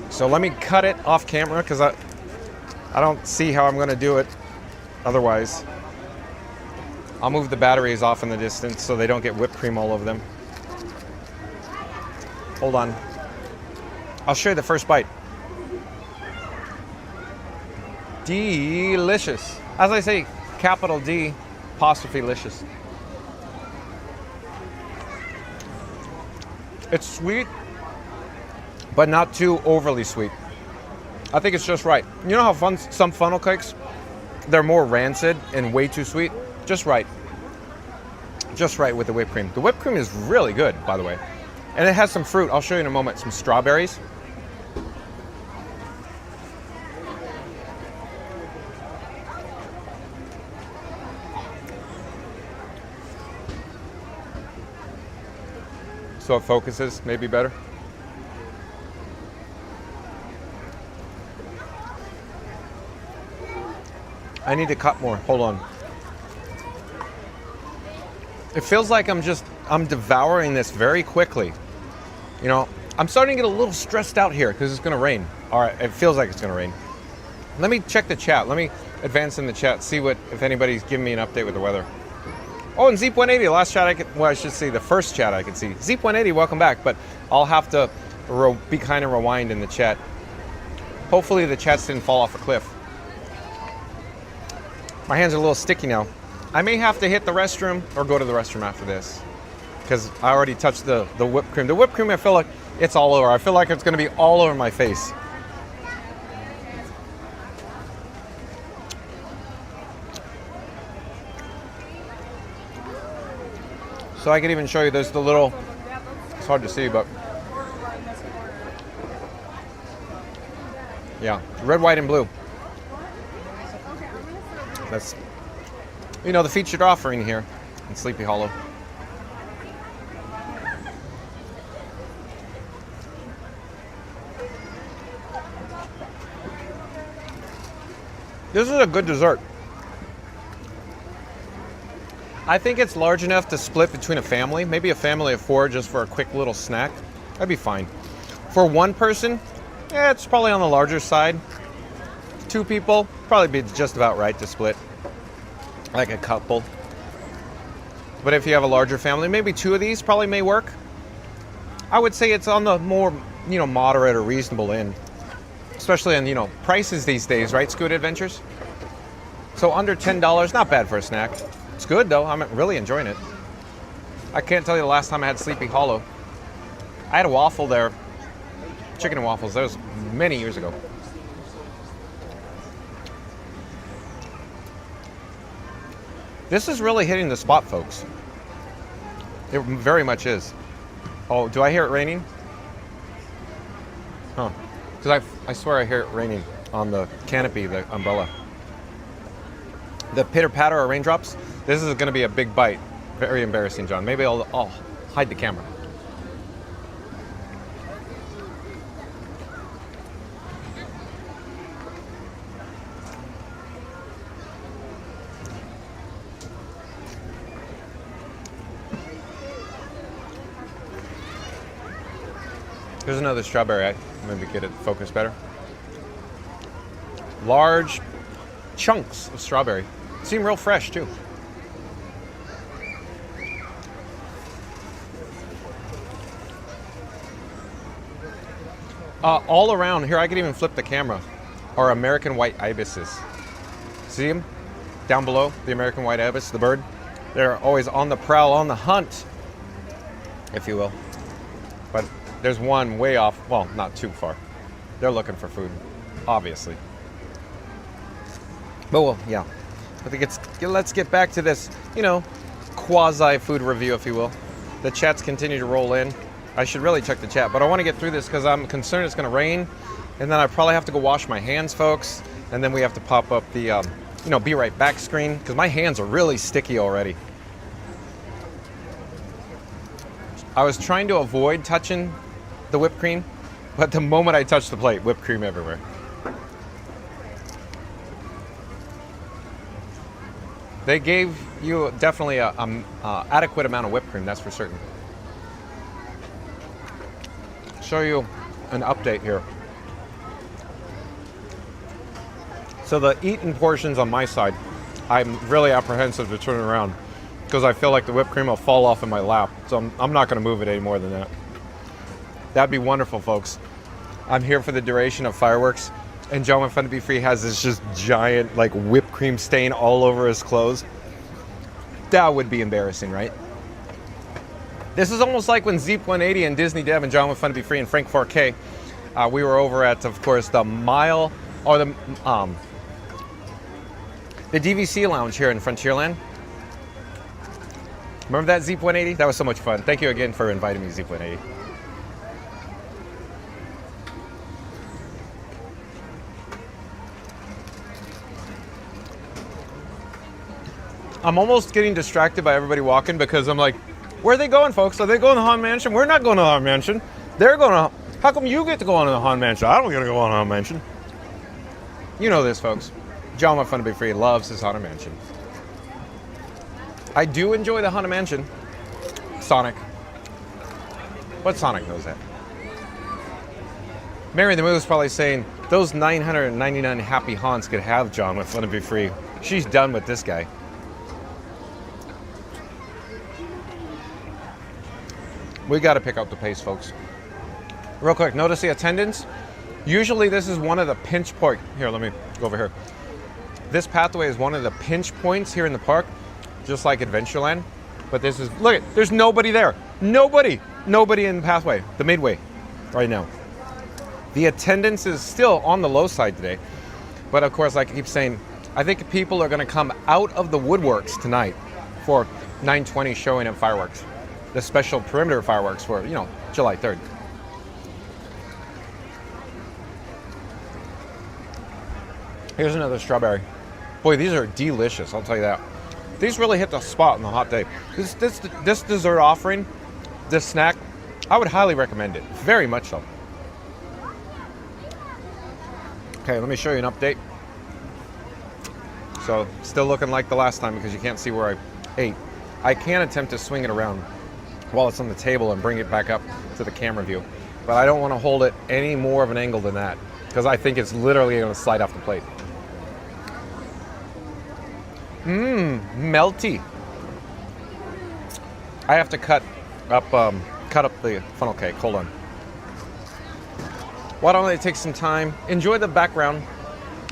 So let me cut it off camera because I don't see how I'm going to do it otherwise. I'll move the batteries off in the distance so they don't get whipped cream all over them. Hold on. I'll show you the first bite. Delicious. As I say, capital D, apostrophe licious. It's sweet, but not too overly sweet. I think it's just right. You know how some funnel cakes, they're more rancid and way too sweet? Just right. Just right with the whipped cream. The whipped cream is really good, by the way. And it has some fruit. I'll show you in a moment. Some strawberries. So it focuses, maybe better. I need to cut more. Hold on. It feels like I'm devouring this very quickly. You know, I'm starting to get a little stressed out here because it's going to rain. All right, it feels like it's going to rain. Let me check the chat. Let me advance in the chat, see if anybody's giving me an update with the weather. Oh, and Zeep180, last chat I should see, the first chat I could see. Zeep180, welcome back, but I'll have to be kind of rewind in the chat. Hopefully the chats didn't fall off a cliff. My hands are a little sticky now. I may have to hit the restroom or go to the restroom after this because I already touched the whipped cream. The whipped cream, I feel like it's all over. I feel like it's going to be all over my face. So I could even show you, there's the little, it's hard to see, but yeah, red, white, and blue. That's, you know, the featured offering here in Sleepy Hollow. This is a good dessert. I think it's large enough to split between a family, maybe a family of 4 just for a quick little snack. That'd be fine. For one person, yeah, it's probably on the larger side. 2 people, probably be just about right to split, like a couple. But if you have a larger family, maybe 2 of these probably may work. I would say it's on the more, you know, moderate or reasonable end, especially on, you know, prices these days, right, Scoot Adventures? So under $10, not bad for a snack. It's good though, I'm really enjoying it. I can't tell you the last time I had Sleepy Hollow. I had a waffle there, chicken and waffles, that was many years ago. This is really hitting the spot, folks. It very much is. Oh, do I hear it raining? Huh, because I swear I hear it raining on the canopy, the umbrella. The pitter-patter of raindrops. This is going to be a big bite. Very embarrassing, John. Maybe I'll hide the camera. Here's another strawberry. Maybe get it focused better. Large chunks of strawberry. Seem real fresh too. All around here, I could even flip the camera, are American white ibises. See them? Down below, the American white ibis, the bird. They're always on the prowl, on the hunt, if you will. But there's one way off, well, not too far. They're looking for food, obviously. But well, yeah. I think let's get back to this, you know, quasi-food review, if you will. The chats continue to roll in. I should really check the chat, but I want to get through this because I'm concerned it's going to rain, and then I probably have to go wash my hands, folks, And then we have to pop up the, be right back screen because my hands are really sticky already. I was trying to avoid touching the whipped cream, but the moment I touched the plate, whipped cream everywhere. They gave you definitely a adequate amount of whipped cream, that's for certain. Show you an update here. So the eaten portions on my side, I'm really apprehensive to turn around because I feel like the whipped cream will fall off in my lap. So I'm not going to move it any more than that. That'd be wonderful, folks. I'm here for the duration of fireworks, and John Fun to Be Free has this just giant like whipped cream stain all over his clothes. That would be embarrassing, right? This is almost like when Zeep 180 and Disney Dev and John with Fun to Be Free and Frank 4K, we were over at, of course, the DVC lounge here in Frontierland. Remember that Zeep 180? That was so much fun. Thank you again for inviting me, Zeep 180. I'm almost getting distracted by everybody walking because I'm like, where are they going, folks? Are they going to the Haunted Mansion? We're not going to the Haunted Mansion. They're going to... How come you get to go on to the Haunted Mansion? I don't get to go on the Haunted Mansion. You know this, folks. John with Fun to Be Free loves his Haunted Mansion. I do enjoy the Haunted Mansion. Sonic. What Sonic knows that? Mary the Moo is probably saying, those 999 happy haunts could have John with Fun to Be Free. She's done with this guy. We got to pick up the pace, folks. Real quick, notice the attendance. Usually this is one of the pinch points. Here, let me go over here. This pathway is one of the pinch points here in the park, just like Adventureland. But this is, look, there's nobody there. Nobody in the pathway, the midway, right now. The attendance is still on the low side today. But of course, like I keep saying, I think people are going to come out of the woodworks tonight for 9/20 showing of fireworks. The special perimeter fireworks for, July 3rd. Here's another strawberry. Boy, these are delicious, I'll tell you that. These really hit the spot on the hot day. This dessert offering, this snack, I would highly recommend it. Very much so. Okay, let me show you an update. So, still looking like the last time because you can't see where I ate. I can attempt to swing it around while it's on the table and bring it back up to the camera view. But I don't want to hold it any more of an angle than that because I think it's literally going to slide off the plate. Melty. I have to cut up the funnel cake. Hold on. Why don't I take some time, enjoy the background,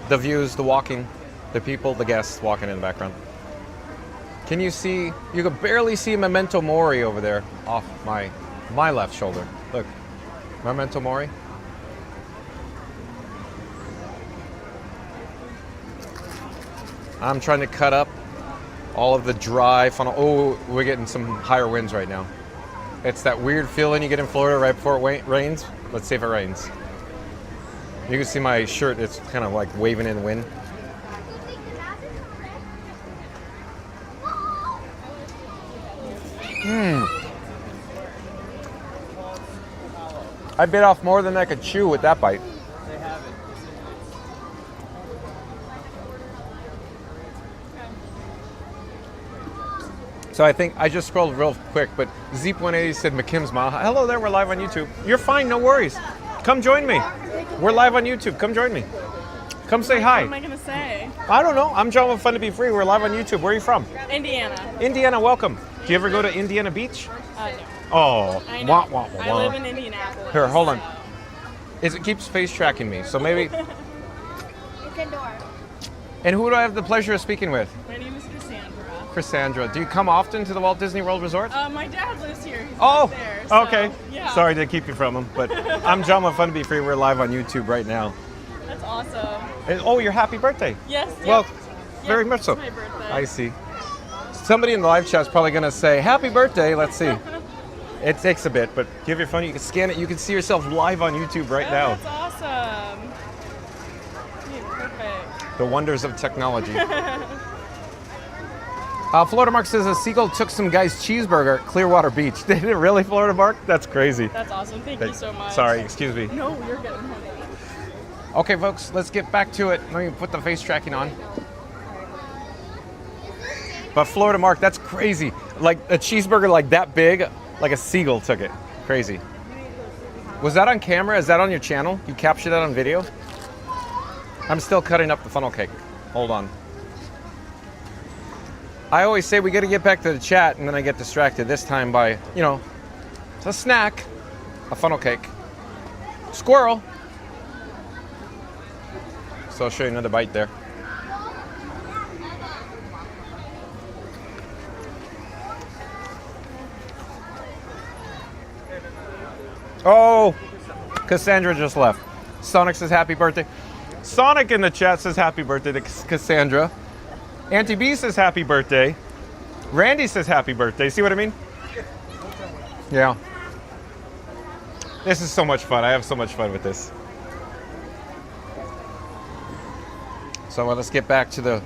the views, the walking, the people, the guests walking in the background. Can you see? You can barely see Memento Mori over there off my left shoulder. Look, Memento Mori. I'm trying to cut up all of the dry funnel. Oh, we're getting some higher winds right now. It's that weird feeling you get in Florida right before it rains. Let's see if it rains. You can see my shirt, it's kind of like waving in the wind. I bit off more than I could chew with that bite. So I think I just scrolled real quick, but Zeep180 said McKim's Mile. Hello there, we're live on YouTube. You're fine, no worries. Come join me. We're live on YouTube. Come join me. Come say hi. What am I going to say? I don't know. I'm John with Fun to Be Free. We're live on YouTube. Where are you from? Indiana. Indiana, welcome. Do you ever go to Indiana Beach? No. Oh, I know. I live in Indianapolis. Here, hold on. It keeps face tracking me, so maybe. And who do I have the pleasure of speaking with? My name is Cassandra. Cassandra. Do you come often to the Walt Disney World Resort? My dad lives here. He's there, so, okay. Yeah. Sorry to keep you from him, but I'm John with Fun to Be Free. We're live on YouTube right now. That's awesome. And, oh, your happy birthday. Yes. Well, very much so. It's my birthday. I see. Somebody in the live chat is probably going to say, happy birthday. Let's see. It takes a bit, but give your phone, you can scan it. You can see yourself live on YouTube right now. That's awesome. Yeah, perfect. The wonders of technology. Florida Mark says a seagull took some guy's cheeseburger at Clearwater Beach. Did it really, Florida Mark? That's crazy. That's awesome. Thank you so much. Sorry, excuse me. No, you're good. Okay, folks, let's get back to it. Let me put the face tracking on. But Florida Mark, that's crazy. Like a cheeseburger like that big, like a seagull took it. Crazy. Was that on camera? Is that on your channel? You captured that on video? I'm still cutting up the funnel cake. Hold on. I always say we got to get back to the chat, and then I get distracted this time by, you know, a snack, a funnel cake, squirrel. So I'll show you another bite there. Oh, Cassandra just left. Sonic says happy birthday. Sonic in the chat says happy birthday to Cassandra. Auntie B says happy birthday. Randy says happy birthday. See what I mean? Yeah. This is so much fun. I have so much fun with this. So let's get back to the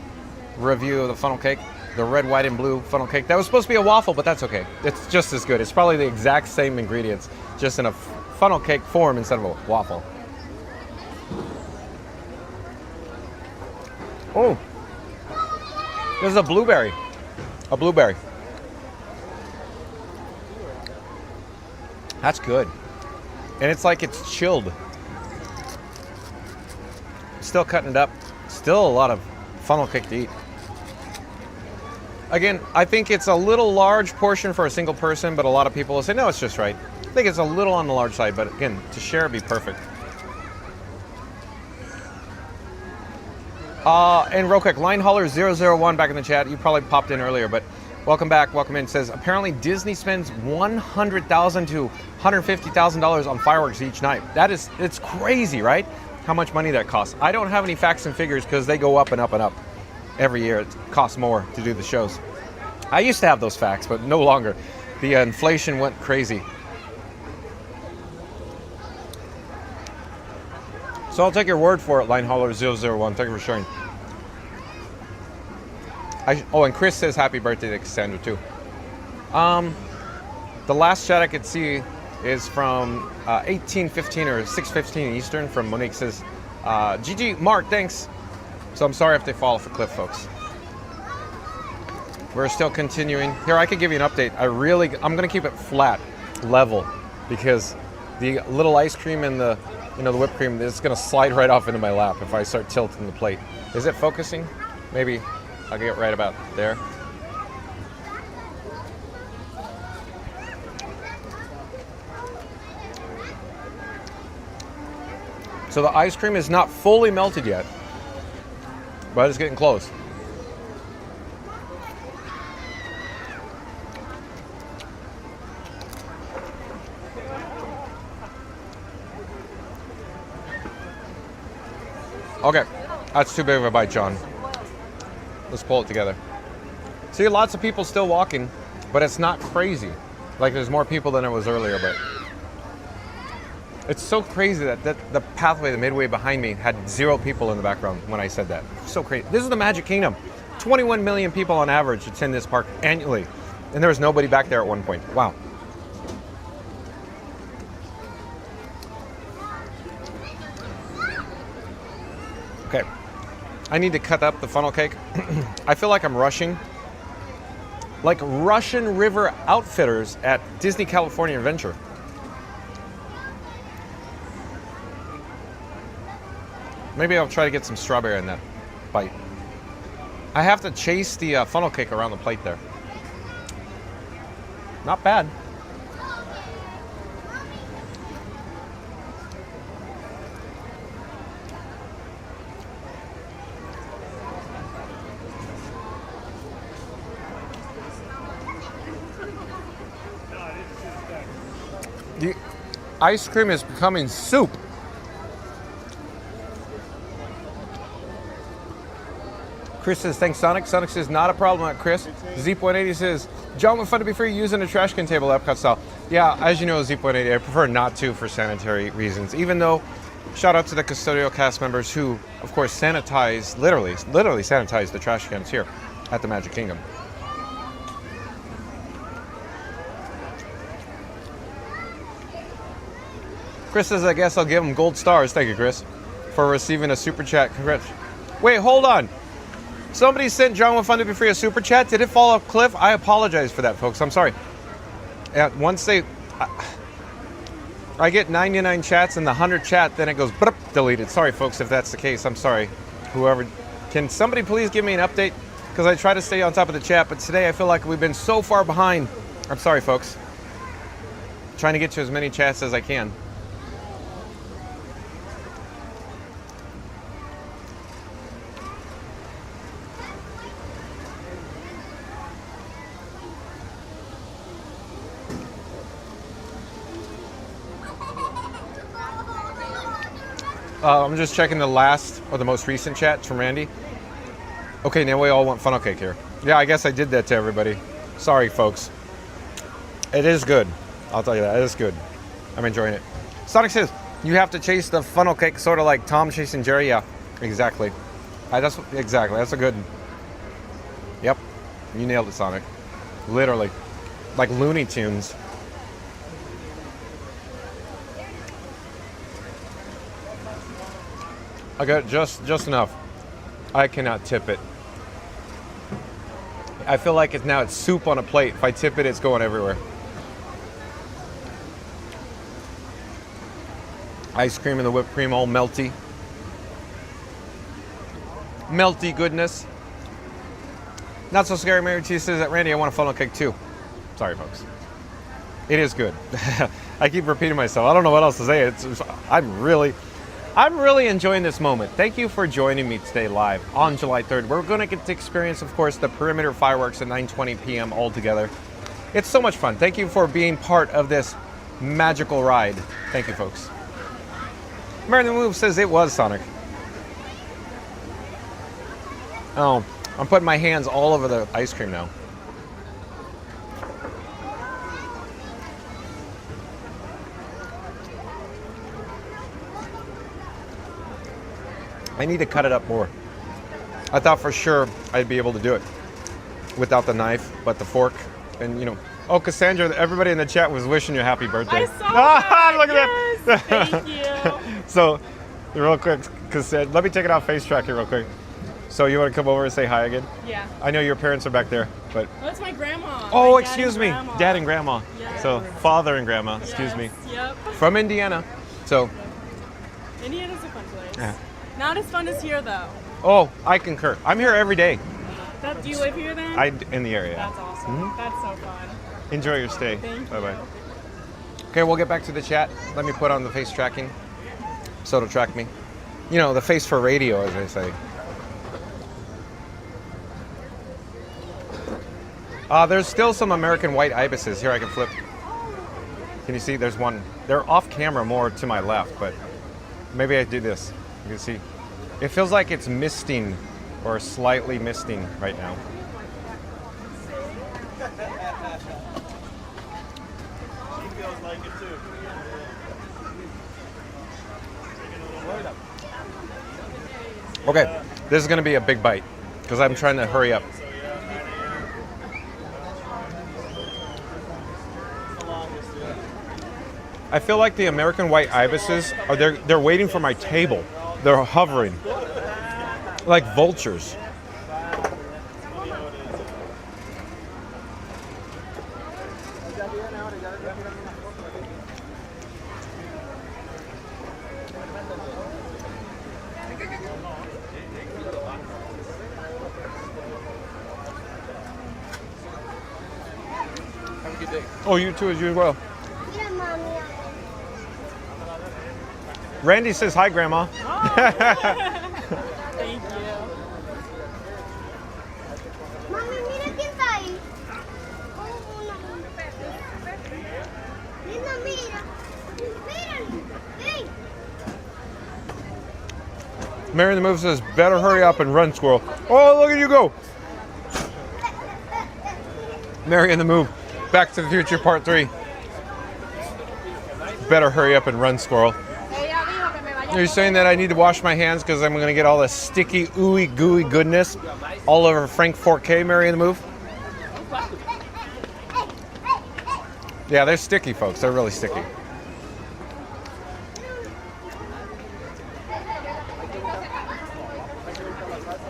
review of the funnel cake. The red, white, and blue funnel cake. That was supposed to be a waffle, but that's okay. It's just as good. It's probably the exact same ingredients, just in a funnel cake form instead of a waffle. Oh. This is a blueberry. A blueberry. That's good. And it's like it's chilled. Still cutting it up. Still a lot of funnel cake to eat. Again, I think it's a little large portion for a single person, but a lot of people will say, no, it's just right. I think it's a little on the large side, but again, to share would be perfect. And real quick, Line Hauler 001 back in the chat. You probably popped in earlier, but welcome back, welcome in. Says apparently Disney spends $100,000 to $150,000 on fireworks each night. It's crazy, right? How much money that costs. I don't have any facts and figures because they go up and up and up every year. It costs more to do the shows. I used to have those facts, but no longer. The inflation went crazy. So I'll take your word for it, Line Hauler 001. Thank you for sharing. And Chris says happy birthday to Cassandra too. The last chat I could see is from 18:15 or 6:15 Eastern from Monique. Says, GG, Mark, thanks. So I'm sorry if they fall off a cliff, folks. We're still continuing. Here, I could give you an update. I'm gonna keep it flat, level, because the little ice cream and the whipped cream is gonna slide right off into my lap if I start tilting the plate. Is it focusing? Maybe I'll get right about there. So the ice cream is not fully melted yet, but it's getting close. Okay, that's too big of a bite, John. Let's pull it together. See, lots of people still walking, but it's not crazy. Like there's more people than there was earlier, but it's so crazy that the pathway, the midway behind me, had 0 people in the background when I said that. So crazy. This is the Magic Kingdom. 21 million people on average attend this park annually, and there was nobody back there at one point. Wow. Okay, I need to cut up the funnel cake. I feel like I'm rushing. Like Russian River Outfitters at Disney California Adventure. Maybe I'll try to get some strawberry in that bite. I have to chase the funnel cake around the plate there. Not bad. The ice cream is becoming soup. Chris says, thanks, Sonic. Sonic says, not a problem, Chris. Zeep180 says, John, would fun to be free using a trash can table Epcot style. Yeah, as you know, Zeep180, I prefer not to for sanitary reasons. Even though Shout out to the custodial cast members who, of course, sanitize, literally sanitize the trash cans here at the Magic Kingdom. Chris says, I guess I'll give him gold stars. Thank you, Chris, for receiving a super chat. Congrats. Wait, hold on. Somebody sent John Will Fund to be free a super chat. Did it fall off cliff? I apologize for that, folks. I'm sorry. Once they... I get 99 chats and the 100 chat, then it goes deleted. Sorry, folks, if that's the case. I'm sorry. Whoever... Can somebody please give me an update? Because I try to stay on top of the chat, but today I feel like we've been so far behind. I'm sorry, folks. Trying to get to as many chats as I can. I'm just checking the last or the most recent chats from Randy. Okay, now we all want funnel cake here. Yeah, I guess I did that to everybody. Sorry, folks. It is good. I'll tell you that. It is good. I'm enjoying it. Sonic says, you have to chase the funnel cake sort of like Tom chasing Jerry. Yeah, exactly. Exactly. That's a good... Yep. You nailed it, Sonic. Literally. Like Looney Tunes. I got just enough. I cannot tip it. I feel like it's soup on a plate. If I tip it, it's going everywhere. Ice cream and the whipped cream all melty. Melty goodness. Not so scary. Mary T says that, Randy, I want a funnel cake too. Sorry, folks. It is good. I keep repeating myself. I don't know what else to say. I'm really enjoying this moment. Thank you for joining me today live on July 3rd. We're going to get to experience, of course, the perimeter fireworks at 9:20 p.m. all together. It's so much fun. Thank you for being part of this magical ride. Thank you, folks. Mary the Move says it was Sonic. Oh, I'm putting my hands all over the ice cream now. I need to cut it up more. I thought for sure I'd be able to do it without the knife, but the fork, and you know. Oh, Cassandra, everybody in the chat was wishing you a happy birthday. I saw that. Look at yes, that. Thank you. So, real quick, Cassandra, let me take it off face track here real quick. So you want to come over and say hi again? Yeah. I know your parents are back there, but... Oh, it's my grandma. Oh, my excuse me. grandma. Dad and grandma. Yes. So, father and grandma, excuse me. Yep. From Indiana. So... Indiana's a fun place. Yeah. Not as fun as here, though. Oh, I concur. I'm here every day. Do you live here then? In the area. That's awesome. Mm-hmm. That's so fun. Enjoy your stay. Thank Bye-bye. you. Okay, we'll get back to the chat. Let me put on the face tracking so it'll track me. You know, the face for radio, as they say. There's still some American white ibises. Here, I can flip. Can you see? There's one. They're off camera more to my left, but maybe I do this. You can see. It feels like it's misting or slightly misting right now. She feels like it too. Okay, this is going to be a big bite because I'm trying to hurry up. I feel like the American white ibises are they're waiting for my table. They're hovering like vultures. Have a good day. Oh, you too, as you as well. Randy says hi, Grandma. Thank you. Mami, mira quién está ahí. Linda, mira. Míralo. Hey. Mary the Move says, better hurry up and run, squirrel. Oh, look at you go. Mary in the Move. Back to the Future Part 3. Better hurry up and run, squirrel. You're saying that I need to wash my hands because I'm going to get all the sticky, ooey, gooey goodness all over Frank 4K, Mary in the Move? Yeah, they're sticky, folks. They're really sticky.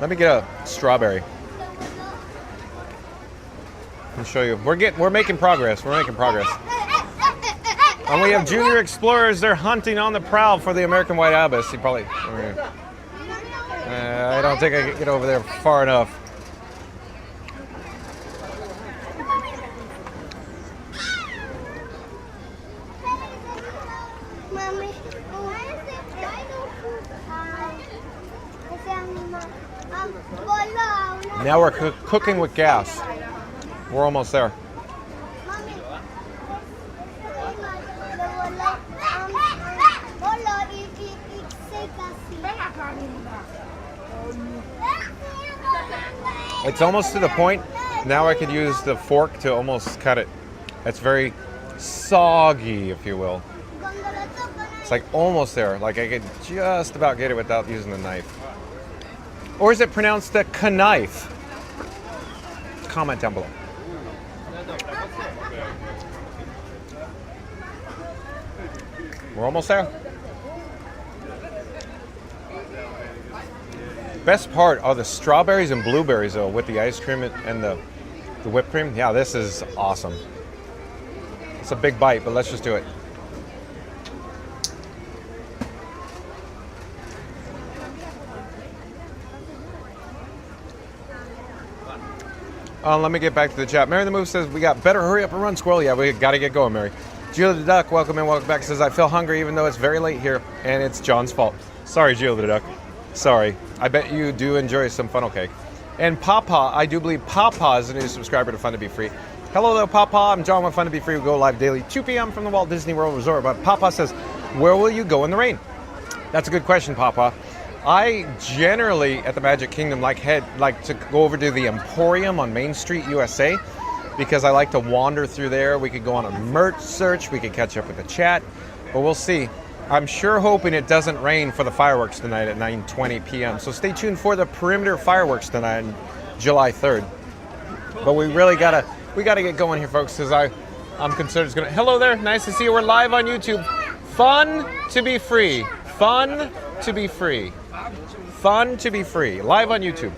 Let me get a strawberry. Let me show you. We're making progress. We're making progress. And we have junior explorers. They're hunting on the prowl for the American white ibis. You probably. I don't think I can get over there far enough. Now we're cooking with gas. We're almost there. It's almost to the point. Now I could use the fork to almost cut it. It's very soggy, if you will. It's like almost there. Like I could just about get it without using the knife. Or is it pronounced the knife? Comment down below. We're almost there. Best part are the strawberries and blueberries, though, with the ice cream and the whipped cream. Yeah, this is awesome. It's a big bite, but let's just do it. Let me get back to the chat. Mary the Move says, we got better hurry up and run, squirrel. Yeah, we got to get going, Mary. Julia the Duck, welcome in, welcome back. Says, I feel hungry even though it's very late here, and it's John's fault. Sorry, Julia the Duck. Sorry. I bet you do enjoy some funnel cake. And Papa, I do believe Papa is a new subscriber to Fun to Be Free. Hello there, Papa. I'm John with Fun to Be Free. We go live daily, 2 p.m. from the Walt Disney World Resort. But Papa says, where will you go in the rain? That's a good question, Papa. I generally, at the Magic Kingdom, like to go over to the Emporium on Main Street, USA, because I like to wander through there. We could go on a merch search. We could catch up with the chat, but we'll see. I'm sure hoping it doesn't rain for the fireworks tonight at 9:20 p.m. So stay tuned for the perimeter fireworks tonight on July 3rd. But we really gotta get going here, folks, because I'm concerned it's gonna. Hello there, nice to see you. We're live on YouTube. Fun to be free. Fun to be free. Fun to be free. Live on YouTube.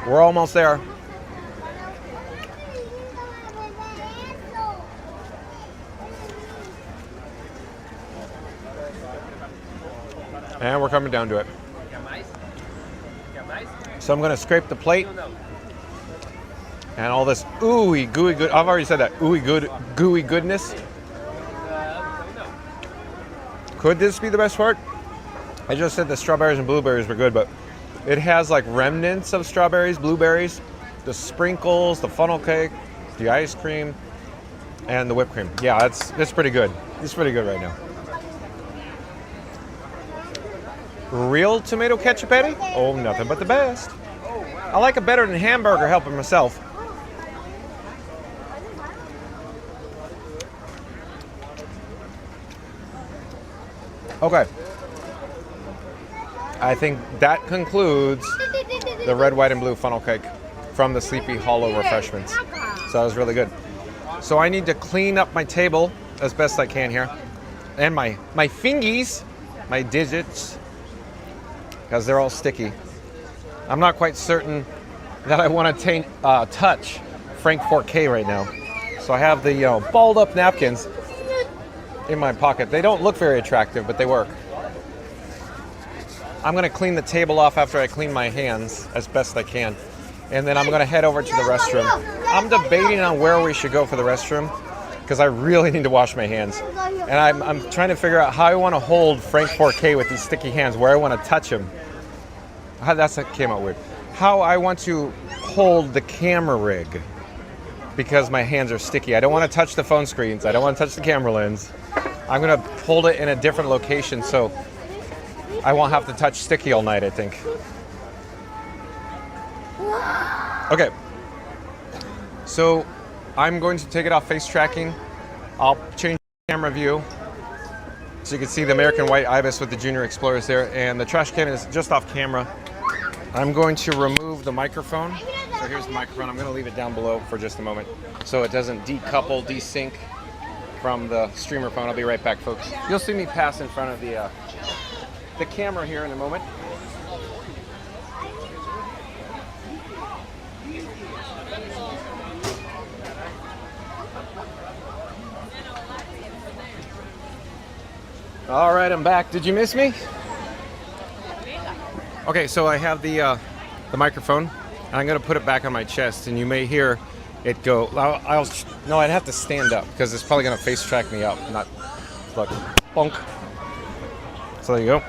We're almost there. And we're coming down to it. So I'm going to scrape the plate. And all this ooey gooey good. I've already said that. Ooey good gooey goodness. Could this be the best part? I just said the strawberries and blueberries were good, but it has like remnants of strawberries, blueberries, the sprinkles, the funnel cake, the ice cream, and the whipped cream. Yeah, it's pretty good. It's pretty good right now. Real tomato ketchup, Eddie? Oh, nothing but the best. I like it better than hamburger, helping myself. Okay. I think that concludes the red, white, and blue funnel cake from the Sleepy Hollow refreshments. So that was really good. So I need to clean up my table as best I can here. And my fingies, my digits, because they're all sticky. I'm not quite certain that I want to touch Frank 4K right now. So I have the balled up napkins in my pocket. They don't look very attractive, but they work. I'm going to clean the table off after I clean my hands as best I can. And then I'm going to head over to the restroom. I'm debating on where we should go for the restroom because I really need to wash my hands. And I'm trying to figure out how I want to hold Frank 4K with these sticky hands, where I want to touch him. That came out weird. How I want to hold the camera rig because my hands are sticky. I don't want to touch the phone screens. I don't want to touch the camera lens. I'm going to hold it in a different location so I won't have to touch sticky all night, I think. Okay. So I'm going to take it off face tracking. I'll change camera view. So you can see the American white ibis with the junior explorers there, and the trash can is just off camera. I'm going to remove the microphone. So here's the microphone. I'm going to leave it down below for just a moment so it doesn't decouple, desync from the streamer phone. I'll be right back, folks. You'll see me pass in front of the camera here in a moment. All right, I'm back. Did you miss me? Okay, so I have the microphone, and I'm gonna put it back on my chest, and you may hear it go. No, I'd have to stand up because it's probably gonna face track me up. Not look, bonk. So there you go.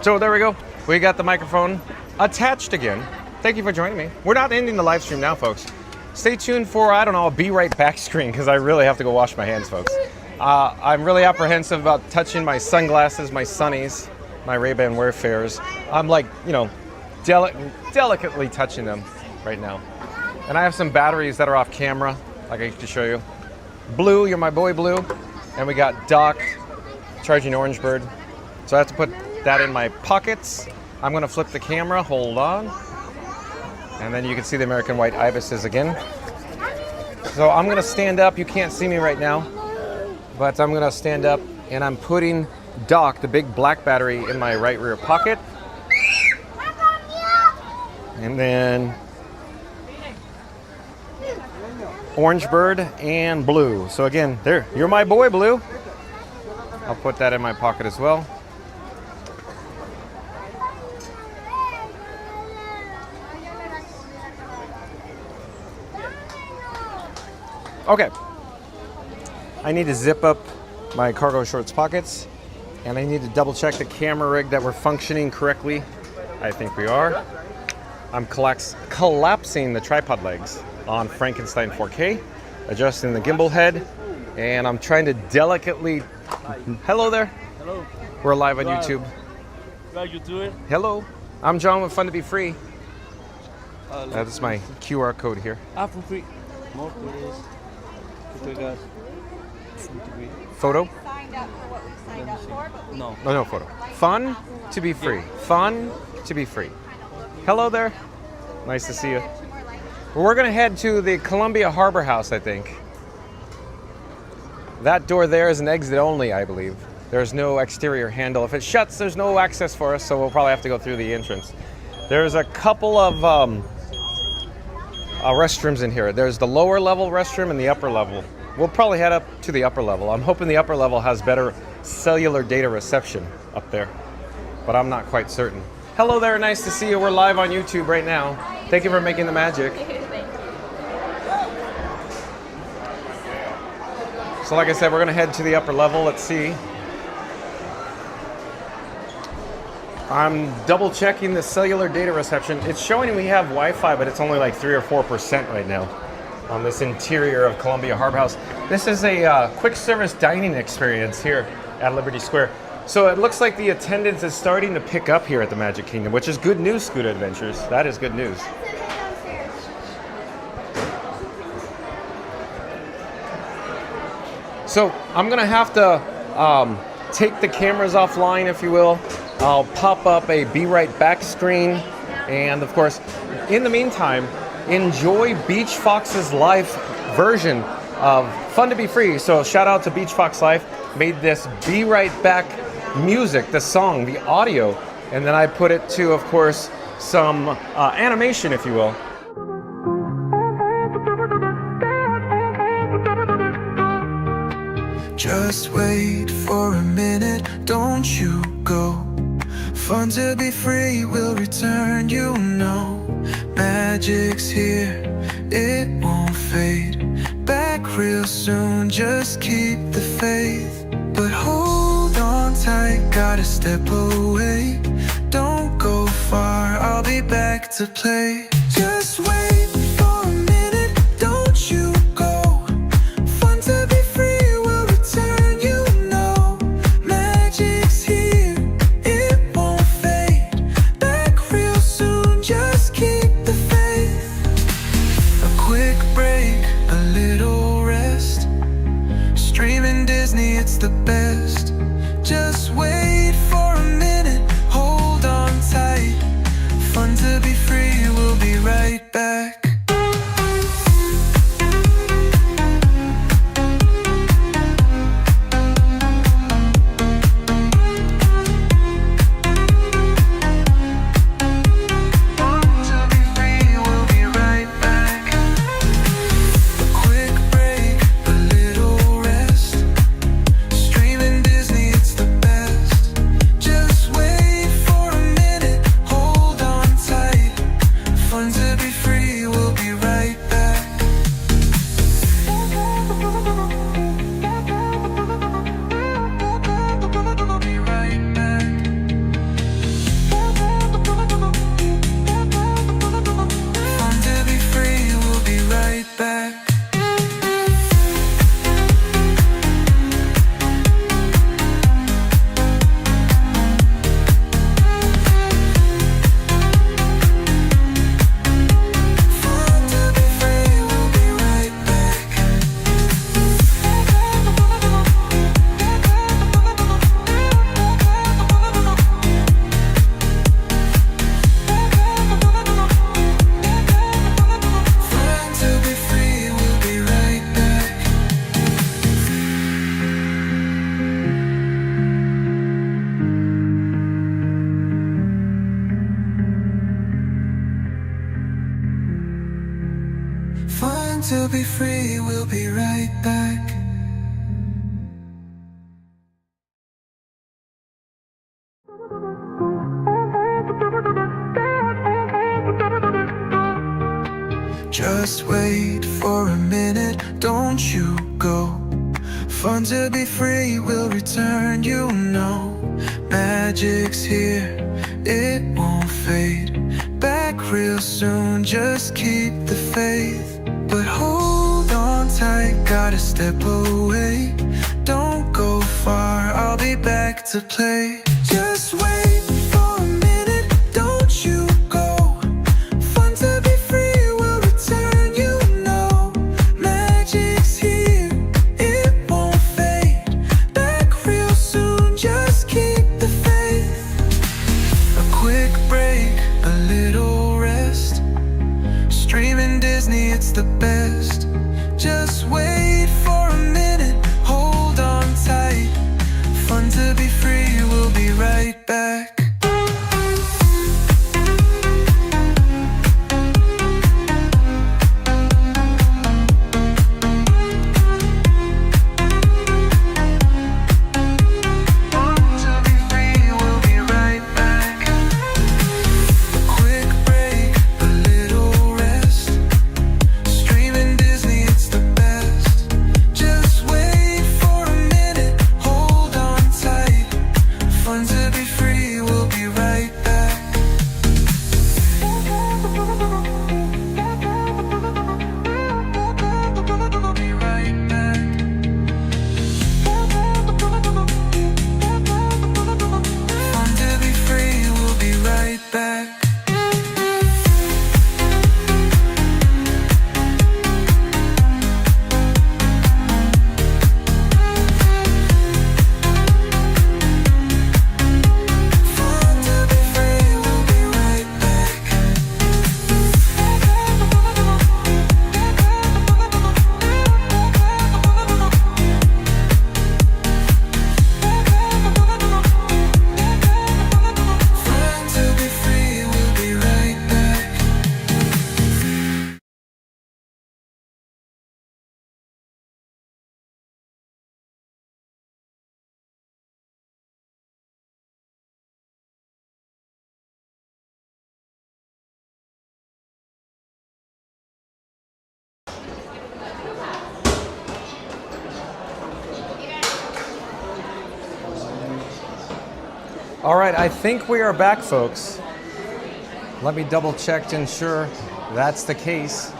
So there we go. We got the microphone attached again. Thank you for joining me. We're not ending the live stream now, folks. Stay tuned for, I don't know, a Be Right Back screen because I really have to go wash my hands, folks. I'm really apprehensive about touching my sunglasses, my sunnies, my Ray-Ban Wayfarers. I'm like, you know, delicately touching them right now. And I have some batteries that are off camera, like I used to show you. Blue, you're my boy Blue. And we got Doc charging Orange Bird. So I have to put that in my pockets. I'm gonna flip the camera, hold on. And then you can see the American white ibises again. So I'm gonna stand up, you can't see me right now. But I'm gonna stand up and I'm putting Doc, the big black battery, in my right rear pocket. And then Orange Bird and Blue. So again, there, you're my boy Blue. I'll put that in my pocket as well. Okay. I need to zip up my cargo shorts pockets, and I need to double check the camera rig that we're functioning correctly. I think we are. I'm collapsing the tripod legs on Frankenstein 4K, adjusting the gimbal head, and I'm trying to delicately... Hello there. Hello. We're live on YouTube. How you doing? Hello. I'm John with Fun to Be Free. That's my QR code here. For free. More please. Photo? Signed up for what we signed up for, but we No. No photo. Fun to be free. Fun to be free. Hello there. Nice to see you. We're going to head to the Columbia Harbor House, I think. That door there is an exit only, I believe. There's no exterior handle. If it shuts, there's no access for us, so we'll probably have to go through the entrance. There's a couple of restrooms in here. There's the lower level restroom and the upper level. We'll probably head up to the upper level. I'm hoping the upper level has better cellular data reception up there, but I'm not quite certain. Hello there, nice to see you. We're live on YouTube right now. Thank you for making the magic. So like I said, we're gonna head to the upper level. Let's see. I'm double checking the cellular data reception. It's showing we have Wi-Fi, but it's only like 3 or 4% right now on this interior of Columbia Harbor House. This is a quick service dining experience here at Liberty Square. So it looks like the attendance is starting to pick up here at the Magic Kingdom, which is good news, Scuda Adventures. That is good news. So I'm gonna have to take the cameras offline, if you will. I'll pop up a Be Right Back screen, and of course, in the meantime, enjoy Beach Fox's live version of Fun to Be Free. So shout out to Beach Fox Life, made this Be Right Back music, the song, the audio, and then I put it to, of course, some animation, if you will. Just wait for a minute, don't you go. Fun to be free will return, you know. Magic's here, it won't fade. Back real soon, just keep the faith. But hold on tight, gotta step away. Don't go far, I'll be back to play. Just wait for a minute, don't you go. Fun to be free will return, you know. Magic's here, it won't fade. Back real soon, just keep the faith. A quick break, a little rest. Streaming Disney Disney, it's the best. Just wait for a minute, hold on tight. Fun to be free, we'll be right back. To be free, we'll be right back. Just wait for a minute, don't you go. Fun to be free, we'll return, you know. Magic's here, it won't fade. Back real soon, just keep the faith. But hold on tight, gotta step away. Don't go far, I'll be back to play. Just wait for a minute, don't you go. Fun to be free, we'll return, you know. Magic's here, it won't fade. Back real soon, just keep the faith. A quick break, a little rest. Streaming Disney, it's the best. Just wait for a minute, hold on tight. Fun to be free, we'll be right back. All right, I think we are back, folks. Let me double check to ensure that's the case.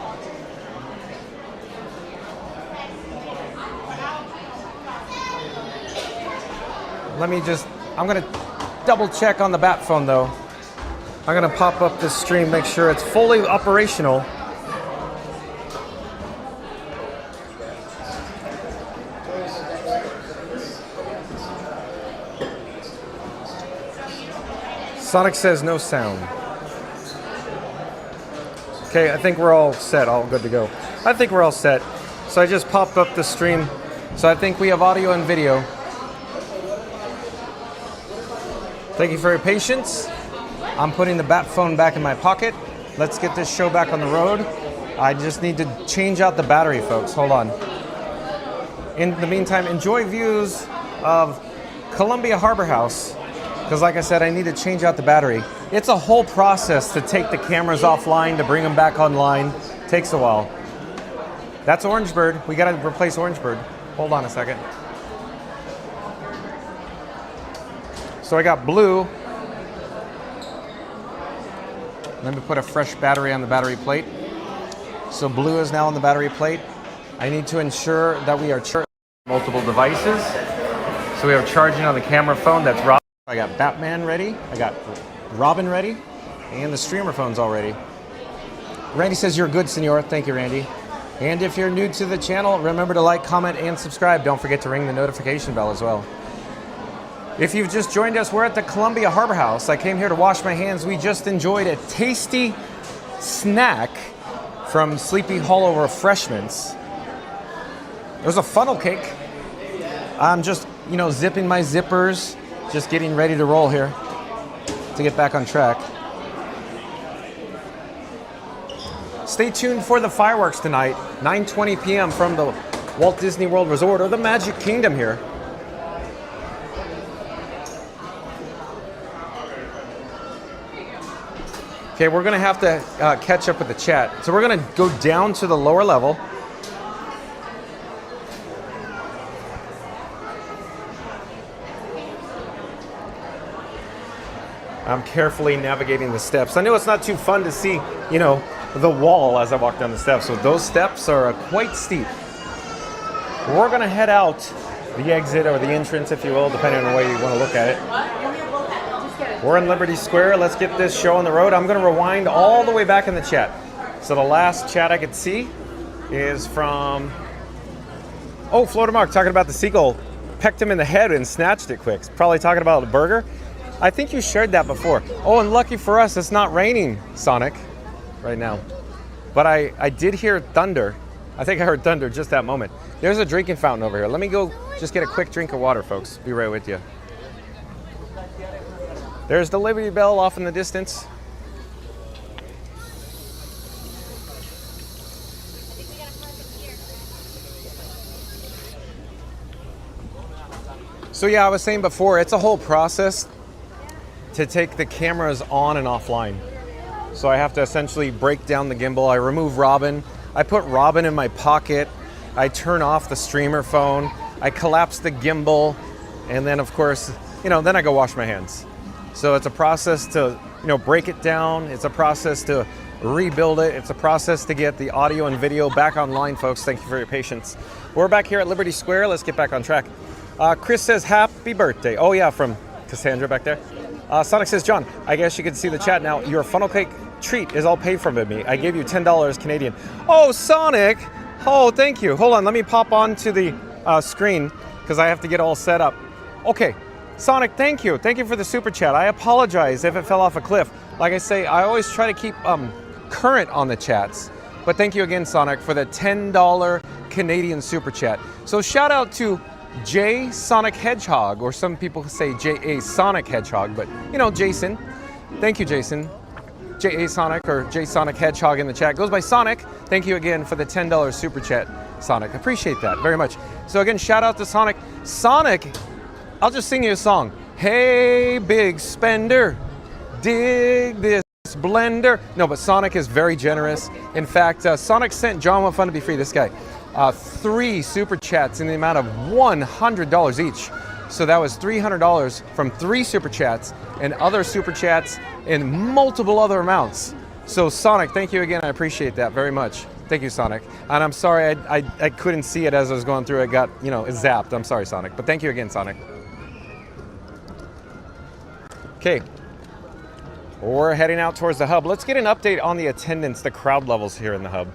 I'm gonna double check on the bat phone though. I'm gonna pop up this stream, make sure it's fully operational. Sonic says no sound. Okay, I think we're all set, all good to go. I think we're all set. So I just popped up the stream. So I think we have audio and video. Thank you for your patience. I'm putting the bat phone back in my pocket. Let's get this show back on the road. I just need to change out the battery, folks. Hold on. In the meantime, enjoy views of Columbia Harbor House, because like I said, I need to change out the battery. It's a whole process to take the cameras offline, to bring them back online. Takes a while. That's Orangebird. We gotta replace Orangebird. Hold on a second. So I got blue. Let me put a fresh battery on the battery plate. So blue is now on the battery plate. I need to ensure that we are charging multiple devices. So we have charging on the camera phone, that's Robin. I got Batman ready, I got Robin ready, and the streamer phone's all ready. Randy says you're good, senor. Thank you, Randy. And if you're new to the channel, remember to like, comment, and subscribe. Don't forget to ring the notification bell as well. If you've just joined us, we're at the Columbia Harbor House. I came here to wash my hands. We just enjoyed a tasty snack from Sleepy Hollow Refreshments. It was a funnel cake. I'm just, zipping my zippers, just getting ready to roll here to get back on track. Stay tuned for the fireworks tonight, 9:20 p.m. from the Walt Disney World Resort, or the Magic Kingdom here. Okay, we're gonna have to catch up with the chat. So we're gonna go down to the lower level. I'm carefully navigating the steps. I know it's not too fun to see, the wall as I walk down the steps. So those steps are quite steep. We're gonna head out the exit or the entrance, if you will, depending on the way you wanna look at it. We're in Liberty Square. Let's get this show on the road. I'm gonna rewind all the way back in the chat. So the last chat I could see is from, Florida Mark talking about the seagull pecked him in the head and snatched it quick. Probably talking about a burger. I think you shared that before. Oh, and lucky for us, it's not raining, Sonic, right now. But I did hear thunder. I think I heard thunder just that moment. There's a drinking fountain over here. Let me go just get a quick drink of water, folks. Be right with you. There's the Liberty Bell off in the distance. So yeah, I was saying before, it's a whole process to take the cameras on and offline. So I have to essentially break down the gimbal. I remove Robin. I put Robin in my pocket. I turn off the streamer phone. I collapse the gimbal. And then of course, then I go wash my hands. So it's a process to, break it down. It's a process to rebuild it. It's a process to get the audio and video back online, folks. Thank you for your patience. We're back here at Liberty Square. Let's get back on track. Chris says, happy birthday. Oh yeah, from Cassandra back there. Sonic says, John, I guess you can see the chat now. Your funnel cake treat is all paid for by me. I gave you $10 Canadian. Oh, Sonic. Oh, thank you. Hold on. Let me pop onto the screen because I have to get all set up. Okay. Sonic, thank you. Thank you for the super chat. I apologize if it fell off a cliff. Like I say, I always try to keep current on the chats. But thank you again, Sonic, for the $10 Canadian super chat. So shout out to J Sonic Hedgehog, or some people say J.A. Sonic Hedgehog, but Jason. Thank you, Jason. J.A. Sonic or J Sonic Hedgehog in the chat. Goes by Sonic. Thank you again for the $10 super chat, Sonic. Appreciate that very much. So again, shout out to Sonic. Sonic, I'll just sing you a song. Hey, big spender, dig this blender. No, but Sonic is very generous. In fact, Sonic sent John Want Fun to Be Free, this guy, 3 super chats in the amount of $100 each. So that was $300 from 3 super chats and other super chats in multiple other amounts. So Sonic, thank you again. I appreciate that very much. Thank you, Sonic. And I'm sorry I couldn't see it as I was going through. It got, it zapped. I'm sorry, Sonic. But thank you again, Sonic. Okay. We're heading out towards the hub. Let's get an update on the attendance, the crowd levels here in the hub.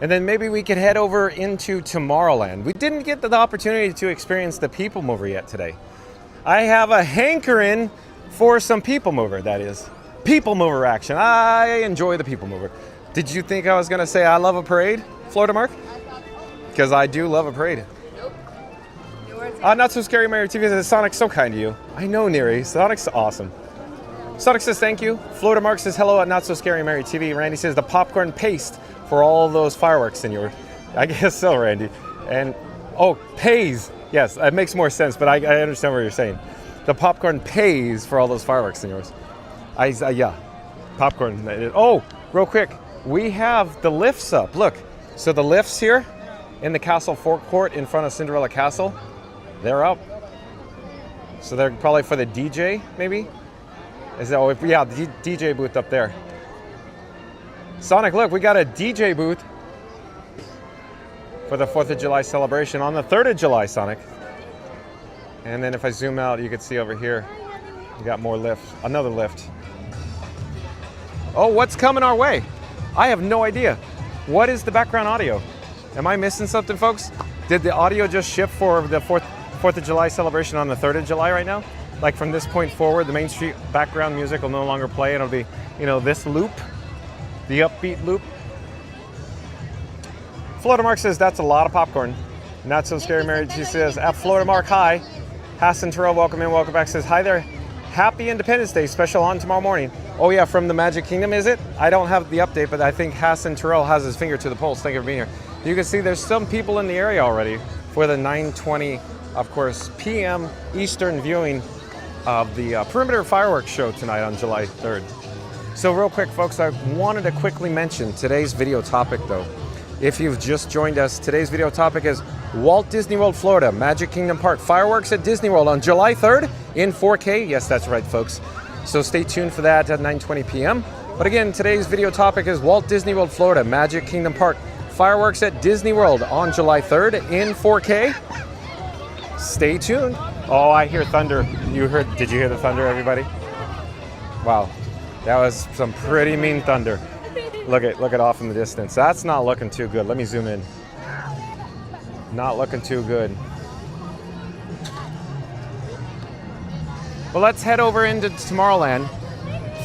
And then maybe we could head over into Tomorrowland. We didn't get the opportunity to experience the People Mover yet today. I have a hankering for some people mover, that is. People mover action. I enjoy the people mover. Did you think I was going to say I love a parade, Florida Mark? Because I do love a parade. Not So Scary Mary TV says, Sonic's so kind to you. I know, Neri. Sonic's awesome. Sonic says thank you. Florida Mark says hello at Not So Scary Mary TV. Randy says the popcorn paste for all those fireworks in your... I guess so, Randy. And, oh, pays. Yes, it makes more sense, but I understand what you're saying. The popcorn pays for all those fireworks in yours. Yeah, popcorn. Oh, real quick. We have the lifts up. Look. So the lifts here in the castle forecourt in front of Cinderella Castle, they're up. So they're probably for the DJ, maybe? Is that, oh, yeah, the DJ booth up there. Sonic, look, we got a DJ booth for the 4th of July celebration on the 3rd of July, Sonic. And then if I zoom out, you can see over here, we got more lifts, another lift. Oh, what's coming our way? I have no idea. What is the background audio? Am I missing something, folks? Did the audio just shift for the 4th of July celebration on the 3rd of July right now? Like from this point forward, the Main Street background music will no longer play. It'll be, you know, this loop, the upbeat loop. Florida Mark says that's a lot of popcorn. Not So Scary Mary, she says, at Florida Mark, hi. Hassan Terrell, welcome in, welcome back, says, hi there. Happy Independence Day special on tomorrow morning. Oh yeah, from the Magic Kingdom, is it? I don't have the update, but I think Hassan Terrell has his finger to the pulse. Thank you for being here. You can see there's some people in the area already for the 9:20, of course, p.m. Eastern viewing of the Perimeter Fireworks Show tonight on July 3rd. So real quick, folks, I wanted to quickly mention today's video topic, though. If you've just joined us, today's video topic is Walt Disney World, Florida, Magic Kingdom Park, fireworks at Disney World on July 3rd in 4K. Yes, that's right, folks. So stay tuned for that at 9:20 p.m. But again, today's video topic is Walt Disney World, Florida, Magic Kingdom Park, fireworks at Disney World on July 3rd in 4K. Stay tuned. Oh, I hear thunder. Did you hear the thunder, everybody? Wow, that was some pretty mean thunder. Look at off in the distance. That's not looking too good. Let me zoom in. Not looking too good. Well, let's head over into Tomorrowland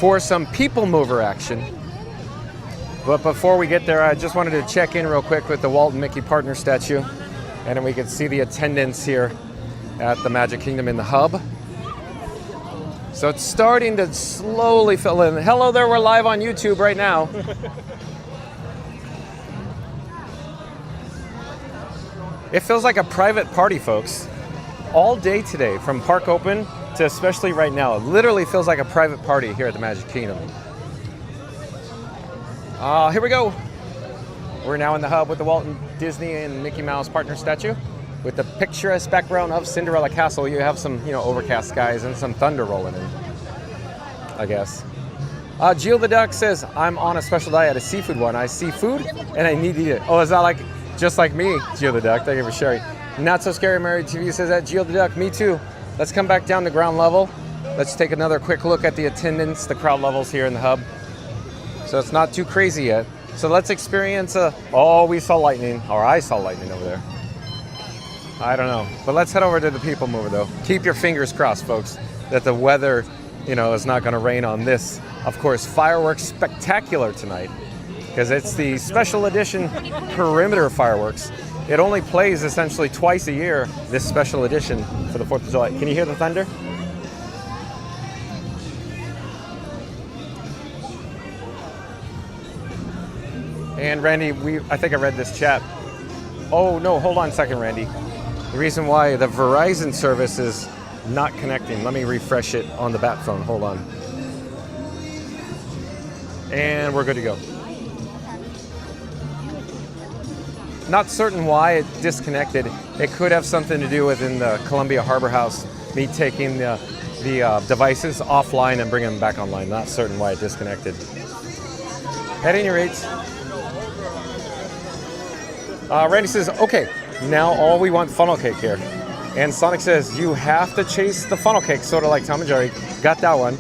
for some people mover action. But before we get there, I just wanted to check in real quick with the Walt and Mickey partner statue. And then we can see the attendance here at the Magic Kingdom in the hub. So it's starting to slowly fill in. Hello there, we're live on YouTube right now. It feels like a private party, folks. All day today, from park open to especially right now. It literally feels like a private party here at the Magic Kingdom. Here we go. We're now in the hub with the Walt Disney and Mickey Mouse partner statue. With the picturesque background of Cinderella Castle, you have some, overcast skies and some thunder rolling in, I guess. Jill the Duck says, I'm on a special diet, a seafood one. I see food and I need to eat it. Oh, is that just like me, Jill the Duck? Thank you for sharing. Not So Scary Mary TV says that, Jill the Duck, me too. Let's come back down to ground level. Let's take another quick look at the attendance, the crowd levels here in the hub. So it's not too crazy yet. So let's experience we saw lightning, or I saw lightning over there. I don't know, but let's head over to the people mover though. Keep your fingers crossed, folks, that the weather, is not gonna rain on this, of course, fireworks spectacular tonight, because it's the special edition Perimeter fireworks. It only plays essentially twice a year, this special edition for the 4th of July. Can you hear the thunder? And Randy, I think I read this chat. Oh no, hold on a second, Randy. The reason why the Verizon service is not connecting. Let me refresh it on the bat phone. Hold on. And we're good to go. Not certain why it disconnected. It could have something to do with in the Columbia Harbor House, me taking the devices offline and bringing them back online. Not certain why it disconnected. At any rate, Randy says, okay, now all we want funnel cake here. And Sonic says, you have to chase the funnel cake, sort of like Tom and Jerry. Got that one.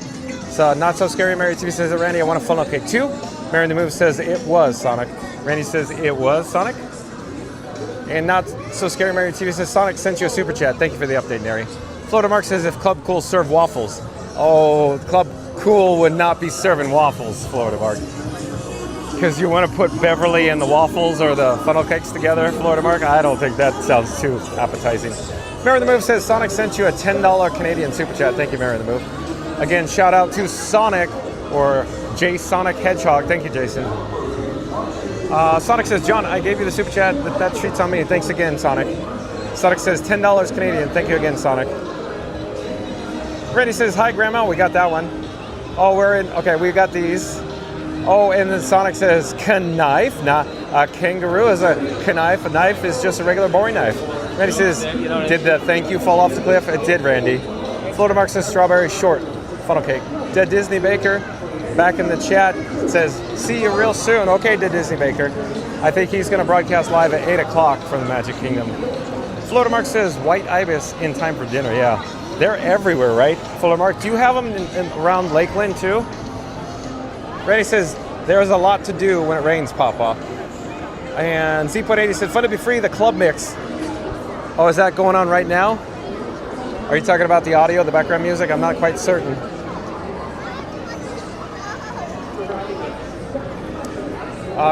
So Not So Scary Mary TV says, Randy, I want a funnel cake too. Mary in the Move says, it was Sonic. Randy says, it was Sonic. And Not So Scary Mary TV says, Sonic sent you a super chat. Thank you for the update, Neri. Florida Mark says, if Club Cool serve waffles. Oh, Club Cool would not be serving waffles, Florida Mark. Because you want to put Beverly and the waffles or the funnel cakes together, Florida Mark? I don't think that sounds too appetizing. Mary the Move says Sonic sent you a $10 Canadian super chat. Thank you, Mary the Move. Again, shout out to Sonic or J Sonic Hedgehog. Thank you, Jason. Sonic says, John, I gave you the super chat, but that treat's on me. Thanks again, Sonic. Sonic says $10 Canadian. Thank you again, Sonic. Randy says, hi, Grandma. We got that one. Oh, we're in. Okay, we got these. Oh, and then Sonic says, knife. Nah, a kangaroo is a knife. A knife is just a regular boring knife. Randy says, did the thank you fall off the cliff? It did, Randy. Florida Mark says, strawberry short funnel cake. Dead Disney Baker, back in the chat, says, see you real soon. Okay, Dead Disney Baker. I think he's going to broadcast live at 8 o'clock from the Magic Kingdom. Florida Mark says, white ibis in time for dinner. Yeah, they're everywhere, right? Florida Mark, do you have them around Lakeland too? Randy says, there's a lot to do when it rains, Papa. And Z.80 said, fun to be free, the club mix. Oh, is that going on right now? Are you talking about the audio, the background music? I'm not quite certain.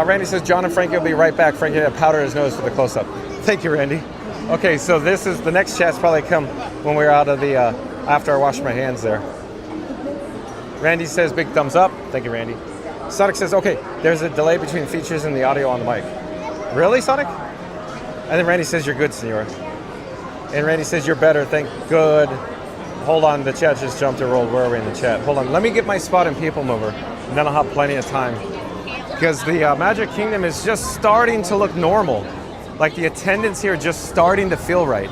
Randy says, John and Frankie will be right back. Frankie had to powder his nose for the close-up. Thank you, Randy. Okay, so this is, the next chat's probably come when we're out of the, after I wash my hands there. Randy says, big thumbs up. Thank you, Randy. Sonic says, okay, there's a delay between features and the audio on the mic. Really, Sonic? And then Randy says, you're good, senor. And Randy says, you're better, thank good. Hold on, the chat just jumped and rolled. Where are we in the chat? Hold on, let me get my spot in People Mover, and then I'll have plenty of time. Because the Magic Kingdom is just starting to look normal. Like the attendance here just starting to feel right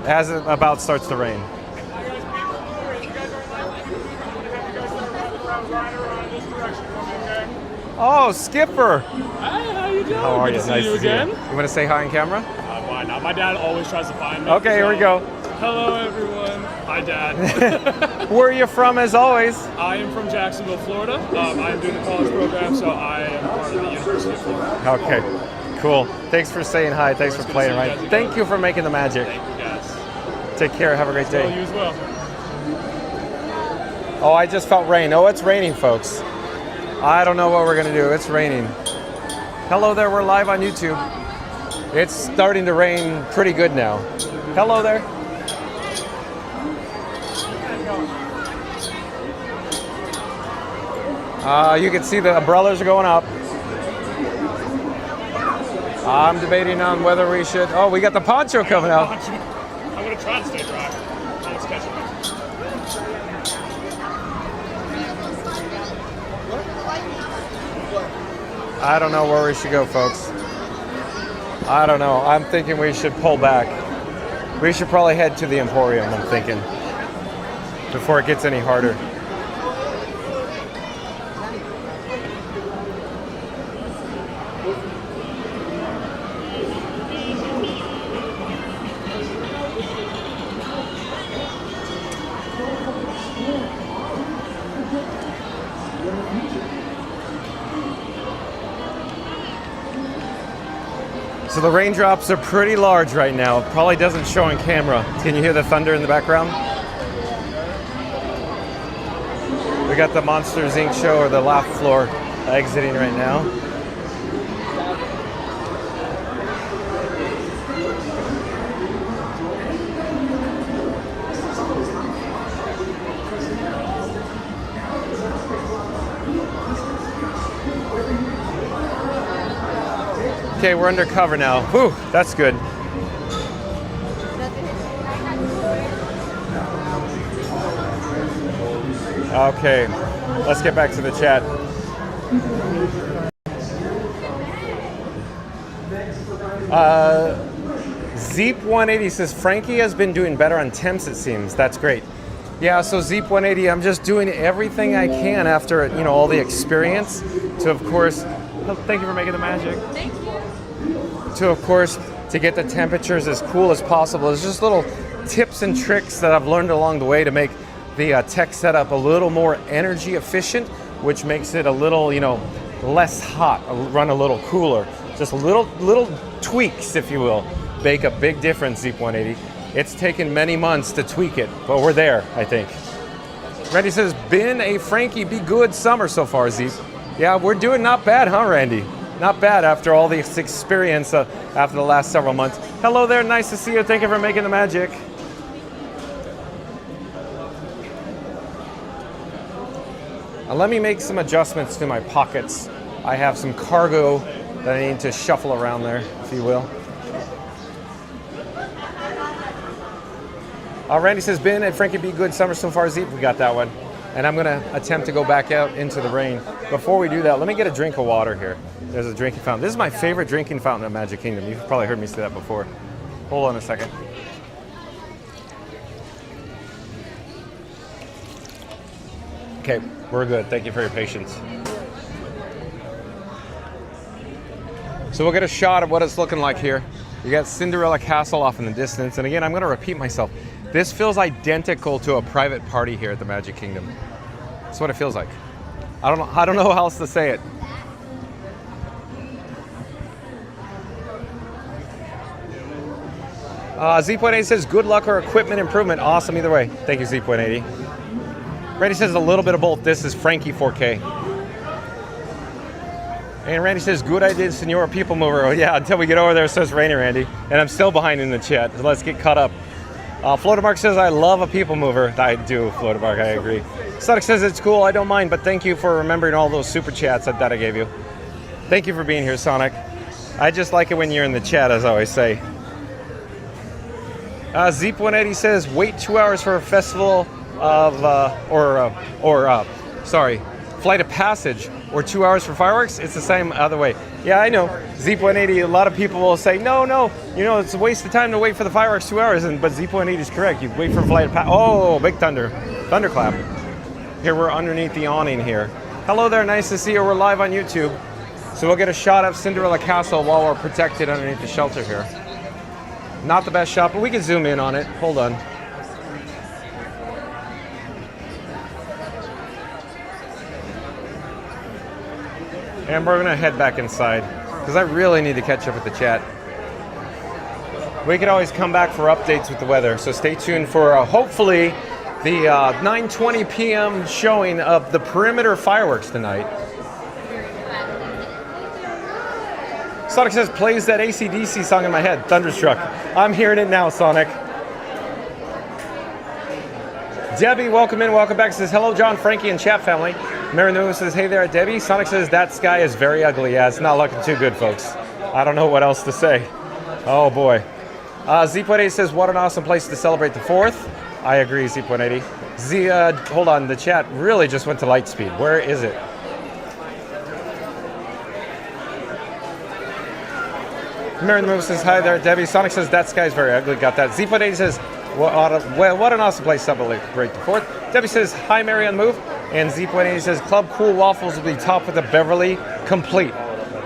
as it about starts to rain. Oh, Skipper! Hi, how you doing? How are you? Good to Nice see you to see again. you. You want to say hi on camera? Why not? My dad always tries to find me. Okay, here we go. Hello, everyone. Hi, Dad. Where are you from, as always? I am from Jacksonville, Florida. I am doing the college program, so I am part of the University of Florida. Okay, cool. Thanks for saying hi. Thanks for playing, right? Thank you for making the magic. Thank you, guys. Take care. Have a great day. Well, you as well. Oh, I just felt rain. Oh, it's raining, folks. I don't know what we're going to do. It's raining. Hello there. We're live on YouTube. It's starting to rain pretty good now. Hello there. You can see the umbrellas are going up. I'm debating on whether we should... Oh, we got the poncho coming out. I'm going to try to stay dry. Let's catch it. I don't know where we should go, folks. I don't know. I'm thinking we should pull back. We should probably head to the Emporium, I'm thinking, before it gets any harder. So the raindrops are pretty large right now. It probably doesn't show on camera. Can you hear the thunder in the background? We got the Monsters Inc. show, or the Laugh Floor, exiting right now. Okay, we're undercover now. Whew, that's good. Okay, let's get back to the chat. Zeep180 says, Frankie has been doing better on temps, it seems. That's great. Yeah, so Zeep180, I'm just doing everything I can after, you know, all the experience to, of course, thank you for making the magic. Thank you. To, of course, to get the temperatures as cool as possible. It's just little tips and tricks that I've learned along the way to make the tech setup a little more energy efficient, which makes it a little, you know, less hot, run a little cooler. Just little tweaks, if you will, make a big difference, Zeep180. It's taken many months to tweak it, but we're there, I think. Randy says, been a Frankie be good summer so far, Zeep. Yeah, we're doing not bad, huh, Randy? Not bad after all this experience after the last several months. Hello there, nice to see you. Thank you for making the magic. Let me make some adjustments to my pockets. I have some cargo that I need to shuffle around there, if you will. Randy says, been at Frankie Be Good summer so far, Zeep. We got that one. And I'm going to attempt to go back out into the rain. Before we do that, let me get a drink of water here. There's a drinking fountain. This is my favorite drinking fountain at Magic Kingdom. You've probably heard me say that before. Hold on a second. Okay, we're good. Thank you for your patience. So we'll get a shot of what it's looking like here. You got Cinderella Castle off in the distance. And again, I'm going to repeat myself. This feels identical to a private party here at the Magic Kingdom. That's what it feels like. I don't know how else to say it. Z.80 says, good luck or equipment improvement. Awesome either way. Thank you, Z.80. Randy says a little bit of both. This is Frankie 4K. And Randy says, good idea, Senora People Mover. Oh, yeah, until we get over there, says Rainy Randy. And I'm still behind in the chat. So let's get caught up. Flotamark says, I love a people mover. I do, Flotamark, I agree. Sonic says, it's cool, I don't mind, but thank you for remembering all those super chats that I gave you. Thank you for being here, Sonic. I just like it when you're in the chat, as I always say. Zeep180 says, wait 2 hours for a festival of, Flight of Passage, or 2 hours for fireworks. It's the same other way. Yeah, I know. Zeep180, a lot of people will say, no, it's a waste of time to wait for the fireworks 2 hours, but Zeep180 is correct. You wait for Flight of Passage. Oh, big thunder. Thunderclap. Here, we're underneath the awning here. Hello there, nice to see you. We're live on YouTube. So we'll get a shot of Cinderella Castle while we're protected underneath the shelter here. Not the best shot, but we can zoom in on it. Hold on. And we're gonna head back inside because I really need to catch up with the chat. We could always come back for updates with the weather, so stay tuned for hopefully the 9:20 p.m. showing of the perimeter fireworks tonight. Sonic says, plays that AC/DC song in my head, Thunderstruck. I'm hearing it now, Sonic. Debbie, welcome in, welcome back. Says, hello, John, Frankie, and chat family. Mary Lou says, hey there, Debbie. Sonic says, that sky is very ugly. Yeah, it's not looking too good, folks. I don't know what else to say. Oh, boy. Z.80 says, what an awesome place to celebrate the 4th. I agree, Z.80. Hold on, the chat really just went to light speed. Where is it? Mary Lou says, hi there, Debbie. Sonic says, that sky is very ugly. Got that. Z.80 says, what an awesome place to celebrate the 4th. Debbie says, hi, Mary on Move. And Z.80 says, Club Cool Waffles will be topped with a Beverly complete.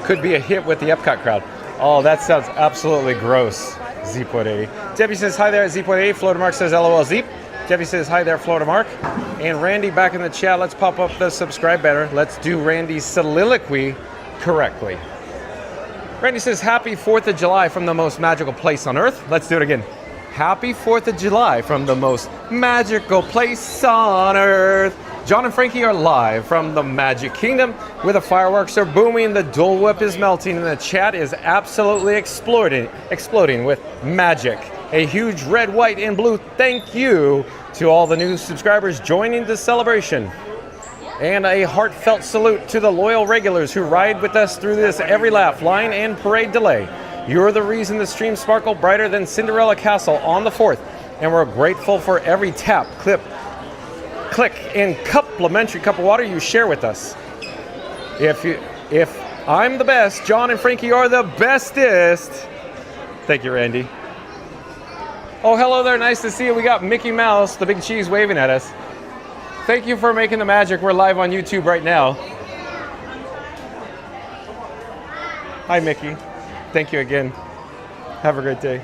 Could be a hit with the Epcot crowd. Oh, that sounds absolutely gross, Z.80. Debbie says, hi there, Z.80. Flotamark says, LOL, Zeep. Debbie says, hi there, Flotamark. And Randy back in the chat. Let's pop up the subscribe banner. Let's do Randy's soliloquy correctly. Randy says, happy 4th of July from the most magical place on earth. Let's do it again. Happy 4th of July from the most magical place on earth. John and Frankie are live from the Magic Kingdom where the fireworks are booming, the Dole Whip is melting, and the chat is absolutely exploding with magic. A huge red, white, and blue thank you to all the new subscribers joining the celebration. And a heartfelt salute to the loyal regulars who ride with us through this every laugh, line, and parade delay. You're the reason the stream sparkled brighter than Cinderella Castle on the 4th, and we're grateful for every tap, click, and complimentary cup of water you share with us. If I'm the best, John and Frankie are the bestest. Thank you, Randy. Oh, hello there, nice to see you. We got Mickey Mouse, the big cheese, waving at us. Thank you for making the magic. We're live on YouTube right now. Hi, Mickey. Thank you again. Have a great day.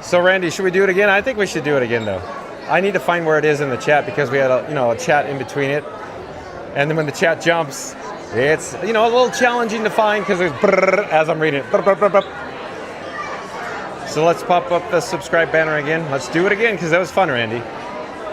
So, Randy, should we do it again? I think we should do it again, though. I need to find where it is in the chat because we had a chat in between it. And then when the chat jumps, it's a little challenging to find because there's as I'm reading it. So let's pop up the subscribe banner again. Let's do it again because that was fun, Randy.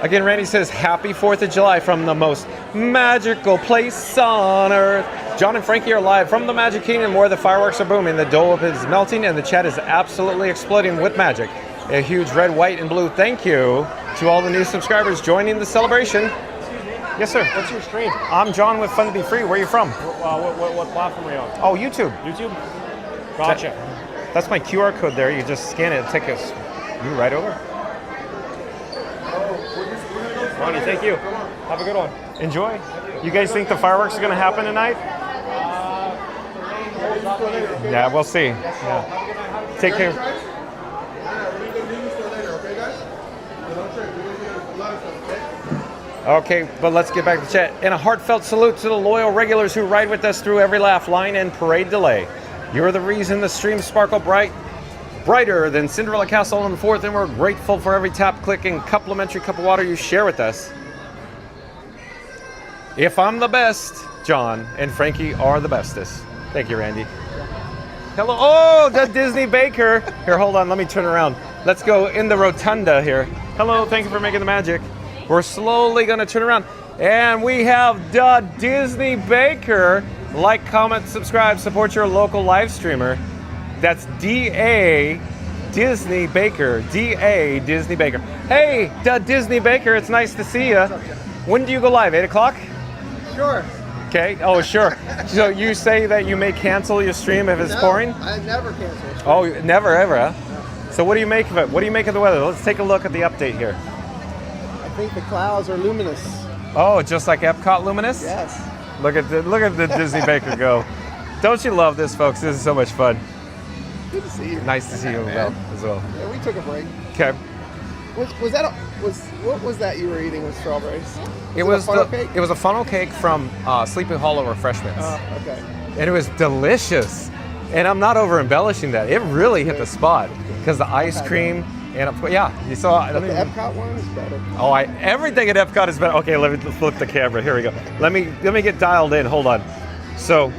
Again, Randy says, happy 4th of July from the most magical place on earth. John and Frankie are live from the Magic Kingdom where the fireworks are booming, the dough is melting, and the chat is absolutely exploding with magic. A huge red, white, and blue thank you to all the new subscribers joining the celebration. Yes, sir. What's your stream? I'm John with Fun to Be Free. Where are you from? What platform are you on? Oh, YouTube. YouTube? Gotcha. That's my QR code there. You just scan it and take us right over. Ronnie, thank you. Have a good one. Enjoy. You guys think the fireworks are going to happen tonight? Yeah, we'll see. Yeah. Take care. Okay, but let's get back to the chat. And a heartfelt salute to the loyal regulars who ride with us through every laugh, line, and parade delay. You're the reason the streams sparkle brighter than Cinderella Castle on the 4th, and we're grateful for every tap, click, and complimentary cup of water you share with us. If I'm the best, John and Frankie are the bestest. Thank you, Randy. Hello. Oh, the Disney Baker. Here, hold on. Let me turn around. Let's go in the rotunda here. Hello. Thank you for making the magic. We're slowly going to turn around. And we have the Disney Baker. Like, comment, subscribe, support your local live streamer. That's D.A. Disney Baker. D.A. Disney Baker. Hey, the Disney Baker. It's nice to see you. When do you go live? 8 o'clock? Sure. Okay. Oh, sure. So you say that you may cancel your stream if it's pouring? I never cancel a stream. Oh, never ever, huh? No. So what do you make of it? What do you make of the weather? Let's take a look at the update here. I think the clouds are luminous. Oh, just like Epcot luminous? Yes. Look at the Disney Baker go. Don't you love this, folks? This is so much fun. Good to see you. Nice to see you as well. Yeah, we took a break. Okay. What was that you were eating with strawberries? It was a funnel cake from Sleepy Hollow Refreshments. Oh, okay. And it was delicious. And I'm not over embellishing that. It really hit the spot because the ice cream and you saw. But the Epcot one is better. Oh, everything at Epcot is better. Okay, let me flip the camera. Here we go. Let me get dialed in. Hold on. So.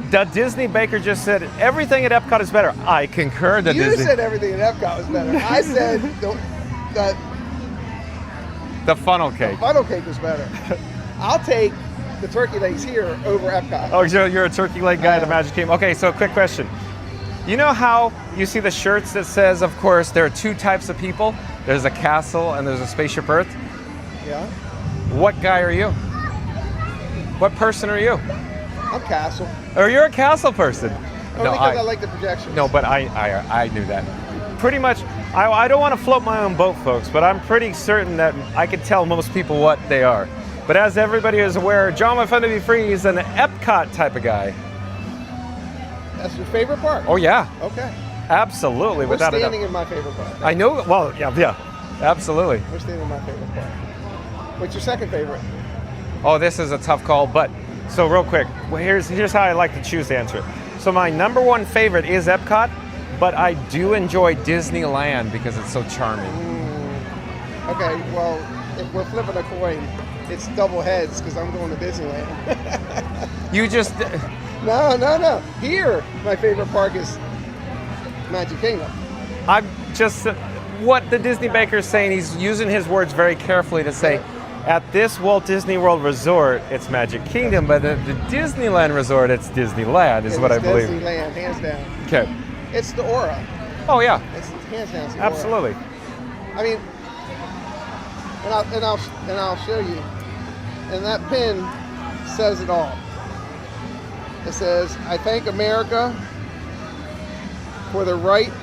The Disney Baker just said everything at Epcot is better. I concur. You said everything at Epcot was better. I said the funnel cake. The funnel cake was better. I'll take the turkey legs here over Epcot. Oh, you're a turkey leg guy at the Magic Kingdom. Okay, so quick question. You know how you see the shirts that says, of course, there are two types of people. There's a castle and there's a spaceship Earth. Yeah. What guy are you? What person are you? I'm castle. Oh, you're a castle person. No, because I like the projections. No, but I knew that. Pretty much, I don't want to float my own boat, folks, but I'm pretty certain that I could tell most people what they are. But as everybody is aware, John with Fun to Be Free is an Epcot type of guy. That's your favorite part? Oh, yeah. Okay. Absolutely, We're without a doubt. standing in my favorite part. I know, well, yeah, absolutely. We're standing in my favorite part. What's your second favorite? Oh, this is a tough call, but so real quick, well, here's how I like to choose to answer it. So my number one favorite is Epcot, but I do enjoy Disneyland because it's so charming. Okay, well, if we're flipping a coin, it's double heads because I'm going to Disneyland. You just... No. Here, my favorite park is Magic Kingdom. I'm just... What the Disney Baker is saying, he's using his words very carefully to say, at this Walt Disney World resort, it's Magic Kingdom, but at the Disneyland resort, it's Disneyland, is what I believe. Disneyland, hands down. Okay. It's the aura. Oh, yeah. It's hands down. It's the Absolutely. Aura. I mean, and I'll show you. And that pin says it all. It says, I thank America for the right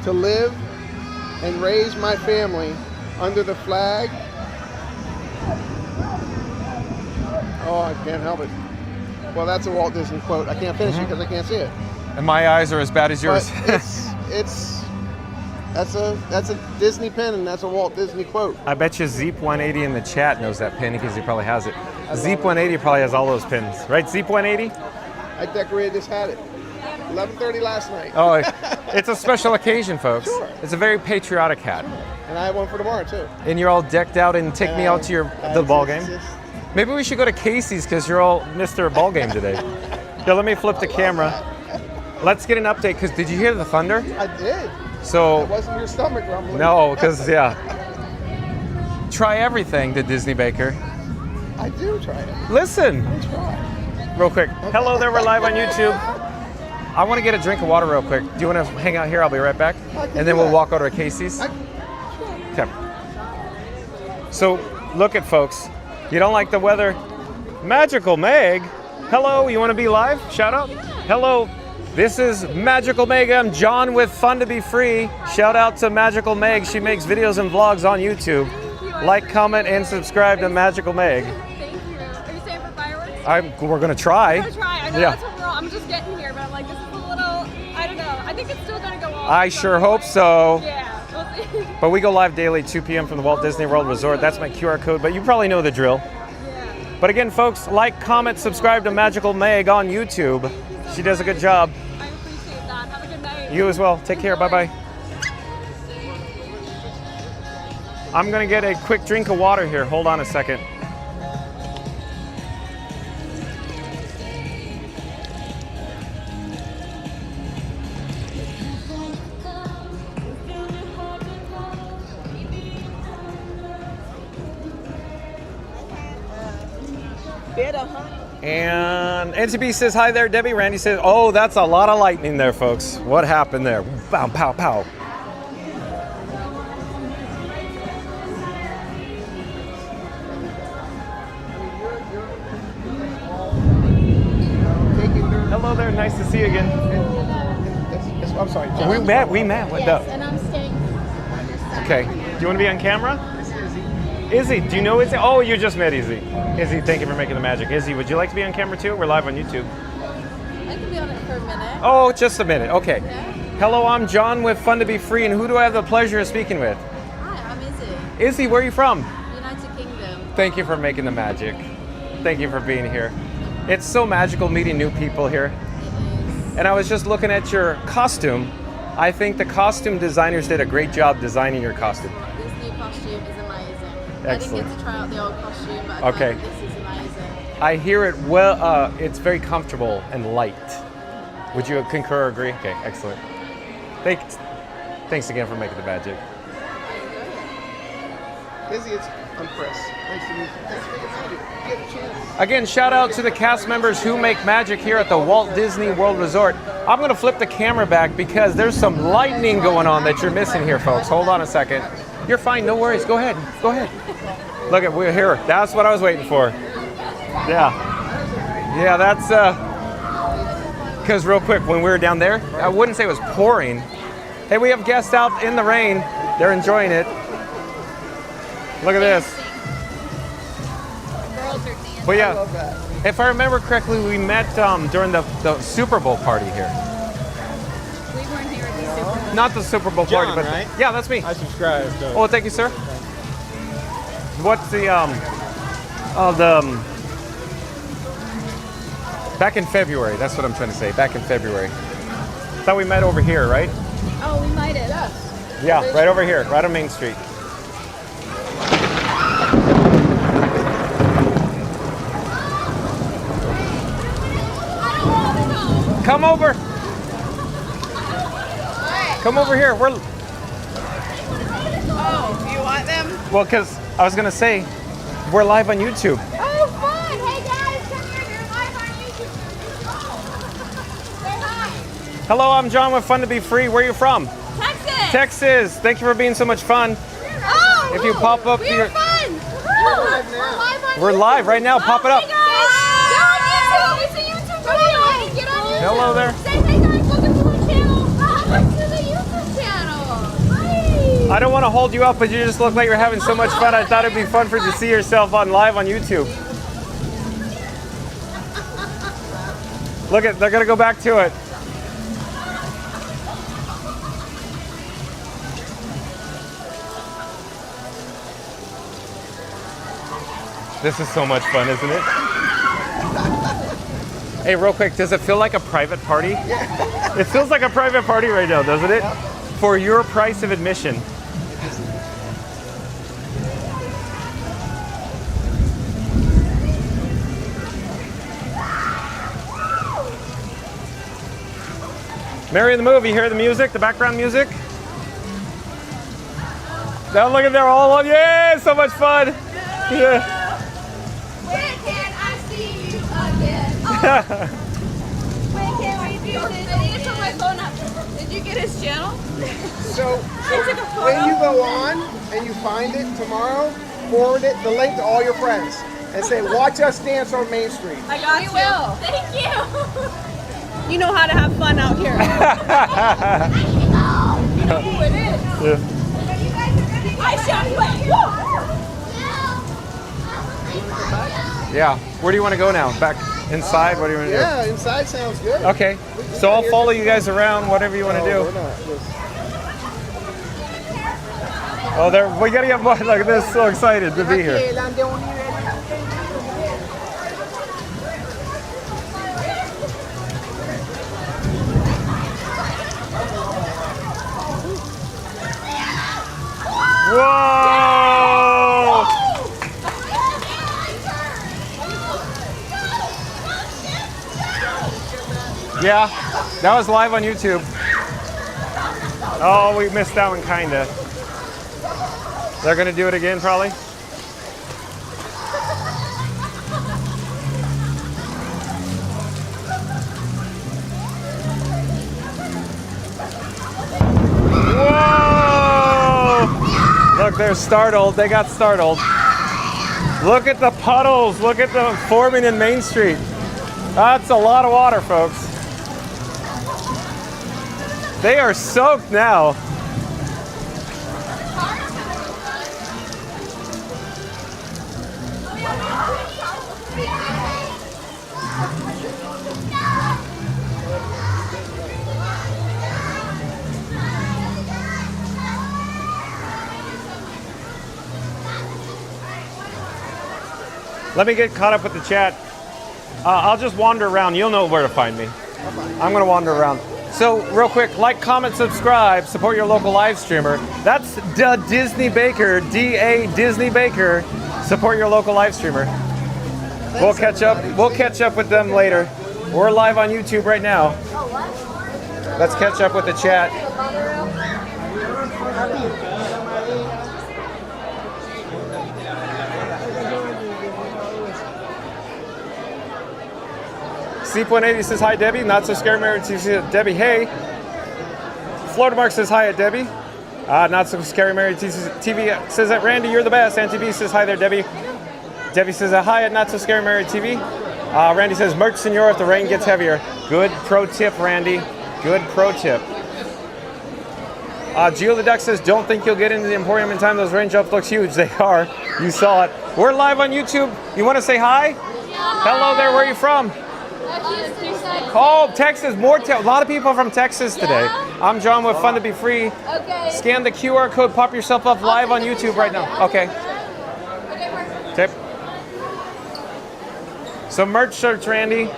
to live and raise my family under the flag. Oh, I can't help it. Well, that's a Walt Disney quote. I can't finish it because I can't see it. And my eyes are as bad as yours. That's a Disney pin, and that's a Walt Disney quote. I bet you Zeep180 in the chat knows that pin because he probably has it. Zeep180 probably has all those pins, right? Zeep180? I decorated this hat at 11:30 last night. Oh, it's a special occasion, folks. Sure. It's a very patriotic hat. And I have one for tomorrow too. And you're all decked out and take me out to the ball game. Maybe we should go to Casey's because you're all Mr. Ball Game today. Yeah, let me flip the camera. let's get an update, because did you hear the thunder? I did. So It wasn't your stomach rumbling. no, because yeah. Try everything, the Disney Baker. I do try it. Listen, I try. real quick. Hello there, we're live on YouTube. I want to get a drink of water real quick. Do you want to hang out here? I'll be right back. And then we'll walk over to Casey's. Okay. So, look at folks. You don't like the weather? Magical Meg. Hello, you want to be live? Shout out. Hello. This is Magical Meg. I'm John with Fun to Be Free. Shout out to Magical Meg. She makes videos and vlogs on YouTube. Like, comment, and subscribe to Magical Meg. Thank you. Are you staying for fireworks? We're gonna try. We're gonna try. I know Yeah. that's what we're all, I'm just getting here, but I'm like, this is a little, I don't know. I think it's still gonna go off. I sure hope so. Yeah, we'll see. But we go live daily, 2 p.m. from the Walt Disney World Resort. That's my QR code, but you probably know the drill. But again, folks, like, comment, subscribe to Magical Meg on YouTube. She does a good job. I appreciate that. Have a good night. You as well. Take care. Bye-bye. I'm going to get a quick drink of water here. Hold on a second. Better, huh? And NTB says, hi there, Debbie. Randy says, oh, that's a lot of lightning there, folks. What happened there? Pow, pow, pow. Hello there, nice to see you again. I'm sorry, John. We met. What up? And I'm staying. Okay. Do you want to be on camera? Izzy, do you know Izzy? Oh, you just met Izzy. Izzy, thank you for making the magic. Izzy, would you like to be on camera too? We're live on YouTube. I can be on it for a minute. Oh, just a minute. Okay. Hello, I'm John with Fun to Be Free, and who do I have the pleasure of speaking with? Hi, I'm Izzy. Izzy, where are you from? United Kingdom. Thank you for making the magic. Thank you for being here. It's so magical meeting new people here. And I was just looking at your costume. I think the costume designers did a great job designing your costume. This new costume is amazing. Excellent. I didn't get to try out the old costume, but I Okay. find this is amazing. I hear it well. It's very comfortable and light. Would you concur or agree? Okay, excellent. Thanks again for making the magic. Izzy, I'm Chris. Nice to meet you. Thanks for the get a chance. Again, shout out to the cast members who make magic here at the Walt Disney World Resort. I'm going to flip the camera back because there's some lightning going on that you're missing here, folks. Hold on a second. You're fine, no worries. Go ahead. Go ahead. Look at, we're here. That's what I was waiting for. Yeah, that's because real quick, when we were down there, I wouldn't say it was pouring. Hey, we have guests out in the rain. They're enjoying it. Look at this. But yeah, if I remember correctly, we met during the Super Bowl party here. We weren't here at the Super Bowl. Not the Super Bowl party, John, but right? yeah, that's me. I subscribed. So. Oh, thank you, sir. What's the back in February? That's what I'm trying to say. Back in February. Thought we met over here, right? Oh, we might have. Yes. Yeah, right over here, right on Main Street. Come over. Come over here. We're. Oh, you want them? Well, because I was gonna say, we're live on YouTube. Oh, fun! Hey guys, come here. You're live on YouTube. Say hi. Hello, I'm John with Fun to Be Free. Where are you from? Texas. Texas. Thank you for being so much fun. Oh, If you pop up we're your, fun. We're live on we're live right now. Pop it up. Hey guys, they're on YouTube. It's a YouTube video. Get on YouTube. Hello there. Say hey guys, welcome to our channel. Welcome to the YouTube channel. Hi. I don't want to hold you up, but you just look like you're having so much fun. I thought it'd be fun for you to see yourself on live on YouTube. Look at, they're gonna go back to it. This is so much fun, isn't it? Hey, real quick, does it feel like a private party? It feels like a private party right now, doesn't it? For your price of admission. Mary in the movie, hear the music, the background music? Now look at they're all on. Yeah, so much fun. Yeah. When can I see you again? When can we do this? I need to put my phone up. Did you get his channel? So when you go on and you find it tomorrow, forward it, the link to all your friends, and say, watch us dance on Main Street. I got We you. will. Thank you. You know how to have fun out here. You know who it is. Yeah. I shall play. Yeah. Where do you want to go now? Back inside? What do you want to do? Yeah, inside sounds good. Okay. So I'll follow you guys around, whatever you want to do. Oh, there. We gotta get more. Look at this. So excited to be here. Whoa! Yeah, that was live on YouTube. Oh, we missed that one, kinda. They're gonna do it again, probably. Whoa! Look, they're startled. They got startled. Look at the puddles. Look at the forming in Main Street. That's a lot of water, folks. They are soaked now. Let me get caught up with the chat. I'll just wander around. You'll know where to find me. I'm going to wander around. So real quick, like, comment, subscribe, support your local live streamer. That's Da Disney Baker, D-A Disney Baker. Support your local live streamer. We'll catch up. We'll catch up with them later. We're live on YouTube right now. Let's catch up with the chat. Sleep180 says hi, Debbie. Not so scary married to Debbie. Hey. Florida Mark says hi at Debbie. Not so scary married TV says that Randy, you're the best. Auntie B says hi there, Debbie. Debbie says hi at Not So Scary Married TV. Randy says merch, senor, if the rain gets heavier. Good pro tip, Randy. Good pro tip. Gio the Duck says, don't think you'll get into the Emporium in time. Those raindrops looks huge. They are. You saw it. We're live on YouTube. You want to say hi? Yeah. Hello there. Where are you from? Oh, Texas. A lot of people from Texas today. I'm John with Fun to Be Free. Okay. Scan the QR code. Pop yourself up live on YouTube right now. Okay. Okay. So merch search, Randy.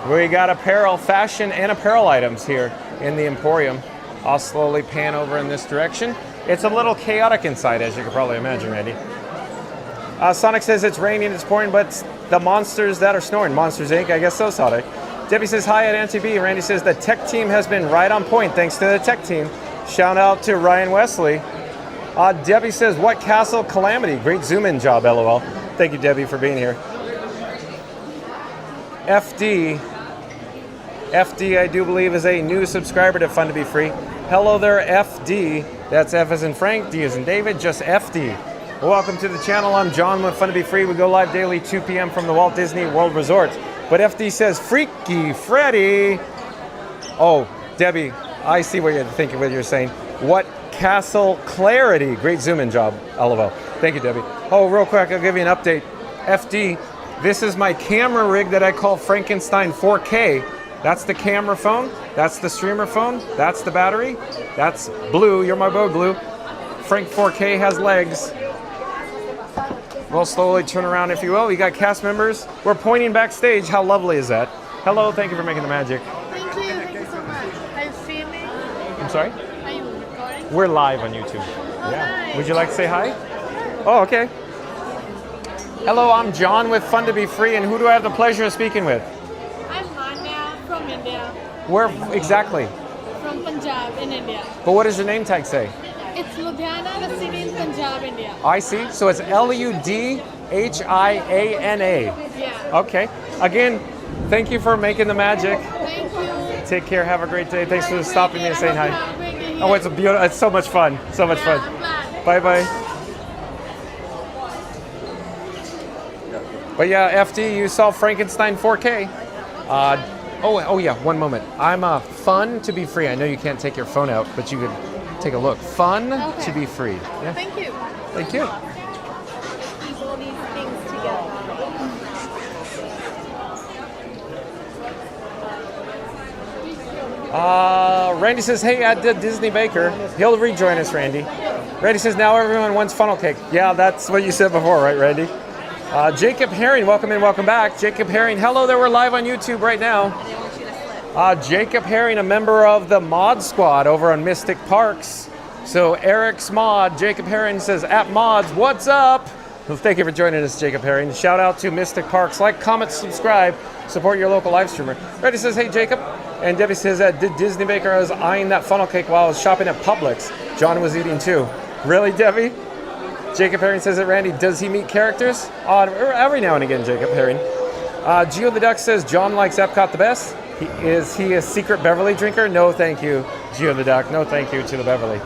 We got apparel, fashion, and apparel items here in the Emporium. I'll slowly pan over in this direction. It's a little chaotic inside, as you can probably imagine, Randy. Sonic says it's raining, it's pouring, but the monsters that are snoring. Monsters Inc., I guess so, Sonic. Debbie says hi at Auntie B. Randy says the tech team has been right on point, thanks to the tech team. Shout out to Ryan Wesley. Debbie says, what castle calamity? Great zoom-in job, LOL. Thank you, Debbie, for being here. FD, I do believe, is a new subscriber to Fun to Be Free. Hello there, FD. That's F as in Frank, D as in David, just FD. Welcome to the channel. I'm John with Fun to Be Free. We go live daily 2 p.m. from the Walt Disney World Resort. But FD says, Freaky Freddy. Oh, Debbie, I see what you're thinking, what you're saying. What castle clarity? Great zoom-in job, LOL. Thank you, Debbie. Oh, real quick, I'll give you an update. FD, this is my camera rig that I call Frankenstein 4K. That's the camera phone. That's the streamer phone. That's the battery. That's Blue. You're my bow, Blue. Frank 4K has legs. We'll slowly turn around, if you will. We got cast members. We're pointing backstage. How lovely is that? Hello, thank you for making the magic. Thank you so much. Are you streaming? I'm sorry? Are you recording? We're live on YouTube. Oh, yeah. nice. Would you like to say hi? Oh, okay. Hello, I'm John with Fun to Be Free, and who do I have the pleasure of speaking with? I'm Manya from India. Where exactly? From Punjab in India. But what does your name tag say? It's Ludhiana, the city in Punjab, India. I see. So it's Ludhiana. Yeah. Okay. Again, thank you for making the magic. Thank you. Take care. Have a great day. Thanks for stopping me and saying hi. Oh, it's a beautiful. It's so much fun. So much fun. Bye bye. But yeah, FD, you saw Frankenstein 4K. Oh yeah. One moment. I'm fun to be free. I know you can't take your phone out, but you could take a look. Fun to be free. Yeah. Thank you. Thank you. Keep all these things together. Randy says, hey, at the Disney Baker. He'll rejoin us, Randy. Randy says, now everyone wants funnel cake. Yeah, that's what you said before, right, Randy? Jacob Herring, welcome in, welcome back. Jacob Herring, hello there, we're live on YouTube right now. Jacob Herring, a member of the mod squad over on Mystic Parks. So Eric's mod, Jacob Herring says, at mods, what's up? Well, thank you for joining us, Jacob Herring. Shout out to Mystic Parks. Like, comment, subscribe, support your local live streamer. Reddy says, hey, Jacob. And Debbie says that Disney Baker, I was eyeing that funnel cake while I was shopping at Publix. John was eating too. Really, Debbie? Jacob Herring says that Randy, does he meet characters? Every now and again, Jacob Herring. Geo the Duck says John likes Epcot the best. Is he a secret Beverly drinker? No, thank you, Geo the Duck. No, thank you to the Beverly.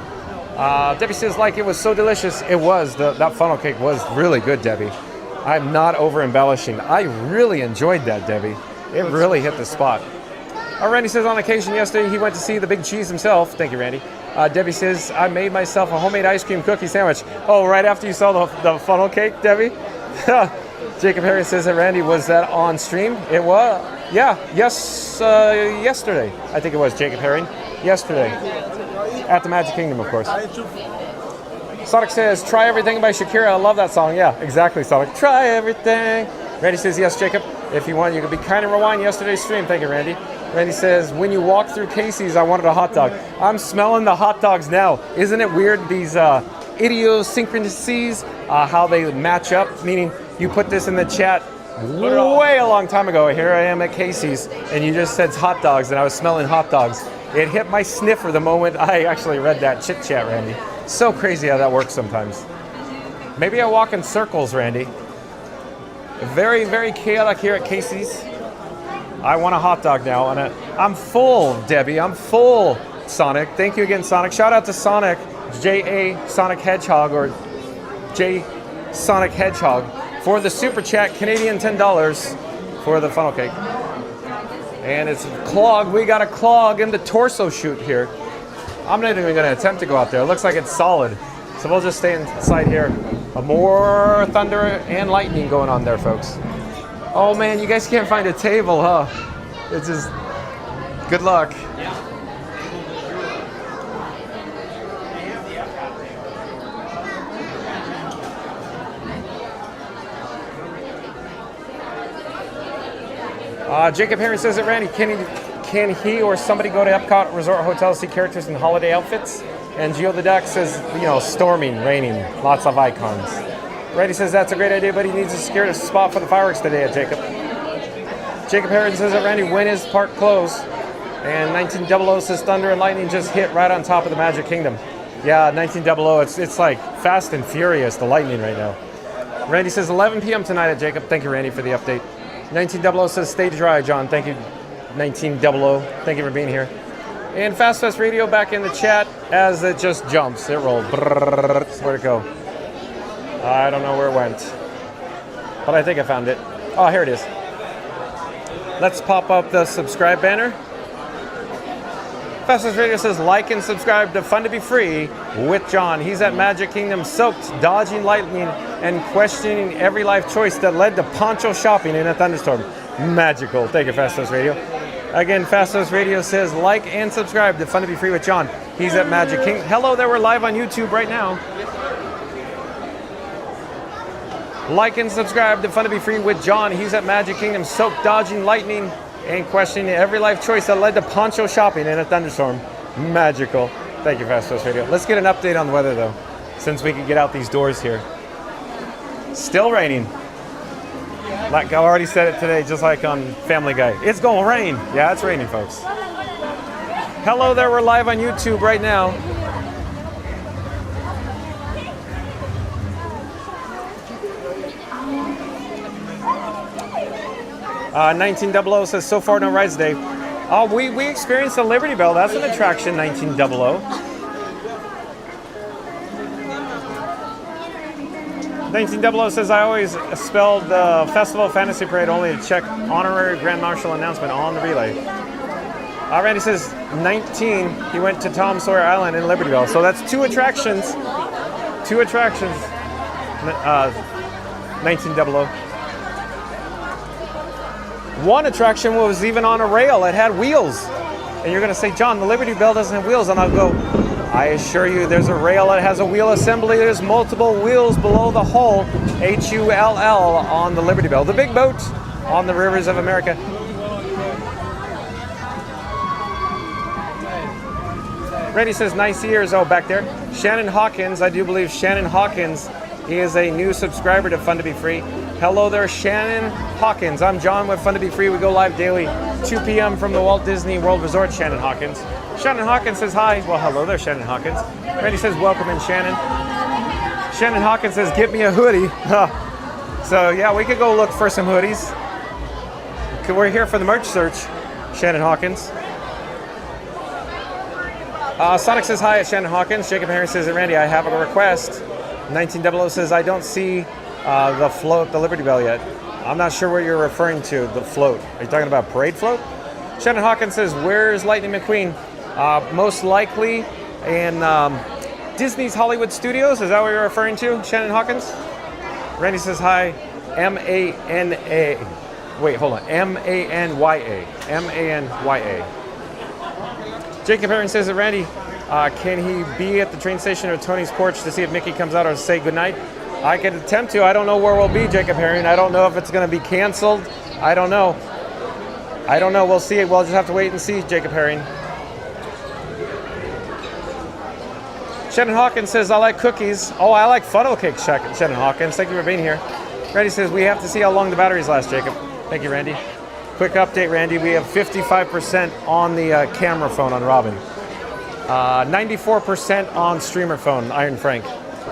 Debbie says, like, it was so delicious. It was. That funnel cake was really good, Debbie. I'm not over embellishing. I really enjoyed that, Debbie. It really hit the spot. Randy says, on occasion yesterday, he went to see the Big Cheese himself. Thank you, Randy. Debbie says, I made myself a homemade ice cream cookie sandwich. Oh, right after you saw the funnel cake, Debbie? Jacob Harris says that Randy, was that on stream? It was. Yeah, yesterday. I think it was Jacob Herring. Yesterday. At the Magic Kingdom, of course. Sonic says, try everything by Shakira. I love that song. Yeah, exactly, Sonic. Try everything. Randy says, yes, Jacob. If you want, you can be kind and rewind yesterday's stream. Thank you, Randy. Randy says, when you walk through Casey's, I wanted a hot dog. I'm smelling the hot dogs now. Isn't it weird, these idiosyncrasies, how they match up? Meaning, you put this in the chat way a long time ago. Here I am at Casey's, and you just said hot dogs, and I was smelling hot dogs. It hit my sniffer the moment I actually read that chit chat, Randy. So crazy how that works sometimes. Maybe I walk in circles, Randy. Very, very chaotic here at Casey's. I want a hot dog now. I'm full, Debbie. I'm full, Sonic. Thank you again, Sonic. Shout out to Sonic, J.A. Sonic Hedgehog, or J. Sonic Hedgehog, for the super chat, Canadian $10 for the funnel cake. And it's clogged. We got a clog in the torso chute here. I'm not even going to attempt to go out there. It looks like it's solid. So we'll just stay inside here. More thunder and lightning going on there, folks. Oh man, you guys can't find a table, huh? It's just, good luck. Jacob Henry says that Randy, can he or somebody go to Epcot Resort Hotel to see characters in holiday outfits? And Geo the Duck says, storming, raining, lots of icons. Randy says that's a great idea, but he needs to secure a spot for the fireworks today at Jacob. Jacob Herring says that Randy, when is park closed? And 1900 says thunder and lightning just hit right on top of the Magic Kingdom. Yeah, 1900, it's like fast and furious, the lightning right now. Randy says 11 p.m. tonight at Jacob. Thank you, Randy, for the update. 1900 says stay dry, John. Thank you, 1900. Thank you for being here. And Fast Fest Radio back in the chat as it just jumps. It rolled. Where'd it go? I don't know where it went. But I think I found it. Oh, here it is. Let's pop up the subscribe banner. Fast Fest Radio says like and subscribe to Fun to Be Free with John. He's at Magic Kingdom, soaked, dodging lightning, and questioning every life choice that led to poncho shopping in a thunderstorm. Magical. Thank you, Fast Fest Radio. Again, Fast Fest Radio says like and subscribe to Fun to Be Free with John. He's at Magic Kingdom. Hello there, we're live on YouTube right now. Like and subscribe to Fun to Be Free with John. He's at Magic Kingdom, soaked, dodging lightning, and questioning every life choice that led to poncho shopping in a thunderstorm. Magical. Thank you, Fast Fest Radio. Let's get an update on the weather, though, since we can get out these doors here. Still raining. Like I already said it today, just like on Family Guy. It's gonna rain. Yeah, it's raining, folks. Hello there, we're live on YouTube right now. Uh, 1900 says, so far no rides today. Oh, we experienced the Liberty Bell. That's an attraction, 1900. 1900 says, I always spelled the Festival Fantasy Parade only to check honorary Grand Marshal announcement on the relay. Randy says, 19, he went to Tom Sawyer Island in Liberty Bell. So that's two attractions. 1900. One attraction was even on a rail. It had wheels. And you're going to say, John, the Liberty Bell doesn't have wheels. And I'll go, I assure you, there's a rail that has a wheel assembly. There's multiple wheels below the hull, H-U-L-L, on the Liberty Bell. The big boat on the rivers of America. Randy says, nice ears. Oh, back there. Shannon Hawkins, I do believe Shannon Hawkins is a new subscriber to Fun to Be Free. Hello there, Shannon Hawkins. I'm John with Fun to Be Free. We go live daily, 2 p.m. from the Walt Disney World Resort, Shannon Hawkins. Shannon Hawkins says hi. Well, hello there, Shannon Hawkins. Randy says, welcome in, Shannon. Shannon Hawkins says, get me a hoodie. So, yeah, we could go look for some hoodies. We're here for the merch search, Shannon Hawkins. Sonic says hi at Shannon Hawkins. Jacob Harris says, Randy, I have a request. 1900 says, I don't see the float, the Liberty Bell yet. I'm not sure what you're referring to, the float. Are you talking about parade float? Shannon Hawkins says, where's Lightning McQueen? Most likely in Disney's Hollywood Studios. Is that what you're referring to, Shannon Hawkins? Randy says, hi, M-A-N-A. Wait, hold on, M-A-N-Y-A. M-A-N-Y-A. Jacob Herring says that Randy, can he be at the train station or Tony's porch to see if Mickey comes out or say goodnight? I could attempt to. I don't know where we'll be, Jacob Herring. I don't know if it's going to be canceled. I don't know. We'll see. We'll just have to wait and see, Jacob Herring. Shannon Hawkins says, I like cookies. Oh, I like funnel cakes, Shannon Hawkins. Thank you for being here. Randy says, we have to see how long the batteries last, Jacob. Thank you, Randy. Quick update, Randy. We have 55% on the camera phone on Robin. 94% on streamer phone, Iron Frank.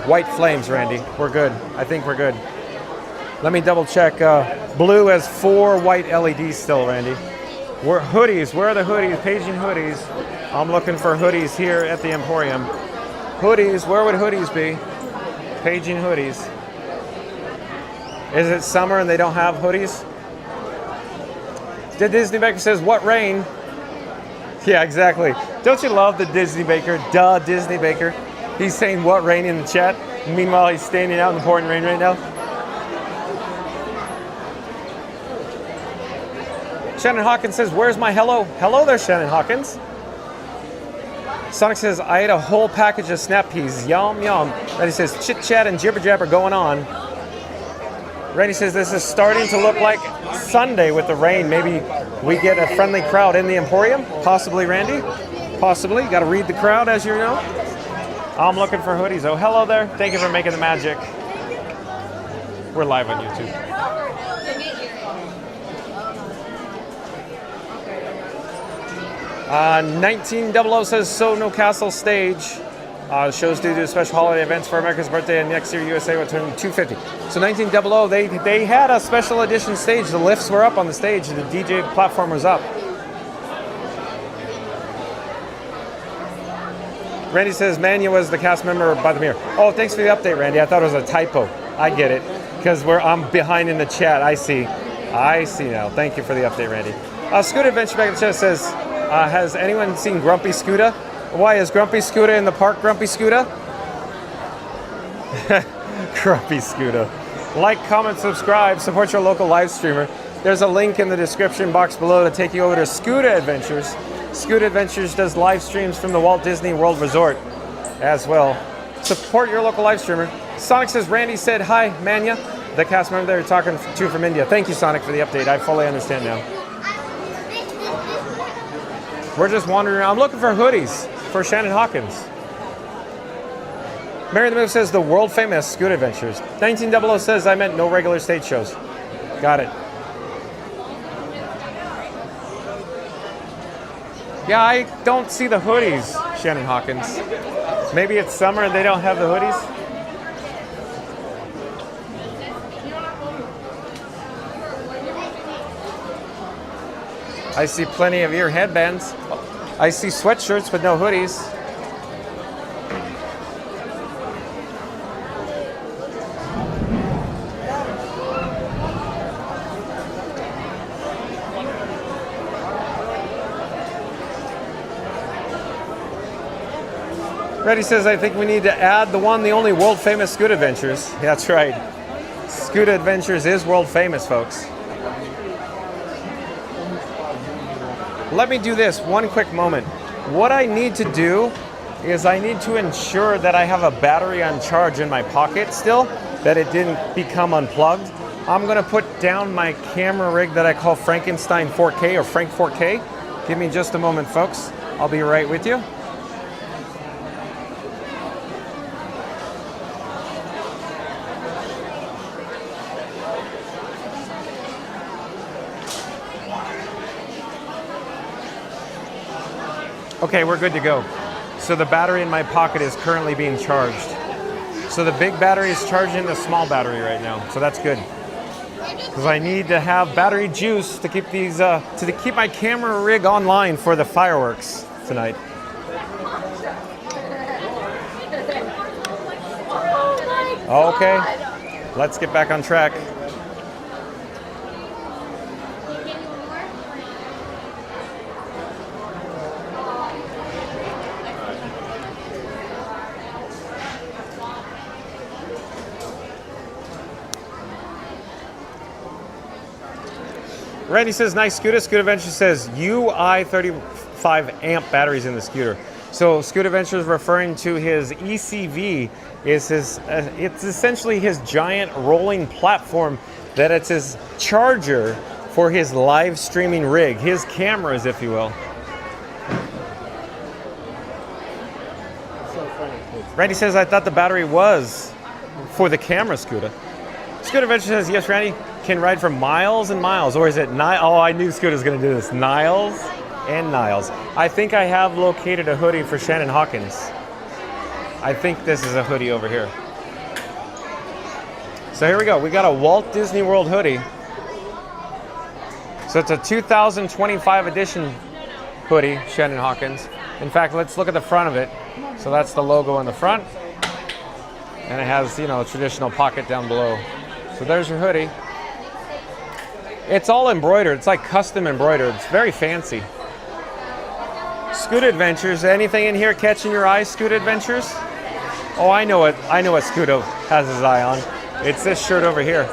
White flames, Randy. We're good. I think we're good. Let me double check. Blue has 4 white LEDs still, Randy. Hoodies. Where are the hoodies? Paging hoodies. I'm looking for hoodies here at the Emporium. Hoodies. Where would hoodies be? Paging hoodies. Is it summer and they don't have hoodies? The Disney Baker says, what rain? Yeah, exactly. Don't you love the Disney Baker? Duh, Disney Baker. He's saying what rain in the chat. Meanwhile, he's standing out in the pouring rain right now. Shannon Hawkins says, where's my hello? Hello there, Shannon Hawkins. Sonic says, I ate a whole package of snap peas. Yum, yum. Then he says, chit chat and jibber jabber going on. Randy says, this is starting to look like Sunday with the rain. Maybe we get a friendly crowd in the Emporium. Possibly, Randy. Possibly. Got to read the crowd, as you know. I'm looking for hoodies. Oh, hello there. Thank you for making the magic. We're live on YouTube. 1900 says, so no castle stage. Shows due to special holiday events for America's birthday, and next year USA will turn 250. So 1900, they had a special edition stage. The lifts were up on the stage. The DJ platform was up. Randy says Mania was the cast member by the mirror. Oh, thanks for the update, Randy. I thought it was a typo. I get it, because I'm behind in the chat. I see now. Thank you for the update, Randy. Scooter Adventure back in the chat says, has anyone seen Grumpy Scooter? Why is Grumpy Scooter in the park? Grumpy Scooter? Grumpy Scooter. Like, comment, subscribe, support your local live streamer. There's a link in the description box below to take you over to Scooter Adventures. Scooter Adventures does live streams from the Walt Disney World Resort as well. Support your local live streamer. Sonic says, Randy said, hi, Mania. The cast member they're talking to from India. Thank you, Sonic, for the update. I fully understand now. We're just wandering around. I'm looking for hoodies for Shannon Hawkins. Mary the Move says the world famous Scooter Adventures. 1900 says I meant no regular stage shows. Got it. Yeah, I don't see the hoodies, Shannon Hawkins. Maybe it's summer and they don't have the hoodies? I see plenty of ear headbands. I see sweatshirts with no hoodies. Reddy says, I think we need to add the one, the only world famous Scoot Adventures. Yeah, that's right. Scoot Adventures is world famous, folks. Let me do this one quick moment. What I need to do is I need to ensure that I have a battery on charge in my pocket still, that it didn't become unplugged. I'm gonna put down my camera rig that I call Frankenstein 4K or Frank 4K. Give me just a moment, folks. I'll be right with you. Okay, we're good to go. So the battery in my pocket is currently being charged. So the big battery is charging the small battery right now. So that's good. Because I need to have battery juice to keep these, to keep my camera rig online for the fireworks tonight. Okay, let's get back on track. Randy says, nice scooter. Scoot Adventure says UI 35 amp batteries in the scooter. So Scoot Adventure is referring to his ECV. Is his, it's essentially his giant rolling platform that it's his charger for his live streaming rig, his cameras, if you will. So funny. Randy says, I thought the battery was for the camera scooter. Scoot Adventure says, yes, Randy can ride for miles and miles, or is it Oh, I knew Scoot was going to do this. Niles and Niles. I think I have located a hoodie for Shannon Hawkins. I think this is a hoodie over here. So here we go. We got a Walt Disney World hoodie. So it's a 2025 edition hoodie, Shannon Hawkins. In fact, let's look at the front of it. So that's the logo on the front. And it has, you know, a traditional pocket down below. So there's your hoodie. It's all embroidered. It's like custom embroidered. It's very fancy. Scoot Adventures. Anything in here catching your eye, Scoot Adventures? Oh, I know it. I know what Scoot has his eye on. It's this shirt over here.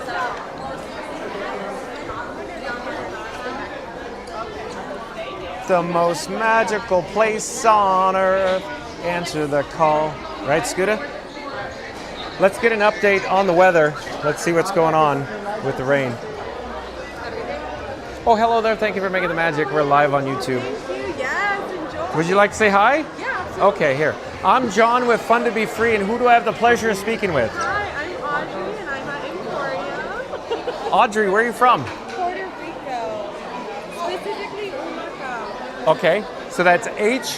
The most magical place on earth. Answer the call. Right, Scooter? Let's get an update on the weather. Let's see what's going on with the rain. Oh, hello there. Thank you for making the magic. We're live on YouTube. Thank you. Yes, enjoy. Would you like to say hi? Yeah. Okay, here. I'm John with Fun to Be Free, and who do I have the pleasure of speaking with? Hi, I'm Audrey, and I'm at Emporium. Audrey, where are you from? Puerto Rico, specifically Humacao. Okay, so that's Humacao-PR.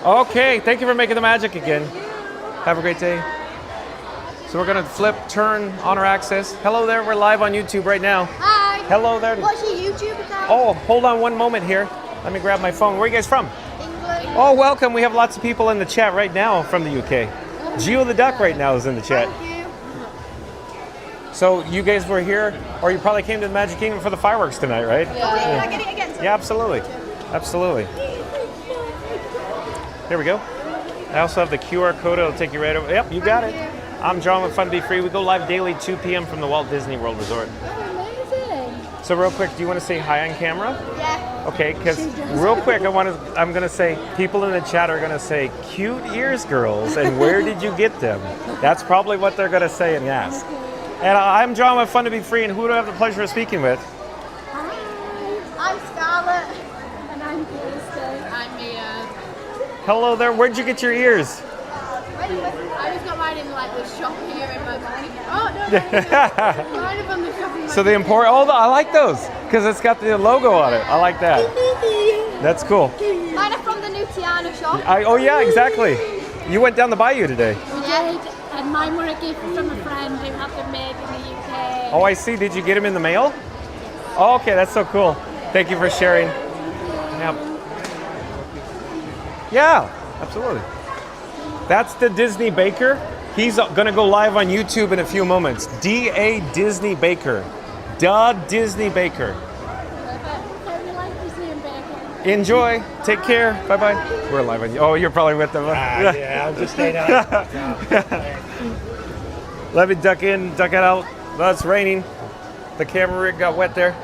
Okay, thank you for making the magic again. Have a great day. So we're gonna flip, turn on our access. Hello there, we're live on YouTube right now. Hi. Hello there. What's your YouTube account? Oh, hold on one moment here. Let me grab my phone. Where are you guys from? England. Oh, welcome. We have lots of people in the chat right now from the UK. Geo the Duck right now is in the chat. Thank you. So you guys were here, or you probably came to the Magic Kingdom for the fireworks tonight, right? Yeah. Can I get it again? Yeah, absolutely. Absolutely. Here we go. I also have the QR code. It'll take you right over. Yep, you got it. I'm John with Fun to Be Free. We go live daily 2 p.m. from the Walt Disney World Resort. Amazing. So real quick, do you want to say hi on camera? Yeah. Okay, because real quick, I'm going to say, people in the chat are going to say, cute ears, girls, and where did you get them? That's probably what they're going to say and ask. And I'm John with Fun to Be Free, and who do I have the pleasure of speaking with? Hi. I'm Scarlett. And I'm Felicity. I'm Mia. Hello there, where'd you get your ears? I just got mine in like the shop here in my bag. Oh no, Right up on the top of my So the Emporium, I like those because it's got the logo on it. I like that. That's cool. Mine are from the new Tiana shop. Oh yeah, exactly. You went down the bayou today. We did, and mine were a gift from a friend who had them made in the UK. Oh, I see. Did you get them in the mail? Oh, okay, that's so cool. Thank you for sharing. Yeah, absolutely. That's the Disney Baker. He's gonna go live on YouTube in a few moments. D.A. Disney Baker. Da Disney Baker. Enjoy. Take care. Bye-bye. We're live on you. Oh, you're probably with them. Yeah, I'm just staying out. Let me duck in, duck it out. Well, it's raining. The camera rig got wet there.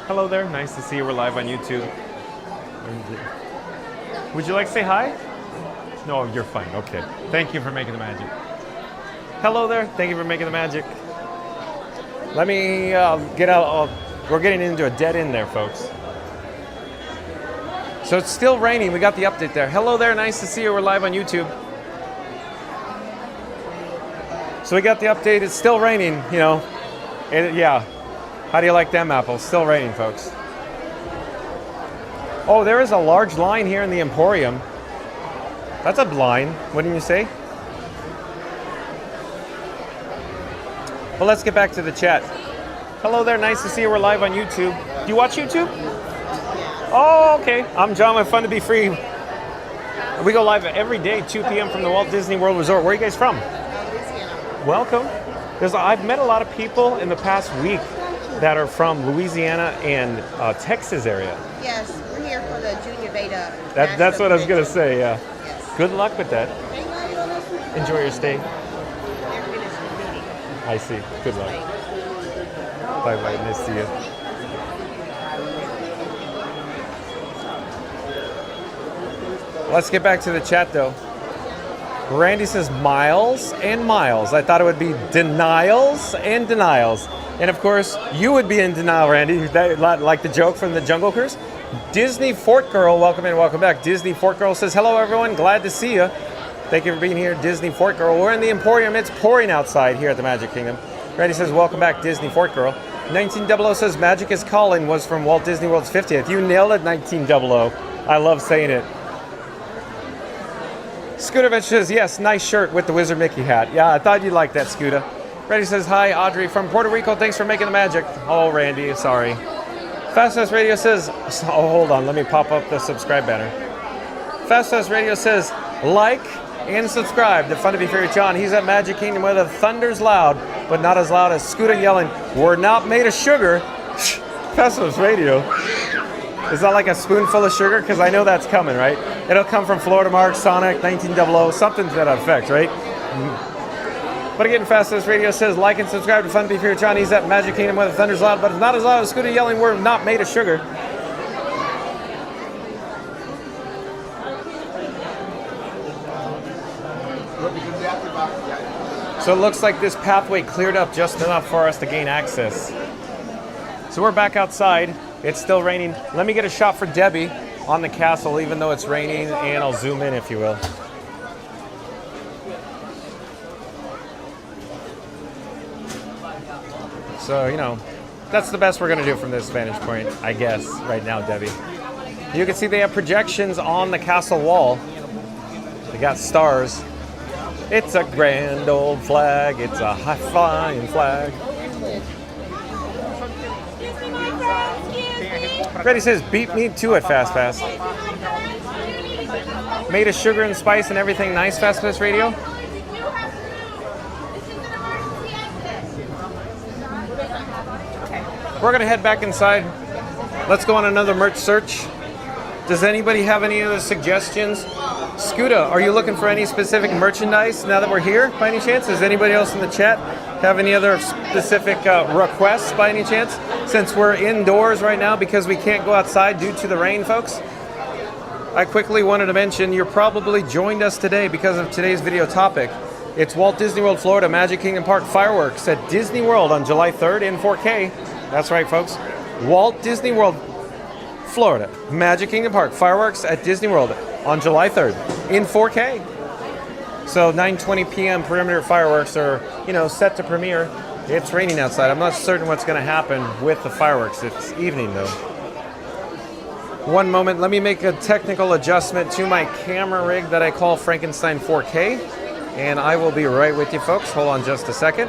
Hello there. Nice to see you. We're live on YouTube. Would you like to say hi? No, you're fine. Okay. Thank you for making the magic. Hello there. Thank you for making the magic. Let me get out. We're getting into a dead end there, folks. So it's still raining. We got the update there. Hello there. Nice to see you. We're live on YouTube. So we got the update. It's still raining, you know. Yeah. How do you like them apples? Still raining, folks. Oh, there is a large line here in the Emporium. That's a line, wouldn't you say? Well, let's get back to the chat. Hello there, nice to see you. We're live on YouTube. Do you watch YouTube? Oh, okay. I'm John with Fun to Be Free. We go live every day, 2 p.m. from the Walt Disney World Resort. Where are you guys from? Welcome. I've met a lot of people in the past week that are from Louisiana and Texas area. Yes, we're here for the Junior Beta. That's what I was going to say, yeah. Yes. Good luck with that. Enjoy your stay. I see. Good luck. Bye-bye. Nice to see you. Let's get back to the chat, though. Randy says miles and miles. I thought it would be denials and denials. And of course, you would be in denial, Randy, like the joke from the Jungle Cruise. Disney Fort Girl, welcome in, welcome back. Disney Fort Girl says, hello everyone, glad to see you. Thank you for being here, Disney Fort Girl. We're in the Emporium, it's pouring outside here at the Magic Kingdom. Randy says, welcome back, Disney Fort Girl. 1900 says, Magic is Calling was from Walt Disney World's 50th. You nailed it, 1900. I love saying it. Scooter says, yes, nice shirt with the Wizard Mickey hat. Yeah, I thought you'd like that, Scooter. Randy says, hi, Audrey from Puerto Rico. Thanks for making the magic. Oh, Randy, sorry. Fastest Radio says, oh, hold on. Let me pop up the subscribe banner. Fastest Radio says, like and subscribe to Fun to Be Free with John. He's at Magic Kingdom where the thunder's loud, but not as loud as Scooter yelling, we're not made of sugar. Fastest Radio. Is that like a spoonful of sugar? Because I know that's coming, right? It'll come from Florida Mark, Sonic, 1900, something to that effect, right? But again, Fastest Radio says, like and subscribe to Fun to Be Free with John. He's at Magic Kingdom where the thunder's loud, but it's not as loud as Scooter yelling, we're not made of sugar. So it looks like this pathway cleared up just enough for us to gain access. So we're back outside. It's still raining. Let me get a shot for Debbie on the castle, even though it's raining, and I'll zoom in, if you will. So, you know, that's the best we're going to do from this vantage point, I guess, right now, Debbie. You can see they have projections on the castle wall. They got stars. It's a grand old flag. It's a high-flying flag. Reddy says, beat me to it, Fast Pass. Made of sugar and spice and everything nice, Fast Pass Radio. We're going to head back inside. Let's go on another merch search. Does anybody have any other suggestions? Scuda, are you looking for any specific merchandise now that we're here, by any chance? Does anybody else in the chat have any other specific requests, by any chance? Since we're indoors right now because we can't go outside due to the rain, folks. I quickly wanted to mention you're probably joined us today because of today's video topic. It's Walt Disney World, Florida, Magic Kingdom Park fireworks at Disney World on July 3rd in 4K. That's right, folks. Walt Disney World, Florida, Magic Kingdom Park fireworks at Disney World on July 3rd in 4K. So 9:20 p.m. perimeter fireworks are, set to premiere. It's raining outside. I'm not certain what's going to happen with the fireworks. It's evening though. One moment, let me make a technical adjustment to my camera rig that I call Frankenstein 4K, and I will be right with you folks. Hold on just a second.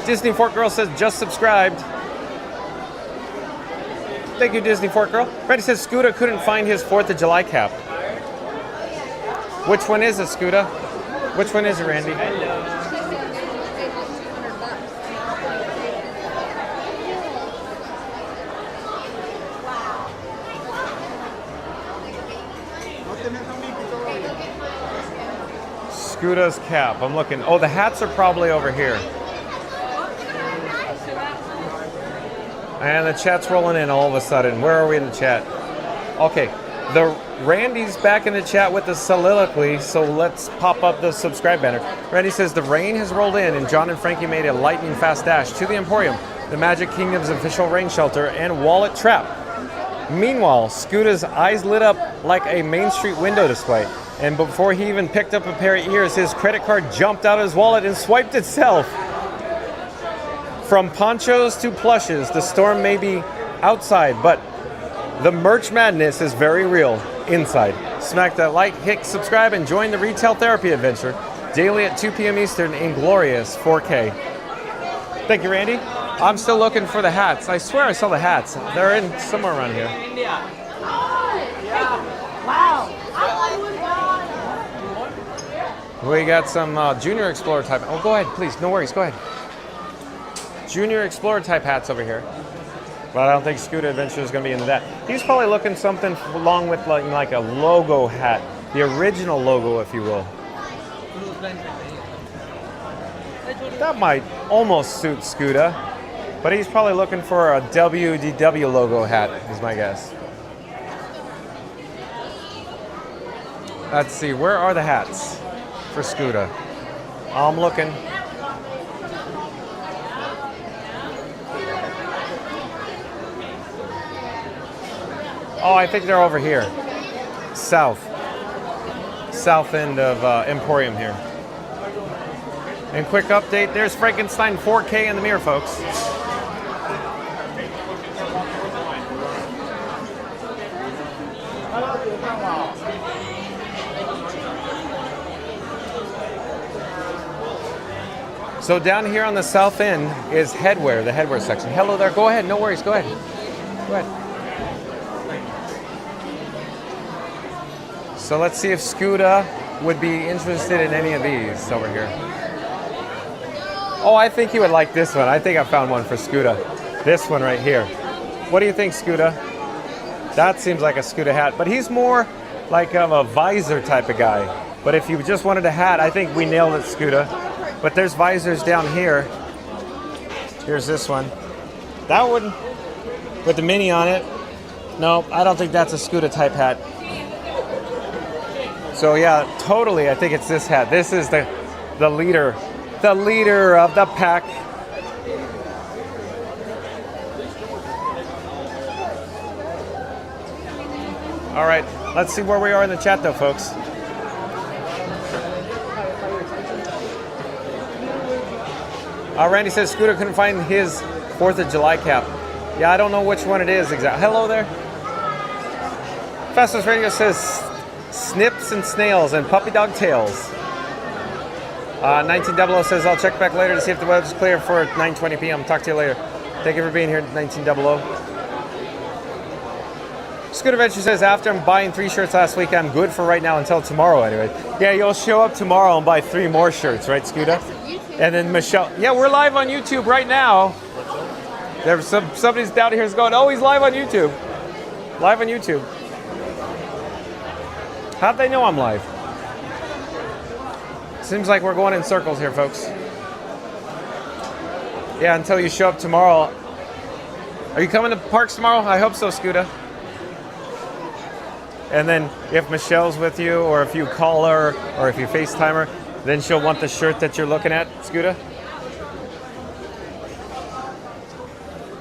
Disney Fort Girl says just subscribed. Thank you, Disney Fort Girl. Randy says Scooter couldn't find his 4th of July cap. Which one is it, Scooter? Which one is it, Randy? Scooter's cap. I'm looking. Oh, the hats are probably over here. And the chat's rolling in all of a sudden. Where are we in the chat? Okay, the Randy's back in the chat with the soliloquy, so let's pop up the subscribe banner. Randy says the rain has rolled in and John and Frankie made a lightning fast dash to the Emporium, the Magic Kingdom's official rain shelter and wallet trap. Meanwhile, Scooter's eyes lit up like a Main Street window display, and before he even picked up a pair of ears, his credit card jumped out of his wallet and swiped itself. From ponchos to plushes, the storm may be outside, but the merch madness is very real inside. Smack that like, hit subscribe, and join the retail therapy adventure daily at 2 p.m. Eastern in glorious 4K. Thank you, Randy. I'm still looking for the hats. I swear I saw the hats. They're in somewhere around here. We got some Junior Explorer type. Oh, go ahead, please. No worries. Go ahead. Junior Explorer type hats over here. But I don't think Scooter Adventure is going to be into that. He's probably looking something along with like a logo hat. The original logo, if you will. That might almost suit Scooter. But he's probably looking for a WDW logo hat, is my guess. Let's see, where are the hats for Scooter? I'm looking. Oh, I think they're over here. South end of Emporium here. And quick update, there's Frankenstein 4K in the mirror, folks. So down here on the south end is headwear, the headwear section. Hello there, go ahead, no worries, go ahead. Go ahead. So let's see if Scooter would be interested in any of these over here. Oh, I think he would like this one. I think I found one for Scooter. This one right here. What do you think, Scooter? That seems like a Scooter hat, but he's more like a visor type of guy. But if you just wanted a hat, I think we nailed it, Scooter. But there's visors down here. Here's this one. That one with the mini on it. No, I don't think that's a Scooter type hat. So yeah, totally, I think it's this hat. This is the leader of the pack. All right, let's see where we are in the chat though, folks. Randy says Scooter couldn't find his 4th of July cap. Yeah, I don't know which one it is exactly. Hello there. Fastest Radio says snips and snails and puppy dog tails. 1900 says I'll check back later to see if the weather's clear for 9:20 p.m. Talk to you later. Thank you for being here, 1900. Scooter Adventure says after I'm buying 3 shirts last week, I'm good for right now until tomorrow anyway. Yeah, you'll show up tomorrow and buy 3 more shirts, right, Scooter? And then Michelle. Yeah, we're live on YouTube right now. There's somebody's down here is going, oh, he's live on YouTube. Live on YouTube. How'd they know I'm live? Seems like we're going in circles here, folks. Yeah, until you show up tomorrow. Are you coming to parks tomorrow? I hope so, Scooter. And then if Michelle's with you, or if you call her, or if you FaceTime her, then she'll want the shirt that you're looking at, Scooter.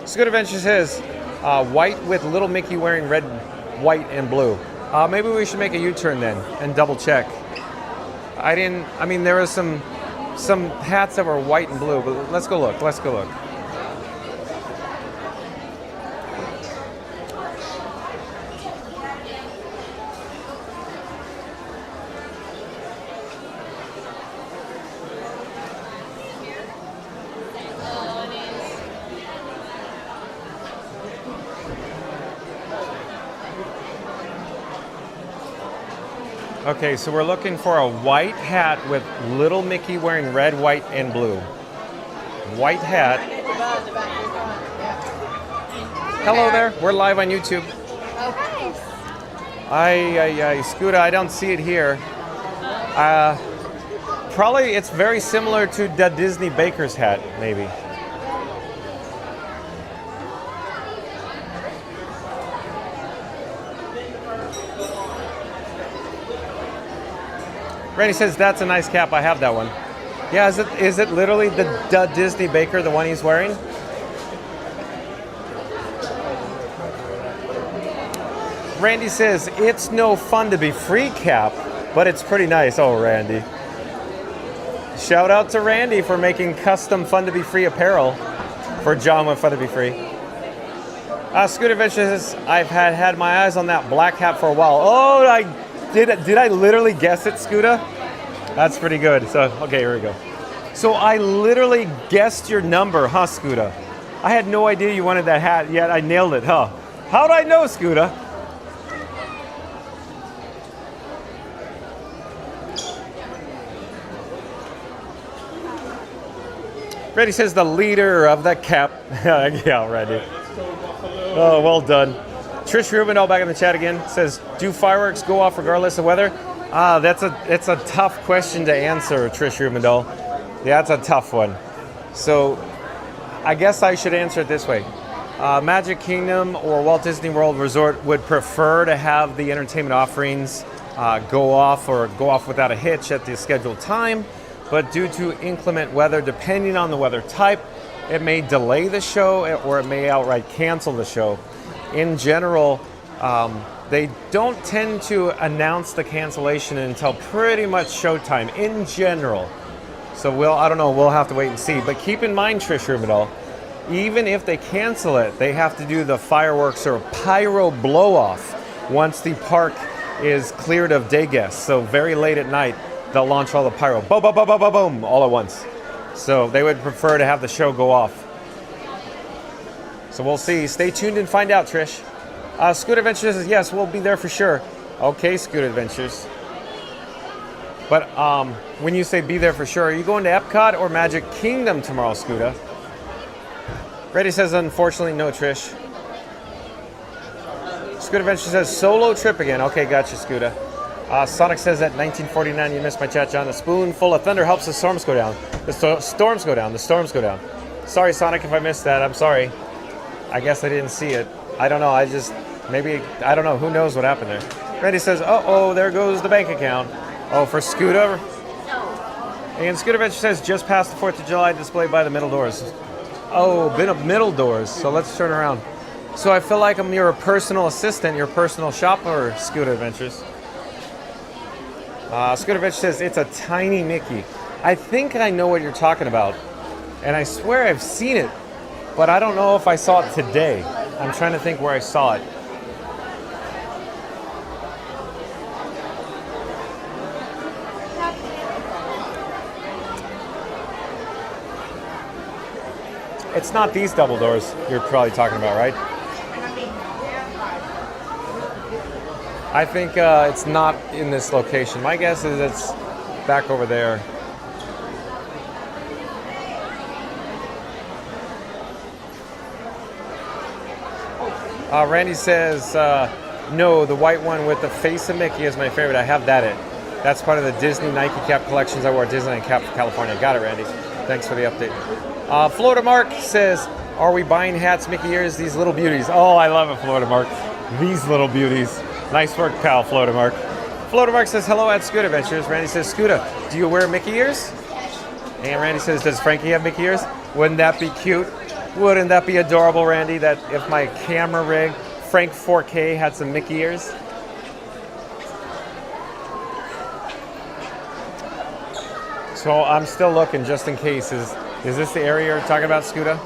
Scooter Adventure says, white with little Mickey wearing red, white, and blue. Maybe we should make a U-turn then and double check. I mean, there was some hats that were white and blue, but let's go look. Okay, so we're looking for a white hat with little Mickey wearing red, white, and blue. White hat. Hello there. We're live on YouTube. Scooter, I don't see it here. Probably it's very similar to the Disney Baker's hat, maybe. Randy says, that's a nice cap. I have that one. Yeah, is it literally the Disney Baker, the one he's wearing? Randy says, it's no fun to be free cap, but it's pretty nice. Oh, Randy. Shout out to Randy for making custom Fun to Be Free apparel for John with Fun to Be Free. Scooter Adventure says, I've had my eyes on that black hat for a while. Oh, Did I literally guess it, Scooter? That's pretty good. So, okay, here we go. So I literally guessed your number, huh, Scooter? I had no idea you wanted that hat, yet I nailed it, huh? How'd I know, Scooter? Reddy says the leader of the cap. Yeah, Reddy. Oh, well done. Trish Rubin, back in the chat again, says, do fireworks go off regardless of weather? It's a tough question to answer, Trish Rubin. Yeah, that's a tough one. So I guess I should answer it this way. Magic Kingdom or Walt Disney World Resort would prefer to have the entertainment offerings go off without a hitch at the scheduled time, but due to inclement weather, depending on the weather type, it may delay the show or it may outright cancel the show. In general, they don't tend to announce the cancellation until pretty much showtime, in general. So I don't know, we'll have to wait and see. But keep in mind, Trish Rubinall, even if they cancel it, they have to do the fireworks or pyro blow-off once the park is cleared of day guests. So very late at night, they'll launch all the pyro, boom, boom, boom, boom, boom, boom, all at once. So they would prefer to have the show go off. So we'll see. Stay tuned and find out, Trish. Scooter Adventures says, yes, we'll be there for sure. Okay, Scooter Adventures. But when you say be there for sure, are you going to Epcot or Magic Kingdom tomorrow, Scooter? Reddy says, unfortunately, no, Trish. Scooter Adventures says, solo trip again. Okay, gotcha, Scooter. Sonic says at 1949, you missed my chat, John. A spoonful of thunder helps the storms go down. The storms go down. The storms go down. Sorry, Sonic, if I missed that. I'm sorry. I guess I didn't see it. I don't know. I don't know. Who knows what happened there? Randy says, uh-oh, there goes the bank account. Oh, for Scooter? And Scooter Adventure says, just past the 4th of July, displayed by the middle doors. Oh, been up middle doors. So let's turn around. So I feel like I'm your personal assistant, your personal shopper, Scooter Adventures. Scooter Adventure says, it's a tiny Mickey. I think I know what you're talking about. And I swear I've seen it. But I don't know if I saw it today. I'm trying to think where I saw it. It's not these double doors you're probably talking about, right? I think it's not in this location. My guess is it's back over there. Randy says, no, the white one with the face of Mickey is my favorite. I have that. That's part of the Disney Nike cap collections. I wore a Disneyland cap for California. Got it, Randy. Thanks for the update. Florida Mark says, are we buying hats, Mickey ears, these little beauties? Oh, I love it, Florida Mark. These little beauties. Nice work, pal, Floatermark. Floatermark says, hello at Scoot Adventures. Randy says, Scooter, do you wear Mickey ears? And Randy says, does Frankie have Mickey ears? Wouldn't that be cute? Wouldn't that be adorable, Randy, that if my camera rig, Frank 4K, had some Mickey ears? So I'm still looking just in case. Is this the area you're talking about, Scooter?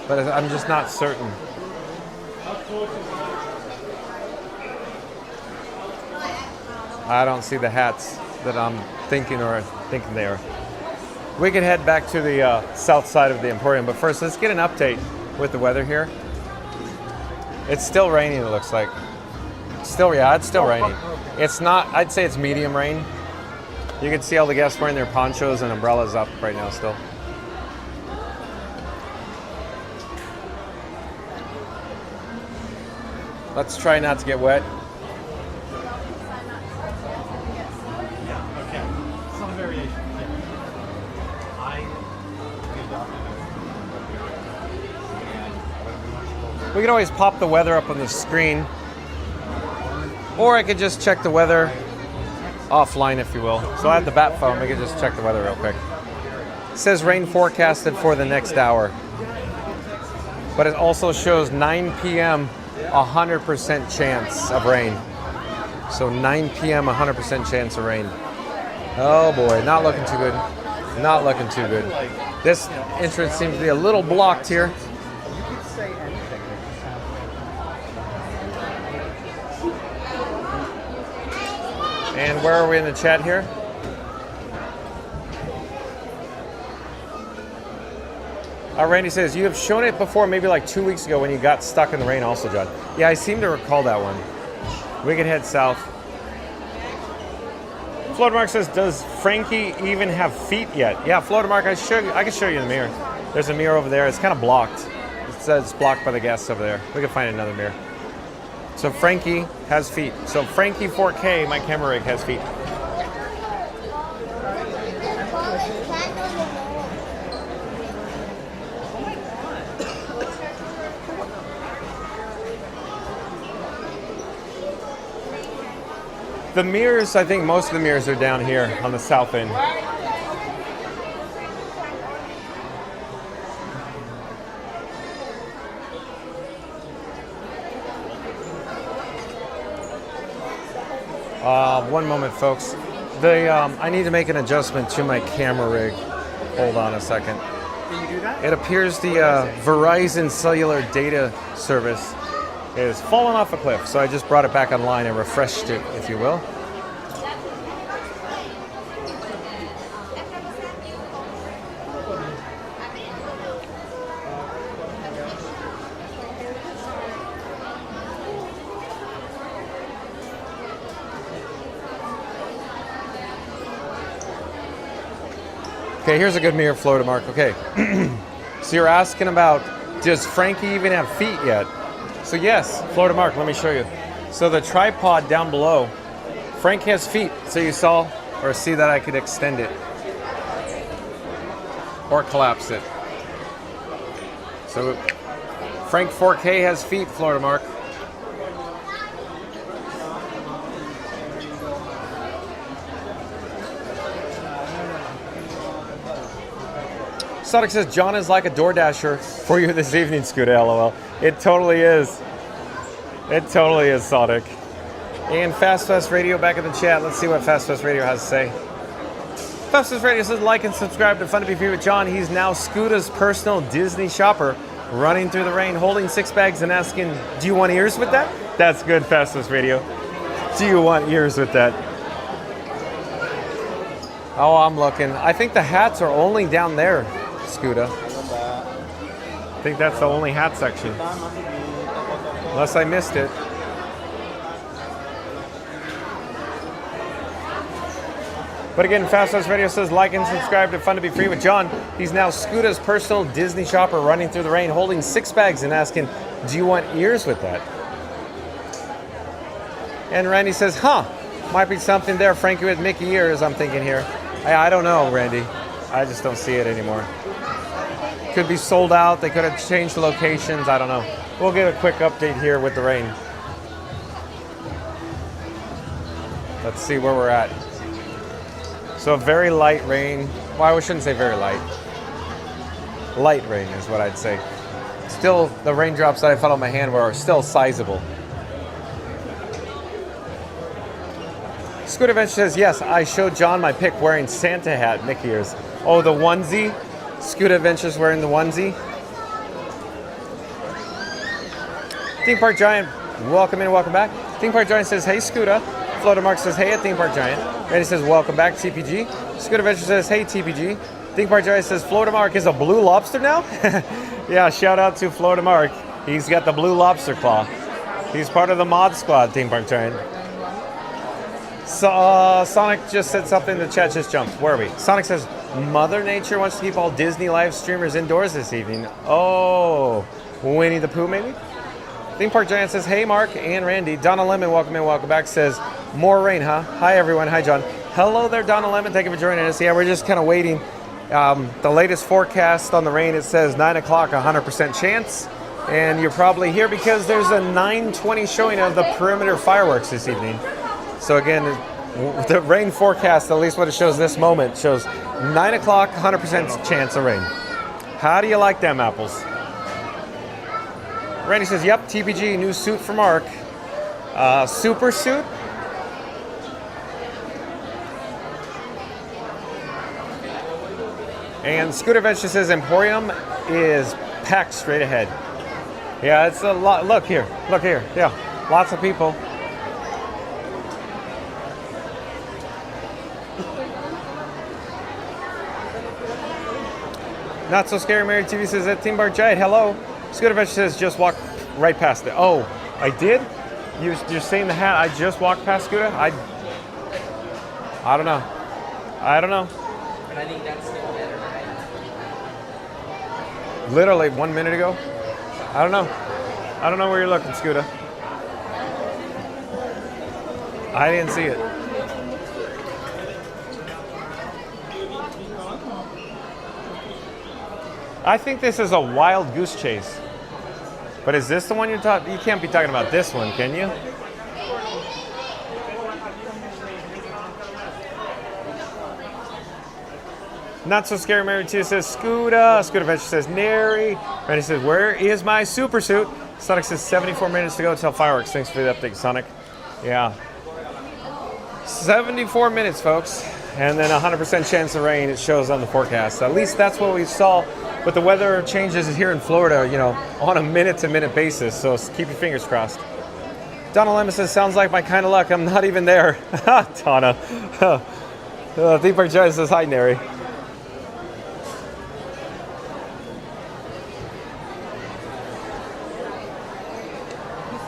But I'm just not certain. I don't see the hats that I'm thinking they are. We could head back to the south side of the Emporium, but first let's get an update with the weather here. It's still raining, it looks like. It's still raining. It's not, I'd say it's medium rain. You can see all the guests wearing their ponchos and umbrellas up right now still. Let's try not to get wet. Yeah, okay. Some variation. We could always pop the weather up on the screen, or I could just check the weather offline, if you will. So I have the bat phone, we could just check the weather real quick. It says rain forecasted for the next hour, but it also shows 9 p.m. 100% chance of rain. So 9 p.m. 100% chance of rain. Oh boy, not looking too good. Not looking too good. This entrance seems to be a little blocked here. And where are we in the chat here? Randy says, you have shown it before, maybe like 2 weeks ago when you got stuck in the rain also, John. Yeah, I seem to recall that one. We can head south. Floatermark says, does Frankie even have feet yet? Yeah, Floatermark, I can show you the mirror. There's a mirror over there. It's kind of blocked. It says it's blocked by the guests over there. We can find another mirror. So Frankie has feet. So Frankie 4K, my camera rig, has feet. The mirrors, I think most of the mirrors are down here on the south end. One moment, folks. I need to make an adjustment to my camera rig. Hold on a second. Can you do that? It appears the Verizon cellular data service is falling off a cliff, so I just brought it back online and refreshed it, if you will. Okay, here's a good mirror, Floatermark. Okay, so you're asking about, does Frankie even have feet yet? So yes, Floatermark, let me show you. So the tripod down below, Frank has feet. So you saw, or see that I could extend it. Or collapse it. So Frank 4K has feet, Floatermark. Sonic says, John is like a DoorDasher for you this evening, Scooter, LOL. It totally is. It totally is, Sonic. And Fast Radio back in the chat. Let's see what Fast Radio has to say. Fast Radio says, like and subscribe to Fun to Be Free with John. He's now Scooter's personal Disney shopper, running through the rain, holding 6 bags and asking, do you want ears with that? That's good, Fast Radio. Do you want ears with that? Oh, I'm looking. I think the hats are only down there, Scooter. I think that's the only hat section. Unless I missed it. But again, Fast Radio says, like and subscribe to Fun to Be Free with John. He's now Scooter's personal Disney shopper, running through the rain, holding 6 bags and asking, do you want ears with that? And Randy says, might be something there, Frankie, with Mickey ears, I'm thinking here. I don't know, Randy. I just don't see it anymore. Could be sold out. They could have changed the locations. I don't know. We'll get a quick update here with the rain. Let's see where we're at. So very light rain. Well, I shouldn't say very light. Light rain is what I'd say. Still, the raindrops that I felt on my hand were still sizable. Scoot Adventure says, yes, I showed John my pic wearing Santa hat, Mickey ears. Oh, the onesie? Scoot Adventure's wearing the onesie. Theme Park Giant, welcome in, welcome back. Theme Park Giant says, hey, Scooter. Floater Mark says, hey, at Theme Park Giant. Randy says, welcome back, TPG. Scoot Adventure says, hey, TPG. Theme Park Giant says, Florida Mark is a blue lobster now? Yeah, shout out to Florida Mark. He's got the blue lobster claw. He's part of the mod squad, Theme Park Giant. So, Sonic just said something, the chat just jumped. Where are we? Sonic says, Mother Nature wants to keep all Disney live streamers indoors this evening. Oh, Winnie the Pooh maybe? Theme Park Giant says, hey, Mark and Randy. Donna Lemon, welcome in, welcome back, says, more rain, huh? Hi, everyone. Hi, John. Hello there, Donna Lemon. Thank you for joining us. Yeah, we're just kind of waiting. The latest forecast on the rain, it says 9 o'clock, 100% chance. And you're probably here because there's a 9:20 showing of the perimeter fireworks this evening. So again, the rain forecast, at least what it shows this moment, shows 9 o'clock, 100% chance of rain. How do you like them apples? Randy says, yep, TPG, new suit for Mark. Super suit? And Scooter Adventure says Emporium is packed straight ahead. Yeah, it's a lot. Look here. Yeah, lots of people. Not So Scary Mary TV says at Theme Park Giant, hello. Scooter Adventure says just walk right past it. Oh, I did? You're saying the hat, I just walked past Scooter? I don't know. But I think that's still better, right? Literally 1 minute ago. I don't know where you're looking, Scooter. I didn't see it. I think this is a wild goose chase. But is this the one you're talking? You can't be talking about this one, can you? Not So Scary Mary 2 says Scooter. Scooter Adventure says Nary. Randy says, where is my super suit? Sonic says 74 minutes to go till fireworks. Thanks for the update, Sonic. Yeah. 74 minutes, folks. And then 100% chance of rain, it shows on the forecast. At least that's what we saw. But the weather changes here in Florida, you know, on a minute-to-minute basis. So keep your fingers crossed. Donna Lemon says, sounds like my kind of luck. I'm not even there. Donna. Theme Park Giant says, hi, Nary.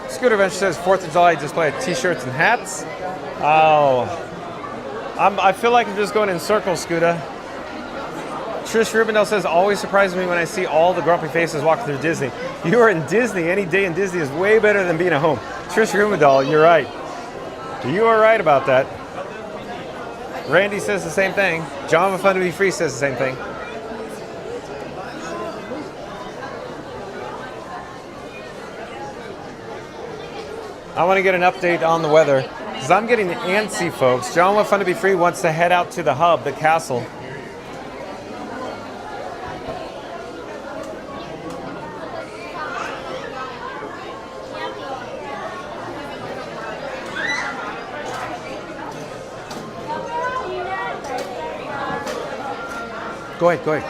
Scooter Adventure says 4th of July display of t-shirts and hats. Oh, I feel like I'm just going in circles, Scooter. Trish Rubendale says, always surprises me when I see all the grumpy faces walking through Disney. You are in Disney. Any day in Disney is way better than being at home. Trish Rubendale, you're right. You are right about that. Randy says the same thing. John with Fun to Be Free says the same thing. I want to get an update on the weather because I'm getting antsy, folks. John with Fun to Be Free wants to head out to the hub, the castle. Go ahead.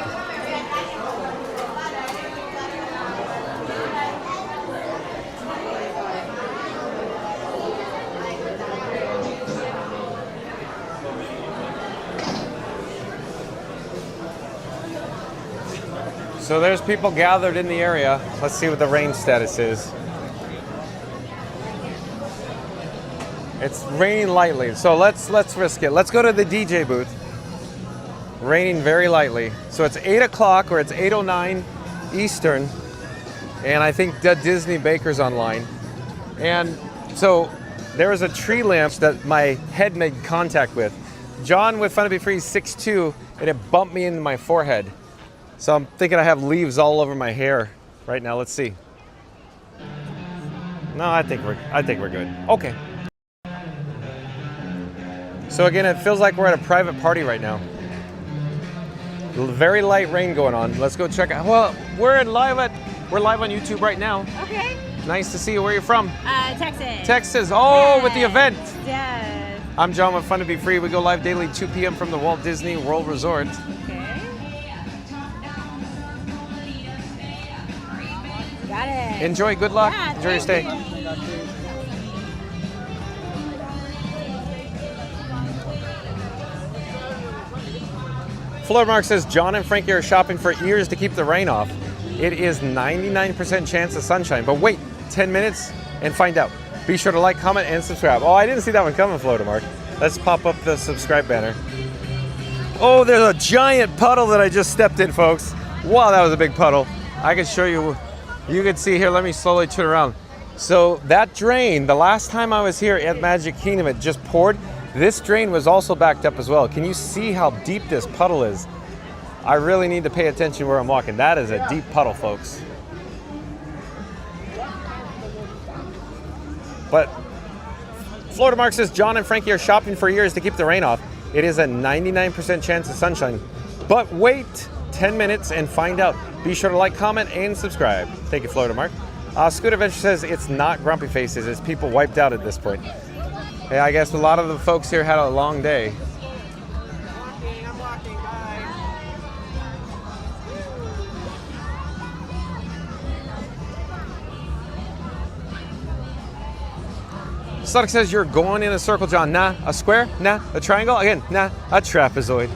So there's people gathered in the area. Let's see what the rain status is. It's raining lightly, so let's risk it. Let's go to the DJ booth. Raining very lightly. So it's 8 o'clock or it's 8:09 Eastern. And I think the Disney Baker's online. And so there was a tree limb that my head made contact with. John with Fun to Be Free 6'2", and it bumped me into my forehead. So I'm thinking I have leaves all over my hair right now. Let's see. No, I think we're good. Okay. So again, it feels like we're at a private party right now. Very light rain going on. Let's go check out. Well, we're live on YouTube right now. Okay. Nice to see you. Where are you from? Texas. Texas. Oh, with the event. Yes. I'm John with Fun to Be Free. We go live daily 2 p.m. from the Walt Disney World Resort. Okay. Got it. Enjoy. Good luck. Yeah, Enjoy your stay. Florida Mark says John and Frankie are shopping for ears to keep the rain off. It is 99% chance of sunshine, but wait 10 minutes and find out. Be sure to like, comment, and subscribe. Oh, I didn't see that one coming, Florida Mark. Let's pop up the subscribe banner. Oh, there's a giant puddle that I just stepped in, folks. Wow, that was a big puddle. I can show you. You can see here. Let me slowly turn around. So that drain, the last time I was here at Magic Kingdom, it just poured. This drain was also backed up as well. Can you see how deep this puddle is? I really need to pay attention where I'm walking. That is a deep puddle, folks. But Florida Mark says John and Frankie are shopping for ears to keep the rain off. It is a 99% chance of sunshine. But wait 10 minutes and find out. Be sure to like, comment, and subscribe. Thank you, Florida Mark. Scoot Adventure says it's not grumpy faces, it's people wiped out at this point. Yeah, I guess a lot of the folks here had a long day. I'm walking, bye. Sonic says you're going in a circle, John. Nah. A square? Nah. A triangle? Again, nah. A trapezoid.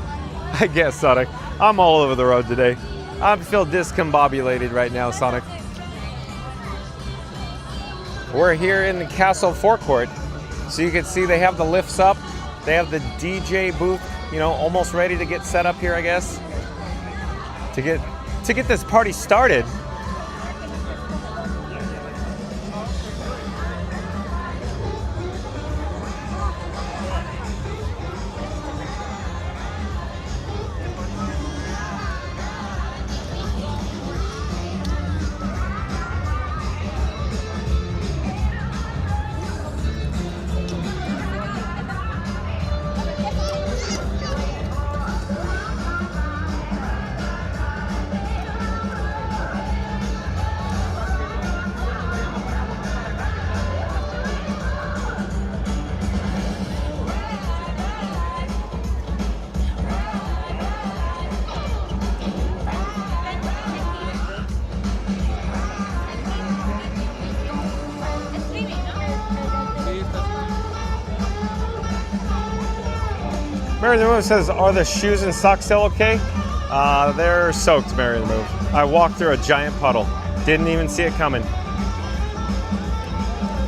I guess, Sonic. I'm all over the road today. I feel discombobulated right now, Sonic. We're here in the castle forecourt. So you can see they have the lifts up. They have the DJ booth, you know, almost ready to get set up here, I guess. To get this party started. Mary the Move says, are the shoes and socks still okay? They're soaked, Mary the Move. I walked through a giant puddle. Didn't even see it coming.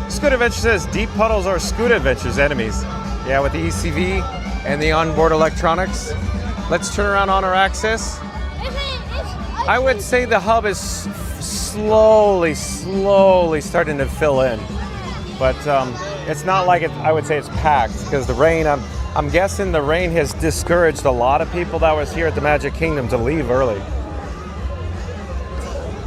Scoot Adventure says, deep puddles are Scoot Adventure's enemies. Yeah, with the ECV and the onboard electronics. Let's turn around on our access. I would say the hub is slowly starting to fill in. But it's not like I would say it's packed, because the rain, I'm guessing the rain has discouraged a lot of people that was here at the Magic Kingdom to leave early.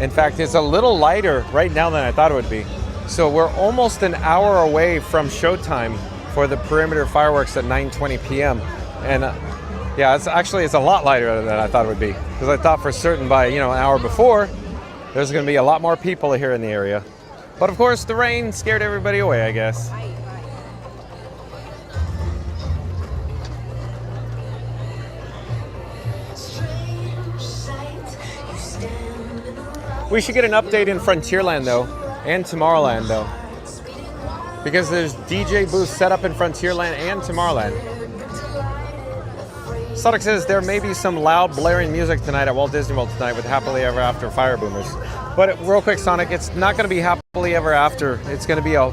In fact, it's a little lighter right now than I thought it would be. So we're almost an hour away from showtime for the perimeter fireworks at 9:20 p.m. And yeah, it's a lot lighter than I thought it would be, because I thought for certain by an hour before there's going to be a lot more people here in the area. But of course, the rain scared everybody away, I guess. We should get an update in Frontierland though, and Tomorrowland though, because there's DJ booths set up in Frontierland and Tomorrowland. Sonic says there may be some loud blaring music tonight at Walt Disney World tonight with Happily Ever After fire boomers. But real quick, Sonic, it's not going to be Happily Ever After. It's going to be a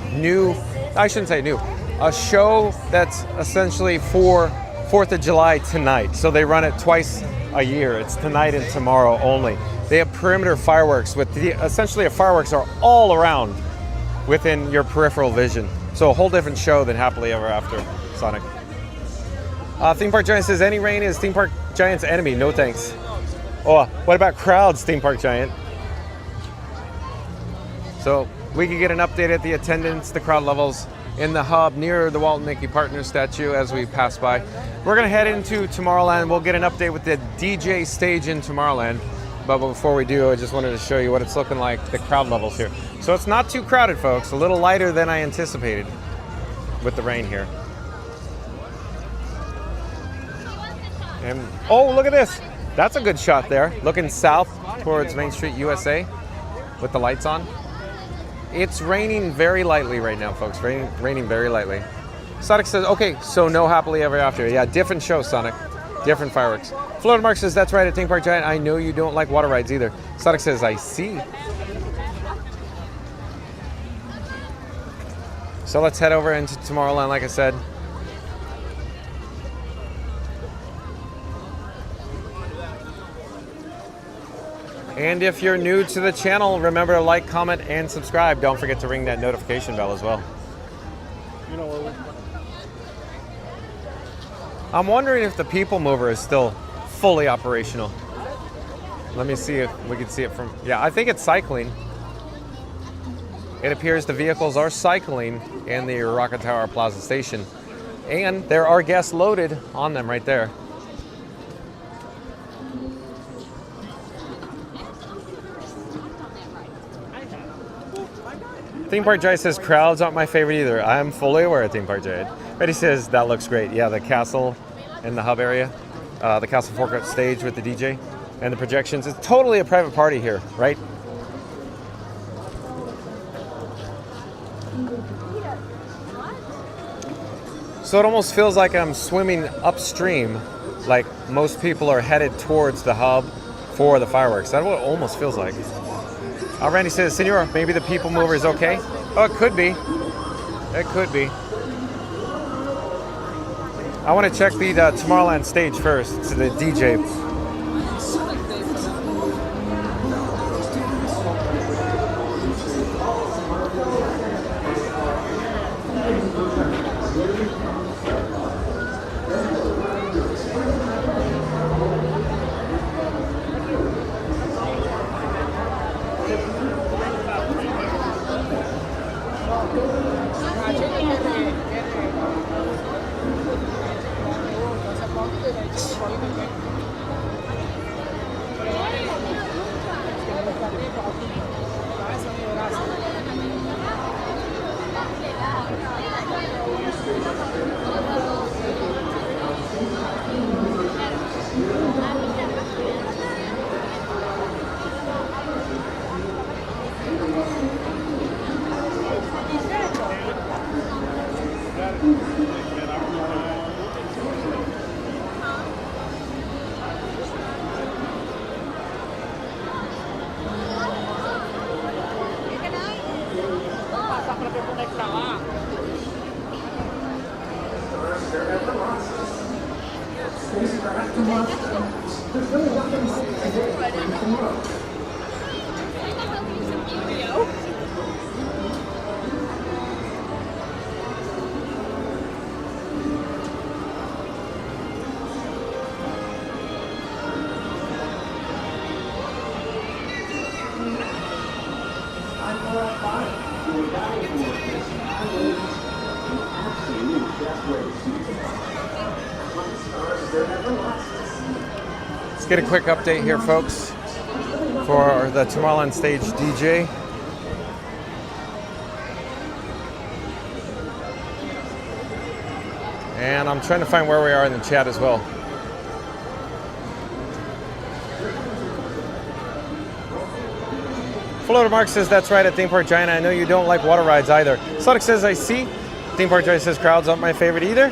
show that's essentially for 4th of July tonight. So they run it twice a year. It's tonight and tomorrow only. They have perimeter fireworks with essentially fireworks are all around within your peripheral vision. So a whole different show than Happily Ever After, Sonic. Theme Park Giant says any rain is Theme Park Giant's enemy. No thanks. Oh, what about crowds, Theme Park Giant? So we can get an update at the attendance, the crowd levels, in the hub near the Walt and Mickey Partners statue as we pass by. We're gonna head into Tomorrowland. We'll get an update with the DJ stage in Tomorrowland. But before we do, I just wanted to show you what it's looking like, the crowd levels here. So it's not too crowded, folks. A little lighter than I anticipated with the rain here. And oh, look at this. That's a good shot there. Looking south towards Main Street, USA with the lights on. It's raining very lightly right now, folks. Raining very lightly. Sonic says, okay, so no happily ever after. Yeah, different show, Sonic. Different fireworks. Florida Mark says, that's right, at Theme Park Giant, I know you don't like water rides either. Sonic says, I see. So let's head over into Tomorrowland, like I said. And if you're new to the channel, remember to like, comment, and subscribe. Don't forget to ring that notification bell as well. I'm wondering if the People Mover is still fully operational. Let me see if we can see it from, yeah, I think it's cycling. It appears the vehicles are cycling in the Rocket Tower Plaza Station. And there are guests loaded on them right there. Theme Park Giant says crowds aren't my favorite either. I'm fully aware of Theme Park Giant. Betty says that looks great. Yeah, the castle in the hub area, the castle forecourt stage with the DJ and the projections. It's totally a private party here, right? So it almost feels like I'm swimming upstream, like most people are headed towards the hub for the fireworks. That's what it almost feels like. Randy says, Senor, maybe the People Mover is okay? Oh, it could be. It could be. I want to check the Tomorrowland stage first. It's the DJ. Let's get a quick update here, folks, for the Tomorrowland stage DJ. And I'm trying to find where we are in the chat as well. Florida Mark says, that's right, at Theme Park Giant, I know you don't like water rides either. Sonic says, I see. Theme Park Giant says, crowds aren't my favorite either.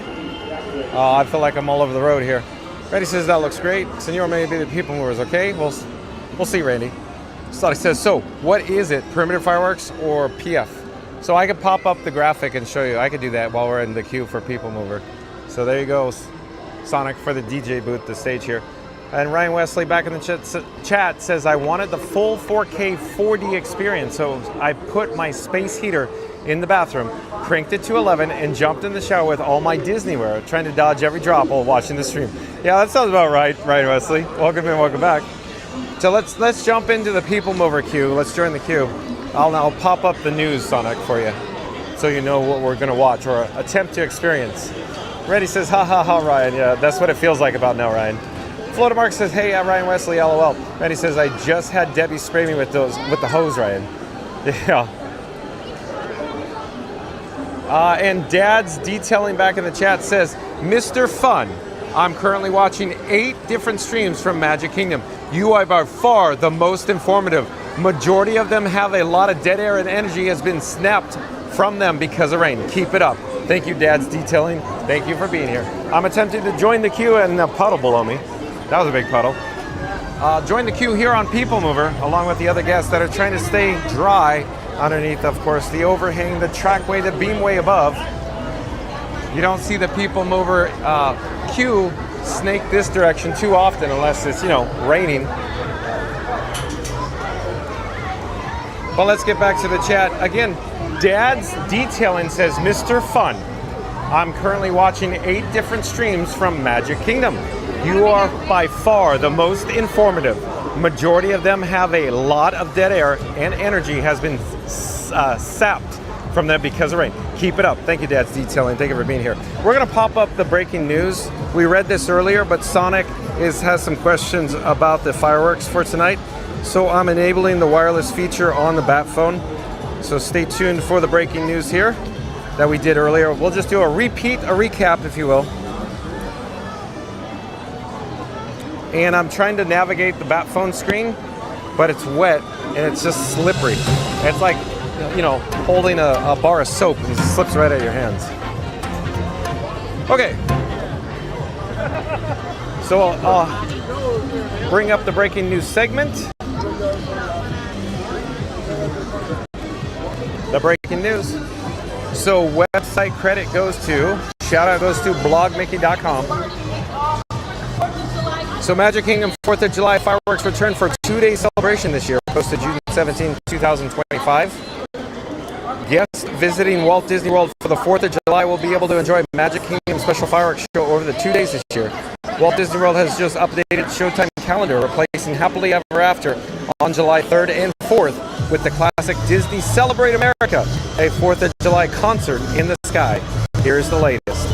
I feel like I'm all over the road here. Randy says, that looks great. Senor, maybe the People Mover is okay. We'll see, Randy. Sonic says, so what is it, perimeter fireworks or PF? So I could pop up the graphic and show you. I could do that while we're in the queue for People Mover. So there you go, Sonic, for the DJ booth, the stage here. And Ryan Wesley back in the chat says, I wanted the full 4K 4D experience, so I put my space heater in the bathroom, cranked it to 11, and jumped in the shower with all my Disney wear, trying to dodge every drop while watching the stream. Yeah, that sounds about right, Ryan Wesley. Welcome and welcome back. So let's jump into the People Mover queue. Let's join the queue. I'll now pop up the news, Sonic, for you. so you know what we're gonna watch or attempt to experience. Randy says, ha ha ha, Ryan. Yeah, that's what it feels like about now, Ryan. Florida Mark says, hey, Ryan Wesley, LOL. Randy says, I just had Debbie spray me with the hose, Ryan. Yeah. And Dad's detailing back in the chat says, Mr. Fun, I'm currently watching 8 different streams from Magic Kingdom. You are by far the most informative. Majority of them have a lot of dead air and energy has been snapped from them because of rain. Keep it up. Thank you, Dad's detailing. Thank you for being here. I'm attempting to join the queue and a puddle below me. That was a big puddle. Join the queue here on People Mover, along with the other guests that are trying to stay dry underneath, of course, the overhang, the trackway, the beamway above. You don't see the People Mover queue snake this direction too often unless it's, raining. But let's get back to the chat. Again, Dad's detailing says, Mr. Fun, I'm currently watching 8 different streams from Magic Kingdom. You are by far the most informative. Majority of them have a lot of dead air and energy has been sapped from them because of rain. Keep it up. Thank you, Dad's detailing. Thank you for being here. We're going to pop up the breaking news. We read this earlier, but Sonic has some questions about the fireworks for tonight. So I'm enabling the wireless feature on the Bat phone. So stay tuned for the breaking news here that we did earlier. We'll just do a recap, if you will. And I'm trying to navigate the Bat phone screen, but it's wet and it's just slippery. It's like, holding a bar of soap and it slips right out of your hands. Okay. So I'll bring up the breaking news segment. The breaking news. So website credit goes to, shout out goes to blogmickey.com. So Magic Kingdom 4th of July fireworks return for a 2-day celebration this year, posted June 17, 2025. Guests visiting Walt Disney World for the 4th of July will be able to enjoy Magic Kingdom special fireworks show over the 2 days this year. Walt Disney World has just updated Showtime calendar, replacing Happily Ever After on July 3rd and 4th with the classic Disney Celebrate America, a 4th of July concert in the sky. Here's the latest.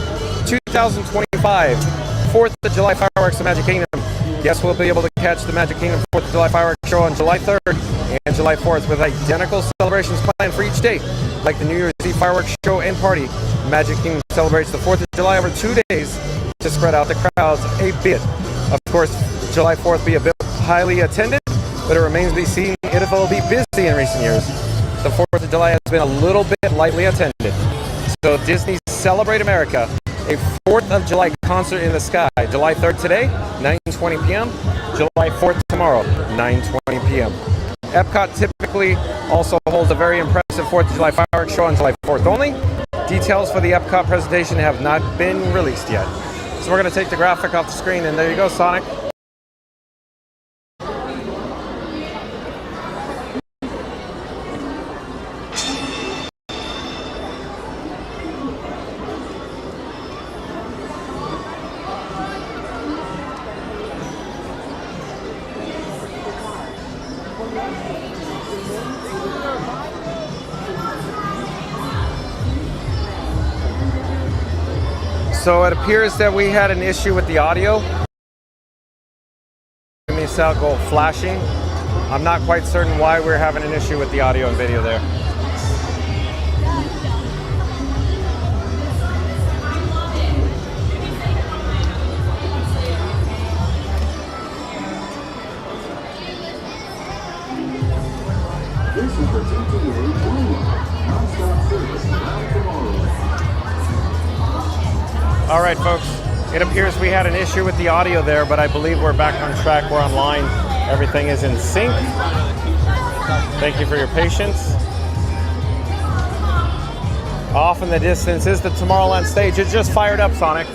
2025 4th of July fireworks at Magic Kingdom. Guests will be able to catch the Magic Kingdom 4th of July fireworks show on July 3rd and July 4th with identical celebrations planned for each day. Like the New Year's Eve fireworks show and party, Magic Kingdom celebrates the 4th of July over 2 days to spread out the crowds a bit. Of course, July 4th will be a bit highly attended, but it remains to be seen if it will be busy in recent years. The 4th of July has been a little bit lightly attended. So Disney Celebrate America, a 4th of July concert in the sky. July 3rd today, 9:20 p.m. July 4th tomorrow, 9:20 p.m. Epcot typically also holds a very impressive 4th of July fireworks show on July 4th only. Details for the Epcot presentation have not been released yet. So we're going to take the graphic off the screen, and there you go, Sonic. So it appears that we had an issue with the audio. Miss out go flashing. I'm not quite certain why we're having an issue with the audio and video there. This is the TTA non-stop service around Tomorrowland. All right, folks. It appears we had an issue with the audio there, but I believe we're back on track. We're online. Everything is in sync. Thank you for your patience. Off in the distance is the Tomorrowland stage. It just fired up, Sonic.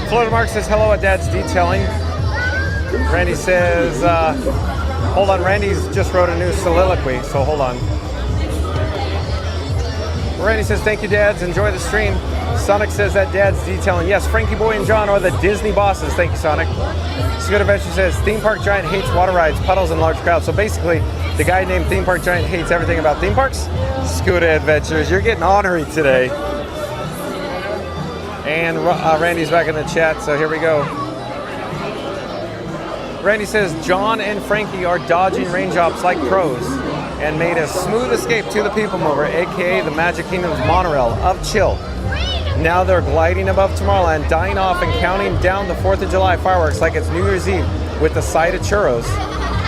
Florida Mark says hello at Dad's detailing. Randy says, hold on, Randy's just wrote a new soliloquy, so hold on. Randy says, thank you, Dads. Enjoy the stream. Sonic says that Dad's detailing. Yes, Frankie Boy and John are the Disney bosses. Thank you, Sonic. Scoot Adventure says theme park giant hates water rides, puddles, and large crowds. So basically, the guy named Theme Park Giant hates everything about theme parks. Scoot Adventures, you're getting ornery today. And Randy's back in the chat, so here we go. Randy says John and Frankie are dodging raindrops like pros and made a smooth escape to the People Mover, aka the Magic Kingdom's monorail of chill. Now they're gliding above Tomorrowland, dying off and counting down the 4th of July fireworks like it's New Year's Eve with the side of churros.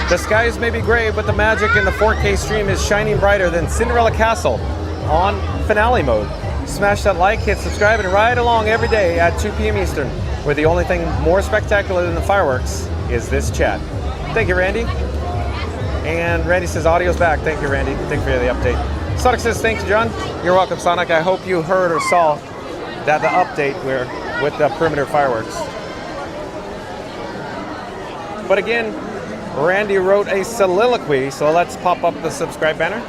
The skies may be gray, but the magic in the 4K stream is shining brighter than Cinderella Castle on finale mode. Smash that like, hit subscribe, and ride along every day at 2 p.m. Eastern, where the only thing more spectacular than the fireworks is this chat. Thank you, Randy. And Randy says audio's back. Thank you, Randy. Thank you for the update. Sonic says thank you, John. You're welcome, Sonic. I hope you heard or saw that the update with the perimeter fireworks. But again, Randy wrote a soliloquy, so let's pop up the subscribe banner.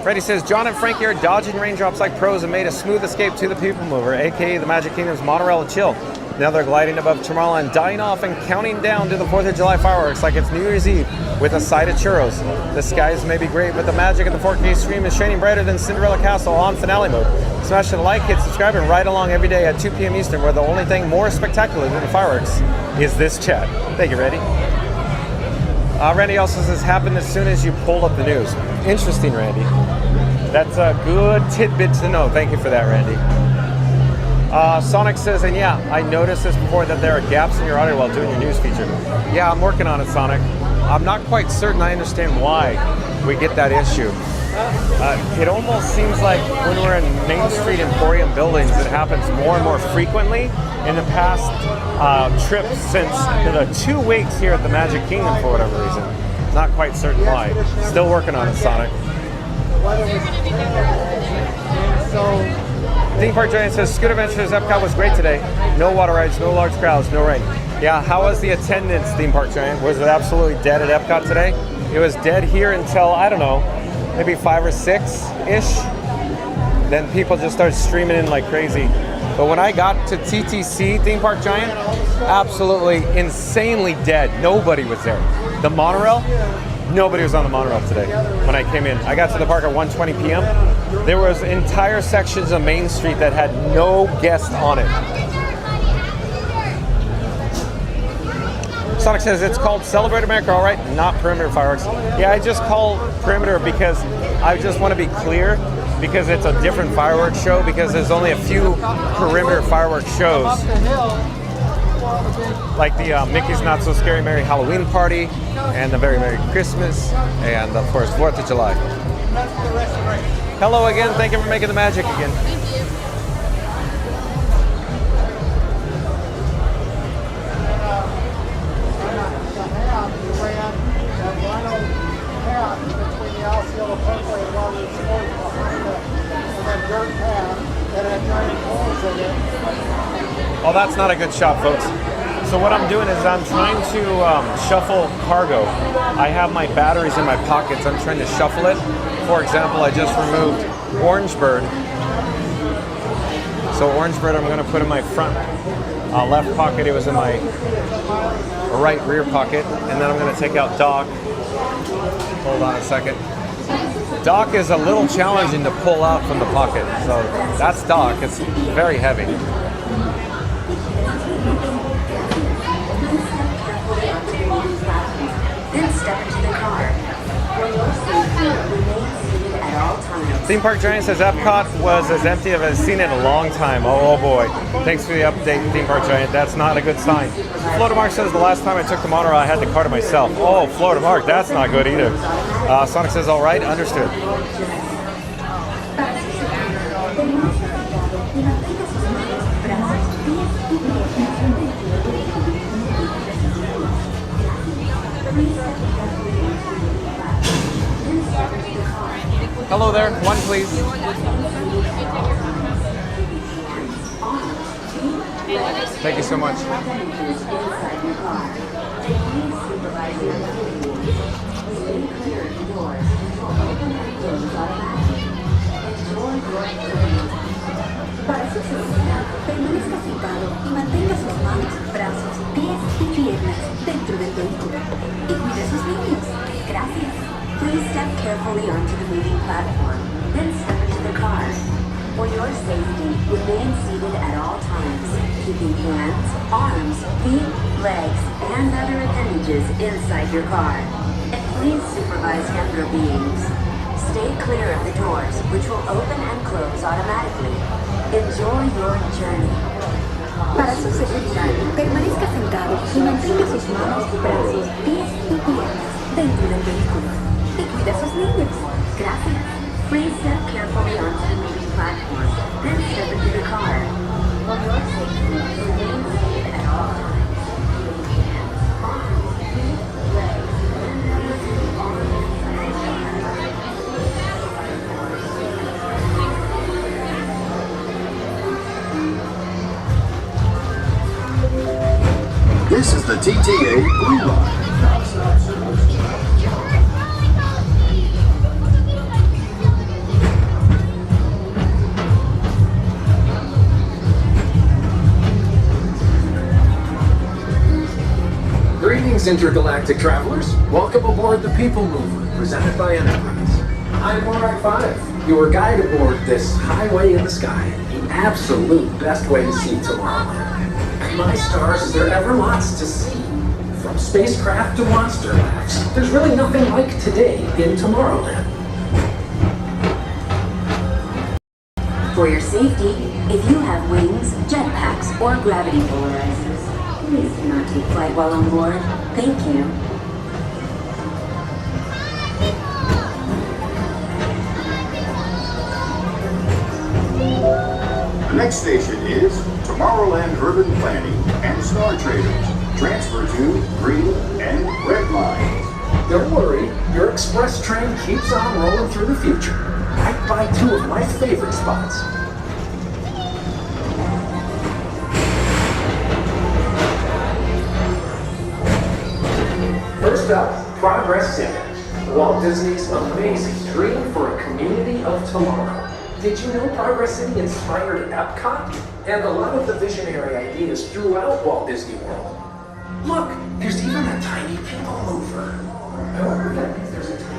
Randy says, John and Frankie are dodging raindrops like pros and made a smooth escape to the People Mover, aka the Magic Kingdom's monorail of chill. Now they're gliding above Tomorrowland, dying off and counting down to the 4th of July fireworks like it's New Year's Eve with a side of churros. The skies may be great, but the magic in the 4K stream is shining brighter than Cinderella Castle on finale mode. Smash the like, hit subscribe, and ride along every day at 2 p.m. Eastern, where the only thing more spectacular than the fireworks is this chat. Thank you, Randy. Randy also says, happened as soon as you pulled up the news. Interesting, Randy. That's a good tidbit to know. Thank you for that, Randy. Sonic says, and yeah, I noticed this before, that there are gaps in your audio while doing your news feature. Yeah, I'm working on it, Sonic. I'm not quite certain I understand why we get that issue. It almost seems like when we're in Main Street Emporium buildings, it happens more and more frequently. In the past trips since the 2 weeks here at the Magic Kingdom for whatever reason. Not quite certain why. Still working on it, Sonic. Theme Park Giant says, Scoot Adventures Epcot was great today. No water rides, no large crowds, no rain. Yeah, how was the attendance, Theme Park Giant? Was it absolutely dead at Epcot today? It was dead here until, I don't know, maybe 5 or 6-ish. Then people just started streaming in like crazy. But when I got to TTC, Theme Park Giant, absolutely insanely dead. Nobody was there. The monorail, nobody was on the monorail today when I came in. I got to the park at 1:20 p.m. There was entire sections of Main Street that had no guests on it. Sonic says it's called Celebrate America, all right, not perimeter fireworks. Yeah, I just call perimeter because I just want to be clear, because it's a different fireworks show, because there's only a few perimeter fireworks shows. Like the Mickey's Not So Scary Merry Halloween Party, and the Very Merry Christmas, and of course 4th of July. Hello again, thank you for making the magic again. Oh, that's not a good shot, folks. So what I'm doing is I'm trying to shuffle cargo. I have my batteries in my pockets. I'm trying to shuffle it. For example, I just removed Orange Bird. So Orange Bird I'm going to put in my front left pocket. It was in my right rear pocket. And then I'm going to take out Doc. Hold on a second. Doc is a little challenging to pull out from the pocket. So that's Doc. It's very heavy. Then step into the car. When your seat, remain seated at all times. Theme Park Giant says Epcot was as empty as I've seen it in a long time. Oh boy. Thanks for the update, Theme Park Giant. That's not a good sign. Florida Mark says the last time I took the monorail, I had the car to myself. Oh, Florida Mark, that's not good either. Sonic says, all right, understood. Hello there, one please. Thank you so much. piernas dentro del vehículo. Y cuide a sus niños. Gracias. Please step carefully onto the moving platform, then step into the car. For your safety, remain seated at all times, keeping hands, arms, feet, legs, and other appendages inside your car. And please supervise younger beings. Stay clear of the doors, which will open and close automatically. Enjoy your journey. Para su seguridad, permanezca sentado y mantenga sus manos, brazos, pies y piernas dentro del vehículo. Y cuida a sus niños. Gracias. Please step carefully onto the moving platform, then step into the car. For your safety, remain seated at all times. Hands, arms, feet, legs, and everything on the inside. This is the TTA Blue Line. Non-stop service. Greetings, intergalactic travelers. Welcome aboard the People Mover, presented by Enterprise. I'm Morak 5, your guide aboard this highway in the sky, the absolute best way to see Tomorrowland. And my stars, is there ever lots to see? From spacecraft to monster labs, there's really nothing like today in Tomorrowland. For your safety, if you have wings, jetpacks, or gravity polarizers, please do not take flight while on board. Thank you. The next station is Tomorrowland Urban Planning and Star Traders. Transfer to green and red lines. Don't worry, your express train keeps on rolling through the future, right by two of my favorite spots. First up, Progress City, Walt Disney's amazing dream for a community of tomorrow. Did you know Progress City inspired Epcot? And a lot of the visionary ideas throughout Walt Disney World. Look, there's even a tiny people mover. I wonder if that means there's a tiny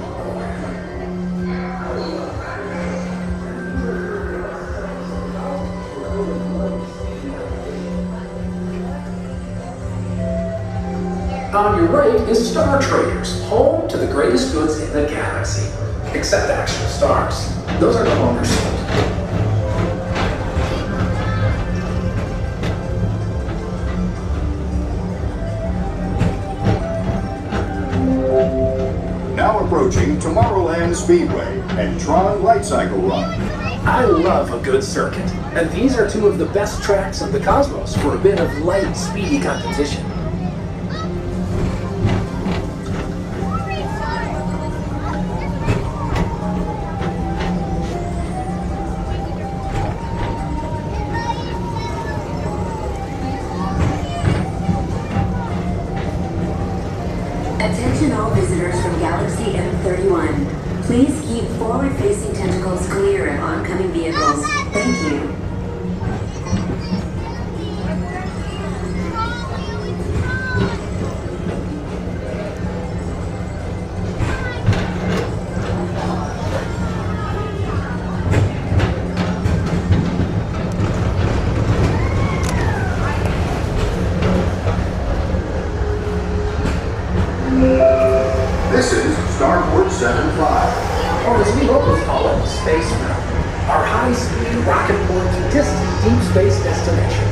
On your right is Star Traders, home to the greatest goods in the galaxy. Except actual stars. Those are no longer sold. Now approaching Tomorrowland Speedway and Tron Light Cycle Run. I love a good circuit, and these are two of the best tracks in the cosmos for a bit of light, speedy competition. Attention all visitors from Galaxy M31. Please keep forward-facing tentacles clear of oncoming vehicles. Thank you. This is Starport 75. Or as we locals call it, Space Mountain. Our high-speed rocket port to distant deep space destinations.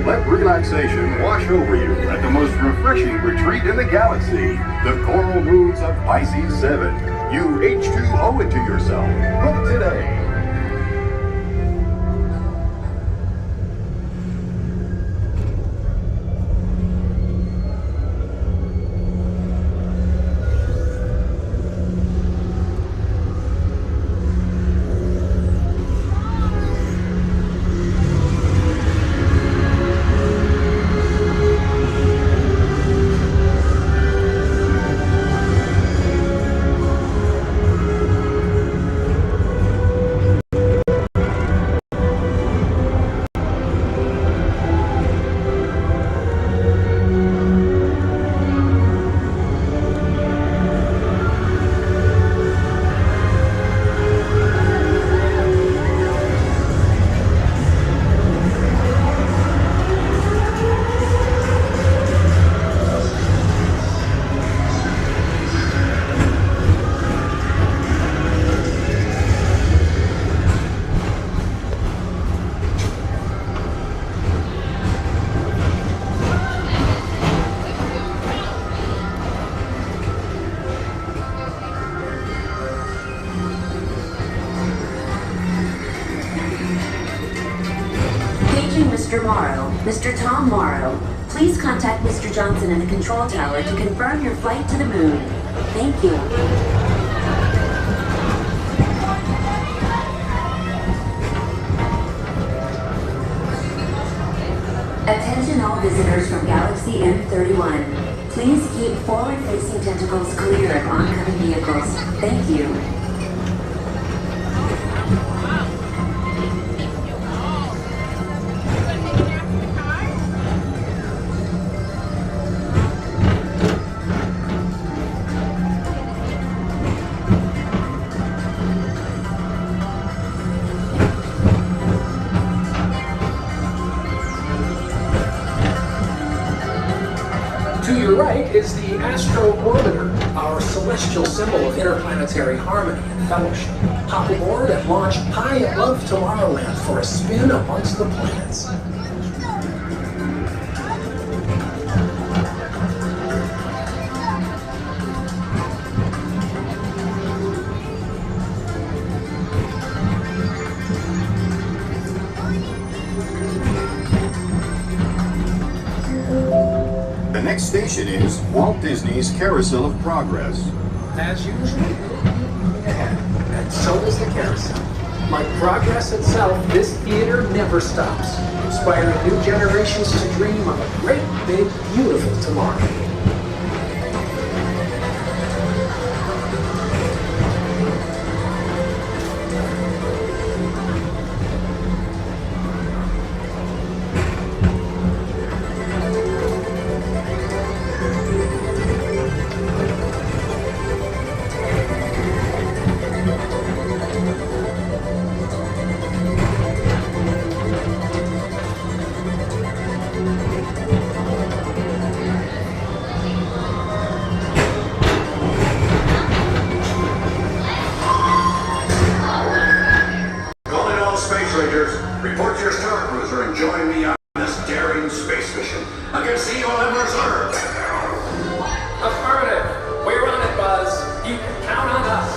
Let relaxation wash over you at the most refreshing retreat in the galaxy, the coral moons of Pisces 7. You H2O it to yourself. Book today. Mr. Tom Morrow, please contact Mr. Johnson in the control tower to confirm your flight to the moon. Thank you. Attention all visitors from Galaxy M31. Please keep forward-facing tentacles clear of oncoming vehicles. Thank you. To your right is the Astro Orbiter, our celestial symbol of interplanetary harmony and fellowship. Hop aboard and launch high above Tomorrowland for a spin amongst the planets. The next station is Walt Disney's Carousel of Progress. As usual, moving ahead, and so is the carousel. Like progress itself, this theater never stops, inspiring new generations to dream of a great, big, beautiful tomorrow. Report to your star cruiser and join me on this daring space mission against the evil Emperor's Earth. Affirmative. We're on it, Buzz. You can count on us.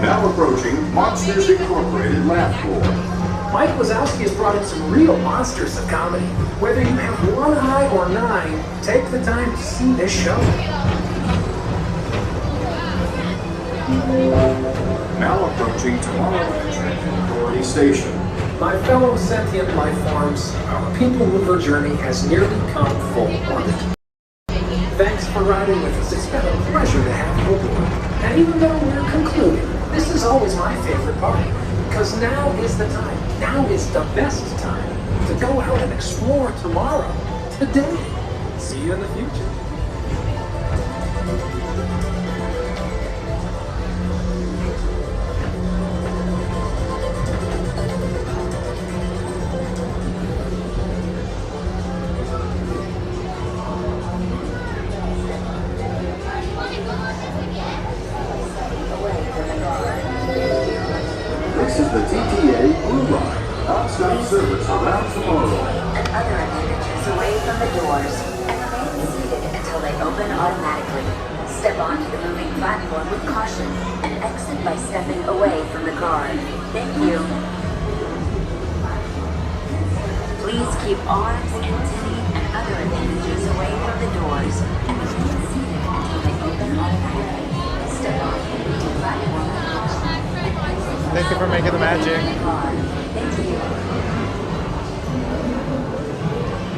Now approaching Monsters Incorporated Laugh Floor. Mike Wazowski has brought in some real monsters of comedy. Whether you have one eye or nine, take the time to see this show. Now approaching Tomorrowland Transit Authority Station. My fellow sentient life forms, our people mover journey has nearly come full orbit. Thanks for riding with us. It's been a pleasure to have you aboard. And even though we're concluding, this is always my favorite part. Because now is the time. Now is the best time to go out and explore tomorrow. Today. See you in the future. This is the TTA Blue Line, non-stop service around Tomorrowland. And other appendages away from the doors and remain seated until they open automatically. Step onto the moving platform with caution and exit by stepping away from the car. Thank you. Please keep arms, antennae, and other appendages away from the doors and remain seated until they open automatically. Step on the moving platform with caution and exit by Thank you for making the magic. Thank you.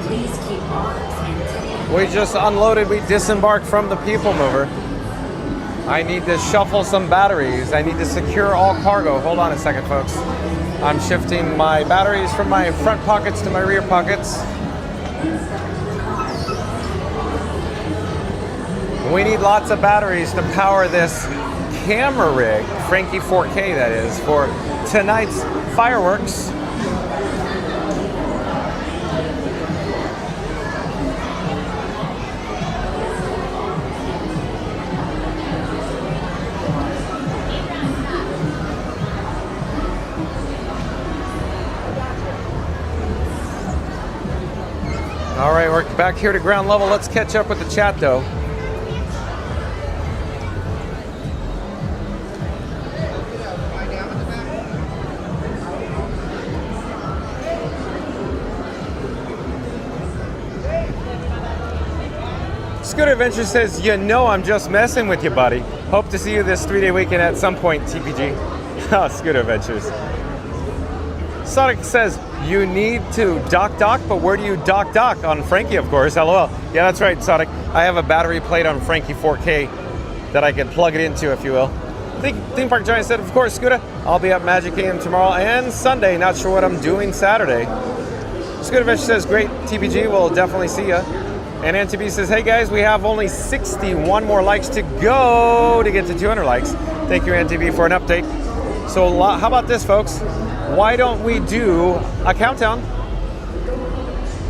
Please keep arms, antennae. We just unloaded, we disembarked from the People Mover. I need to shuffle some batteries. I need to secure all cargo. Hold on a second, folks. I'm shifting my batteries from my front pockets to my rear pockets. We need lots of batteries to power this camera rig, Frankie 4K that is, for tonight's fireworks. All right, we're back here to ground level. Let's catch up with the chat though. Scooter Adventure says, you know I'm just messing with you, buddy. Hope to see you this 3-day weekend at some point, TPG. Oh, Scooter Adventures. Sonic says, you need to dock, but where do you dock on Frankie, of course, LOL. Yeah, that's right, Sonic. I have a battery plate on Frankie 4K that I can plug it into, if you will. Theme Park Giant said, of course, Scooter, I'll be at Magic Kingdom tomorrow and Sunday. Not sure what I'm doing Saturday. Scooter Adventure says, great, TPG, we'll definitely see ya. And NTB says, hey guys, we have only 61 more likes to go to get to 200 likes. Thank you, NTB, for an update. So how about this, folks? Why don't we do a countdown?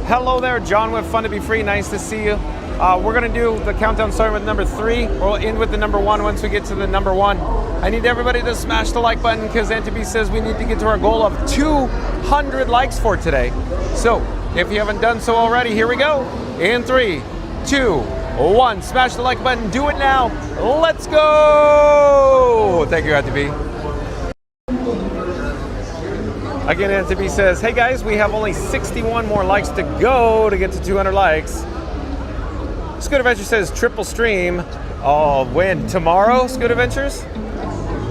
Hello there, John with Fun to Be Free. Nice to see you. We're going to do the countdown starting with number 3. We'll end with the number 1 once we get to the number 1. I need everybody to smash the like button because NTB says we need to get to our goal of 200 likes for today. So if you haven't done so already, here we go. In 3, 2, 1. Smash the like button. Do it now. Let's go. Thank you, NTB. Again, NTB says, hey guys, we have only 61 more likes to go to get to 200 likes. Scooter Adventure says, triple stream. Oh, when? Tomorrow, Scooter Adventures?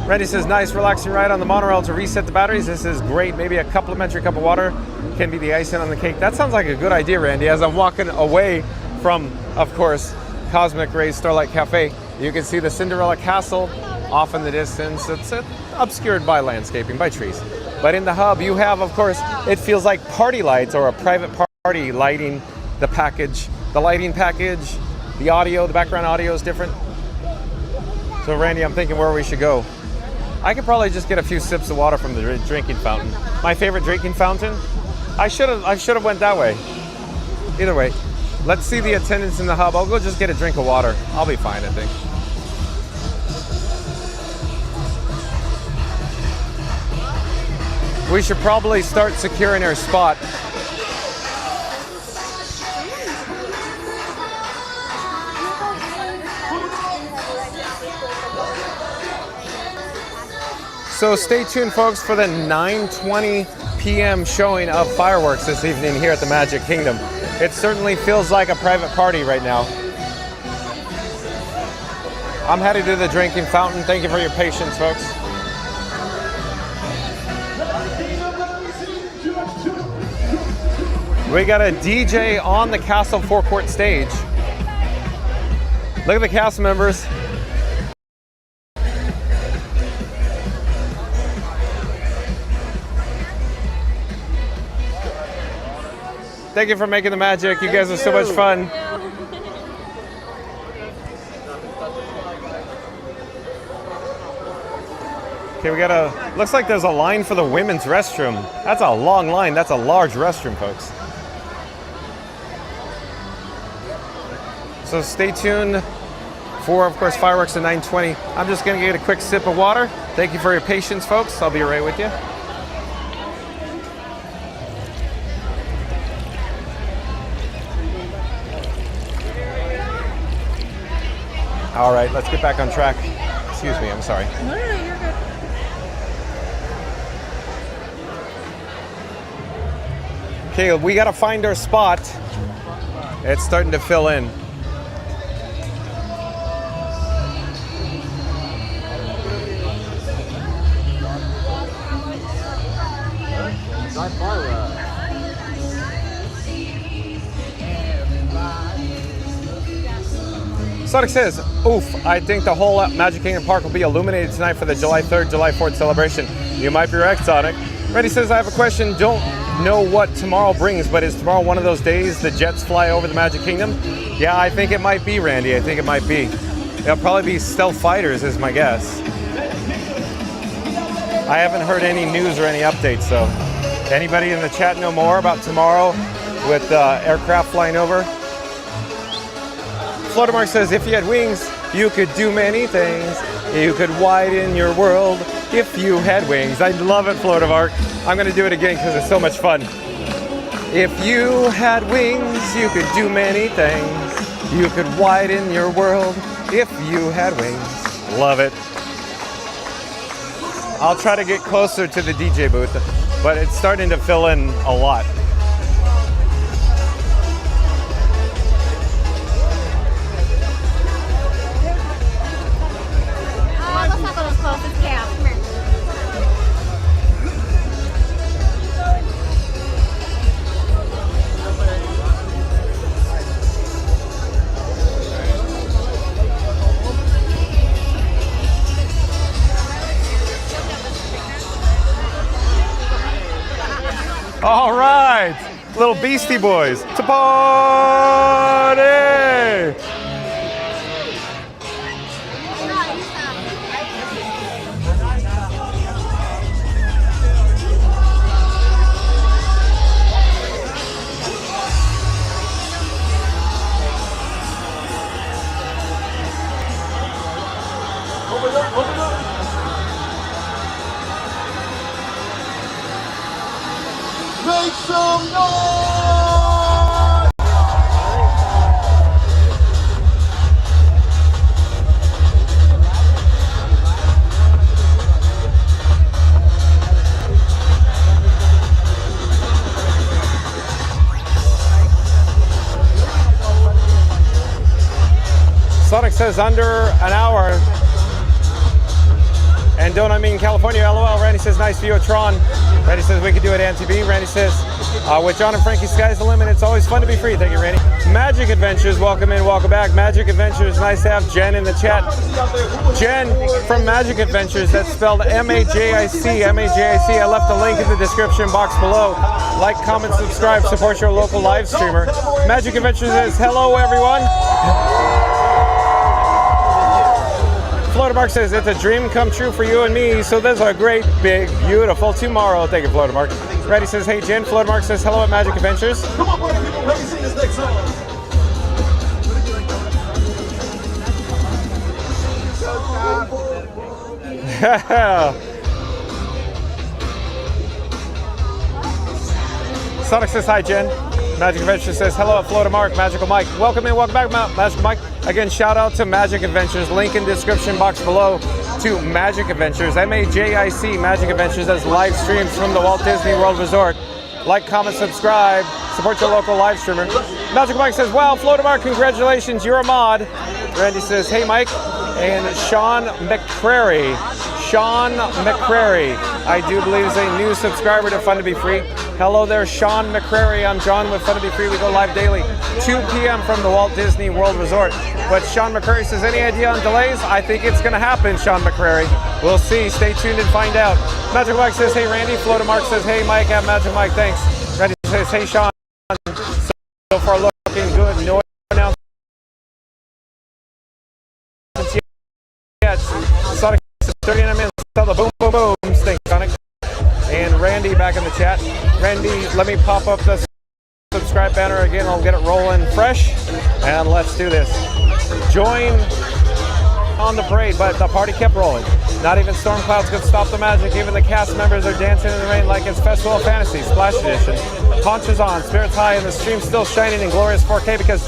Randy says, nice, relaxing ride on the monorail to reset the batteries. This is great. Maybe a complimentary cup of water can be the icing on the cake. That sounds like a good idea, Randy. As I'm walking away from, of course, Cosmic Rays Starlight Cafe, you can see the Cinderella Castle off in the distance. It's obscured by landscaping, by trees. But in the hub, you have, of course, it feels like party lights or a private party lighting the package, the lighting package, the audio, the background audio is different. So Randy, I'm thinking where we should go. I could probably just get a few sips of water from the drinking fountain. My favorite drinking fountain. I should have went that way. Either way, let's see the attendance in the hub. I'll go just get a drink of water. I'll be fine, I think. We should probably start securing our spot. So stay tuned, folks, for the 9:20 p.m. showing of fireworks this evening here at the Magic Kingdom. It certainly feels like a private party right now. I'm headed to the drinking fountain. Thank you for your patience, folks. We got a DJ on the castle forecourt stage. Look at the cast members. Thank you for making the magic. You guys are so much fun. Okay, we got looks like there's a line for the women's restroom. That's a long line. That's a large restroom, folks. So stay tuned for, of course, fireworks at 9:20. I'm just going to get a quick sip of water. Thank you for your patience, folks. I'll be right with you. All right, let's get back on track. Excuse me, I'm sorry. No, you're good. Okay, we got to find our spot. It's starting to fill in. Sonic says, oof, I think the whole Magic Kingdom Park will be illuminated tonight for the July 3rd, July 4th celebration. You might be right, Sonic. Reddy says, I have a question. Don't know what tomorrow brings, but is tomorrow one of those days the jets fly over the Magic Kingdom? Yeah, I think it might be, Randy. I think it might be. It'll probably be stealth fighters is my guess. I haven't heard any news or any updates. So, anybody in the chat know more about tomorrow with aircraft flying over? Floatermark says, if you had wings, you could do many things. You could widen your world if you had wings. I love it, Floatermark. I'm going to do it again because it's so much fun. If you had wings, you could do many things. You could widen your world if you had wings. Love it. I'll try to get closer to the DJ booth, but it's starting to fill in a lot. Let's not go as close as Cam. Come here. All right, little Beastie Boys to party! Make some noise! Sonic says under an hour. And don't I mean California, LOL. Randy says, nice view of Tron. Randy says, we could do it at NTB. Randy says, with John and Frankie, sky's the limit. It's always fun to be free. Thank you, Randy. Magic Adventures, welcome in, welcome back. Magic Adventures, nice to have Jen in the chat. Jen from Magic Adventures, that's spelled M-A-J-I-C, M-A-J-I-C. I left a link in the description box below. Like, comment, subscribe, support your local live streamer. Magic Adventures says, hello, everyone. Floatermark says, it's a dream come true for you and me, so there's a great, big, beautiful tomorrow. Thank you, Floatermark. Reddy says, hey, Jen. Floatermark says, hello at Magic Adventures. Come on, party people, let me sing this next song. Sonic says, hi, Jen. Magic Adventures says, hello at Floatermark, Magical Mike. Welcome in, welcome back, Magical Mike. Again, shout out to Magic Adventures. Link in description box below to Magic Adventures. M-A-J-I-C, Magic Adventures, as live streams from the Walt Disney World Resort. Like, comment, subscribe, support your local live streamer. Magical Mike says, wow, Floatermark, congratulations, you're a mod. Randy says, hey, Mike. And Sean McCrary. Sean McCrary, I do believe is a new subscriber to Fun to Be Free. Hello there, Sean McCrary. I'm John with Fun to Be Free. We go live daily, 2 p.m. from the Walt Disney World Resort. But Sean McCrary says, any idea on delays? I think it's going to happen, Sean McCrary. We'll see. Stay tuned and find out. Magic Mike says, hey, Randy. Floatermark says, hey, Mike. At Magic Mike, thanks. Randy says, hey, Sean. So far looking good. No announcements yet. Sonic says, 39 minutes until the boom, boom, boom. Stink, Sonic. And Randy back in the chat. Randy, let me pop up the subscribe banner again. I'll get it rolling fresh. And let's do this. Join on the parade, but the party kept rolling. Not even storm clouds could stop the magic. Even the cast members are dancing in the rain like it's Festival of Fantasy, Splash Edition. Ponchos on, spirits high, and the stream still shining in glorious 4K because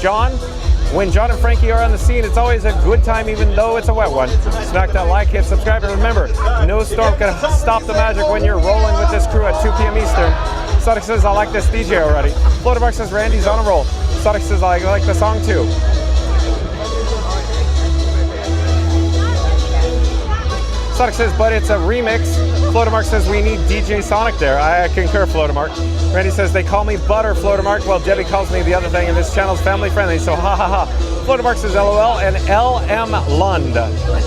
when John and Frankie are on the scene, it's always a good time even though it's a wet one. Smack that like, hit subscribe, and remember, no storm can stop the magic when you're rolling with this crew at 2 p.m. Eastern. Sonic says, I like this DJ already. Floatermark says, Randy's on a roll. Sonic says, I like the song too. Sonic says, but it's a remix. Floatermark says, we need DJ Sonic there. I concur, Floatermark. Randy says, they call me Butter, Floatermark. Well, Debbie calls me the other thing, and this channel's family friendly, so ha ha ha. Floatermark says, LOL, and LM Lund.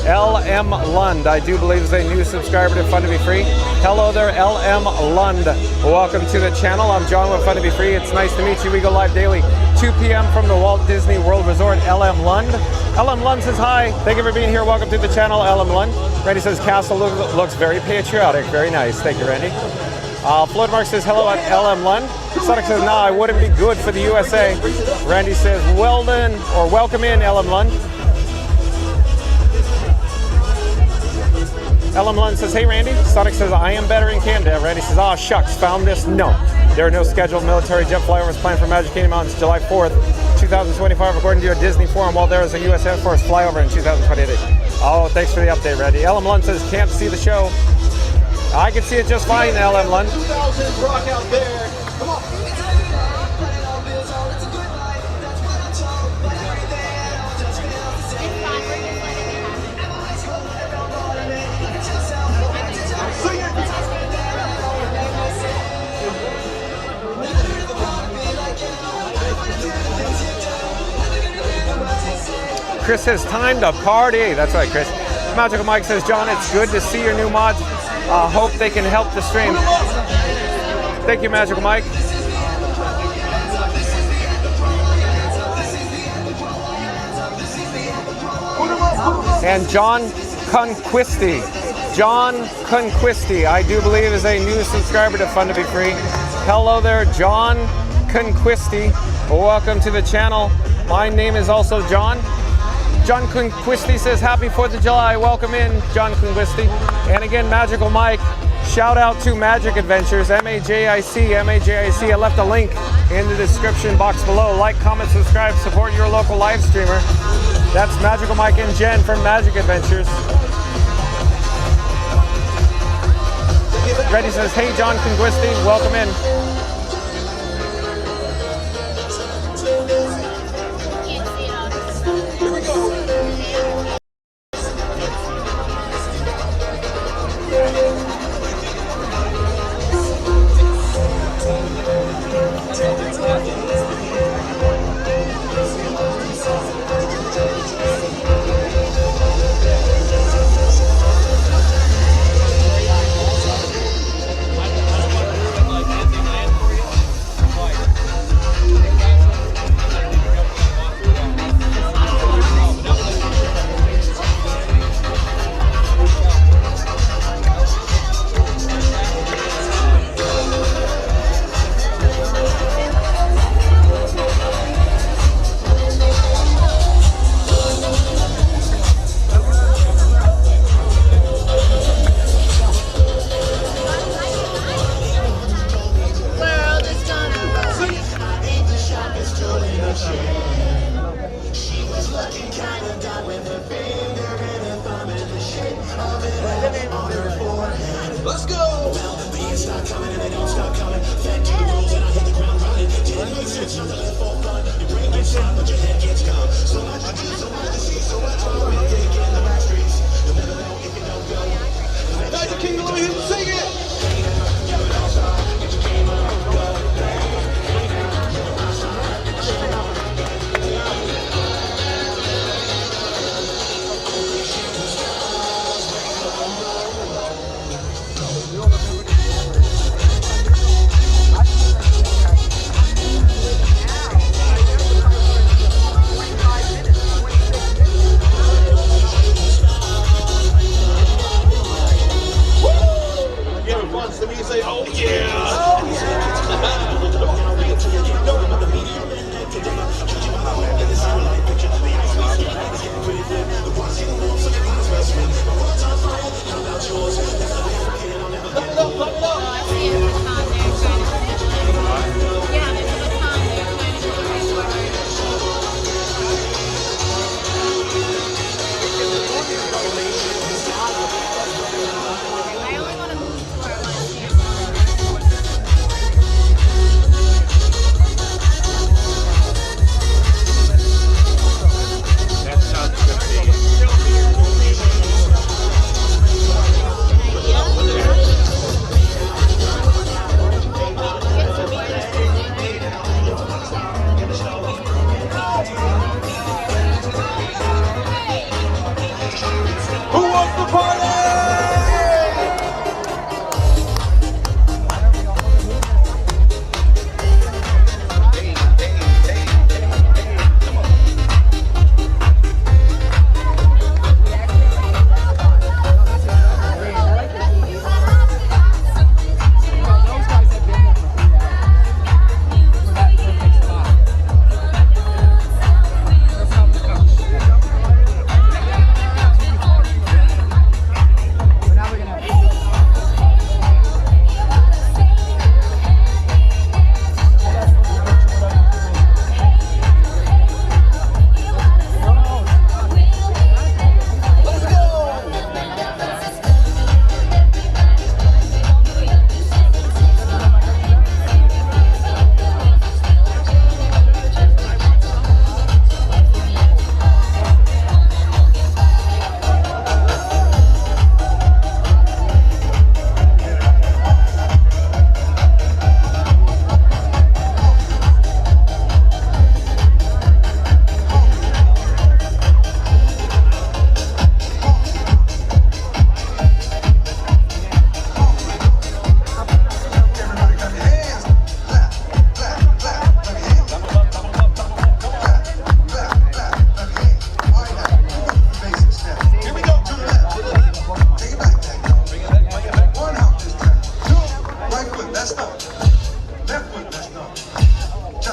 LM Lund, I do believe is a new subscriber to Fun to Be Free. Hello there, LM Lund. Welcome to the channel. I'm John with Fun to Be Free. It's nice to meet you. We go live daily, 2 p.m. from the Walt Disney World Resort, LM Lund. LM Lund says hi. Thank you for being here. Welcome to the channel, LM Lund. Randy says castle looks very patriotic. Very nice. Thank you, Randy. Floyd Mark says hello at LM Lund. Sonic says, nah, I wouldn't be good for the USA. Randy says, well done, or welcome in, LM Lund. LM Lund says, hey Randy. Sonic says, I am better in Canada. Randy says, ah, shucks, found this? No. There are no scheduled military jet flyovers planned for Magic Kingdom on July 4th, 2025, according to a Disney forum, while there is a U.S. Air Force flyover in 2028. Oh, thanks for the update, Randy. LM Lund says, can't see the show. I can see it just fine, LM Lund. 2000 rock out there. Come on. Chris says, time to party. That's right, Chris. Magical Mike says, John, it's good to see your new mods. Hope they can help the stream. Thank you, Magical Mike. And John Conquisti. John Conquisti, I do believe, is a new subscriber to Fun to Be Free. Hello there, John Conquisti. Welcome to the channel. My name is also John. John Conquisti says, happy 4th of July. Welcome in, John Conquisti. And again, Magical Mike, shout out to Magic Adventures, MAJIC. I left a link in the description box below. Like, comment, subscribe, support your local live streamer. That's Magical Mike and Jen from Magic Adventures. Reddy says, hey, John Conquisti, welcome in.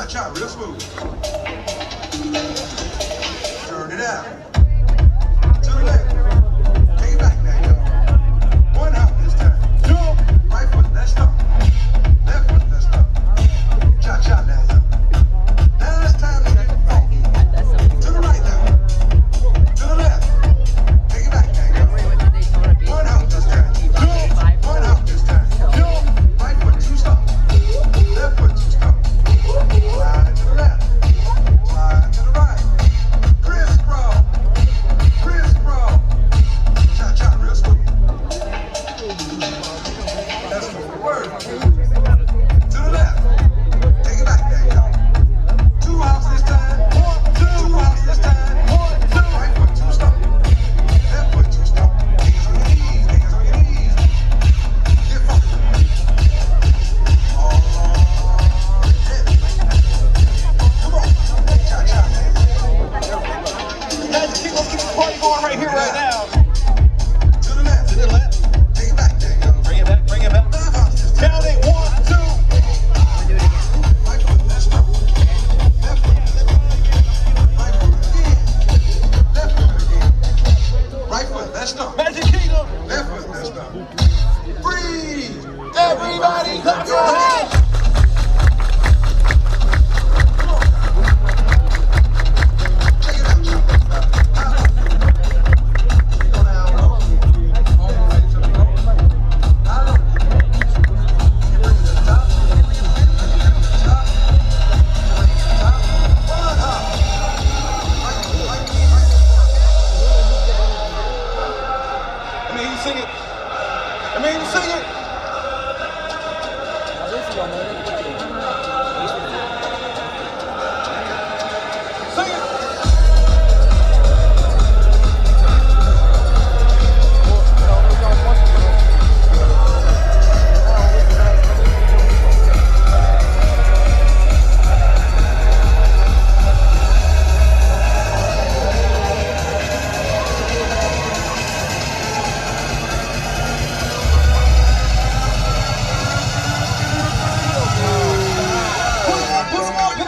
Cha-cha, real smooth. Turn it out. To the left. Take it back now, y'all. One hop this time. Right foot, let's stop. Left foot, let's stop. Cha-cha now, y'all. Now it's time to get funky. To the right now. To the left. Take it back now, y'all. One hop this time. One hop this time. Right foot, two stop. Left foot, two stop. Slide to the left. Slide to the right. Crisscross. Crisscross. Cha-cha, real smooth. That's the word. To the left. Take it back there, y'all. Two hops this time. Two hops this time. Right foot, two stop. Left foot, two stop. Hands on your knees. Hands on your knees. Get funky. Come on. Cha-cha. Guys, keep the party going right here, right now. To the left. To the left. Take it back there, y'all. Bring it back, bring it back. Five hops this time. Count it, 1, 2. Right foot, let's stop. Left foot, right foot again. Left foot again. Right foot, let's stop. Magic Kingdom. Left foot, let's stop. Freeze! Everybody clap your hands. Check it out, y'all. Go down low. All the way to the low. Down low. You bring it to the top. Bring it to the top. Bring it to the top. One hop. Right. Let me hear you sing it. Let me hear you sing it. Sing it. Put 'em up, put 'em up.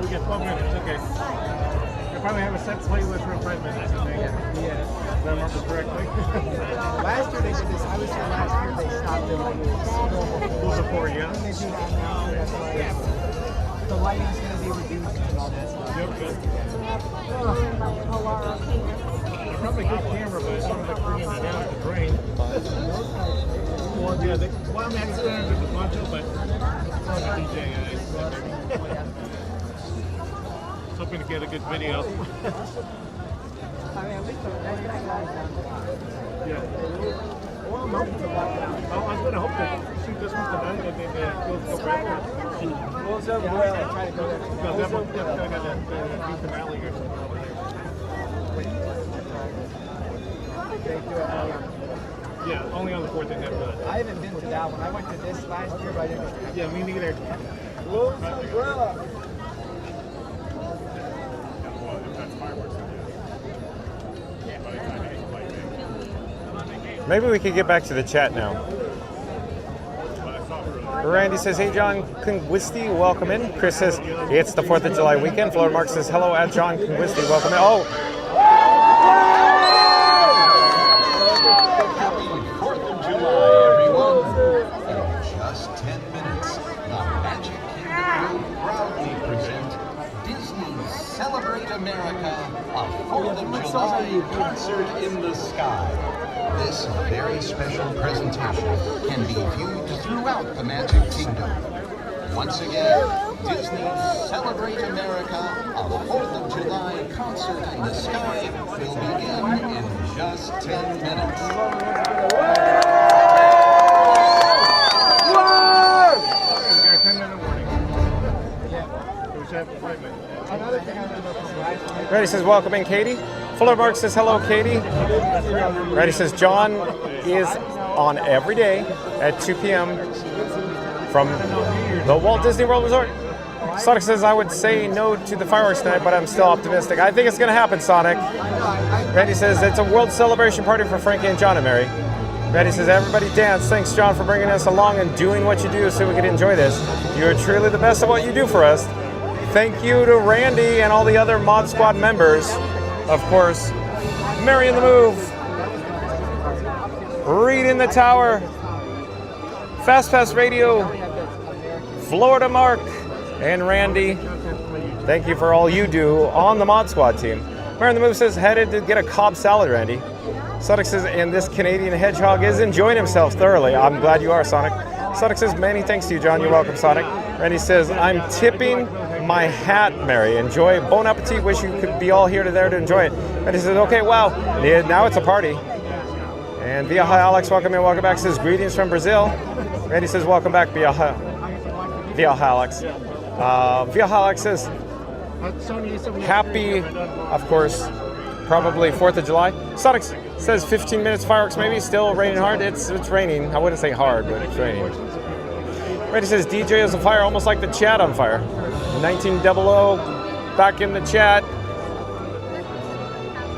We got 12 minutes, okay. You probably have a set playlist for 5 minutes, I think. Yeah. If I remember correctly. Last year they did this. I was here last year. They stopped it like before, yeah. And they do that now. That's like the lighting's going to be reduced and all that stuff. Yep, good. Probably a good camera, but it's sort of like bringing it down to the drain. Well, yeah, well, I'm not standing with the poncho, but it's on the DJ. Hoping to get a good video. Yeah. Well, I'm hoping to walk out. I was going to hope to shoot this one tonight and then go back. Well, so I try to go there. No, that one, I got that Beacon Valley or something over there. Yeah, only on the 4th they never done. I haven't been to that one. I went to this last year, but I didn't. Yeah, me neither. Maybe we could get back to the chat now. Randy says, hey, John Conguisti, welcome in. Chris says, it's the 4th of July weekend. Florida Mark says, hello at John Conguisti, welcome in. Oh! Happy 4th of July, everyone. In just 10 minutes, the Magic Kingdom will proudly present Disney's Celebrate America, a 4th of July concert in the sky. This very special presentation can be viewed throughout the Magic Kingdom. Once again, Disney's Celebrate America, a 4th of July concert in the sky will begin in just 10 minutes. Ready says, welcome in, Katie. Fuller Mark says, hello, Katie. Ready says, John is on every day at 2 p.m. from the Walt Disney World Resort. Sonic says, I would say no to the fireworks tonight, but I'm still optimistic. I think it's going to happen, Sonic. Randy says, it's a world celebration party for Frankie and John and Mary. Randy says, everybody dance. Thanks, John, for bringing us along and doing what you do so we can enjoy this. You are truly the best at what you do for us. Thank you to Randy and all the other Mod Squad members. Of course, Mary in the Move, Reed in the Tower, Fast Pass Radio, Florida Mark, and Randy. Thank you for all you do on the Mod Squad team. Mary in the Move says, headed to get a Cobb salad, Randy. Sonic says, and this Canadian hedgehog is enjoying himself thoroughly. I'm glad you are, Sonic. Sonic says, many thanks to you, John. You're welcome, Sonic. Randy says, I'm tipping my hat, Mary. Enjoy. Bon appetit. Wish you could be all here there to enjoy it. And he says, okay, wow. Yeah, now it's a party. And Via Hi Alex, welcome in, welcome back. Says, greetings from Brazil. Randy says, welcome back, Via Hi Alex. Via Hi Alex says, happy, of course, probably 4th of July. Sonic says 15 minutes fireworks maybe. Still raining hard. It's raining. I wouldn't say hard, but it's raining. Randy says, DJ is on fire, almost like the chat on fire. 1900 back in the chat.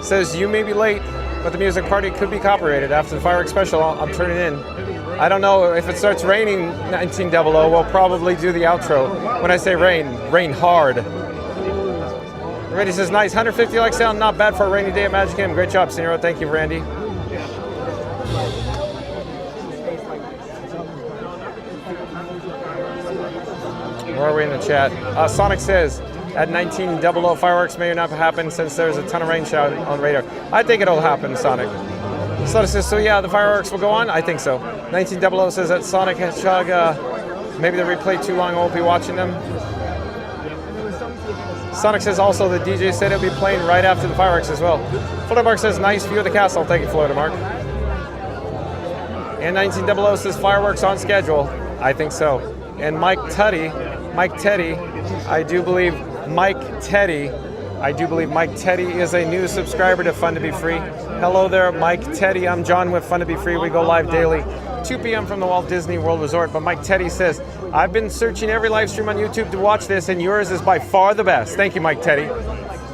Says, you may be late, but the music party could be copyrighted. After the fireworks special, I'm turning in. I don't know. If it starts raining 1900, we'll probably do the outro. When I say rain, rain hard. Randy says, nice. 150 likes down. Not bad for a rainy day at Magic Kingdom. Great job, Senor. Thank you, Randy. Where are we in the chat? Sonic says, at 1900 fireworks may not happen since there's a ton of rain shout on the radar. I think it'll happen, Sonic. Sonic says, so yeah, the fireworks will go on? I think so. 1900 says that Sonic Hedgehog, maybe the replay too long, I won't be watching them. Sonic says also the DJ said it'll be playing right after the fireworks as well. Florida Mark says, nice view of the castle. Thank you, Florida Mark. And 1900 says fireworks on schedule. I think so. And Mike Teddy, I do believe Mike Teddy is a new subscriber to Fun to Be Free. Hello there, Mike Teddy. I'm John with Fun to Be Free. We go live daily, 2 p.m. from the Walt Disney World Resort. But Mike Teddy says, I've been searching every live stream on YouTube to watch this, and yours is by far the best. Thank you, Mike Teddy.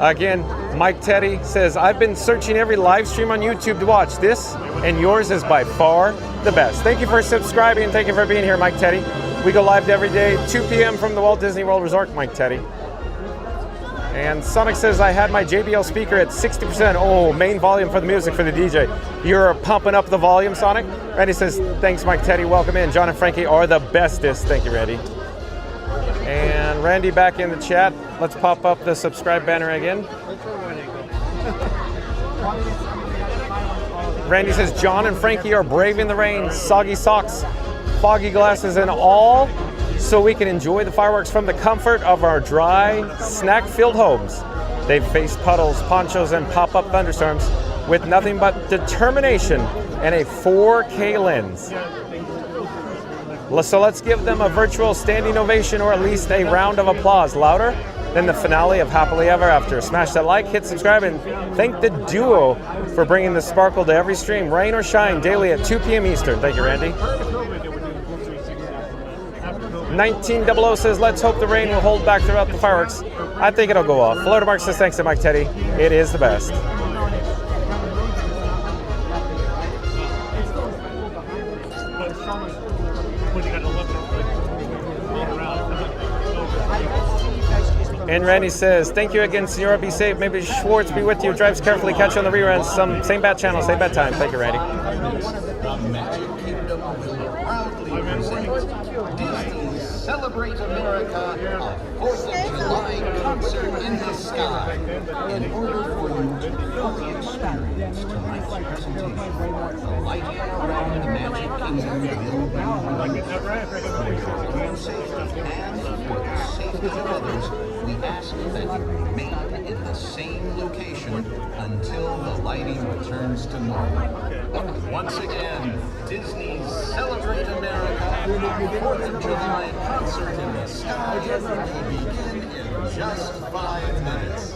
Again, Mike Teddy says, I've been searching every live stream on YouTube to watch this, and yours is by far the best. Thank you for subscribing. Thank you for being here, Mike Teddy. We go live every day, 2 p.m. from the Walt Disney World Resort, Mike Teddy. And Sonic says, I had my JBL speaker at 60%. Oh, main volume for the music for the DJ. You're pumping up the volume, Sonic? Randy says, thanks, Mike Teddy. Welcome in. John and Frankie are the bestest. Thank you, Randy. And Randy back in the chat. Let's pop up the subscribe banner again. Randy says, John and Frankie are braving the rain, soggy socks, foggy glasses, and all, so we can enjoy the fireworks from the comfort of our dry, snack-filled homes. They've faced puddles, ponchos, and pop-up thunderstorms with nothing but determination and a 4K lens. So let's give them a virtual standing ovation, or at least a round of applause, louder than the finale of Happily Ever After. Smash that like, hit subscribe, and thank the duo for bringing the sparkle to every stream, rain or shine, daily at 2 p.m. Eastern. Thank you, Randy. 1900 says, let's hope the rain will hold back throughout the fireworks. I think it'll go off. Florida Mark says, thanks to Mike Teddy. It is the best. And Randy says, thank you again, Senora. Be safe. Maybe Schwartz be with you. Drives carefully. Catch you on the reruns. Same bat channel, same bat time. Thank you, Randy. The Magic Kingdom will proudly present Disney's Celebrate America, a 4th of July concert in the sky. In order for you to fully experience tonight's presentation, the lighting around the Magic Kingdom will be for your own safety and for the safety of others. We ask that you remain in the same location until the lighting returns to normal. Once again, Disney's Celebrate America, our 4th of July concert in the sky will begin in just 5 minutes.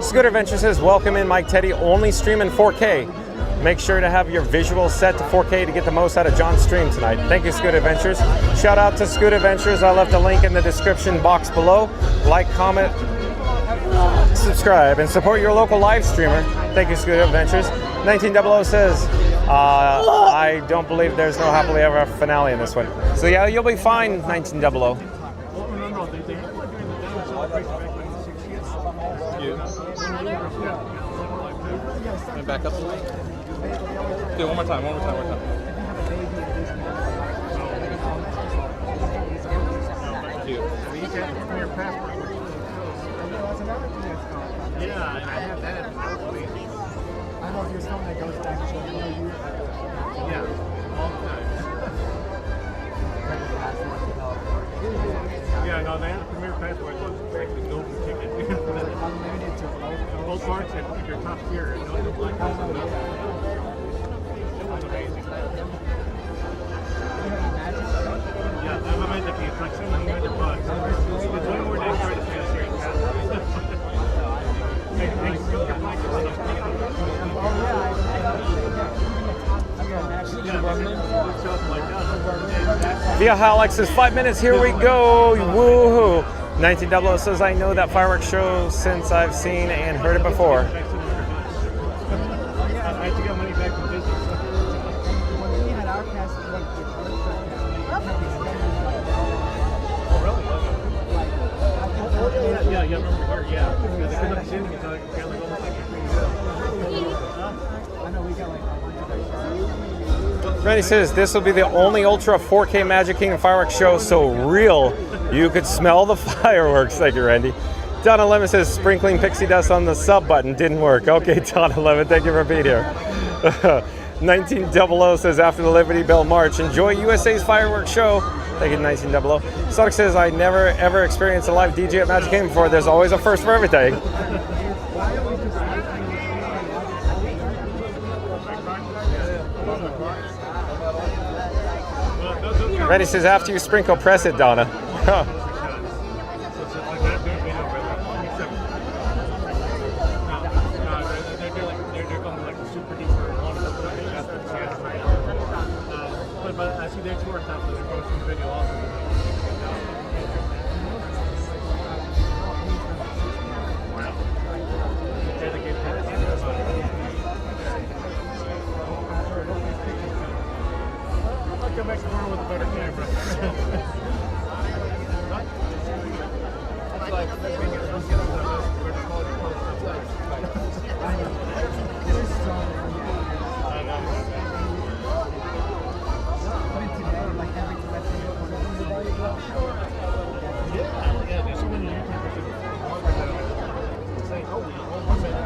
Scooter Adventure says, welcome in, Mike Teddy. Only stream in 4K. Make sure to have your visuals set to 4K to get the most out of John's stream tonight. Thank you, Scoot Adventures. Shout out to Scoot Adventures. I left a link in the description box below. Like, comment, subscribe, and support your local live streamer. Thank you, Scoot Adventures. 1900 says, I don't believe there's no Happily Ever After finale in this one. So yeah, you'll be fine, 1900. And back up the line. Okay, one more time. Thank you. Yeah, I have that. I know if you're someone that goes back to show you. Yeah, all the time. Yeah, no, they have a premier passport. It's like the golden ticket. Unlimited to both parts, and if you're top tier, you know, the black house and the amazing. Yeah, I'm a magic key. It's like $700. It's one more day for the chance here in Via Alex says 5 minutes, here we go, woohoo. 1900 says, I know that fireworks show since I've seen and heard it before. Randy says this will be the only Ultra 4K Magic Kingdom fireworks show so real you could smell the fireworks. Thank you, Randy. Donna Lemon says sprinkling pixie dust on the sub button didn't work. Okay, Donna Lemon, thank you for being here. 1900 says after the Liberty Bell March, enjoy USA's fireworks show. Thank you, 1900. Sonic says I never ever experienced a live DJ at Magic Kingdom before. There's always a first for everything. Randy says after you sprinkle, press it, Donna. But I see their tour stuff, so they're posting the video also. Wow. I'll come back tomorrow with a better camera. Yeah, there's so many YouTubers that are saying, oh, one minute.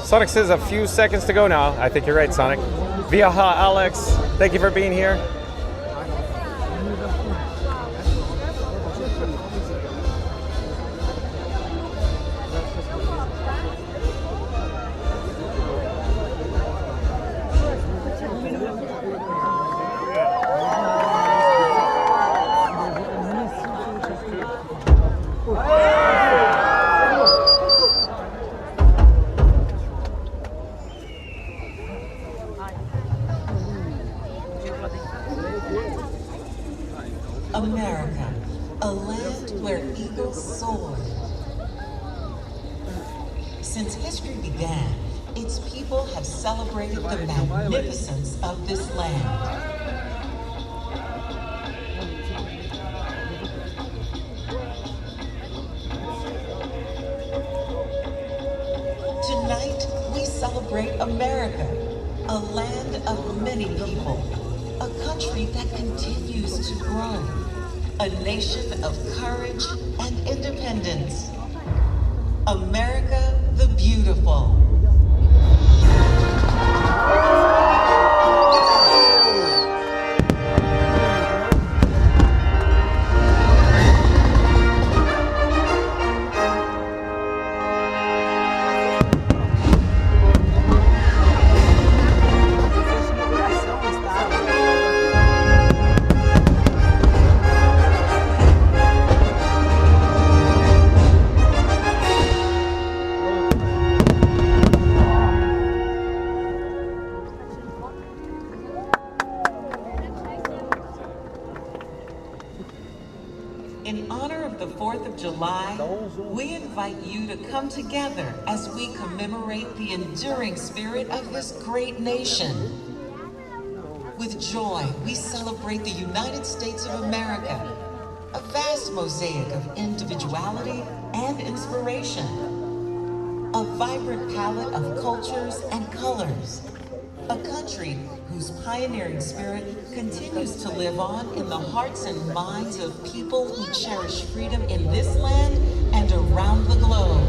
Sonic says a few seconds to go now. I think you're right, Sonic. Viaja Alex, thank you for being here. America, a land where eagles soar. Since history began, its people have celebrated the magnificence of this land. Tonight, we celebrate America, a land of many people, a country that continues to grow, a nation of courage and independence. America the Beautiful. In honor of the 4th of July, we invite you to come together as we commemorate the enduring spirit of this great nation. With joy, we celebrate the United States of America, a vast mosaic of individuality and inspiration, a vibrant palette of cultures and colors, a country whose pioneering spirit continues to live on in the hearts and minds of people who cherish freedom in this land and around the globe.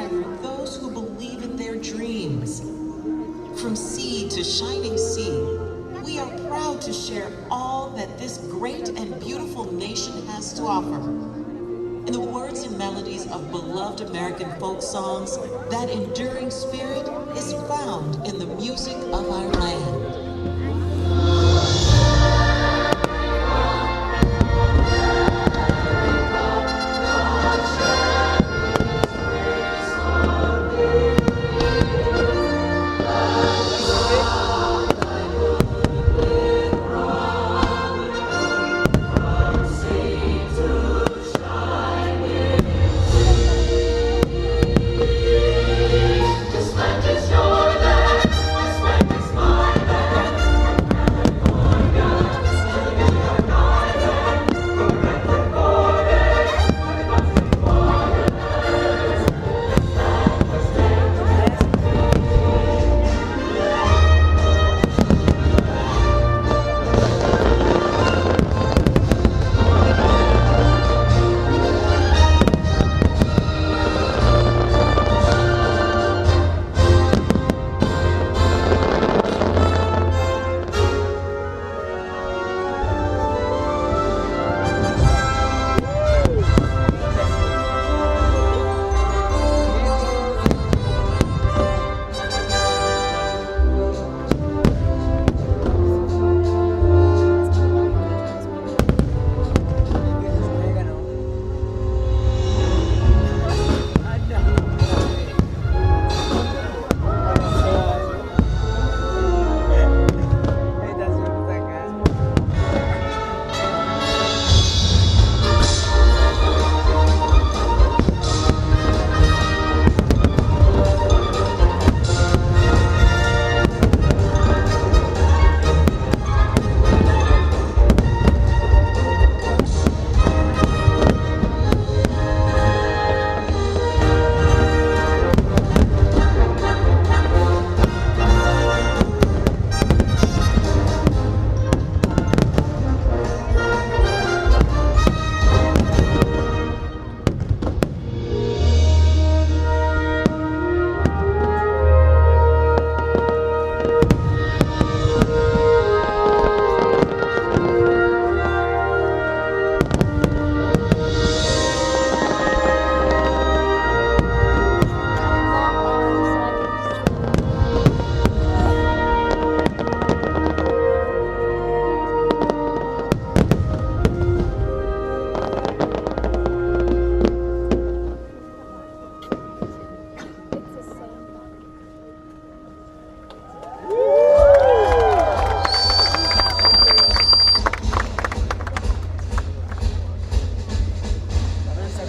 together for those who believe in their dreams. From sea to shining sea, we are proud to share all that this great and beautiful nation has to offer. In the words and melodies of beloved American folk songs, that enduring spirit is found in the music of our land.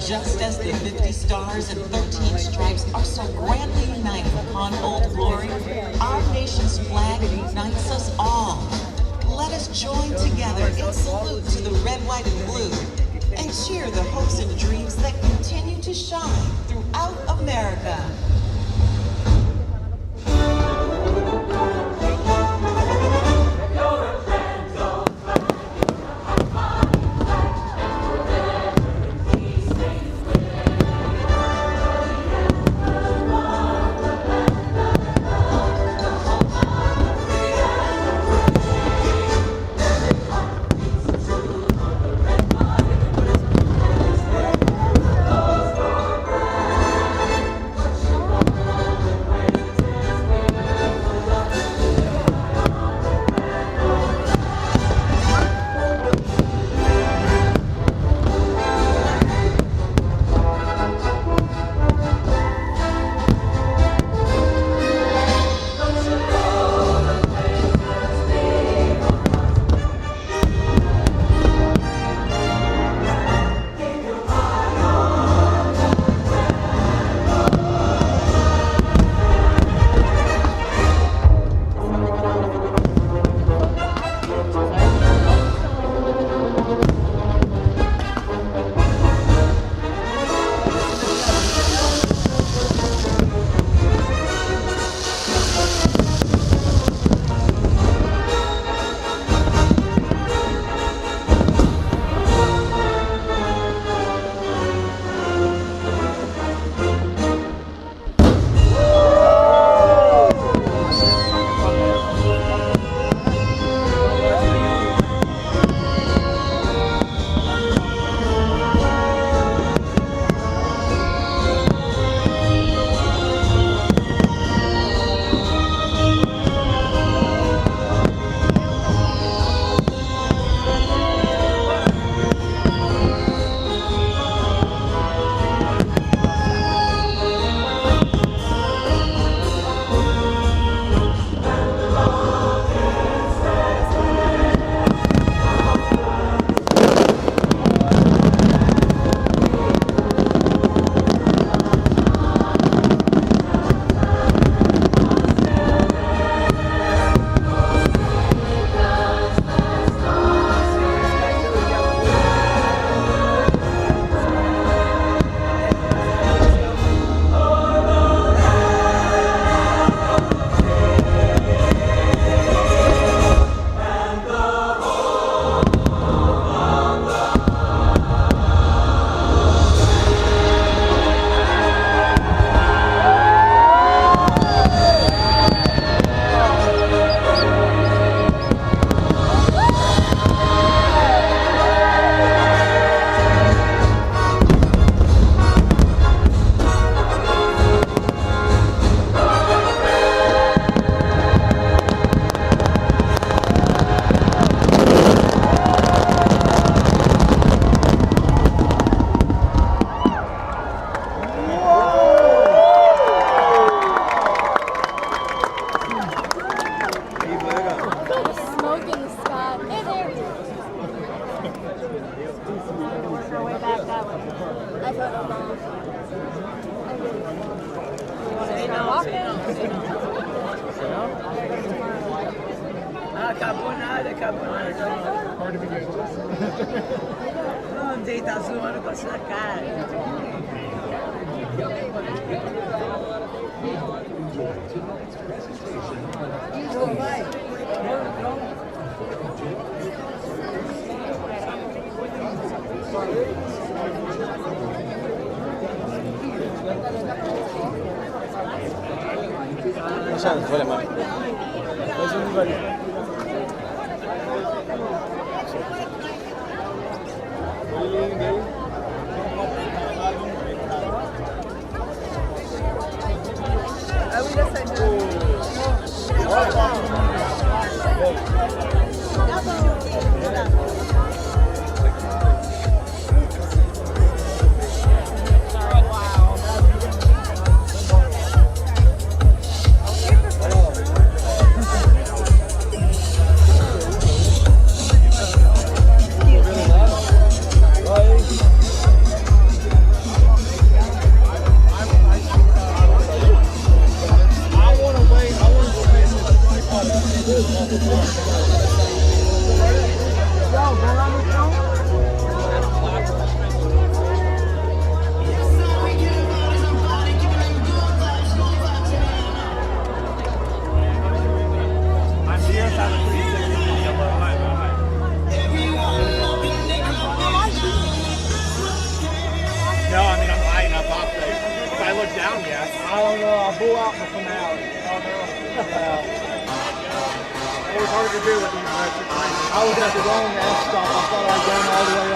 Just as the 50 stars and 13 stripes are so grandly united upon Old Glory, our nation's flag unites us all. Let us join together in salute to the red, white, and blue, and cheer the hopes and dreams that continue to shine throughout America. carbonara. Hard to begin. Não, ele tá zoando com a sua cara. No, I mean, I'm high enough up there. If I look down, yes. I don't know, I'll pull out the finale. It was hard to do with these metric places. I was at the wrong ass stop. I thought I was going all the way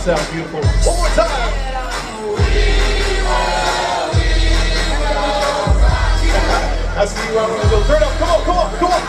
sound beautiful. One more time. I see you out on the go. Turn up. Come on, come on, come on.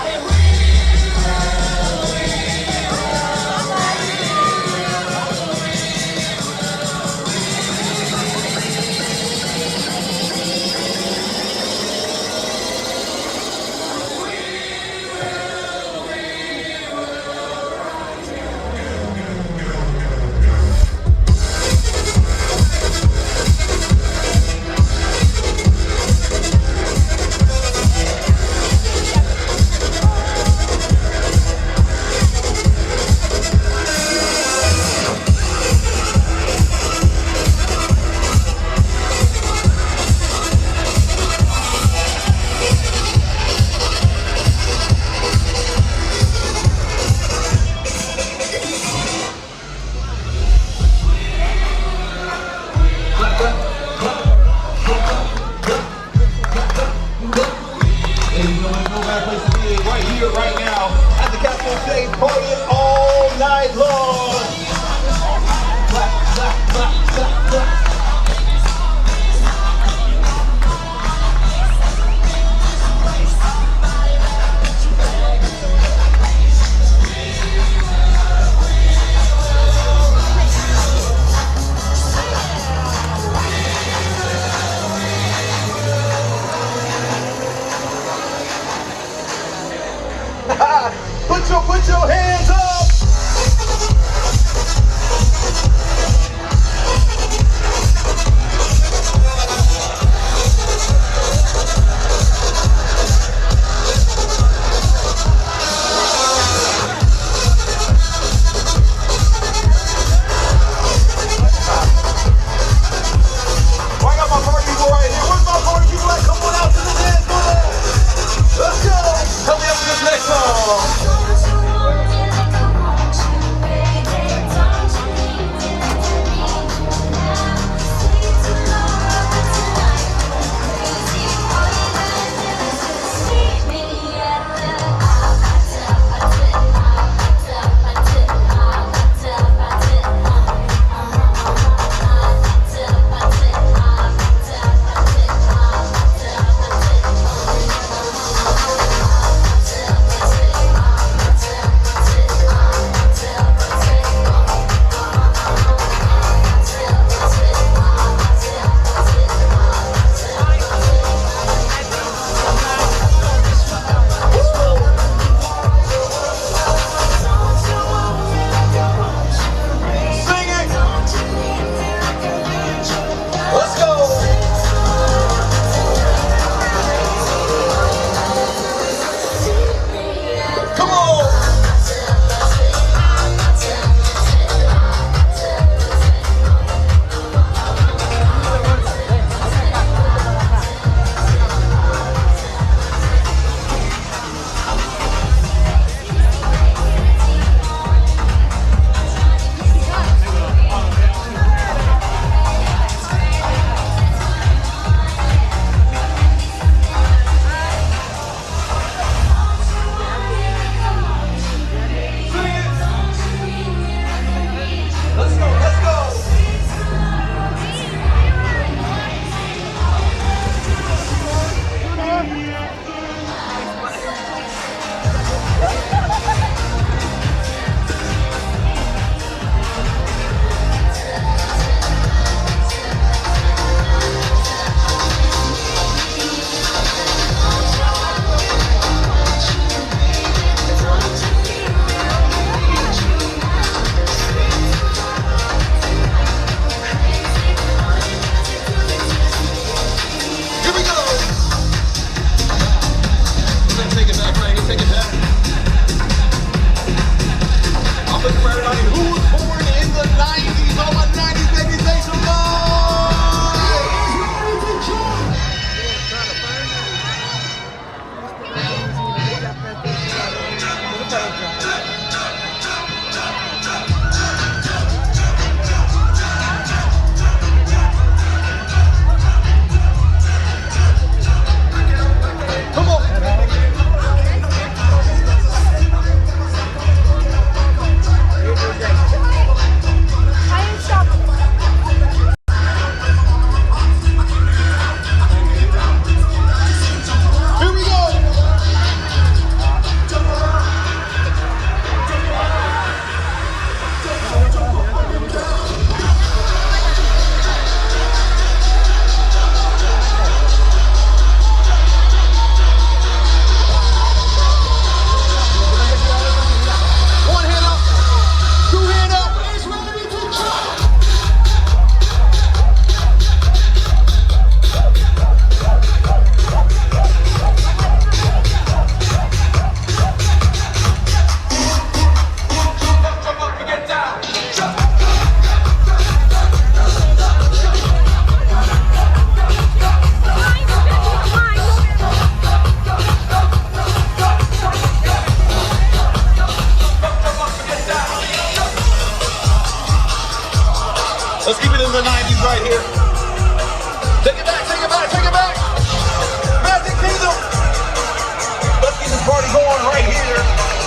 Right now at the Capitol Stage, partying all night long. Clap, clap, clap, clap, clap. Put your hands up!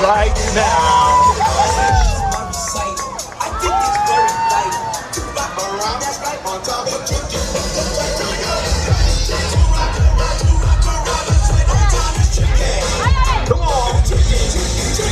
right now. Come on.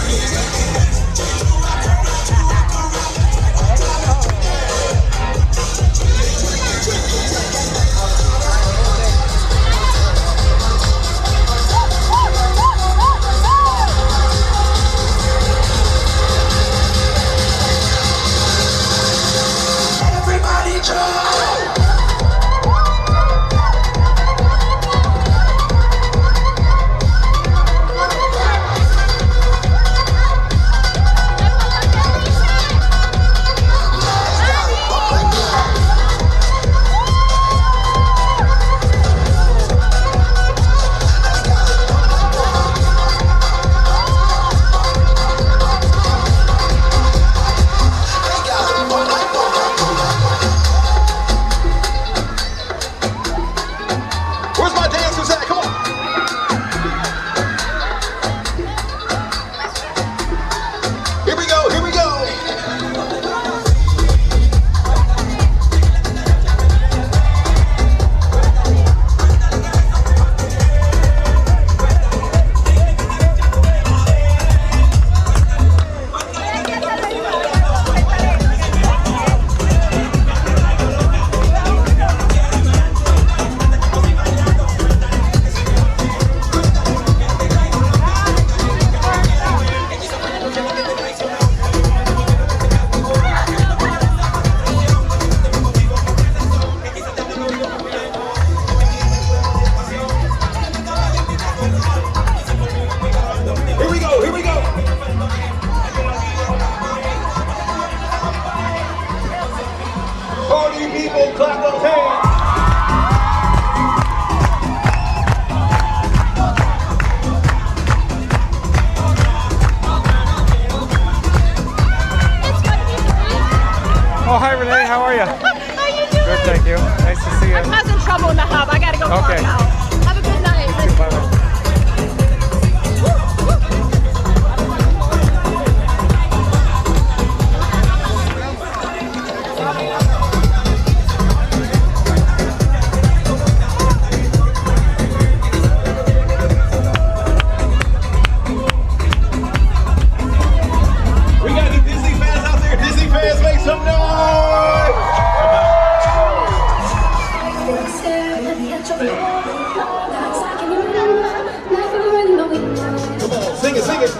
Everybody jump! Where's my dancers at? Come on. Here we go, here we go. Here we go, here we go. Party people, clap those hands. Oh, hi Renee, how are you? How you doing? Good, thank you. Nice to see you. I'm causing trouble in the hub. I gotta go Okay. now. Have a good night. Bye-bye. We got any Disney fans out there? Disney fans, make some noise! Come on, sing it, sing it.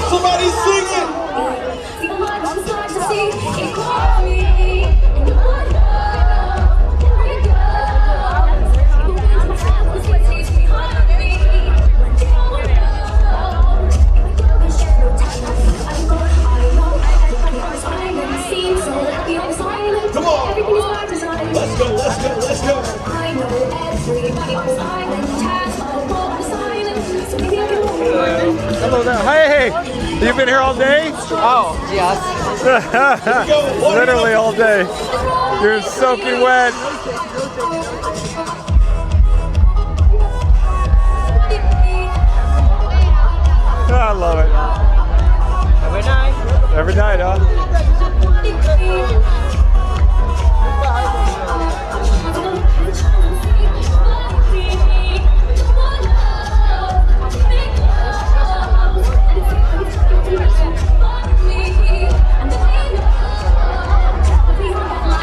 Somebody sing it! Come on! Let's go, let's go, let's go! Hello there. Hey, you've been here all day? Oh, yes. Literally all day. You're soaking wet. I love it. Every night. Every night, huh?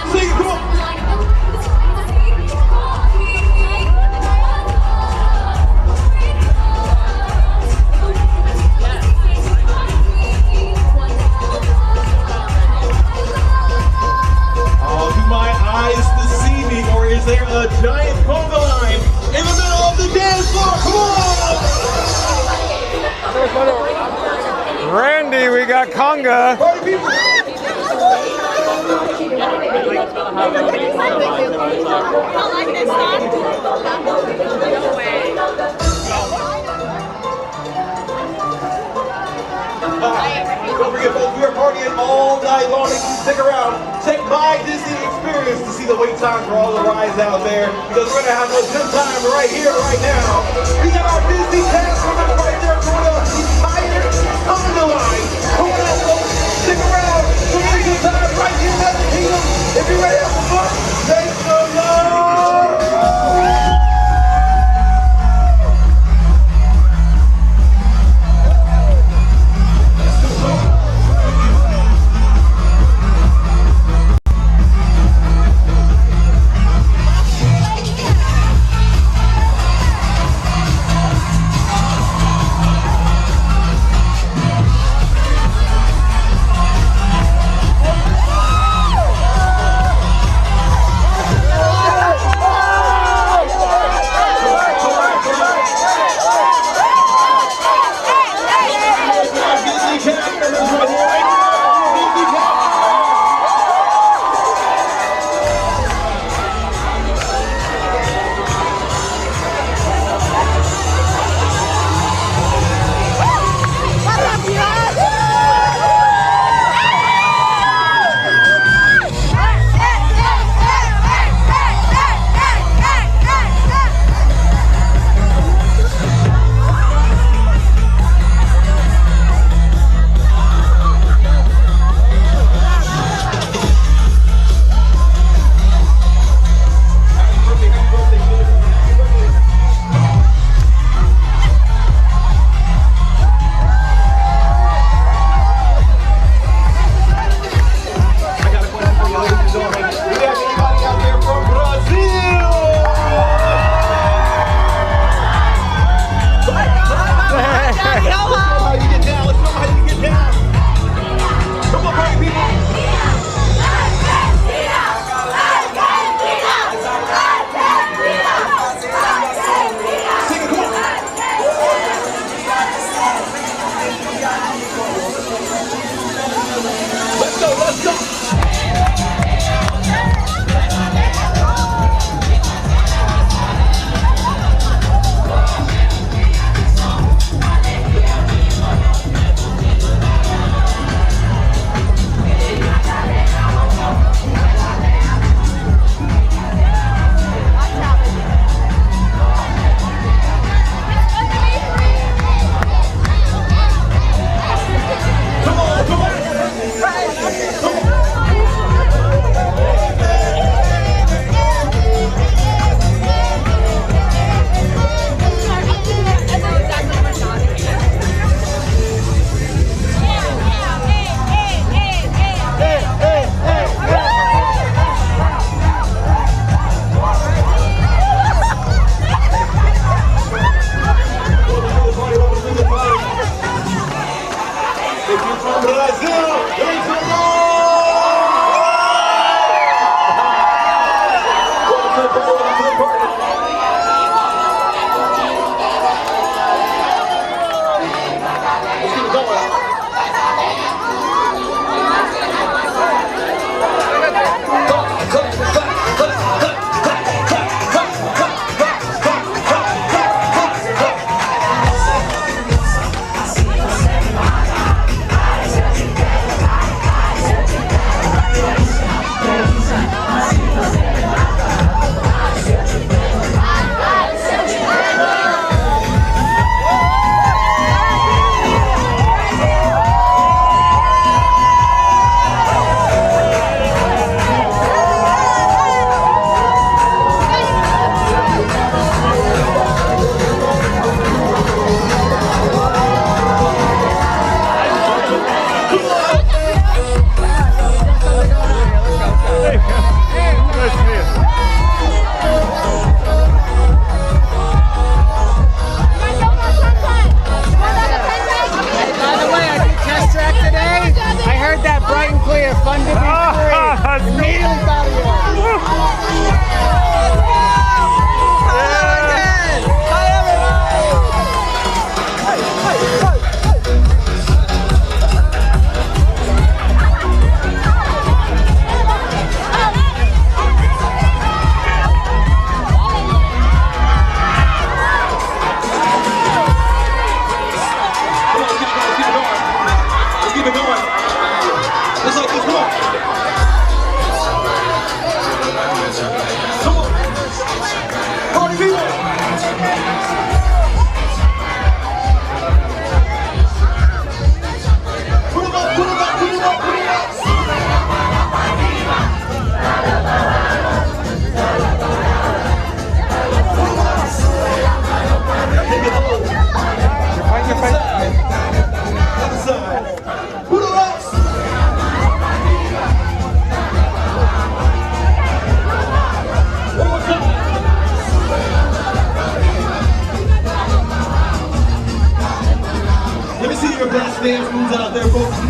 Sing it, come on! Oh, do my eyes deceiving, or is there a giant conga line in the middle of the dance floor? Come on! Randy, we got conga. Party people! Don't forget, folks, we are part partying all night long. If you stick around, check My Disney Experience to see the wait time for all the rides out there, because we're gonna have a good time right here, right now. We got our Disney cast coming up right there for the entire on the line. Come on out, folks. Stick around. We're gonna good time right here in Magic Kingdom. If you're ready to have some fun, say so loud.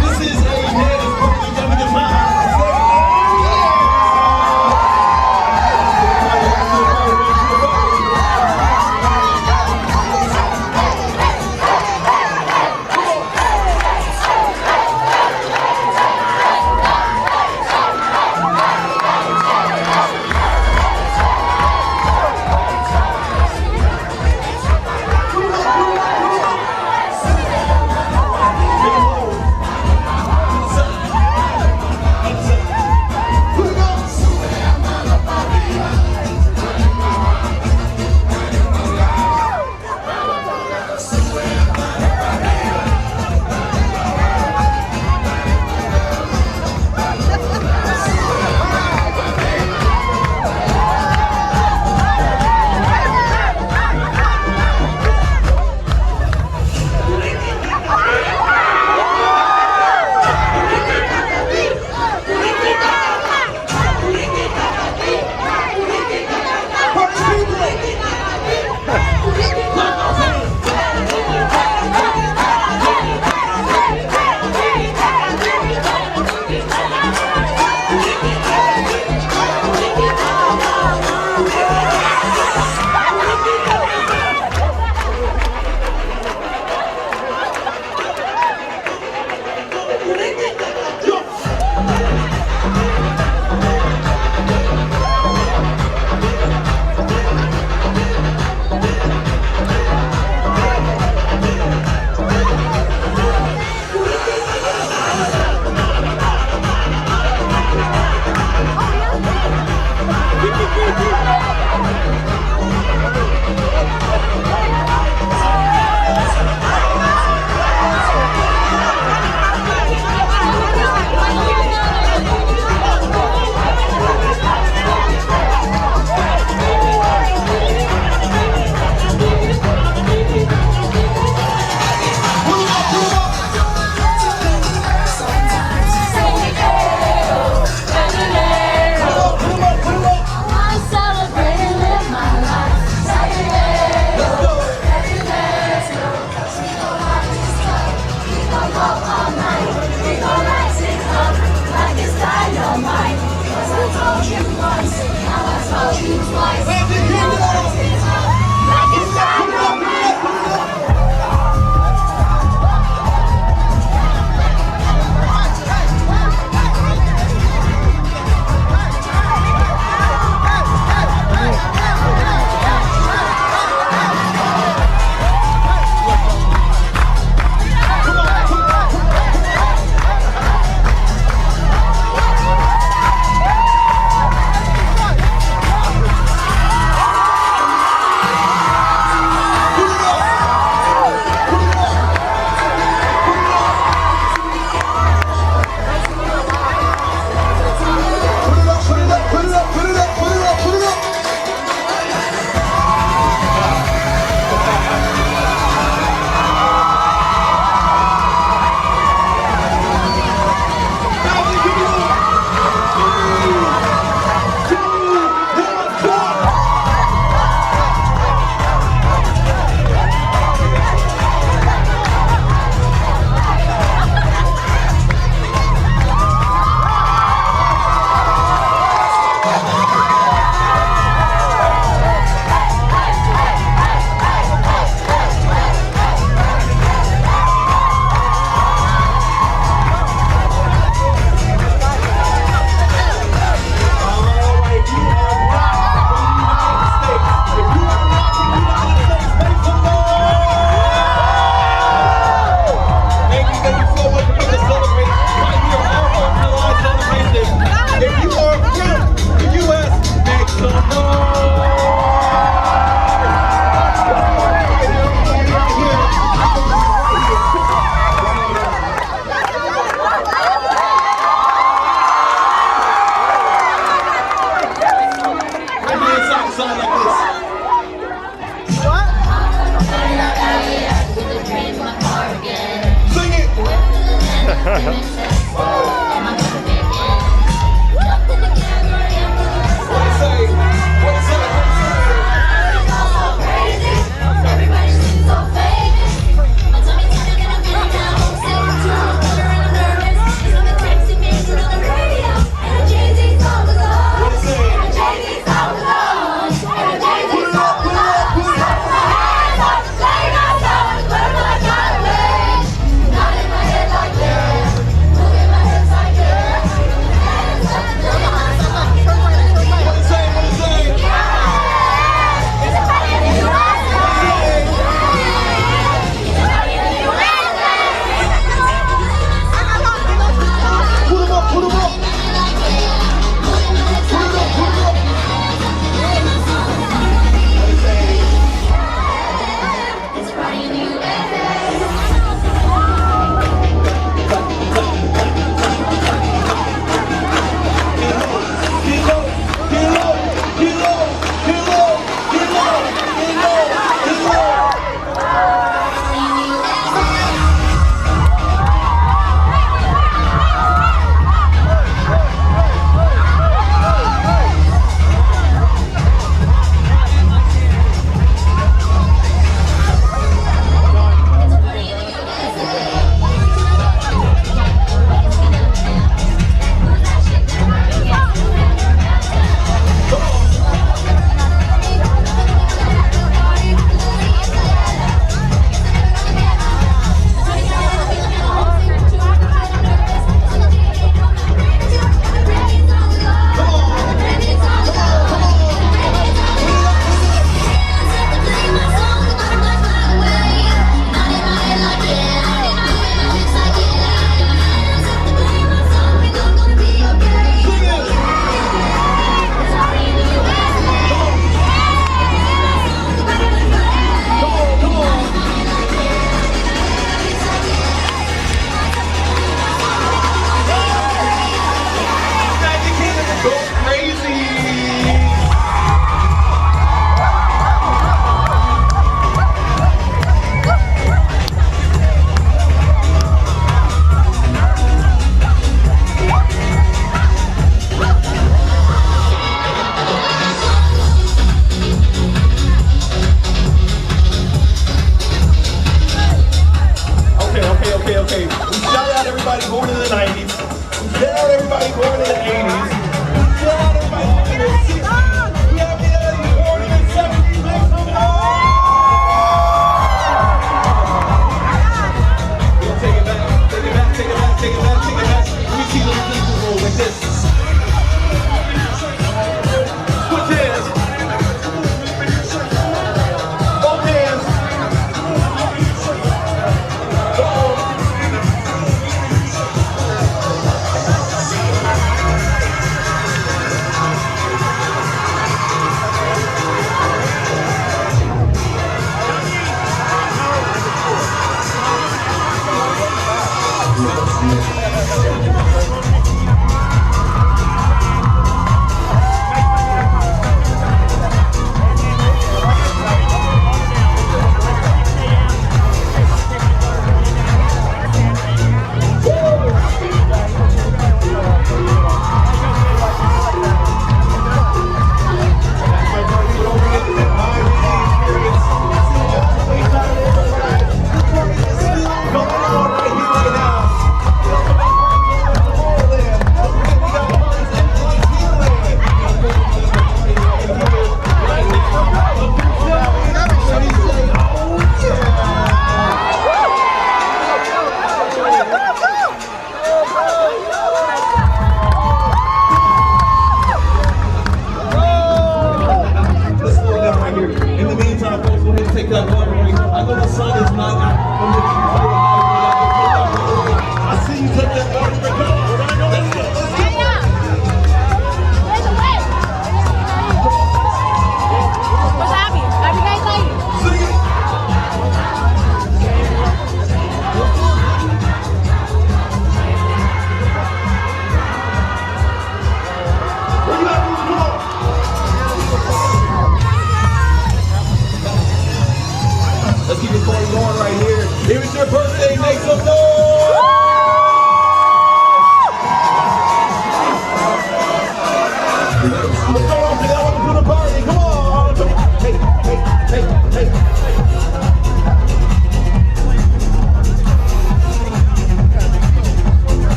This is a man's party. You having a good time? everybody born in the 90s. Shout out everybody born in the 80s. Shout out everybody born in the 60s. We have anybody born in the 70s. Make some noise! We'll take it back, take it back, take it back, take it back, take it back. Let me see those people roll like this. Switch hands. Both hands.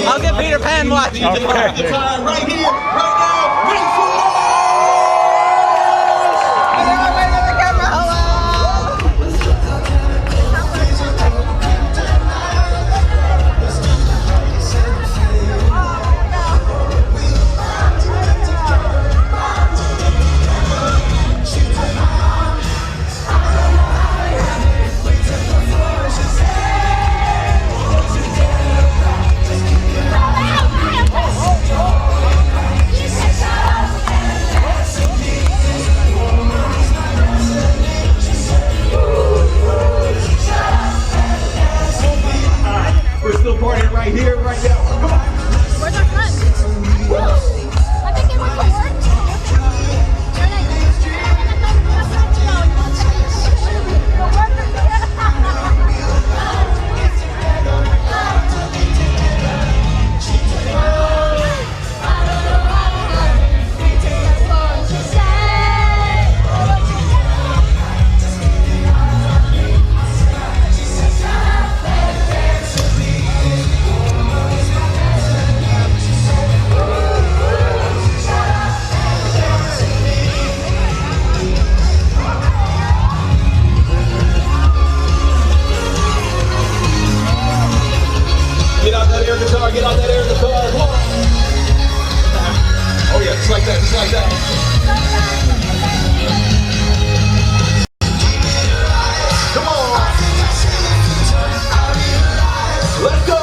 I'll get Peter Pan watching. Okay. Right here, right now, make some noise! get out that air in the car. Come on. Oh yeah, just like that, just like that. Come on. Let's go.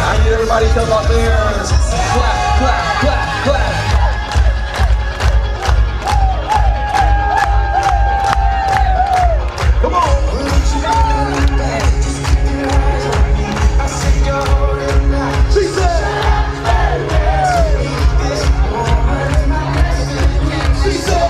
I need everybody to come out there. Clap, clap, clap, clap. Come on. She said. She said.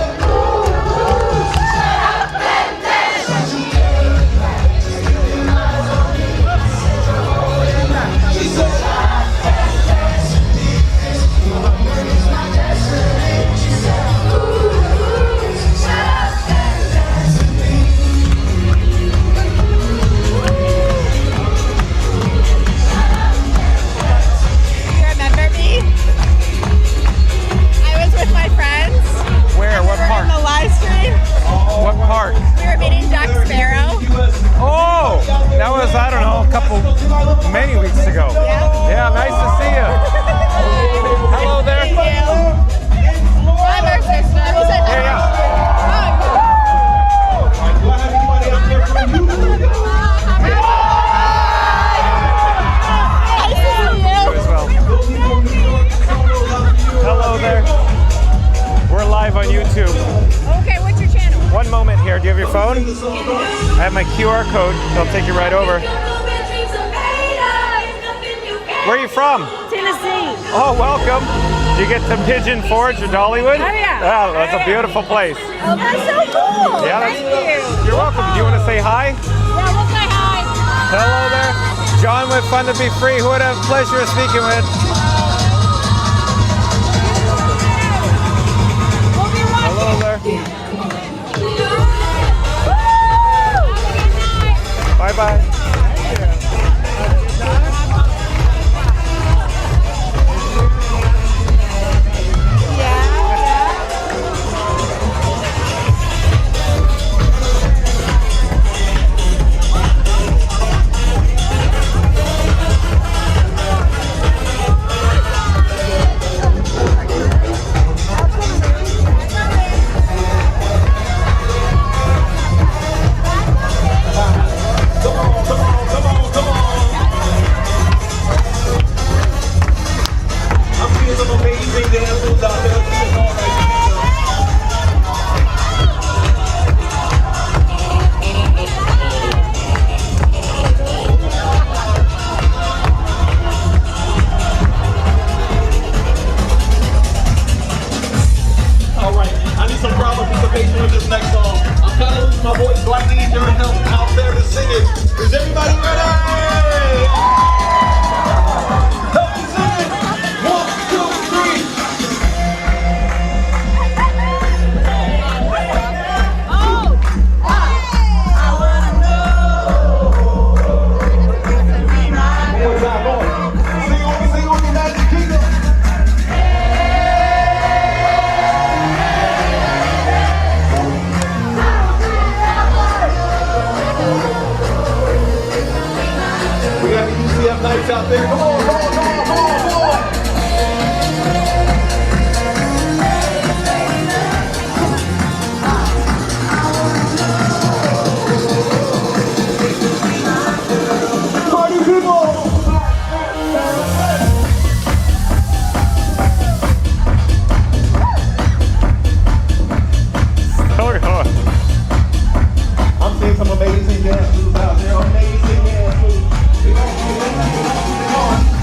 What park? We were meeting Jack Sparrow. Oh, that was, I don't know, many weeks ago. Yeah, nice to see you. Hello there. Thank you. I'm her sister. Who said that? Yeah. Nice to see you. You as well. Hello there. We're live on YouTube. Okay, what's your channel? One moment here. Do you have your phone? I have my QR code. I'll take you right over. Where are you from? Tennessee. Oh, welcome. Did you get to Pigeon Forge or Dollywood? Oh, yeah. Yeah, that's a beautiful place. Oh, that's so cool. Yeah, Thank you. You're welcome. Do you want to say hi? Yeah, we'll say hi. Hello there. John with Fun to Be Free. Who would have pleasure of speaking with? We'll be watching. Hello there. Bye-bye. Out there. Come on, come on, come on, come on, come on. Party people! I'm seeing some amazing dance moves out there. Amazing dance moves. Come on.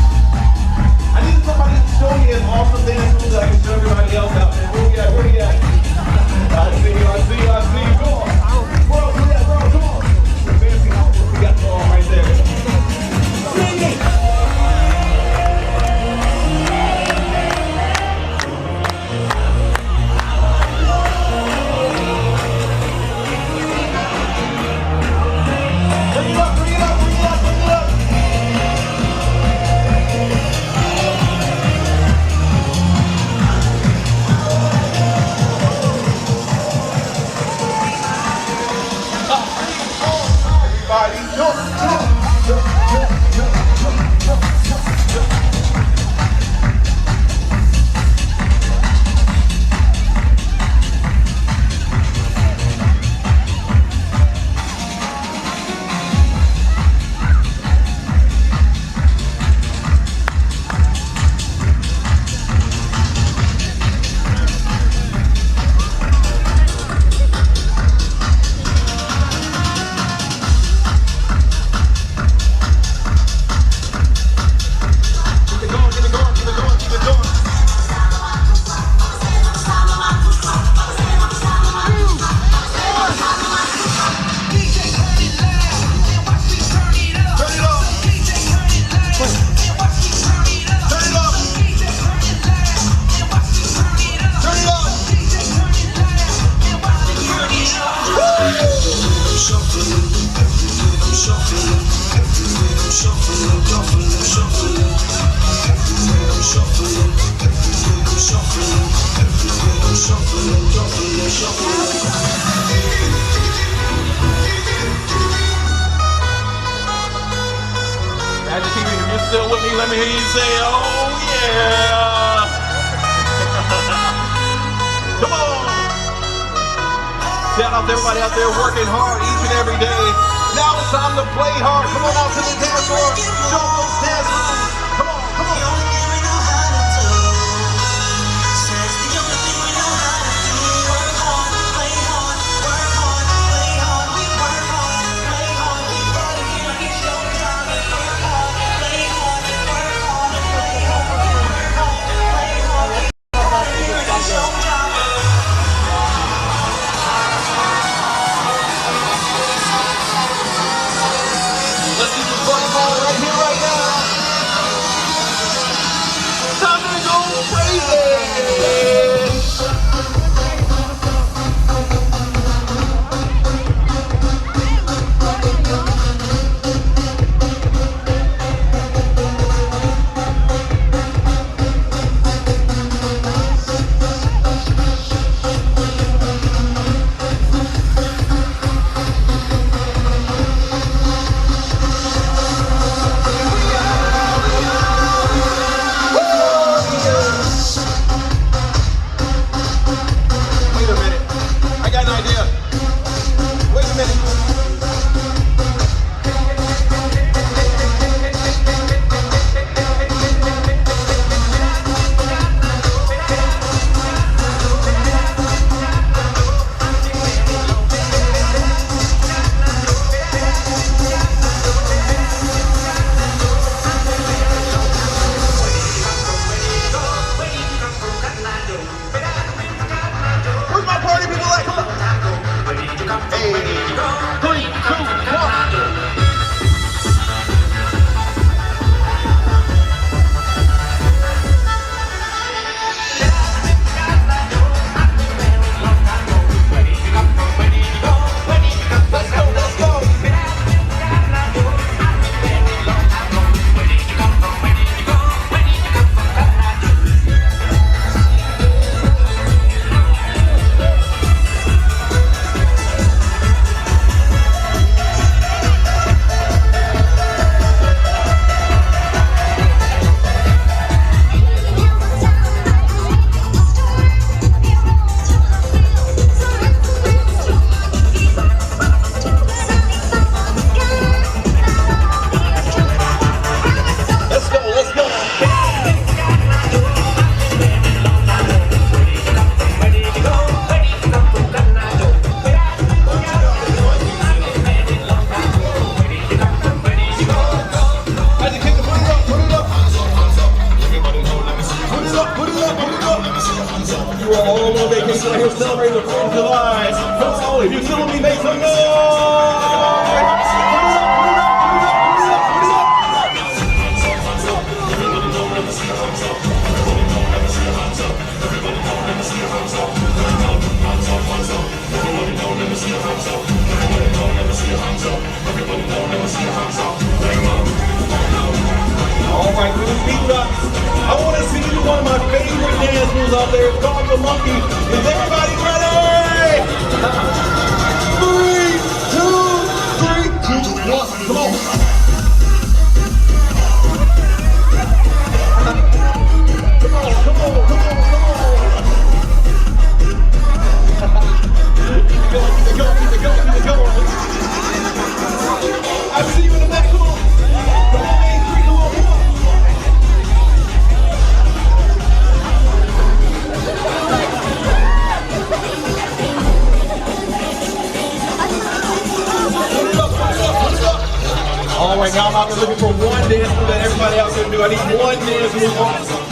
me hear you say, oh yeah. Come on. Shout out to everybody out there working hard each and every day. Now it's time to play hard. Come on out to the dance floor. Show those dance moves. Come on, come on. Celebrating the 4th of July. Come on, if you're still with me, make some noise! Alright, for the speed up, I want to see you one of my favorite dance moves out there. It's called the monkey. Is everybody ready? 3, 2, 3, 2, 1. Come on. Come on, come on, come on, come on. Keep it going, keep it going, keep it going. I see you in the back. Come on. Come on, man. 3, 2, 1, come on. All right, now I'm out there looking for one dance move that everybody else can do. I need one dance move.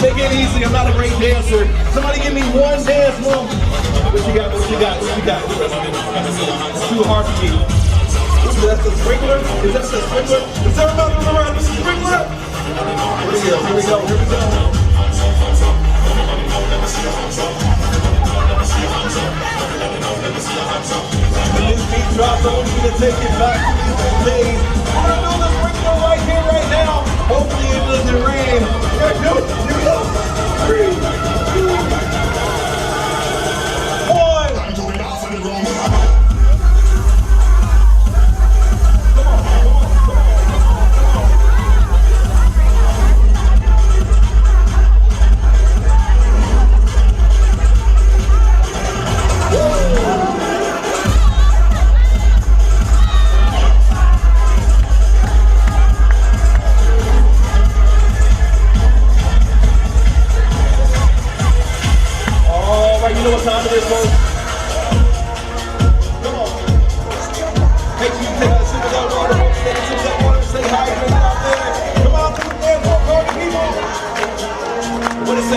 Make it easy. I'm not a great dancer. Somebody give me one dance move. What you got? What you got? What you got? It's too hard for you. Ooh, that's the sprinkler? Is that the sprinkler? Is everybody around the sprinkler? Here we go. Here we go. Here we go. When this beat drops, I want you to take it back to these days. We're gonna do the sprinkler right here, right now. Hopefully it doesn't rain. We're gonna do it. Here we go. 3, 2, 1.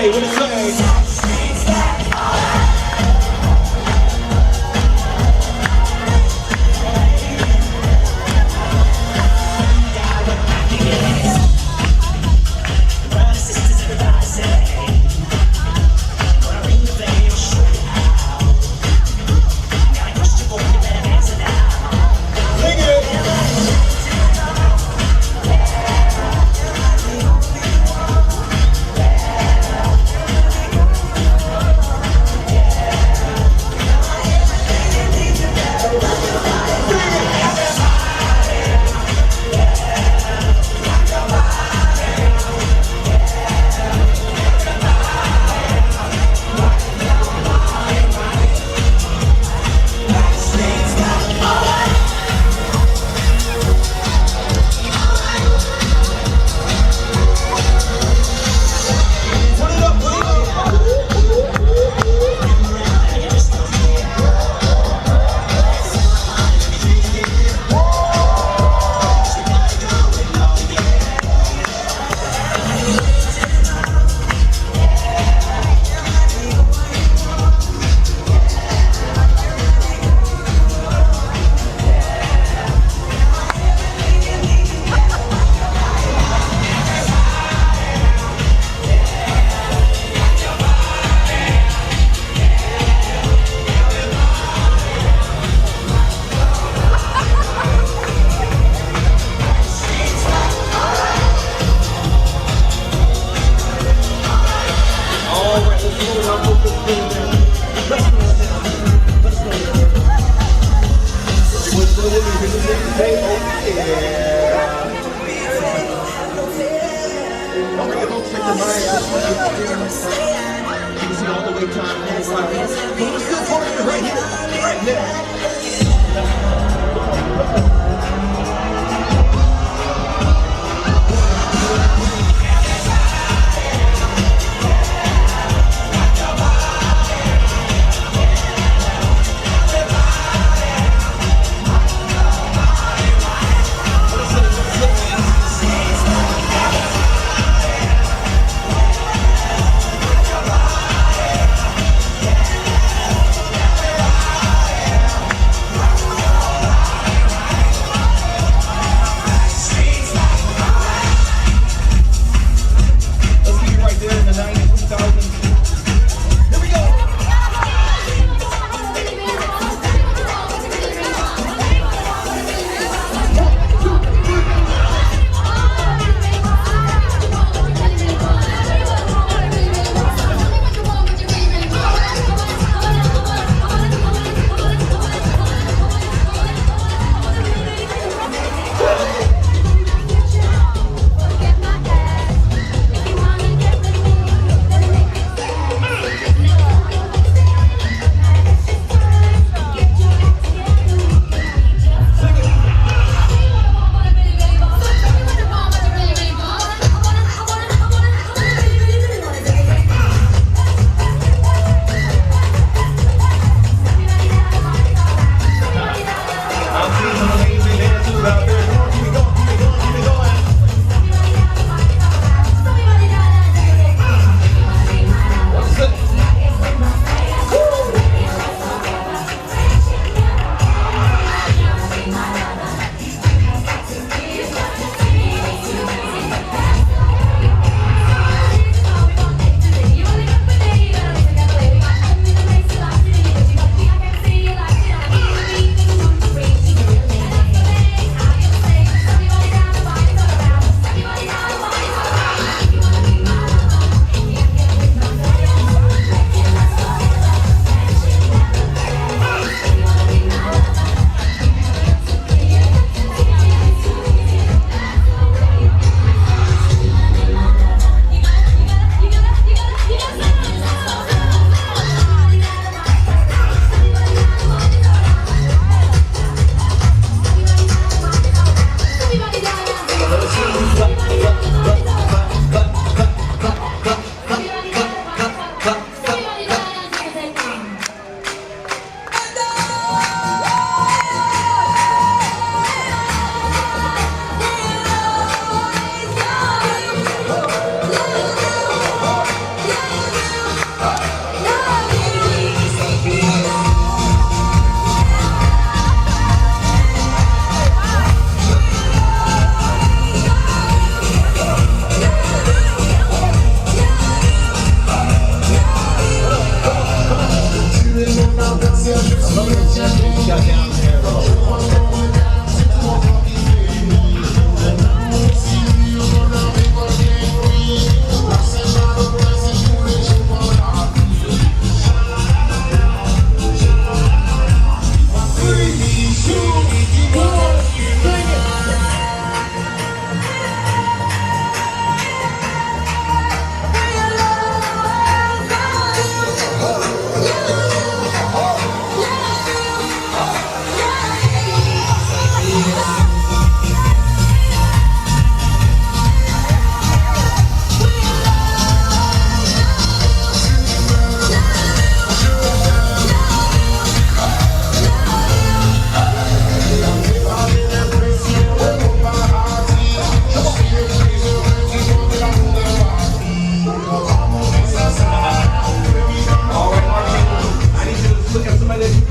say? What it say?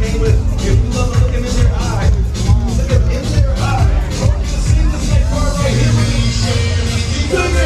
came with. If you love looking in their eyes, look at in their eyes. I want you to see this next part right here. Sing it.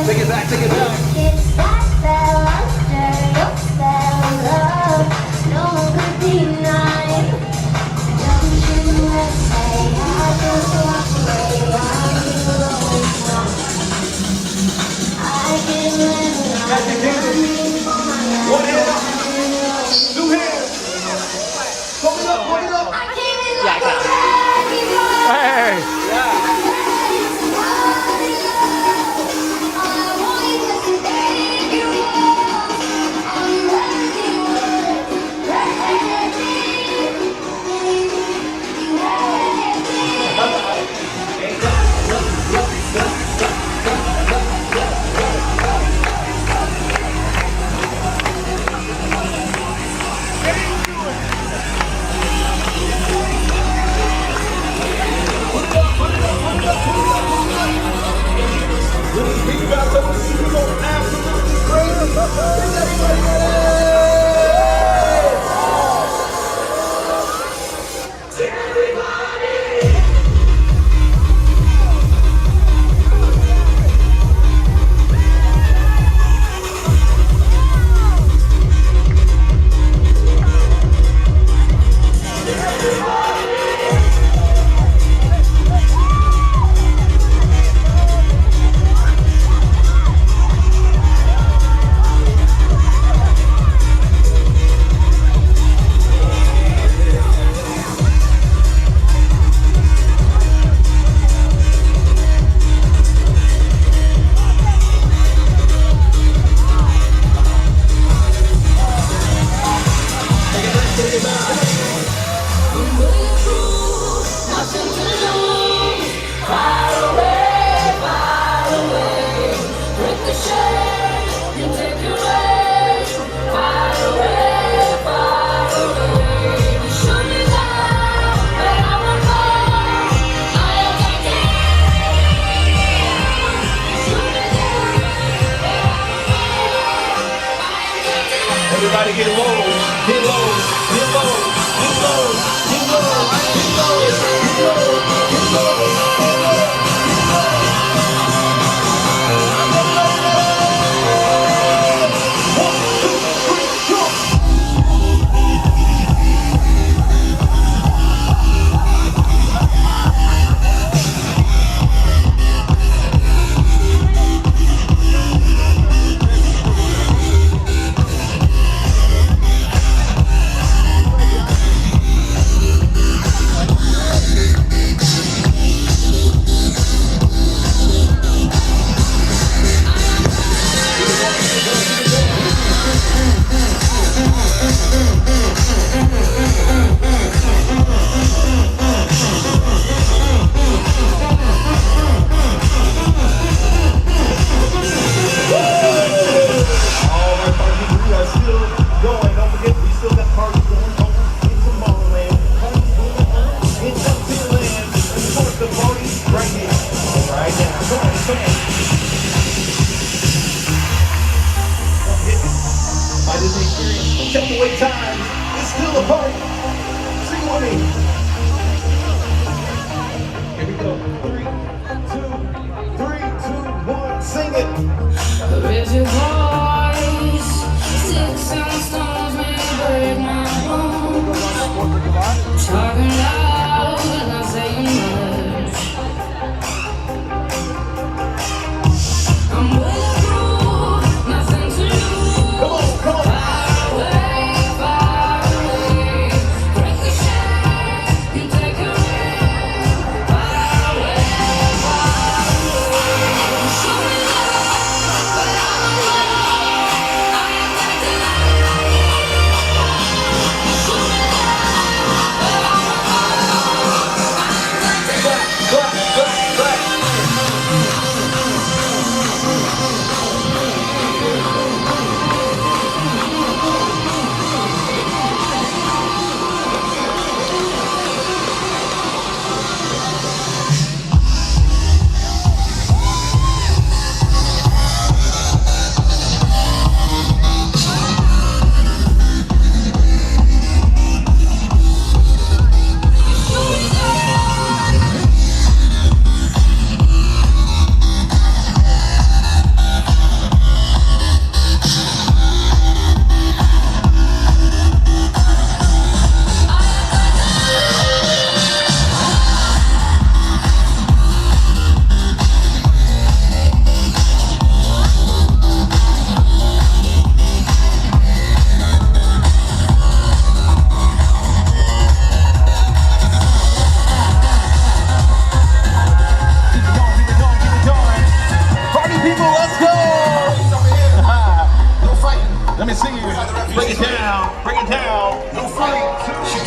Take it back, take it back. It's that spell under your spell of no one could deny. Don't you ever say I just walk away while you always know. I give in One hand up. Two hands. Hold it up, hold it up. I came in like a dragon. Hey! Everybody get low, get low, get low, get low, get low, get low, get low, get low, get low. Check the wait time. It's still a party. Sing with me. Here we go. 3, 2, 1. Sing it. Raise your voice. Sticks and stones may break my bones. Talking loud, not saying much. I'm bulletproof, nothing to lose. Come on, come on. Break it down, break it down. No fight, she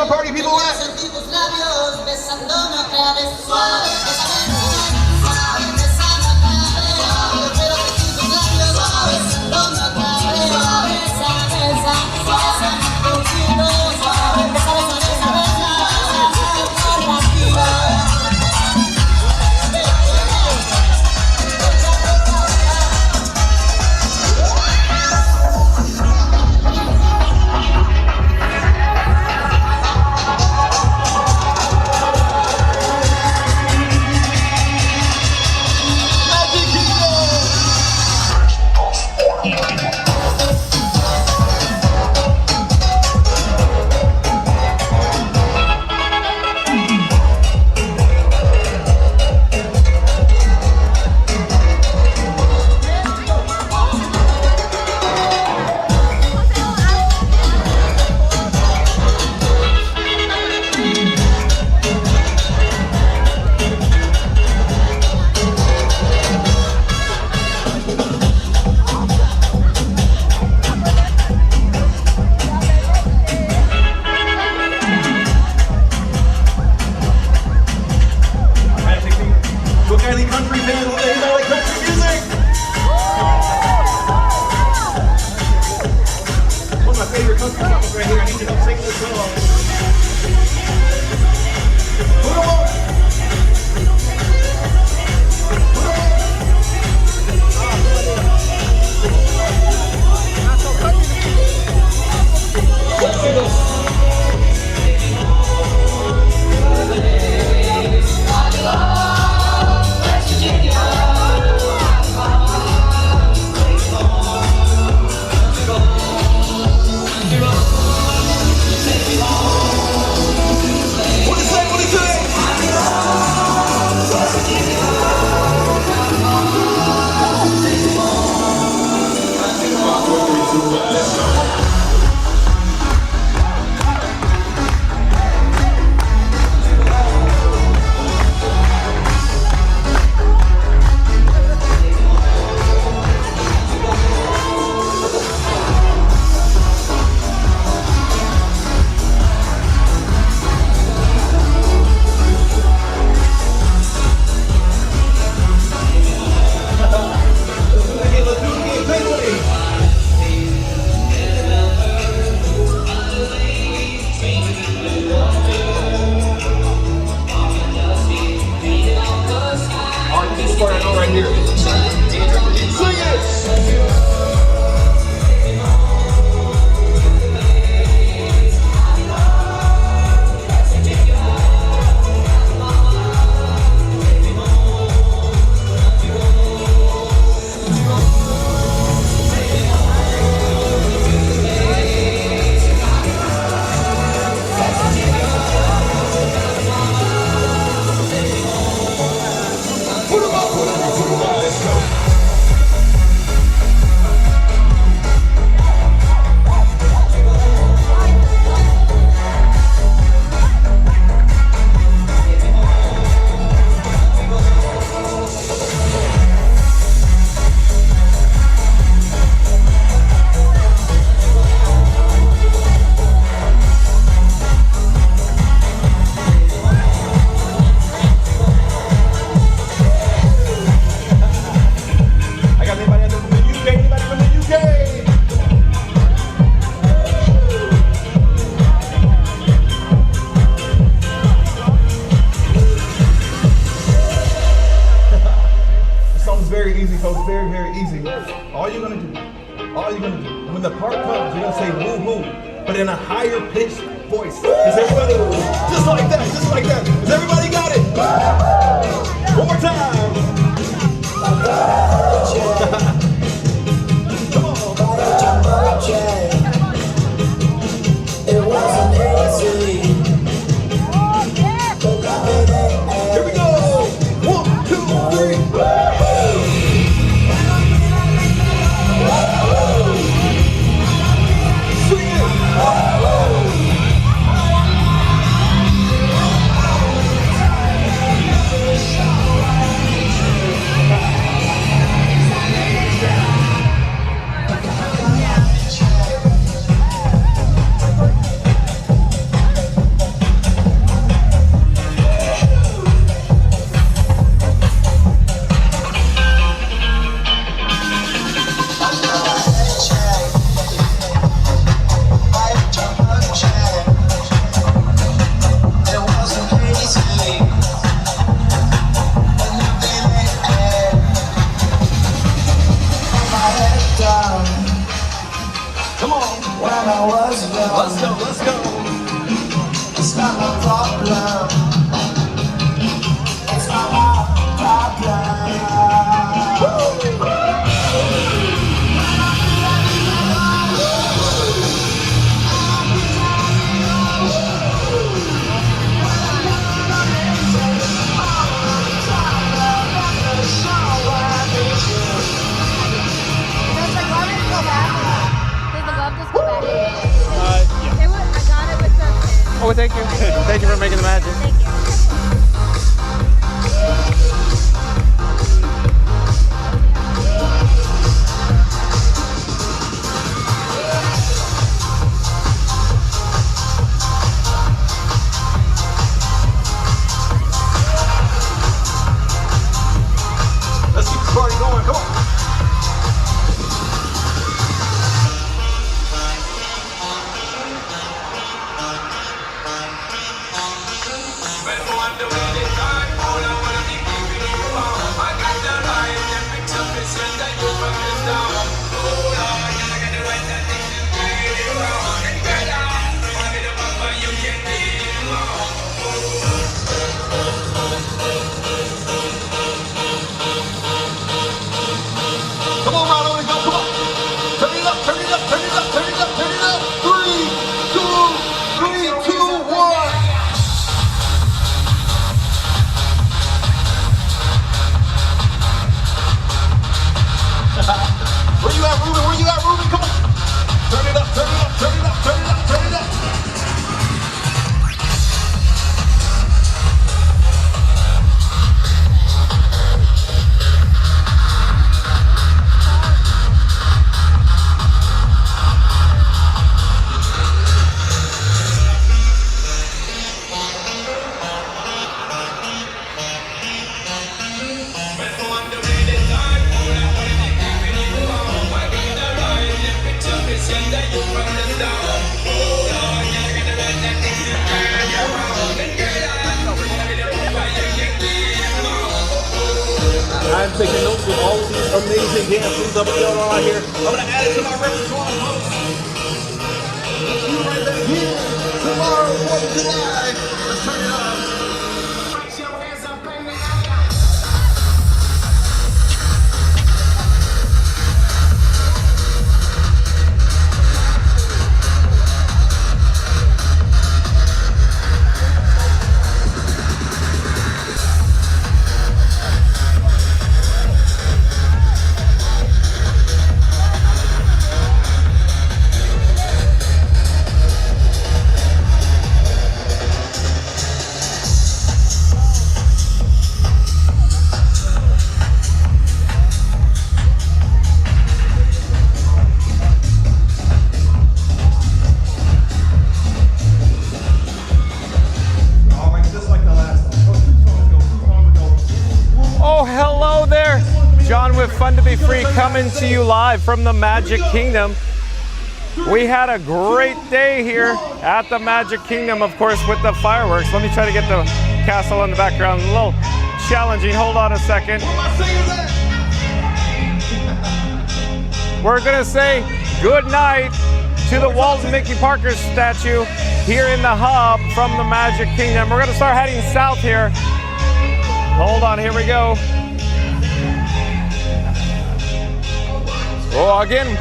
party people at? Baby, all you're gonna do. When the part comes, you're gonna say woo-hoo, but in a higher pitched voice. Is everybody, just like that, just like that. Has everybody got it? One more time. Come on. It wasn't easy. Here we go. 1, 2, 3. Come on. When I was young. Let's go, let's go. It's not my problem. It's not my problem. Oh, thank you. Thank you for making the magic. Thank you. Let's keep the party going. Come on. Come on, Ronald, let's go, come on. Turn it up, turn it up, turn it up, turn it up, turn it up. 3, 2, 1. Where you at, Ruben? Where you at, Ruben? Come on. Turn it up, turn it up, turn it up, turn it up, turn it up. I'm taking notes with all of these amazing dance moves I'm going on here. I'm going to add it to my repertoire. See you right back here tomorrow, 4th of July. Let's turn it up. Put your hands up in the air. With Fun to Be Free coming to you live from the Magic Kingdom. We had a great day here at the Magic Kingdom, of course, with the fireworks. Let me try to get the castle in the background. A little challenging. Hold on a second. we're gonna say good night to the Walt and Mickey Parker statue here in the hub from the Magic Kingdom. We're gonna start heading south here. Hold on, here we go. Well, again,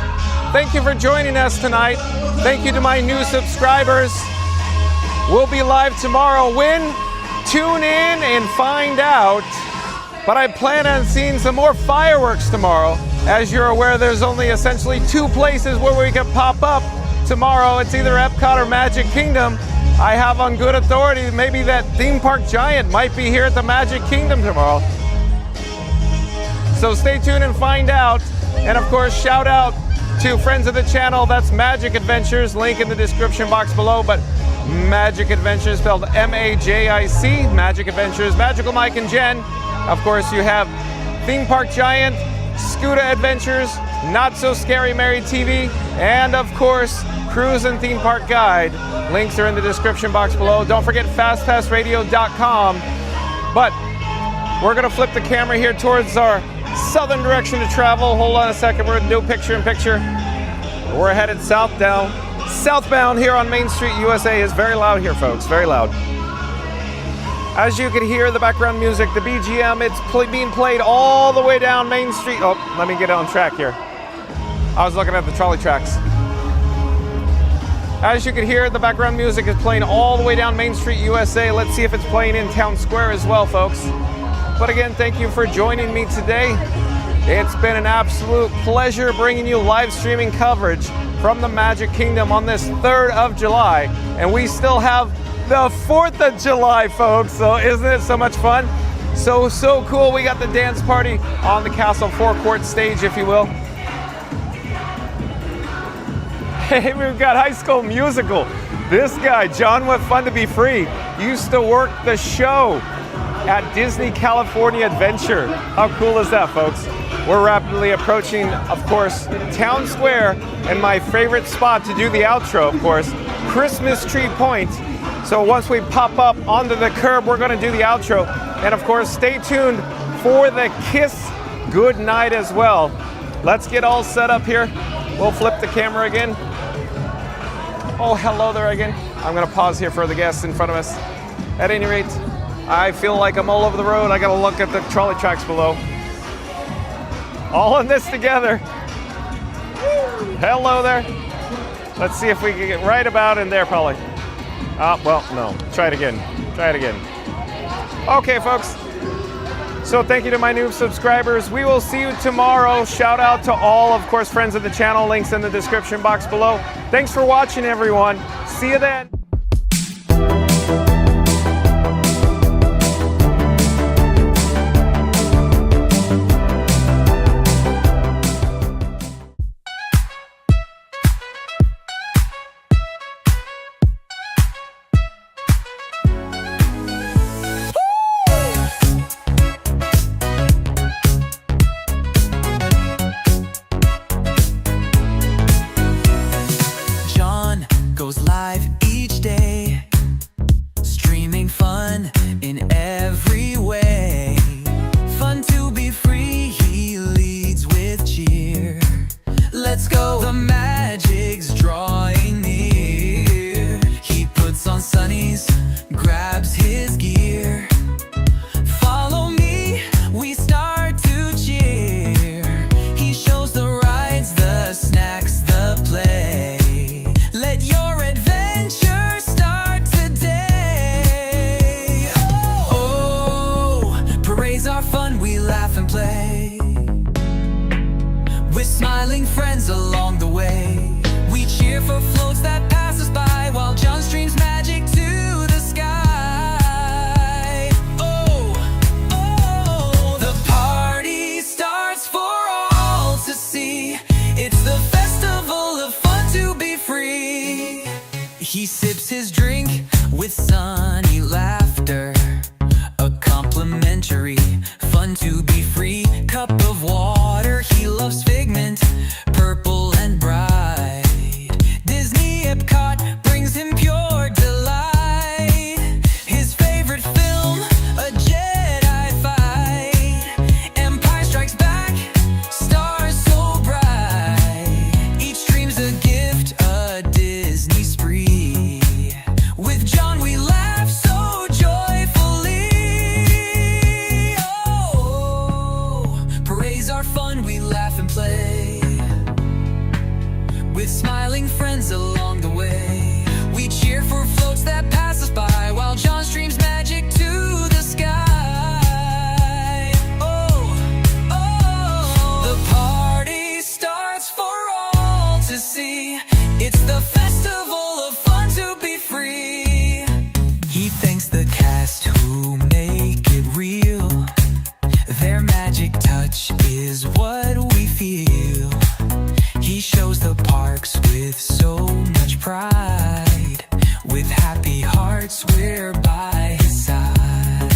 thank you for joining us tonight. Thank you to my new subscribers. We'll be live tomorrow. When? Tune in and find out. But I plan on seeing some more fireworks tomorrow. As you're aware, there's only essentially 2 places where we can pop up tomorrow. It's either Epcot or Magic Kingdom. I have on good authority maybe that theme park giant might be here at the Magic Kingdom tomorrow. So stay tuned and find out. And of course, shout out to friends of the channel. That's Magic Adventures, link in the description box below. But Magic Adventures spelled M-A-J-I-C, Magic Adventures, Magical Mike and Jen. Of course, you have Theme Park Giant, Scuda Adventures, Not So Scary Mary TV, and of course, Cruise and Theme Park Guide. Links are in the description box below. Don't forget fastpassradio.com. But we're gonna flip the camera here towards our southern direction to travel. Hold on a second, we're gonna do picture-in-picture. We're headed southbound here on Main Street, USA. Is very loud here, folks, very loud. As you can hear the background music, the BGM, it's being played all the way down Main Street. Oh, let me get on track here. I was looking at the trolley tracks. As you can hear, the background music is playing all the way down Main Street, USA. Let's see if it's playing in Town Square as well, folks. But again, thank you for joining me today. It's been an absolute pleasure bringing you live streaming coverage from the Magic Kingdom on this 3rd of July. And we still have the 4th of July, folks. So isn't it so much fun? So cool. We got the dance party on the Castle forecourt stage, if you will. Hey, we've got High School Musical. This guy, John What Fun to Be Free, used to work the show at Disney California Adventure. How cool is that, folks? We're rapidly approaching, of course, Town Square, and my favorite spot to do the outro, of course, Christmas Tree Point. So once we pop up onto the curb, we're gonna do the outro. And of course, stay tuned for the Kiss Goodnight as well. Let's get all set up here. We'll flip the camera again. Oh, hello there again. I'm gonna pause here for the guests in front of us. At any rate, I feel like I'm all over the road. I gotta look at the trolley tracks below. All in this together. Hello there. Let's see if we can get right about in there, probably. Well, no. Try it again. Try it again. Okay, folks. So thank you to my new subscribers. We will see you tomorrow. Shout out to all, of course, friends of the channel. Links in the description box below. Thanks for watching, everyone. See you then. With smiling friends along the way, with smiling friends along the way. We cheer for floats that pass us by while John streams magic to the sky. Oh, oh, the party starts for all to see. It's the festival of fun to be free. He thanks the cast who make it real. Their magic touch is what we feel. He shows the parks with so much pride. With happy hearts we're by his side.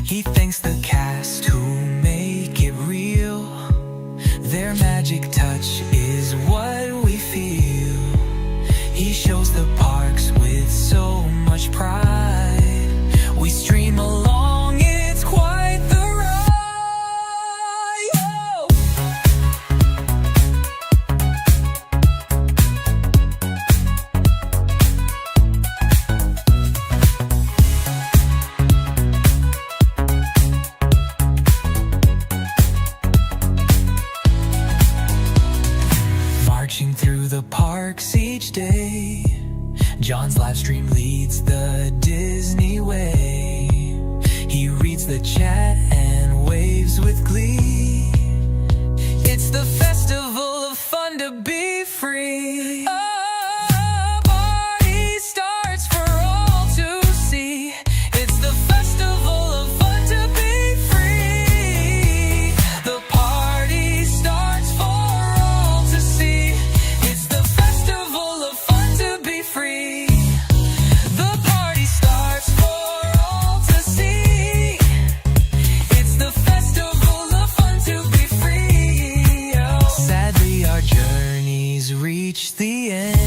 He thanks the cast who make it real. Their magic touch is what we feel. He shows the parks with so much pride. We stream along, it's quite the ride. Oh! Marching through the parks each day, John's live stream leads the Disney way. He reads the chat and waves with glee. It's the festival of fun to be free. A party starts for all to see. It's the festival of fun to be free. The party starts for all to see. It's the festival of fun to be free. The party starts for all to see. It's the festival of fun to be free. Oh. Sadly, our journeys reach the end.